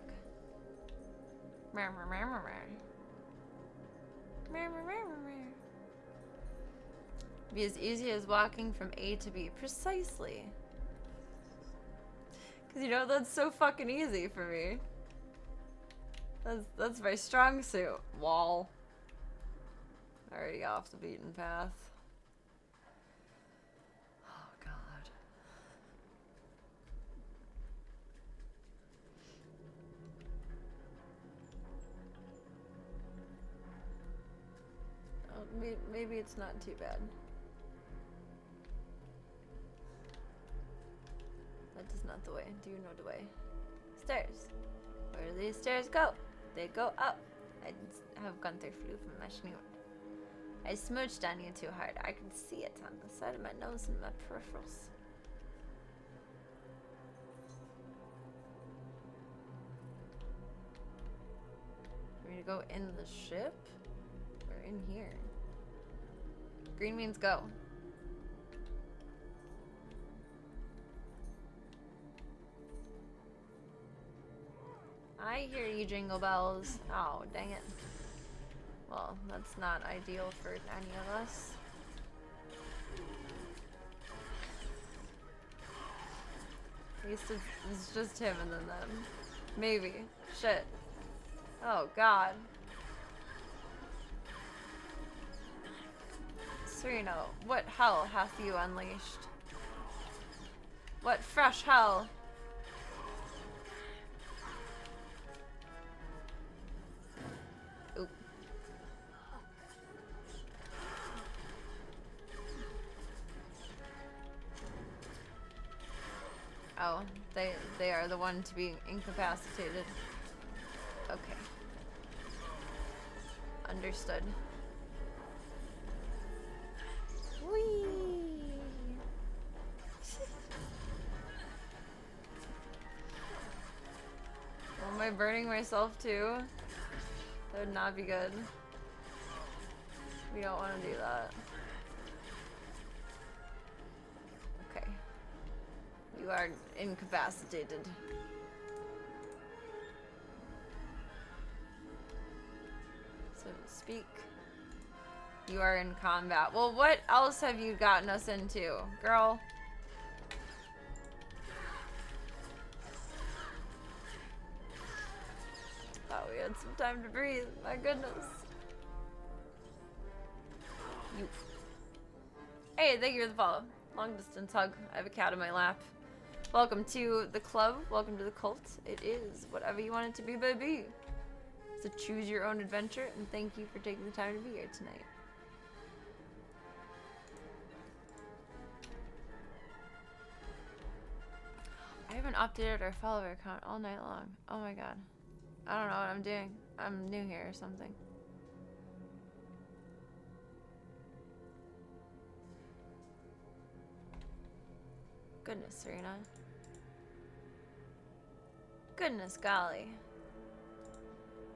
Be as easy as walking from A to B. Precisely. Cause you know that's so fucking easy for me. That's my strong suit. Wall. Already off the beaten path. Oh god. Oh, maybe it's not too bad. That is not the way. Do you know the way? Stairs. Where do these stairs go? They go up. I have Gunther flew from my snoot. I smooched on you too hard. I can see it on the side of my nose and my peripherals. Want me to go in the ship? Or in here? Green means go. I hear you, Jingle Bells. Oh, dang it. Well, that's not ideal for any of us. At least it's just him and then them. Maybe. Shit. Oh, God. Sereno, what hell hath you unleashed? What fresh hell? Oop. Oh, they are the one to be incapacitated. Okay. Understood. Whee! Well, am I burning myself too? That would not be good. We don't want to do that. Okay. You are incapacitated. So to speak. You are in combat. Well, what else have you gotten us into, girl? Thought we had some time to breathe. My goodness. You. Hey, thank you for the follow. Long distance hug. I have a cat in my lap. Welcome to the club. Welcome to the cult. It is whatever you want it to be, baby. So choose your own adventure, and thank you for taking the time to be here tonight. I haven't updated our follower account all night long. Oh my god. I don't know what I'm doing. I'm new here or something. Goodness, Serena. Goodness golly.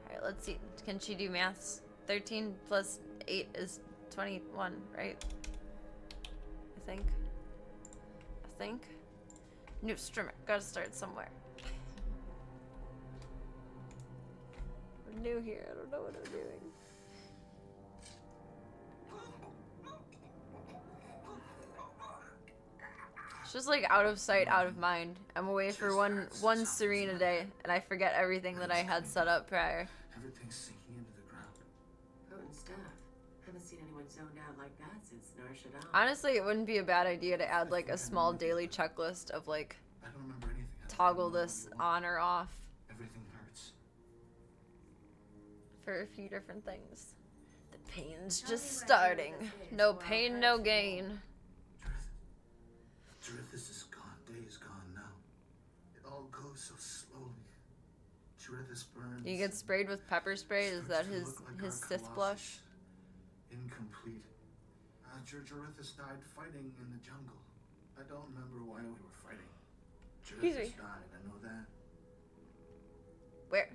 Alright, let's see. Can she do maths? 13 plus 8 is 21, right? I think. New streamer. Gotta start somewhere. I'm new here. I don't know what I'm doing. It's just like out of sight, out of mind. I'm away for one Serena day, and I forget everything that I had set up prior. Everything's sinking into the ground. Potent stuff. Haven't seen anyone zoned out like that since Nar Shaddaa. Honestly, it wouldn't be a bad idea to add like a small daily checklist of like I don't remember anything. toggle this on or off Everything hurts. for a few different things. The pain's just starting. No pain, no gain. Jarithis is gone. Day is gone now. It all goes so slowly. Jarithis burns. Do you get sprayed with pepper spray? Is that his Sith blush? Incomplete. Jarithis died fighting in the jungle. I don't remember why we were fighting. Jarithis died, I know that. Where?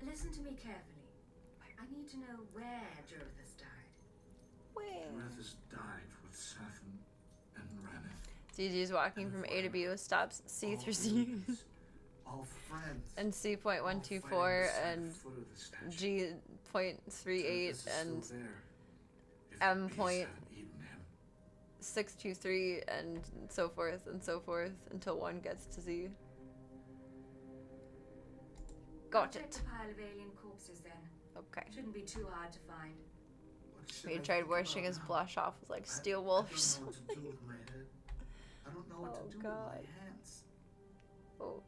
Listen to me carefully. I need to know where Jarithis died. Where? Jarithis died with Safin and Ranith. DG's walking from A to B with stops C through C. All friends. And C.124 and G.38 and M.623 and so forth until one gets to Z. Got Check it. the pile of alien corpses then. Okay. Shouldn't be too hard to find. He tried washing his blush off with like steel wool or something. I don't know what to do with my hands. Oh,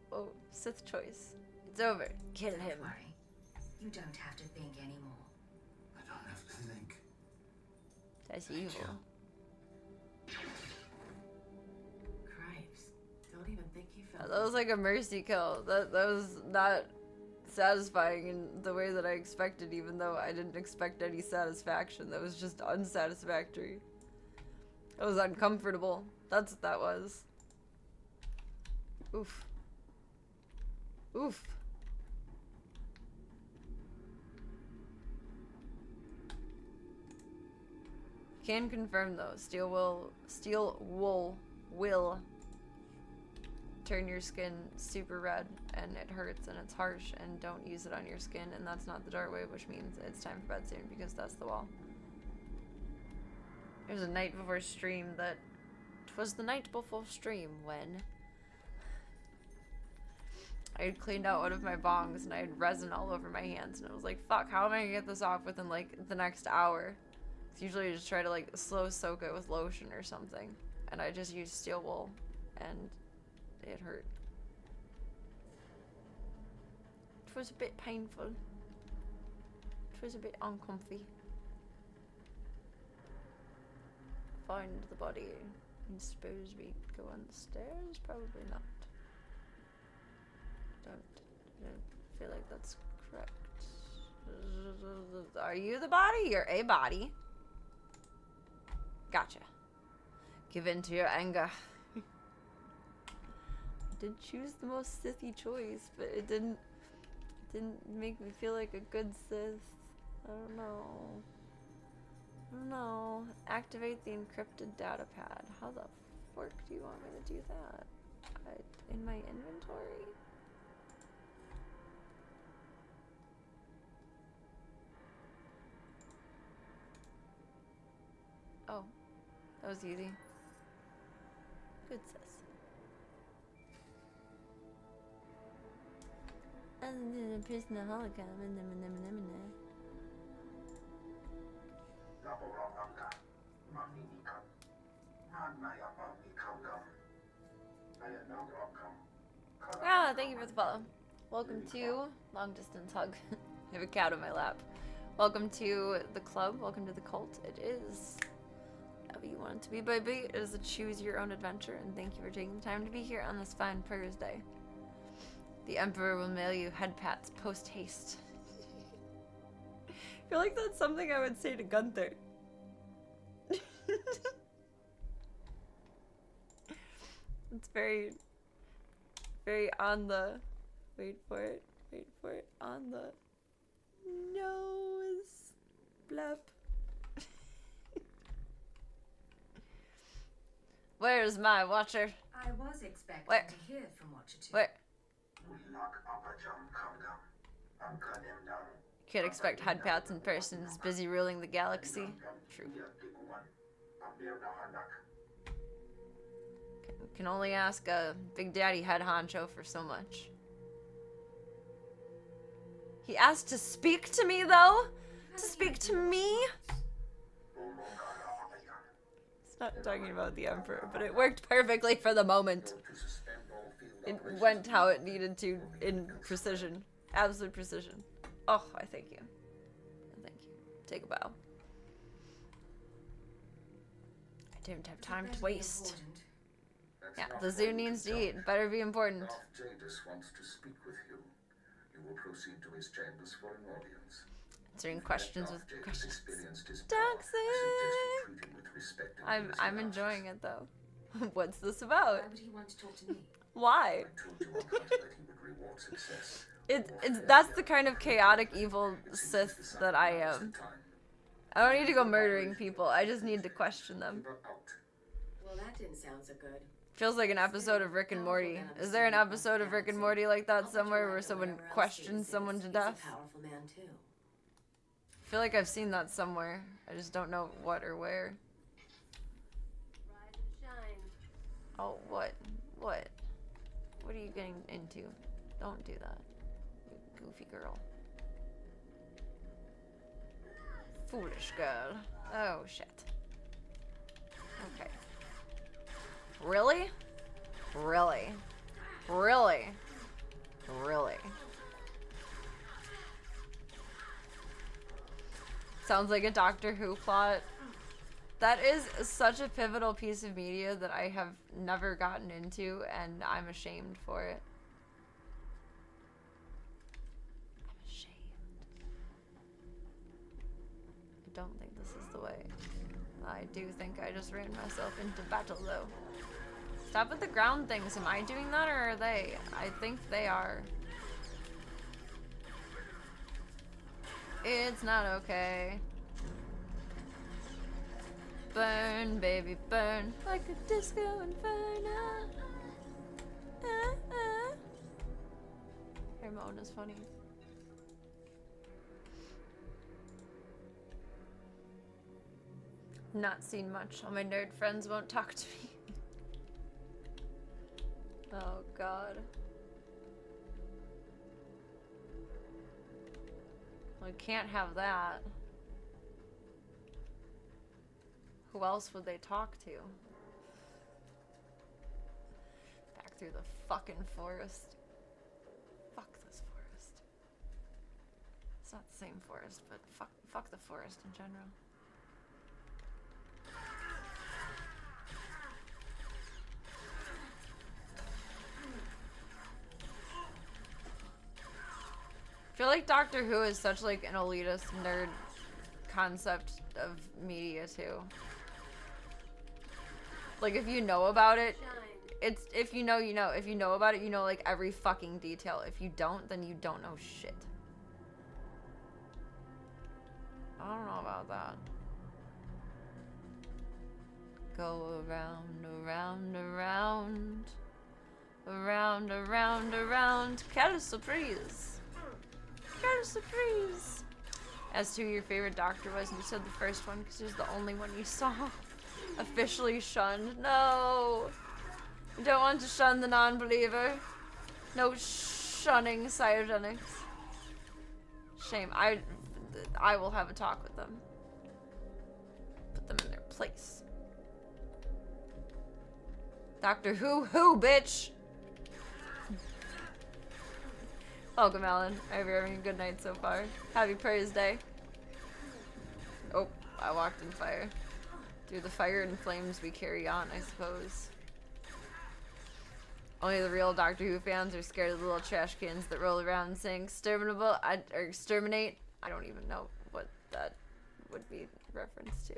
Sith choice. It's over. Kill him. Don't worry. You don't have to think anymore. I don't have to think. That's evil. Cripes. Don't even think you felt That was like a mercy kill. That was not satisfying in the way that I expected, even though I didn't expect any satisfaction. That was just unsatisfactory. It was uncomfortable. That's what that was. Oof. Oof. Can confirm though, steel wool will turn your skin super red and it hurts and it's harsh, and don't use it on your skin, and that's not the doorway, which means it's time for bed soon because that's the wall. There's a night before stream that 'twas the night before stream when I had cleaned out one of my bongs and I had resin all over my hands, and I was like, fuck, how am I gonna get this off within like the next hour? Cause usually I just try to like slow soak it with lotion or something, and I just used steel wool and it hurt. It was a bit painful. It was a bit uncomfy. Find the body. I suppose we go on the stairs? Probably not. Don't feel like that's correct. Are you the body? You're a body. Gotcha. Give in to your anger. I did choose the most Sithy choice, but it didn't make me feel like a good Sith. I don't know. Activate the encrypted data pad. How the fork do you want me to do that? in my inventory. Oh, that was easy. Good sis. And then a prisoner hologram and then. Ah, thank you for the follow. Welcome to Long Distance Hug. I have a cat on my lap. Welcome to the club. Welcome to the cult. It is whatever you want it to be, baby. It is a choose your own adventure, and thank you for taking the time to be here on this fine Thursday. The Emperor will mail you head pats post haste. I feel like that's something I would say to Gunther. It's very on the, wait for it, on the nose, blep. Where's my watcher? I was expecting Where? to hear from Watcher 2. Where? Can't expect head pats in person. He's busy ruling the galaxy. True. Can only ask a Big Daddy head honcho for so much. He asked to speak to me, though? To speak to me? It's not talking about the Emperor, but it worked perfectly for the moment. It went how it needed to in precision. Absolute precision. Oh, I thank you. Thank you. Take a bow. I don't have time to waste. Yeah, the zoo needs to eat. Better be important. Darth Jadis wants to speak with you. You will proceed to his chambers for an audience. Answering questions with Jadis questions. experienced his power, I suggest you treat him with respect and I'm enjoying it though. What's this about? Why would he want to talk to me? Why? I told you on Hunt that he would reward success. It's that's the kind of chaotic evil Sith that I am. I don't need to go murdering people. I just need to question them. Well, that didn't sound so good. Feels like an episode of Rick and Morty. Is there an episode of Rick and Morty like that somewhere where someone questions someone to death? Powerful man too. I feel like I've seen that somewhere. I just don't know what or where. Rise and shine. Oh, what? What? What are you getting into? Don't do that. You goofy girl. Foolish girl. Oh, shit. Okay. Really? Really? Really? Really? Sounds like a Doctor Who plot. That is such a pivotal piece of media that I have never gotten into, and I'm ashamed for it. I'm ashamed. I don't think this is the way. I do think I just ran myself into battle, though. Stop with the ground things. Am I doing that, or are they? I think they are. It's not okay. Burn, baby, burn like a disco inferno. Ramona's funny. Not seen much. All my nerd friends won't talk to me. Oh, God. Well, I can't have that. Who else would they talk to? Back through the fucking forest. Fuck this forest. It's not the same forest, but fuck the forest in general. I feel like Doctor Who is such like an elitist nerd concept of media too. Like if you know about it, it's if you know, you know. If you know about it, you know like every fucking detail. If you don't, then you don't know shit. I don't know about that. Go around, around, around. Around, around, around. Quelle surprise. Quelle surprise. As to who your favorite doctor was, and you said the first one because it was the only one you saw. Officially shunned. No. You don't want to shun the non-believer. No shunning cytogenics. Shame. I will have a talk with them. Put them in their place. Doctor Who, bitch! Welcome, Alan. I hope you're having a good night so far. Happy Praise Day. Oh, I walked in fire. Through the fire and flames we carry on, I suppose. Only the real Doctor Who fans are scared of the little trash cans that roll around saying exterminable, or exterminate. I don't even know what that would be reference to.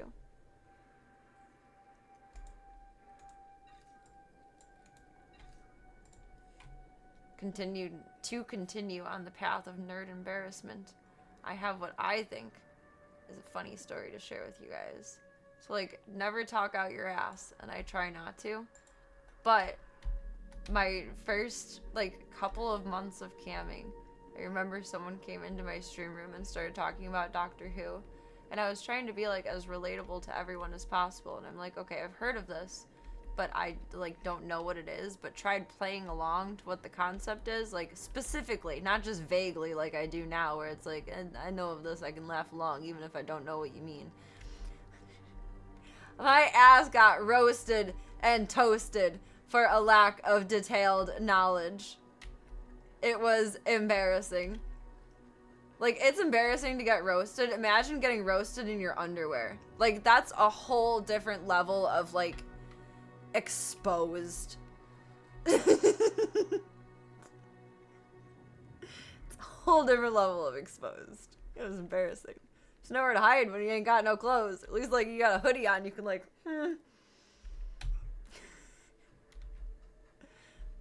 Continue on the path of nerd embarrassment. I have what I think is a funny story to share with you guys. So, like, never talk out your ass, and I try not to. But my first, like, couple of months of camming, I remember someone came into my stream room and started talking about Doctor Who. And I was trying to be, like, as relatable to everyone as possible. And I'm like, okay, I've heard of this, but I, like, don't know what it is. But tried playing along to what the concept is, like, specifically, not just vaguely like I do now, where it's like, I know of this, I can laugh along, even if I don't know what you mean. My ass got roasted and toasted for a lack of detailed knowledge. It was embarrassing. Like, it's embarrassing to get roasted. Imagine getting roasted in your underwear. Like, that's a whole different level of, like, exposed. It's a whole different level of exposed. It was embarrassing. There's nowhere to hide when you ain't got no clothes. At least, like, you got a hoodie on, you can, like,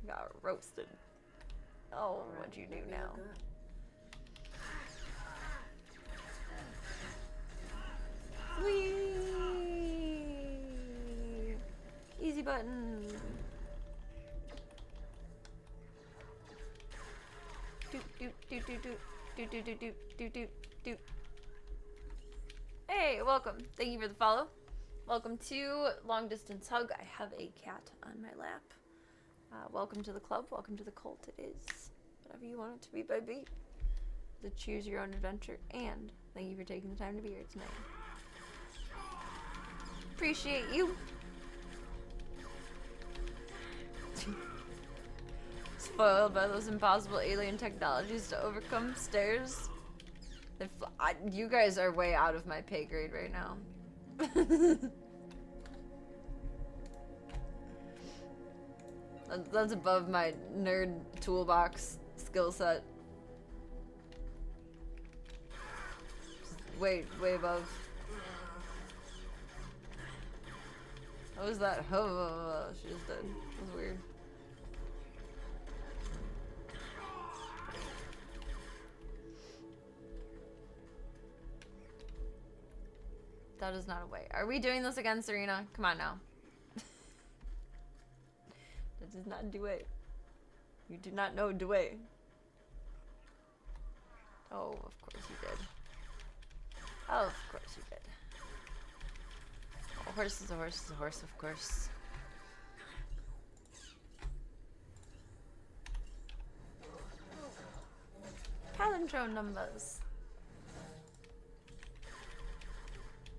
Got roasted. Oh, what'd you do now? Whee! Easy button. Doot doot doot doot doot doot doot doot doot doot doot. Hey, welcome. Thank you for the follow. Welcome to Long Distance Hug. I have a cat on my lap. Welcome to the club. Welcome to the cult. It is whatever you want it to be, baby. The choose your own adventure. And thank you for taking the time to be here tonight. Appreciate you. Spoiled by those impossible alien technologies to overcome stairs. You guys are way out of my pay grade right now. That's above my nerd toolbox skill set. Way above. What was that? Oh, she just dead. That was weird. That is not a way. Are we doing this again, Serena? Come on now. That is not Dewey. You do not know Dewey. Oh, of course you did. Oh, of course you did. A horse is a horse is a horse, of course. Palindrome numbers.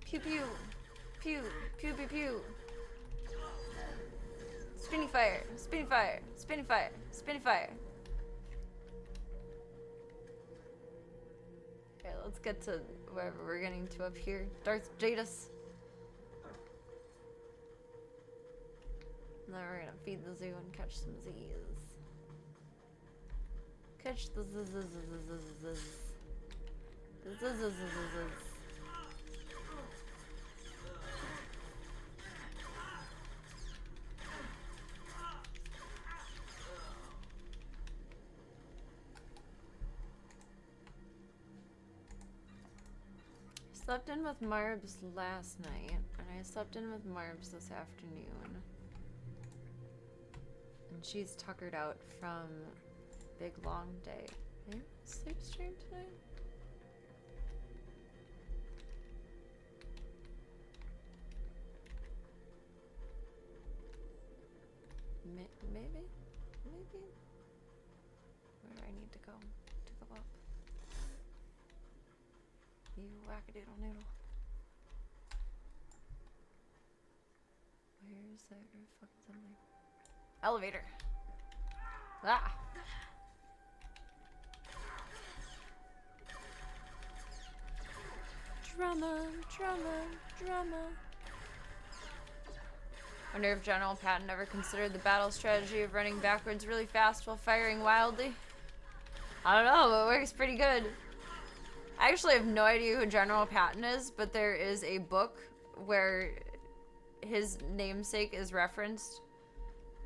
Pew pew. Pew. Pew pew pew. Spinny fire. Spinny fire. Spinny fire. Spinny fire. Okay, let's get to wherever we're getting to up here. Darth Jadis. And then we're gonna feed the zoo and catch some Z's. Catch the zzz. I slept in with Marbs last night, and I slept in with Marbs this afternoon. And she's tuckered out from big long day. Maybe sleep stream tonight? Maybe? Maybe? Where do I need to go up? You wackadoodle noodle. Where's that fucking something? Elevator! Ah! Drama, drama, drama. Wonder if General Patton ever considered the battle strategy of running backwards really fast while firing wildly. I don't know, it works pretty good. I actually have no idea who General Patton is, but there is a book where his namesake is referenced,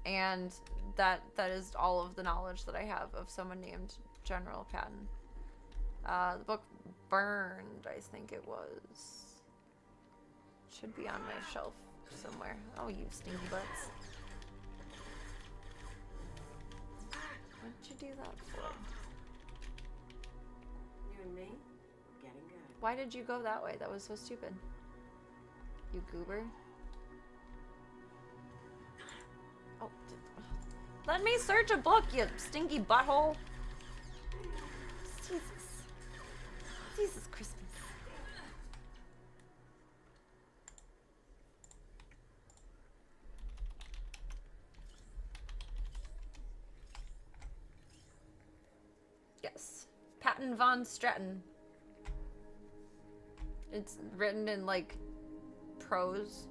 and that is all of the knowledge that I have of someone named General Patton. The book Burned, I think it was. Should be on my shelf somewhere. Oh, you stinky butts. What'd you do that for? You and me? Getting good. Why did you go that way? That was so stupid. You goober. Oh, let me search a book, you stinky butthole. Jesus. Jesus Christmas. Yes. Patton von Stratton. It's written in, like, prose.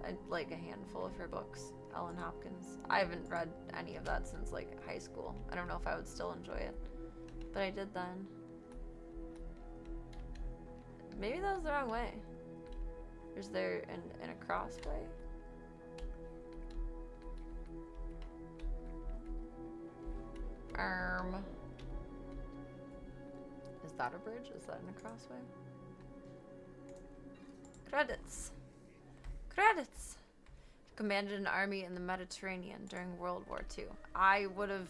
I like a handful of her books. Ellen Hopkins. I haven't read any of that since, like, high school. I don't know if I would still enjoy it. But I did then. Maybe that was the wrong way. Is there an across way? Is that a bridge? Is that an across way? Credits. Credits. Commanded an army in the Mediterranean during World War II. I would have,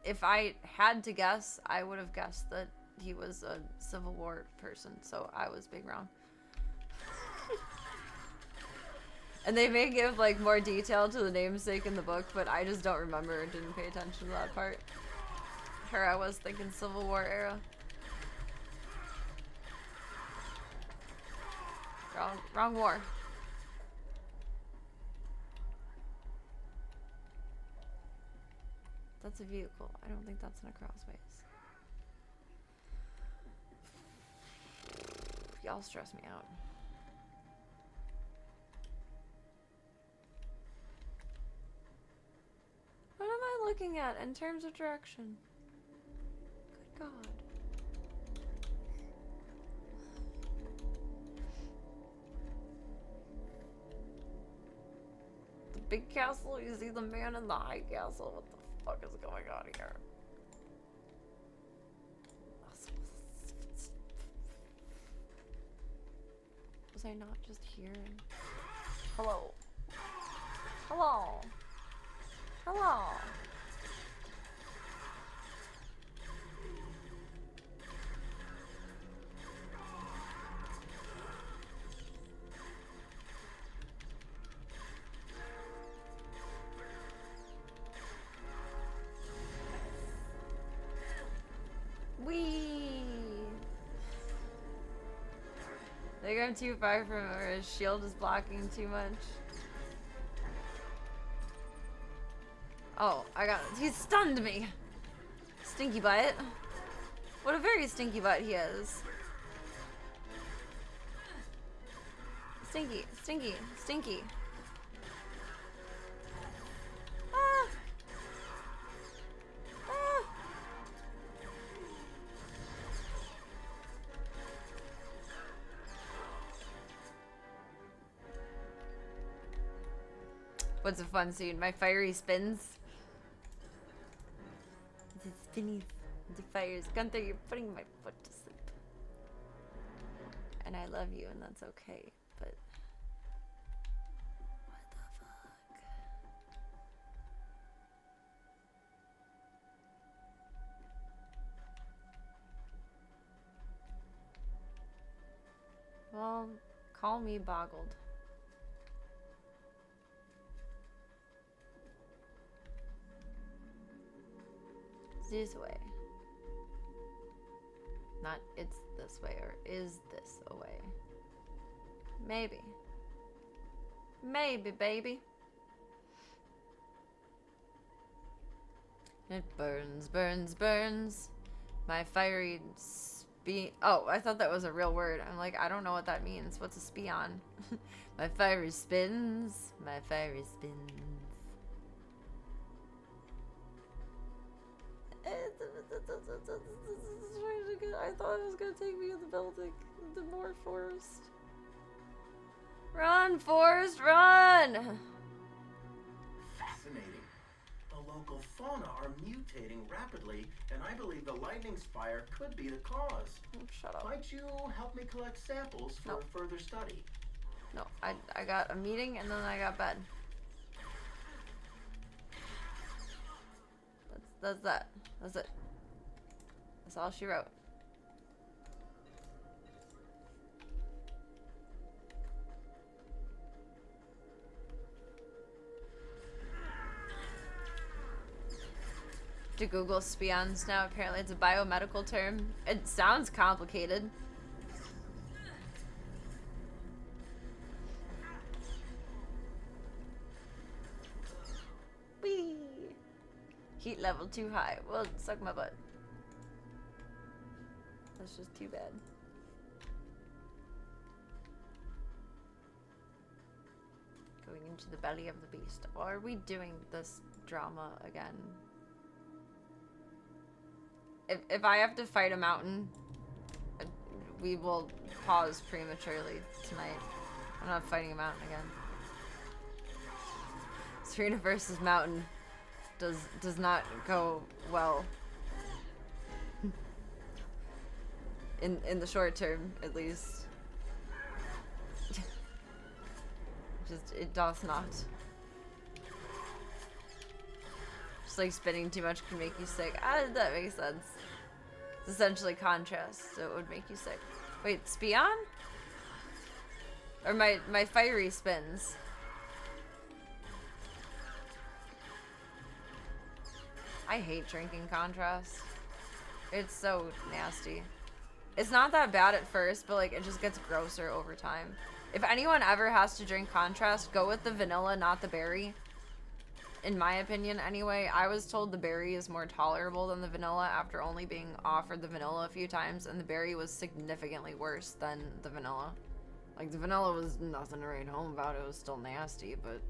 if I had to guess, I would have guessed that he was a Civil War person, so I was big wrong. And they may give, like, more detail to the namesake in the book, but I just don't remember and didn't pay attention to that part. Her, I was thinking Civil War era. Wrong war. That's a vehicle. I don't think that's an acrossways. Y'all stress me out. What am I looking at in terms of direction? Good God. The big castle, you see the man in the high castle. What the fuck is going on here? Was I not just here? Hello? Hello? Hello? Whee! I think I'm too far from her. His shield is blocking too much. Oh, I got it. He stunned me. Stinky butt. What a very stinky butt he is. Stinky, stinky, stinky. Ah! Ah! What's a fun scene? My fiery spins. The spinnies, the fires. Gunther, you're putting my foot to sleep. And I love you, and that's okay, but... What the fuck? Call me boggled. This way. Not it's this way, or is this a way? Maybe. Maybe, baby. It burns, burns, burns. My fiery oh, I thought that was a real word. I'm like, I don't know what that means. What's a spion? My fiery spins. My fiery spins. I thought it was gonna take me to the building. The more forest. Run, Forrest, run! Fascinating. The local fauna are mutating rapidly, and I believe the lightning spire could be the cause. Oh, shut up. Might you help me collect samples for further study? No, I got a meeting and then I got bed. That's that. That's it. That's all she wrote. To Google spions now, apparently it's a biomedical term. It sounds complicated. Whee! Heat level too high. Well, suck my butt. That's just too bad. Going into the belly of the beast. Or are we doing this drama again? If I have to fight a mountain, we will pause prematurely tonight. I'm not fighting a mountain again. Serena versus mountain does not go well. In the short term, at least. Just, it does not. Just like spending too much can make you sick. That makes sense. It's essentially contrast, so it would make you sick. Wait, spion? Or my fiery spins. I hate drinking contrast. It's so nasty. It's not that bad at first, but like it just gets grosser over time. If anyone ever has to drink contrast, go with the vanilla, not the berry. In my opinion, anyway. I was told the berry is more tolerable than the vanilla after only being offered the vanilla a few times, and the berry was significantly worse than the vanilla. Like, the vanilla was nothing to write home about. It was still nasty, but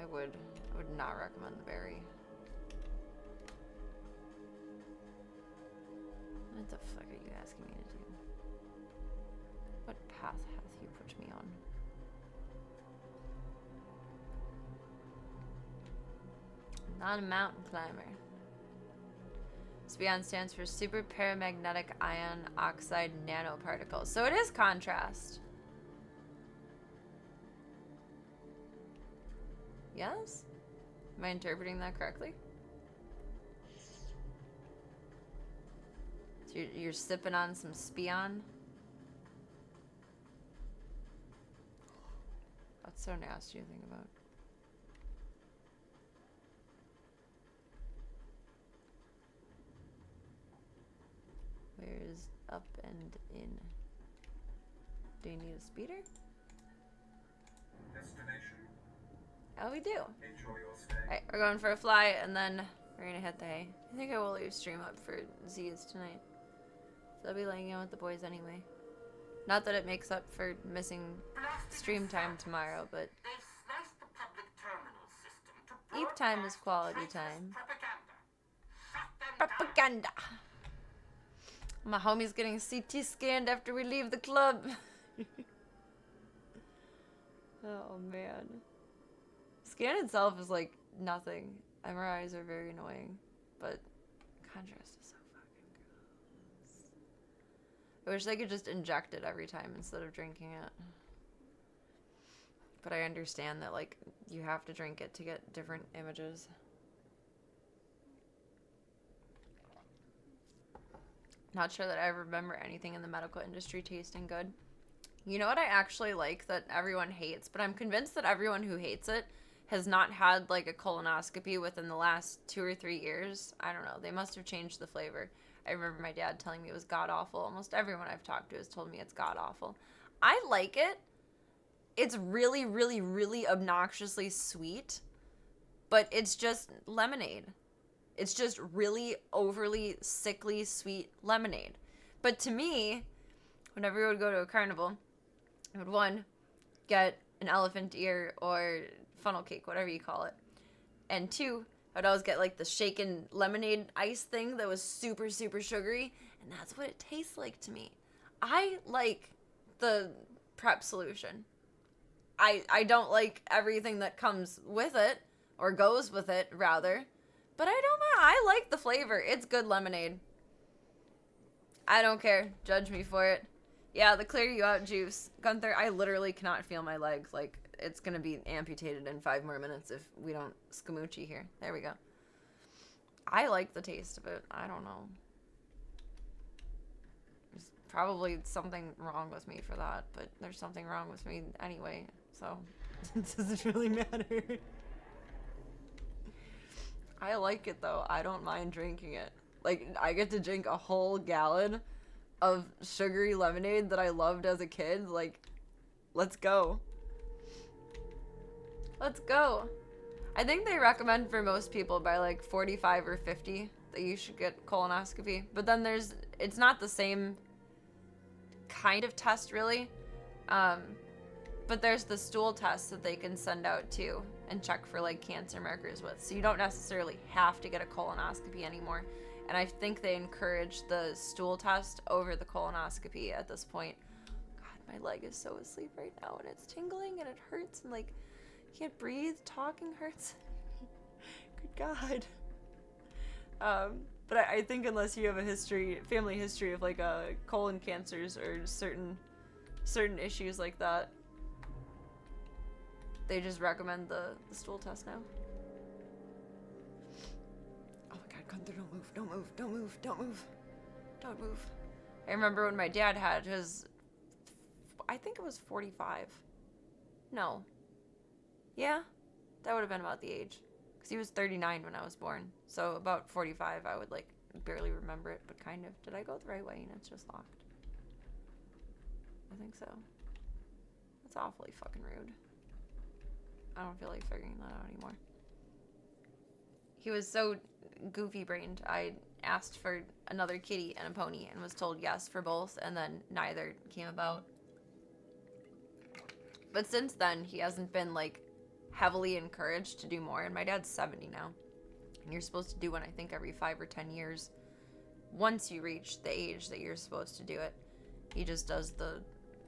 I would not recommend the berry. What the fuck are you asking me to do? What path hath you put me on? Not a mountain climber. Spion stands for super paramagnetic ion oxide nanoparticles. So it is contrast. Yes? Am I interpreting that correctly? So you're sipping on some spion? What's so nasty to think about? Where's up and in? Do you need a speeder? Destination. Oh, we do. Enjoy your stay. Alright, we're going for a fly, and then we're gonna hit the hay. I think I will leave stream up for Z's tonight. So I'll be laying in with the boys anyway. Not that it makes up for missing stream time tomorrow, but Eve time is quality time. Propaganda! My homie's getting CT scanned after we leave the club. Oh man. Scan itself is like nothing. MRIs are very annoying, but contrast is so fucking gross. I wish they could just inject it every time instead of drinking it. But I understand that like you have to drink it to get different images. Not sure that I remember anything in the medical industry tasting good. You know what I actually like that everyone hates, but I'm convinced that everyone who hates it has not had like a colonoscopy within the last 2 or 3 years. I don't know. They must have changed the flavor. I remember my dad telling me it was god-awful. Almost everyone I've talked to has told me it's god-awful. I like it. It's really, really, really obnoxiously sweet, but it's just lemonade. It's just really overly sickly sweet lemonade. But to me, whenever we would go to a carnival, I would, one, get an elephant ear or funnel cake, whatever you call it. And two, I'd always get like the shaken lemonade ice thing that was super, super sugary. And that's what it tastes like to me. I like the prep solution. I don't like everything that comes with it, or goes with it, rather. But I don't mind. I like the flavor. It's good lemonade. I don't care. Judge me for it. Yeah, the clear you out juice. Gunther, I literally cannot feel my leg. Like, it's going to be amputated in 5 more minutes if we don't scamoochie here. There we go. I like the taste of it. I don't know. There's probably something wrong with me for that, but there's something wrong with me anyway, so it doesn't really matter. I like it, though. I don't mind drinking it. Like, I get to drink a whole gallon of sugary lemonade that I loved as a kid. Like, let's go. Let's go. I think they recommend for most people by like 45 or 50 that you should get colonoscopy. But then it's not the same kind of test, really. But there's the stool test that they can send out too and check for like cancer markers with. So you don't necessarily have to get a colonoscopy anymore. And I think they encourage the stool test over the colonoscopy at this point. God, my leg is so asleep right now and it's tingling and it hurts and like can't breathe. Talking hurts. Good God. But I think unless you have a family history of like colon cancers or certain issues like that, they just recommend the stool test now. Oh my God, Gunther, don't move, don't move, don't move, don't move, don't move. I remember when my dad had his, I think it was 45. No. Yeah, that would have been about the age. Because he was 39 when I was born. So about 45, I would like barely remember it, but kind of. Did I go the right way and it's just locked? I think so. That's awfully fucking rude. I don't feel like figuring that out anymore. He was so goofy-brained. I asked for another kitty and a pony and was told yes for both, and then neither came about. But since then, he hasn't been, like, heavily encouraged to do more, and my dad's 70 now. And you're supposed to do one, I think, every 5 or 10 years. Once you reach the age that you're supposed to do it, he just does the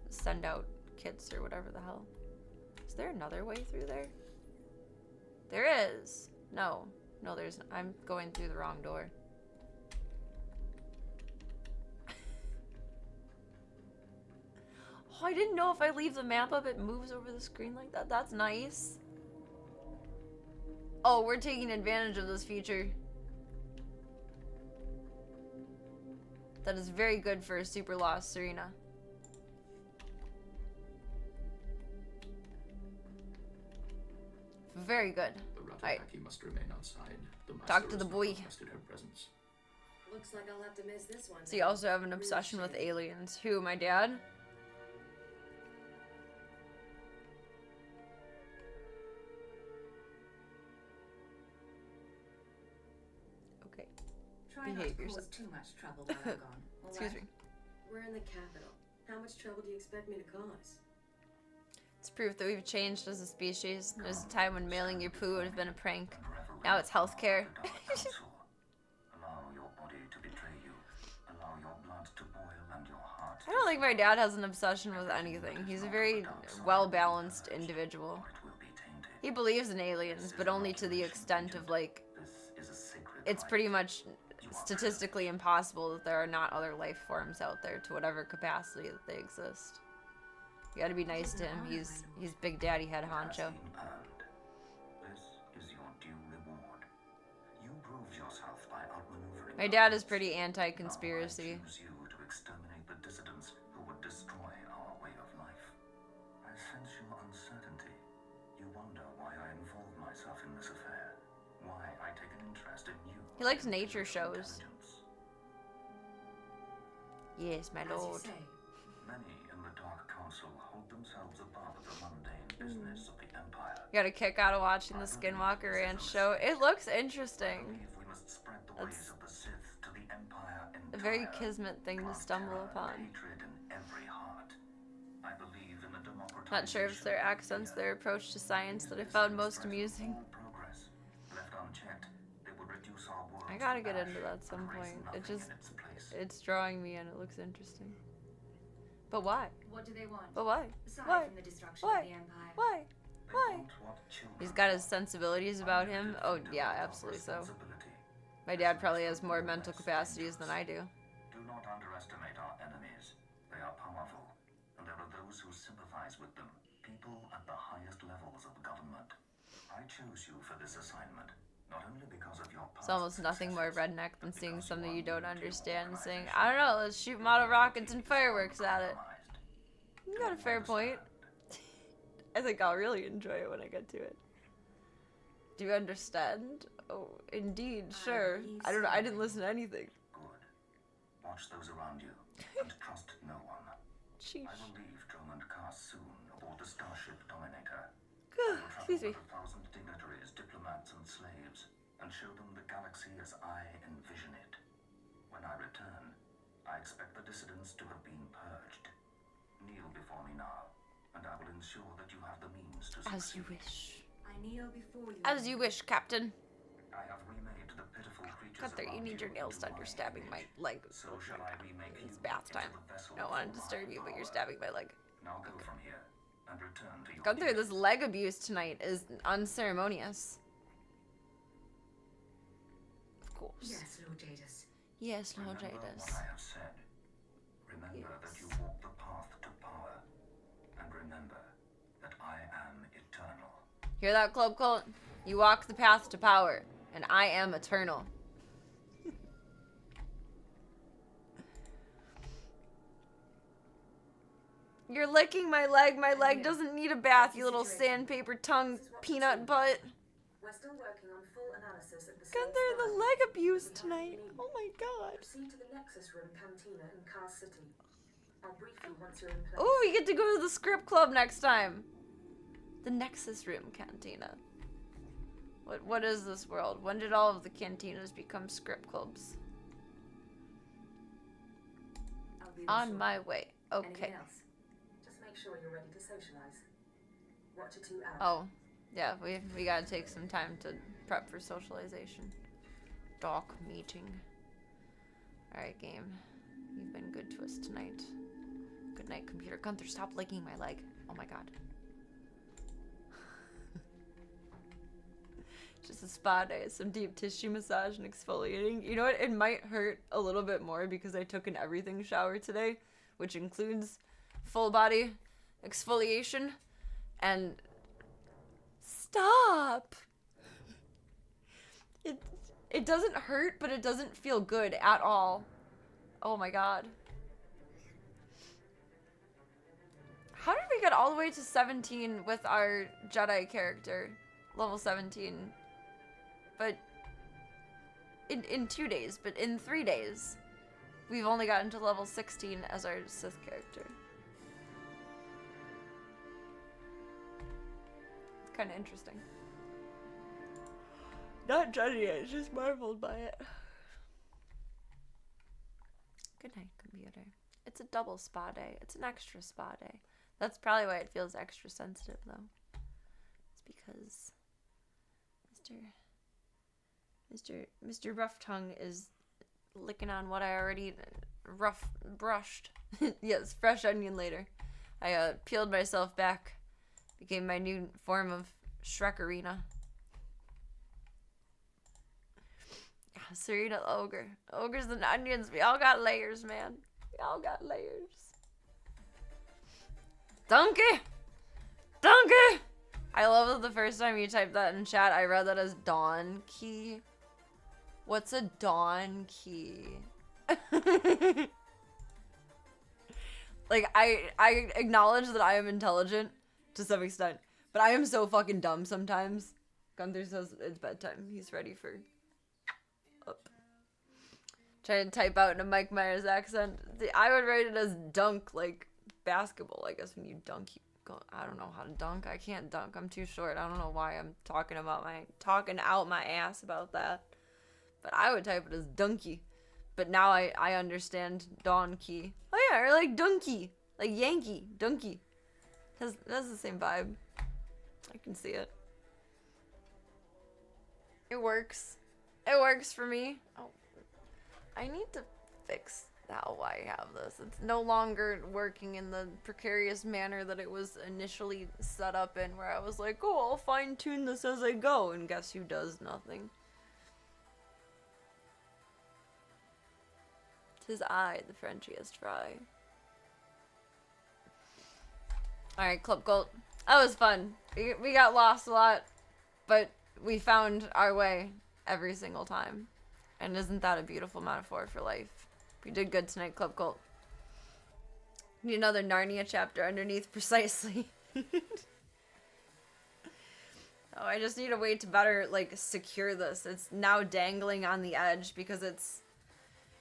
send out kits or whatever the hell. Is there another way through there? There is. No, there's. I'm going through the wrong door. Oh, I didn't know if I leave the map up, it moves over the screen like that. That's nice. Oh, we're taking advantage of this feature. That is very good for a super lost Serena. Very good. Alright. Must remain outside. Talk to the boy. Her presence. Looks like I'll have to miss this one. So you also have an obsession with aliens. Who, my dad? Okay. Try not to cause too much trouble while I'm gone. Excuse me. We're in the capital. How much trouble do you expect me to cause? It's proof that we've changed as a species. There's a time when mailing your poo would have been a prank. Now it's healthcare. I don't think my dad has an obsession with anything. He's a very well-balanced individual. He believes in aliens, but only to the extent of, like, it's pretty much statistically impossible that there are not other life forms out there to whatever capacity that they exist. You gotta be nice to him. He's Big Daddy head honcho. This is your due reward. You proved yourself by outmaneuvering My dad is pretty anti-conspiracy. I choose you to exterminate the dissidents who would destroy our way of life. I sense your uncertainty. You wonder why I involve myself in this affair. Why I take an interest in you. He likes nature shows. Yes, my lord. Many in the Dark Council hold themselves above the mundane business of the Empire. Got a kick out of watching the Skinwalker Ranch show. It looks interesting. That's a very kismet thing to stumble upon. Not sure if it's their accents, their approach to science that I found most amusing. I gotta get into that at some point. It's drawing me and it looks interesting. But why? What do they want? But why? Aside Why? from the destruction Why? of the Empire. Why? Why? He's got his sensibilities about him. Oh yeah, absolutely so. My dad probably has more mental capacities than I do. Do not underestimate our enemies. They are powerful, and there are those who sympathize with them. People at the highest levels of government. I chose you for this assignment, not only because of your past. It's almost nothing more redneck than seeing something you don't understand and saying, I don't know, let's shoot model rockets and fireworks at it. You got a fair point. I think I'll really enjoy it when I get to it. Do you understand? Oh, indeed, sure. I don't know, I didn't listen to anything. Good. Watch those around you, and trust no one. Sheesh. I will leave Drummond Cast soon aboard the Starship Dominator. Excuse me. 1,000 dignitaries, diplomats, and slaves, and show them the galaxy as I envision it. When I return, I expect the dissidents to have been purged. Kneel before me now, and I will ensure that you have the means to succeed. As you wish. I kneel before you. As you wish, Captain. I have remade the pitiful creatures Gunther, you need your nails done. You're stabbing my leg. So shall I remake you It's bath time. I don't want to disturb you, but you're stabbing my leg. Now go from here and return to your Gunther, this leg abuse tonight is unceremonious. Of course. Yes, Lord Jadis. Yes, Lord Remember Jadis. what I have said. Remember that you walk the path to power, and remember that I am eternal. Hear that, Club Cult? You walk the path to power, and I am eternal. You're licking my leg. My leg doesn't need a bath, you little sandpaper tongue peanut butt. We're still working on full analysis of the Gunther, the leg abuse tonight. Oh my god. Proceed to the Nexus Room Cantina in Cars City. I'll brief you once you're in place. Oh, we get to go to the script club next time. The Nexus Room Cantina. What is this world? When did all of the cantinas become script clubs? On my way. Okay. Just make sure you're ready to socialize. Watch it 2 hours. Oh, yeah, we gotta take some time to prep for socialization. Doc meeting. Alright, game. You've been good to us tonight. Good night, computer. Gunther, stop licking my leg. Oh my god. Just a spa day, some deep tissue massage and exfoliating. You know what? It might hurt a little bit more because I took an everything shower today, which includes full body exfoliation and stop. It doesn't hurt, but it doesn't feel good at all. Oh my god. How did we get all the way to 17 with our Jedi character? Level 17. But in 2 days, but in 3 days, we've only gotten to level 16 as our Sith character. It's kind of interesting. Not judging it, just marveled by it. Good night, computer. It's a double spa day. It's an extra spa day. That's probably why it feels extra sensitive, though. It's because Mr. Rough Tongue is licking on what I already rough brushed. Yes, fresh onion later. I peeled myself back. Became my new form of Shrekarina. Yeah, Serena the Ogre. Ogres and onions. We all got layers, man. We all got layers. Donkey! Donkey! I love that the first time you typed that in chat, I read that as Dawn Key. What's a dawn key? Like, I acknowledge that I am intelligent to some extent, but I am so fucking dumb sometimes. Gunther says it's bedtime. He's ready for up. Trying to type out in a Mike Myers accent. I would write it as dunk, like basketball. I guess when you dunk, you go. I don't know how to dunk. I can't dunk. I'm too short. I don't know why I'm talking out my ass about that. But I would type it as dunky. But now I understand donkey. Oh yeah, or like donkey, like Yankee, donkey. That's the same vibe. I can see it. It works. It works for me. Oh, I need to fix how I have this. It's no longer working in the precarious manner that it was initially set up in, where I was like, oh, I'll fine tune this as I go, and guess who does nothing? 'Tis I, the Frenchiest fry. Alright, Club Gold. That was fun. We got lost a lot, but we found our way every single time. And isn't that a beautiful metaphor for life? We did good tonight, Club Gold. Need another Narnia chapter underneath precisely. Oh, I just need a way to better, like, secure this. It's now dangling on the edge because it's...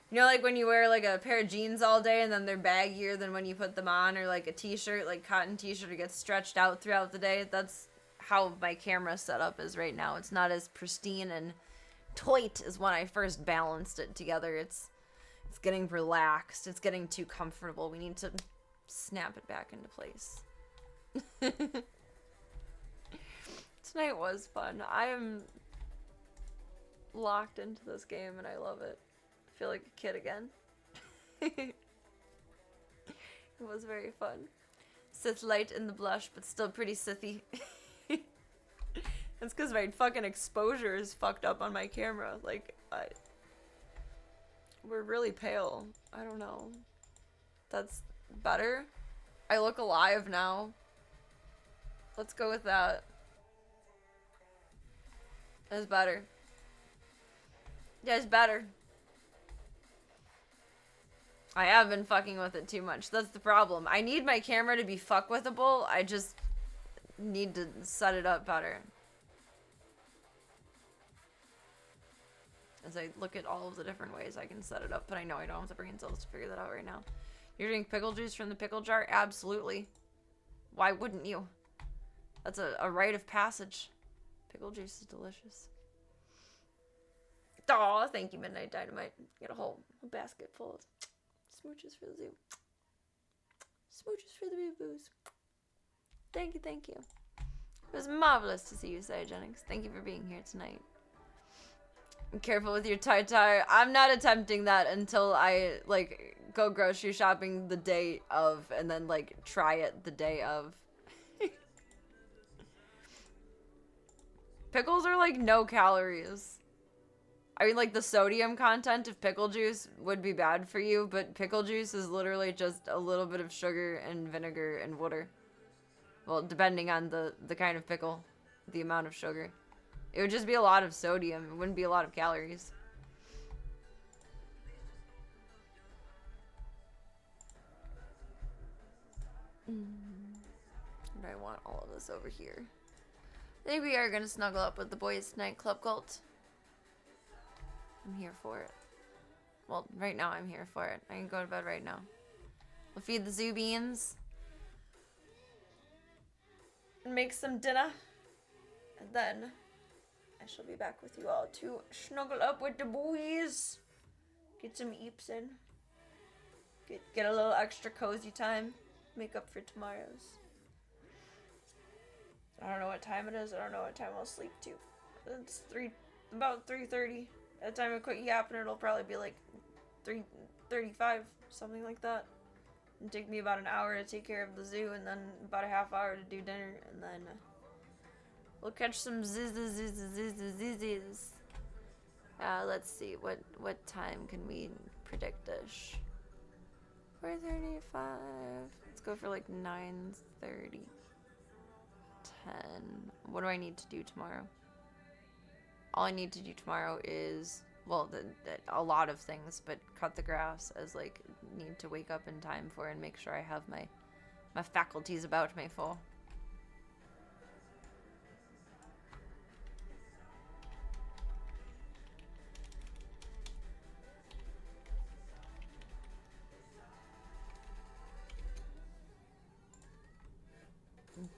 You know, like when you wear like a pair of jeans all day and then they're baggier than when you put them on, or like a t-shirt, like cotton t-shirt, it gets stretched out throughout the day. That's how my camera setup is right now. It's not as pristine and tight as when I first balanced it together. It's getting relaxed. It's getting too comfortable. We need to snap it back into place. Tonight was fun. I am locked into this game and I love it. Feel like a kid again. It was very fun. Sith light in the blush, but still pretty Sithy. That's because my fucking exposure is fucked up on my camera. Like, we're really pale. I don't know. That's better. I look alive now. Let's go with that. That's better. Yeah, it's better. I have been fucking with it too much. That's the problem. I need my camera to be fuck-withable. I just need to set it up better. As I look at all of the different ways I can set it up, but I know I don't have the brain cells to figure that out right now. You're drinking pickle juice from the pickle jar? Absolutely. Why wouldn't you? That's a rite of passage. Pickle juice is delicious. Aw, thank you, Midnight Dynamite. Get a whole basket full of smooches for the zoo. Smooches for the boo-boos. Thank you, thank you. It was marvelous to see you, Sarah Jennings. Thank you for being here tonight. Be careful with your tie-tie. I'm not attempting that until I, like, go grocery shopping the day of, and then, like, try it the day of. Pickles are, like, no calories. I mean, like, the sodium content of pickle juice would be bad for you, but pickle juice is literally just a little bit of sugar and vinegar and water. Well, depending on the kind of pickle, the amount of sugar. It would just be a lot of sodium. It wouldn't be a lot of calories. And I want all of this over here. I think we are going to snuggle up with the boys tonight, Club Cult. I'm here for it. Well, right now I'm here for it. I can go to bed right now. We'll feed the zoo beans. And make some dinner. And then I shall be back with you all to snuggle up with the boys. Get some eeps in. Get a little extra cozy time. Make up for tomorrow's. I don't know what time it is. I don't know what time I'll sleep to. It's about 3:30. By the time I quit yapping, it'll probably be like 3:35, something like that. It'll take me about an hour to take care of the zoo, and then about a half hour to do dinner, and then we'll catch some zizzes. Let's see, what time can we predict-ish? 4:35. Let's go for like 9:30. 10. What do I need to do tomorrow? All I need to do tomorrow is well, a lot of things, but cut the grass as, like, need to wake up in time for and make sure I have my faculties about me for.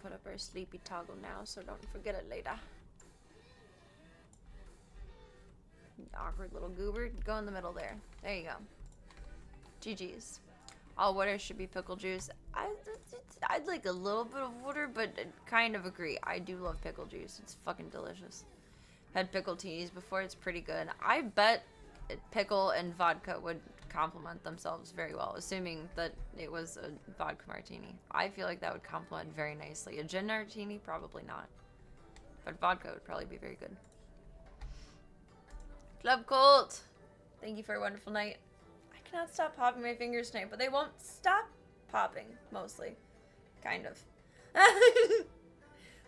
Put up our sleepy toggle now, so don't forget it later. Awkward little goober. Go in the middle there. There you go. GG's. All water should be pickle juice. I'd like a little bit of water, but kind of agree. I do love pickle juice. It's fucking delicious. Had pickle teas before. It's pretty good. I bet pickle and vodka would complement themselves very well, assuming that it was a vodka martini. I feel like that would complement very nicely. A gin martini, probably not. But vodka would probably be very good. Club Colt, thank you for a wonderful night. I cannot stop popping my fingers tonight, but they won't stop popping, mostly. Kind of.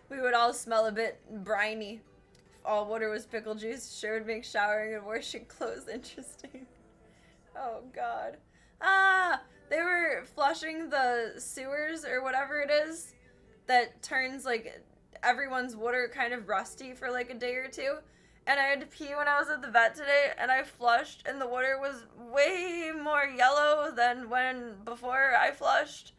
We would all smell a bit briny. If all water was pickle juice, sure would make showering and washing clothes interesting. Oh, God. Ah! They were flushing the sewers or whatever it is that turns, like, everyone's water kind of rusty for, like, a day or two. And I had to pee when I was at the vet today, and I flushed, and the water was way more yellow than before I flushed.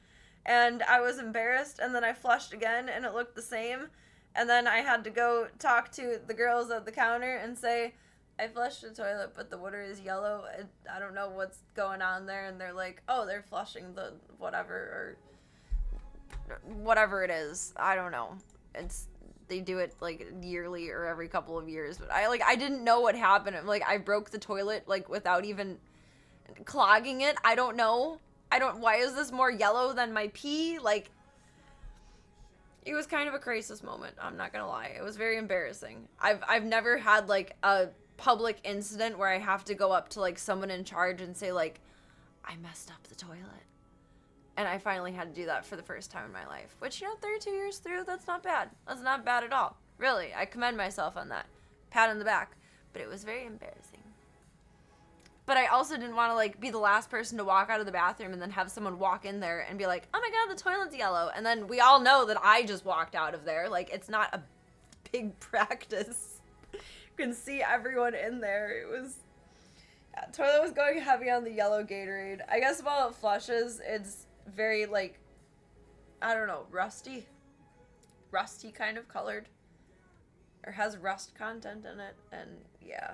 And I was embarrassed, and then I flushed again, and it looked the same. And then I had to go talk to the girls at the counter and say, I flushed the toilet, but the water is yellow. I don't know what's going on there. And they're like, oh, they're flushing the whatever, or whatever it is. I don't know. They do it, like, yearly or every couple of years. But I didn't know what happened. Like, I broke the toilet, like, without even clogging it. I don't know. Why is this more yellow than my pee? Like, it was kind of a crisis moment. I'm not gonna lie. It was very embarrassing. I've never had, like, a public incident where I have to go up to, like, someone in charge and say, like, I messed up the toilet. And I finally had to do that for the first time in my life. Which, 32 years through, that's not bad. That's not bad at all. Really, I commend myself on that. Pat on the back. But it was very embarrassing. But I also didn't want to, like, be the last person to walk out of the bathroom and then have someone walk in there and be like, oh my god, the toilet's yellow. And then we all know that I just walked out of there. Like, it's not a big practice. You can see everyone in there. It was... Yeah, toilet was going heavy on the yellow Gatorade. I guess while it flushes, it's very, like, I don't know, rusty kind of colored, or has rust content in it, and yeah,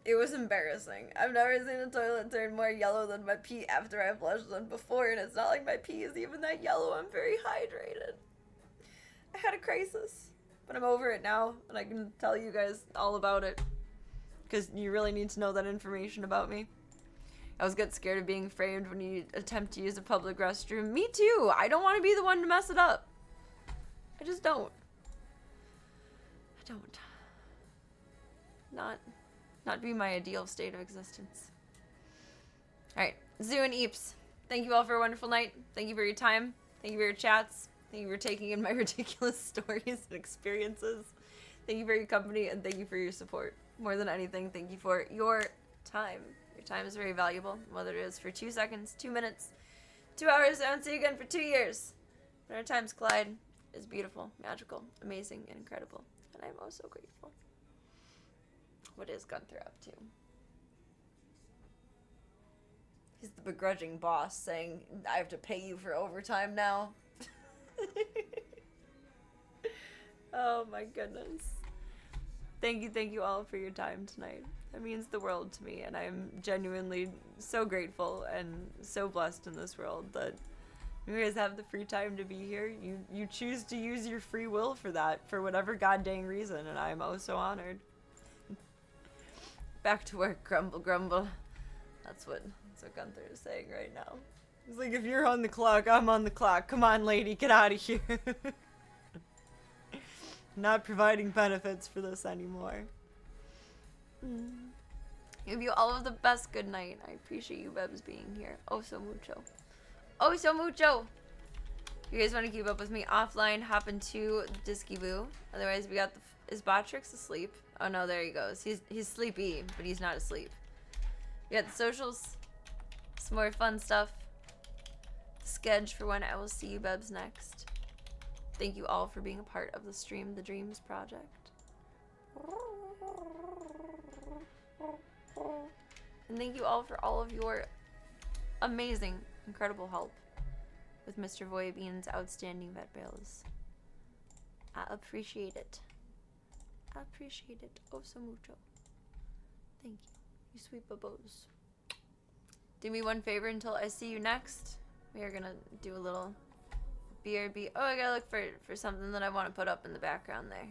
it was embarrassing. I've never seen a toilet turn more yellow than my pee after I flushed than before, and it's not like my pee is even that yellow. I'm very hydrated. I had a crisis, but I'm over it now, and I can tell you guys all about it, because you really need to know that information about me. I always get scared of being framed when you attempt to use a public restroom. Me too. I don't want to be the one to mess it up. I just don't. I don't. Not be my ideal state of existence. Alright. Zoo and Eeps. Thank you all for a wonderful night. Thank you for your time. Thank you for your chats. Thank you for taking in my ridiculous stories and experiences. Thank you for your company, and thank you for your support. More than anything, thank you for your time. Your time is very valuable, whether it is for 2 seconds, 2 minutes, 2 hours, I won't see you again for 2 years. But our times collide is beautiful, magical, amazing, and incredible. And I'm oh so grateful. What is Gunther up to? He's the begrudging boss saying, I have to pay you for overtime now. Oh my goodness. Thank you all for your time tonight. That means the world to me, and I'm genuinely so grateful and so blessed in this world that you guys have the free time to be here. You choose to use your free will for that, for whatever god dang reason, and I'm oh so honored. Back to work, grumble, grumble. That's what Gunther is saying right now. He's like, if you're on the clock, I'm on the clock. Come on, lady, get out of here. Not providing benefits for this anymore. Give you all of the best good night. I appreciate you, Bebs, being here. Oh, so mucho. Oh, so mucho. If you guys want to keep up with me offline, hop into Disky Boo. Otherwise, we got the Is Botrix asleep? Oh no, there he goes. He's sleepy, but he's not asleep. We got the socials. Some more fun stuff. The sketch for when I will see you Bebs next. Thank you all for being a part of the Stream the Dreams project. And thank you all for all of your amazing, incredible help with Mr. Voyabean's outstanding vet bills. I appreciate it. I appreciate it oh so mucho. Thank you, you sweet babos. Do me one favor until I see you next. We are gonna do a little BRB. Oh, I gotta look for something that I want to put up in the background there.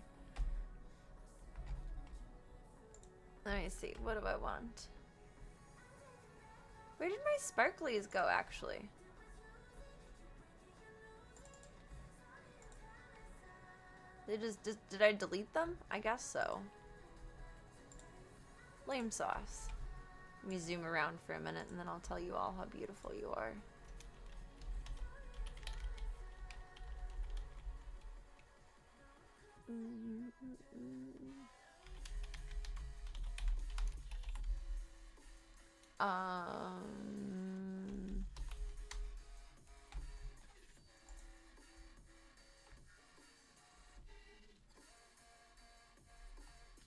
Let me see, what do I want? Where did my sparklies go, actually? They just did I delete them? I guess so. Lame sauce. Let me zoom around for a minute and then I'll tell you all how beautiful you are.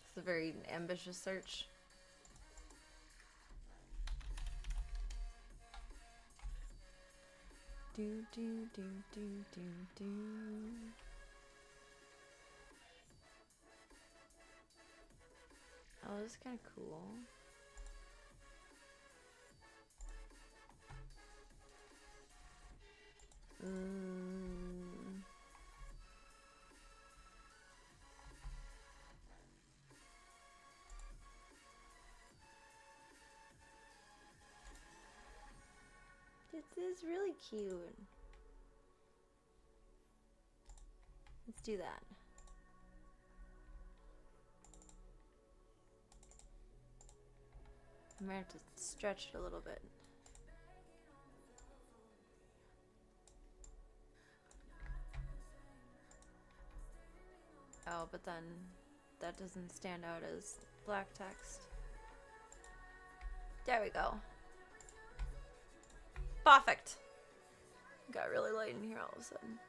It's a very ambitious search. Do do do do do do. Oh, this is kind of cool. This is really cute. Let's do that. I'm gonna have to stretch it a little bit. Oh, but then that doesn't stand out as black text. There we go. Perfect. Got really light in here all of a sudden.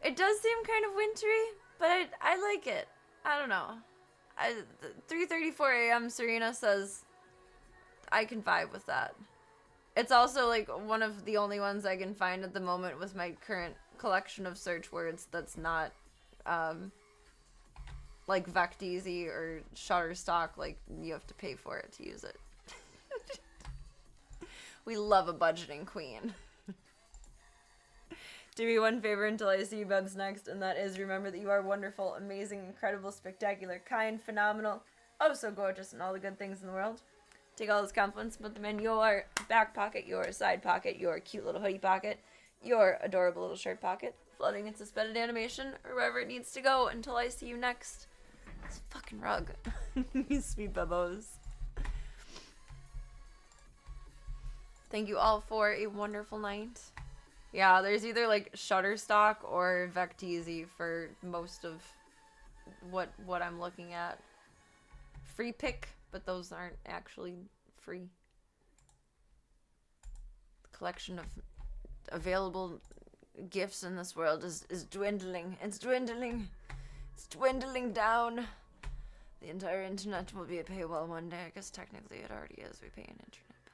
It does seem kind of wintry, but I like it. I don't know. 3:34 a.m. Serena says I can vibe with that. It's also like one of the only ones I can find at the moment with my current collection of search words that's not like Vecteezy or Shutterstock, like you have to pay for it to use it. We love a budgeting queen. Do me one favor until I see you Bebs next, and that is remember that you are wonderful, amazing, incredible, spectacular, kind, phenomenal, oh so gorgeous, and all the good things in the world. Take all those compliments, put them in your back pocket, your side pocket, your cute little hoodie pocket, your adorable little shirt pocket, floating in suspended animation, or wherever it needs to go until I see you next. This fucking rug. You sweet bubos. Thank you all for a wonderful night. Yeah, there's either like Shutterstock or Vecteezy for most of what I'm looking at. Free pick, but those aren't actually free. The collection of available gifts in this world is dwindling. It's dwindling. It's dwindling down. The entire internet will be a paywall one day. I guess technically it already is. We pay an internet bill.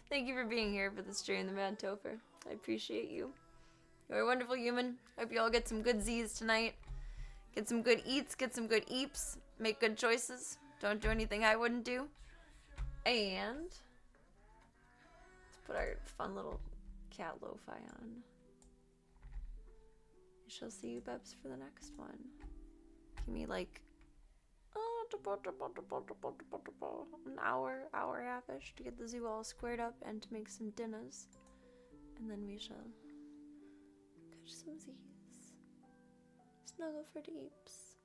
Thank you for being here for the stream, the Mad Topher. I appreciate you. You're a wonderful human. Hope you all get some good Z's tonight. Get some good eats, get some good eeps. Make good choices. Don't do anything I wouldn't do. And let's put our fun little cat lo-fi on. I shall see you Bebs for the next one. Give me like an hour half-ish to get the zoo all squared up and to make some dinners. And then we shall catch some Z's. Snuggle for the eeps.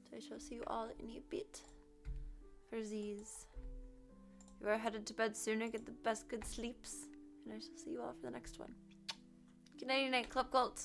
So I shall see you all in a bit for Z's. You are headed to bed sooner, get the best good sleeps. And I shall see you all for the next one. Good night, night, Club Gold.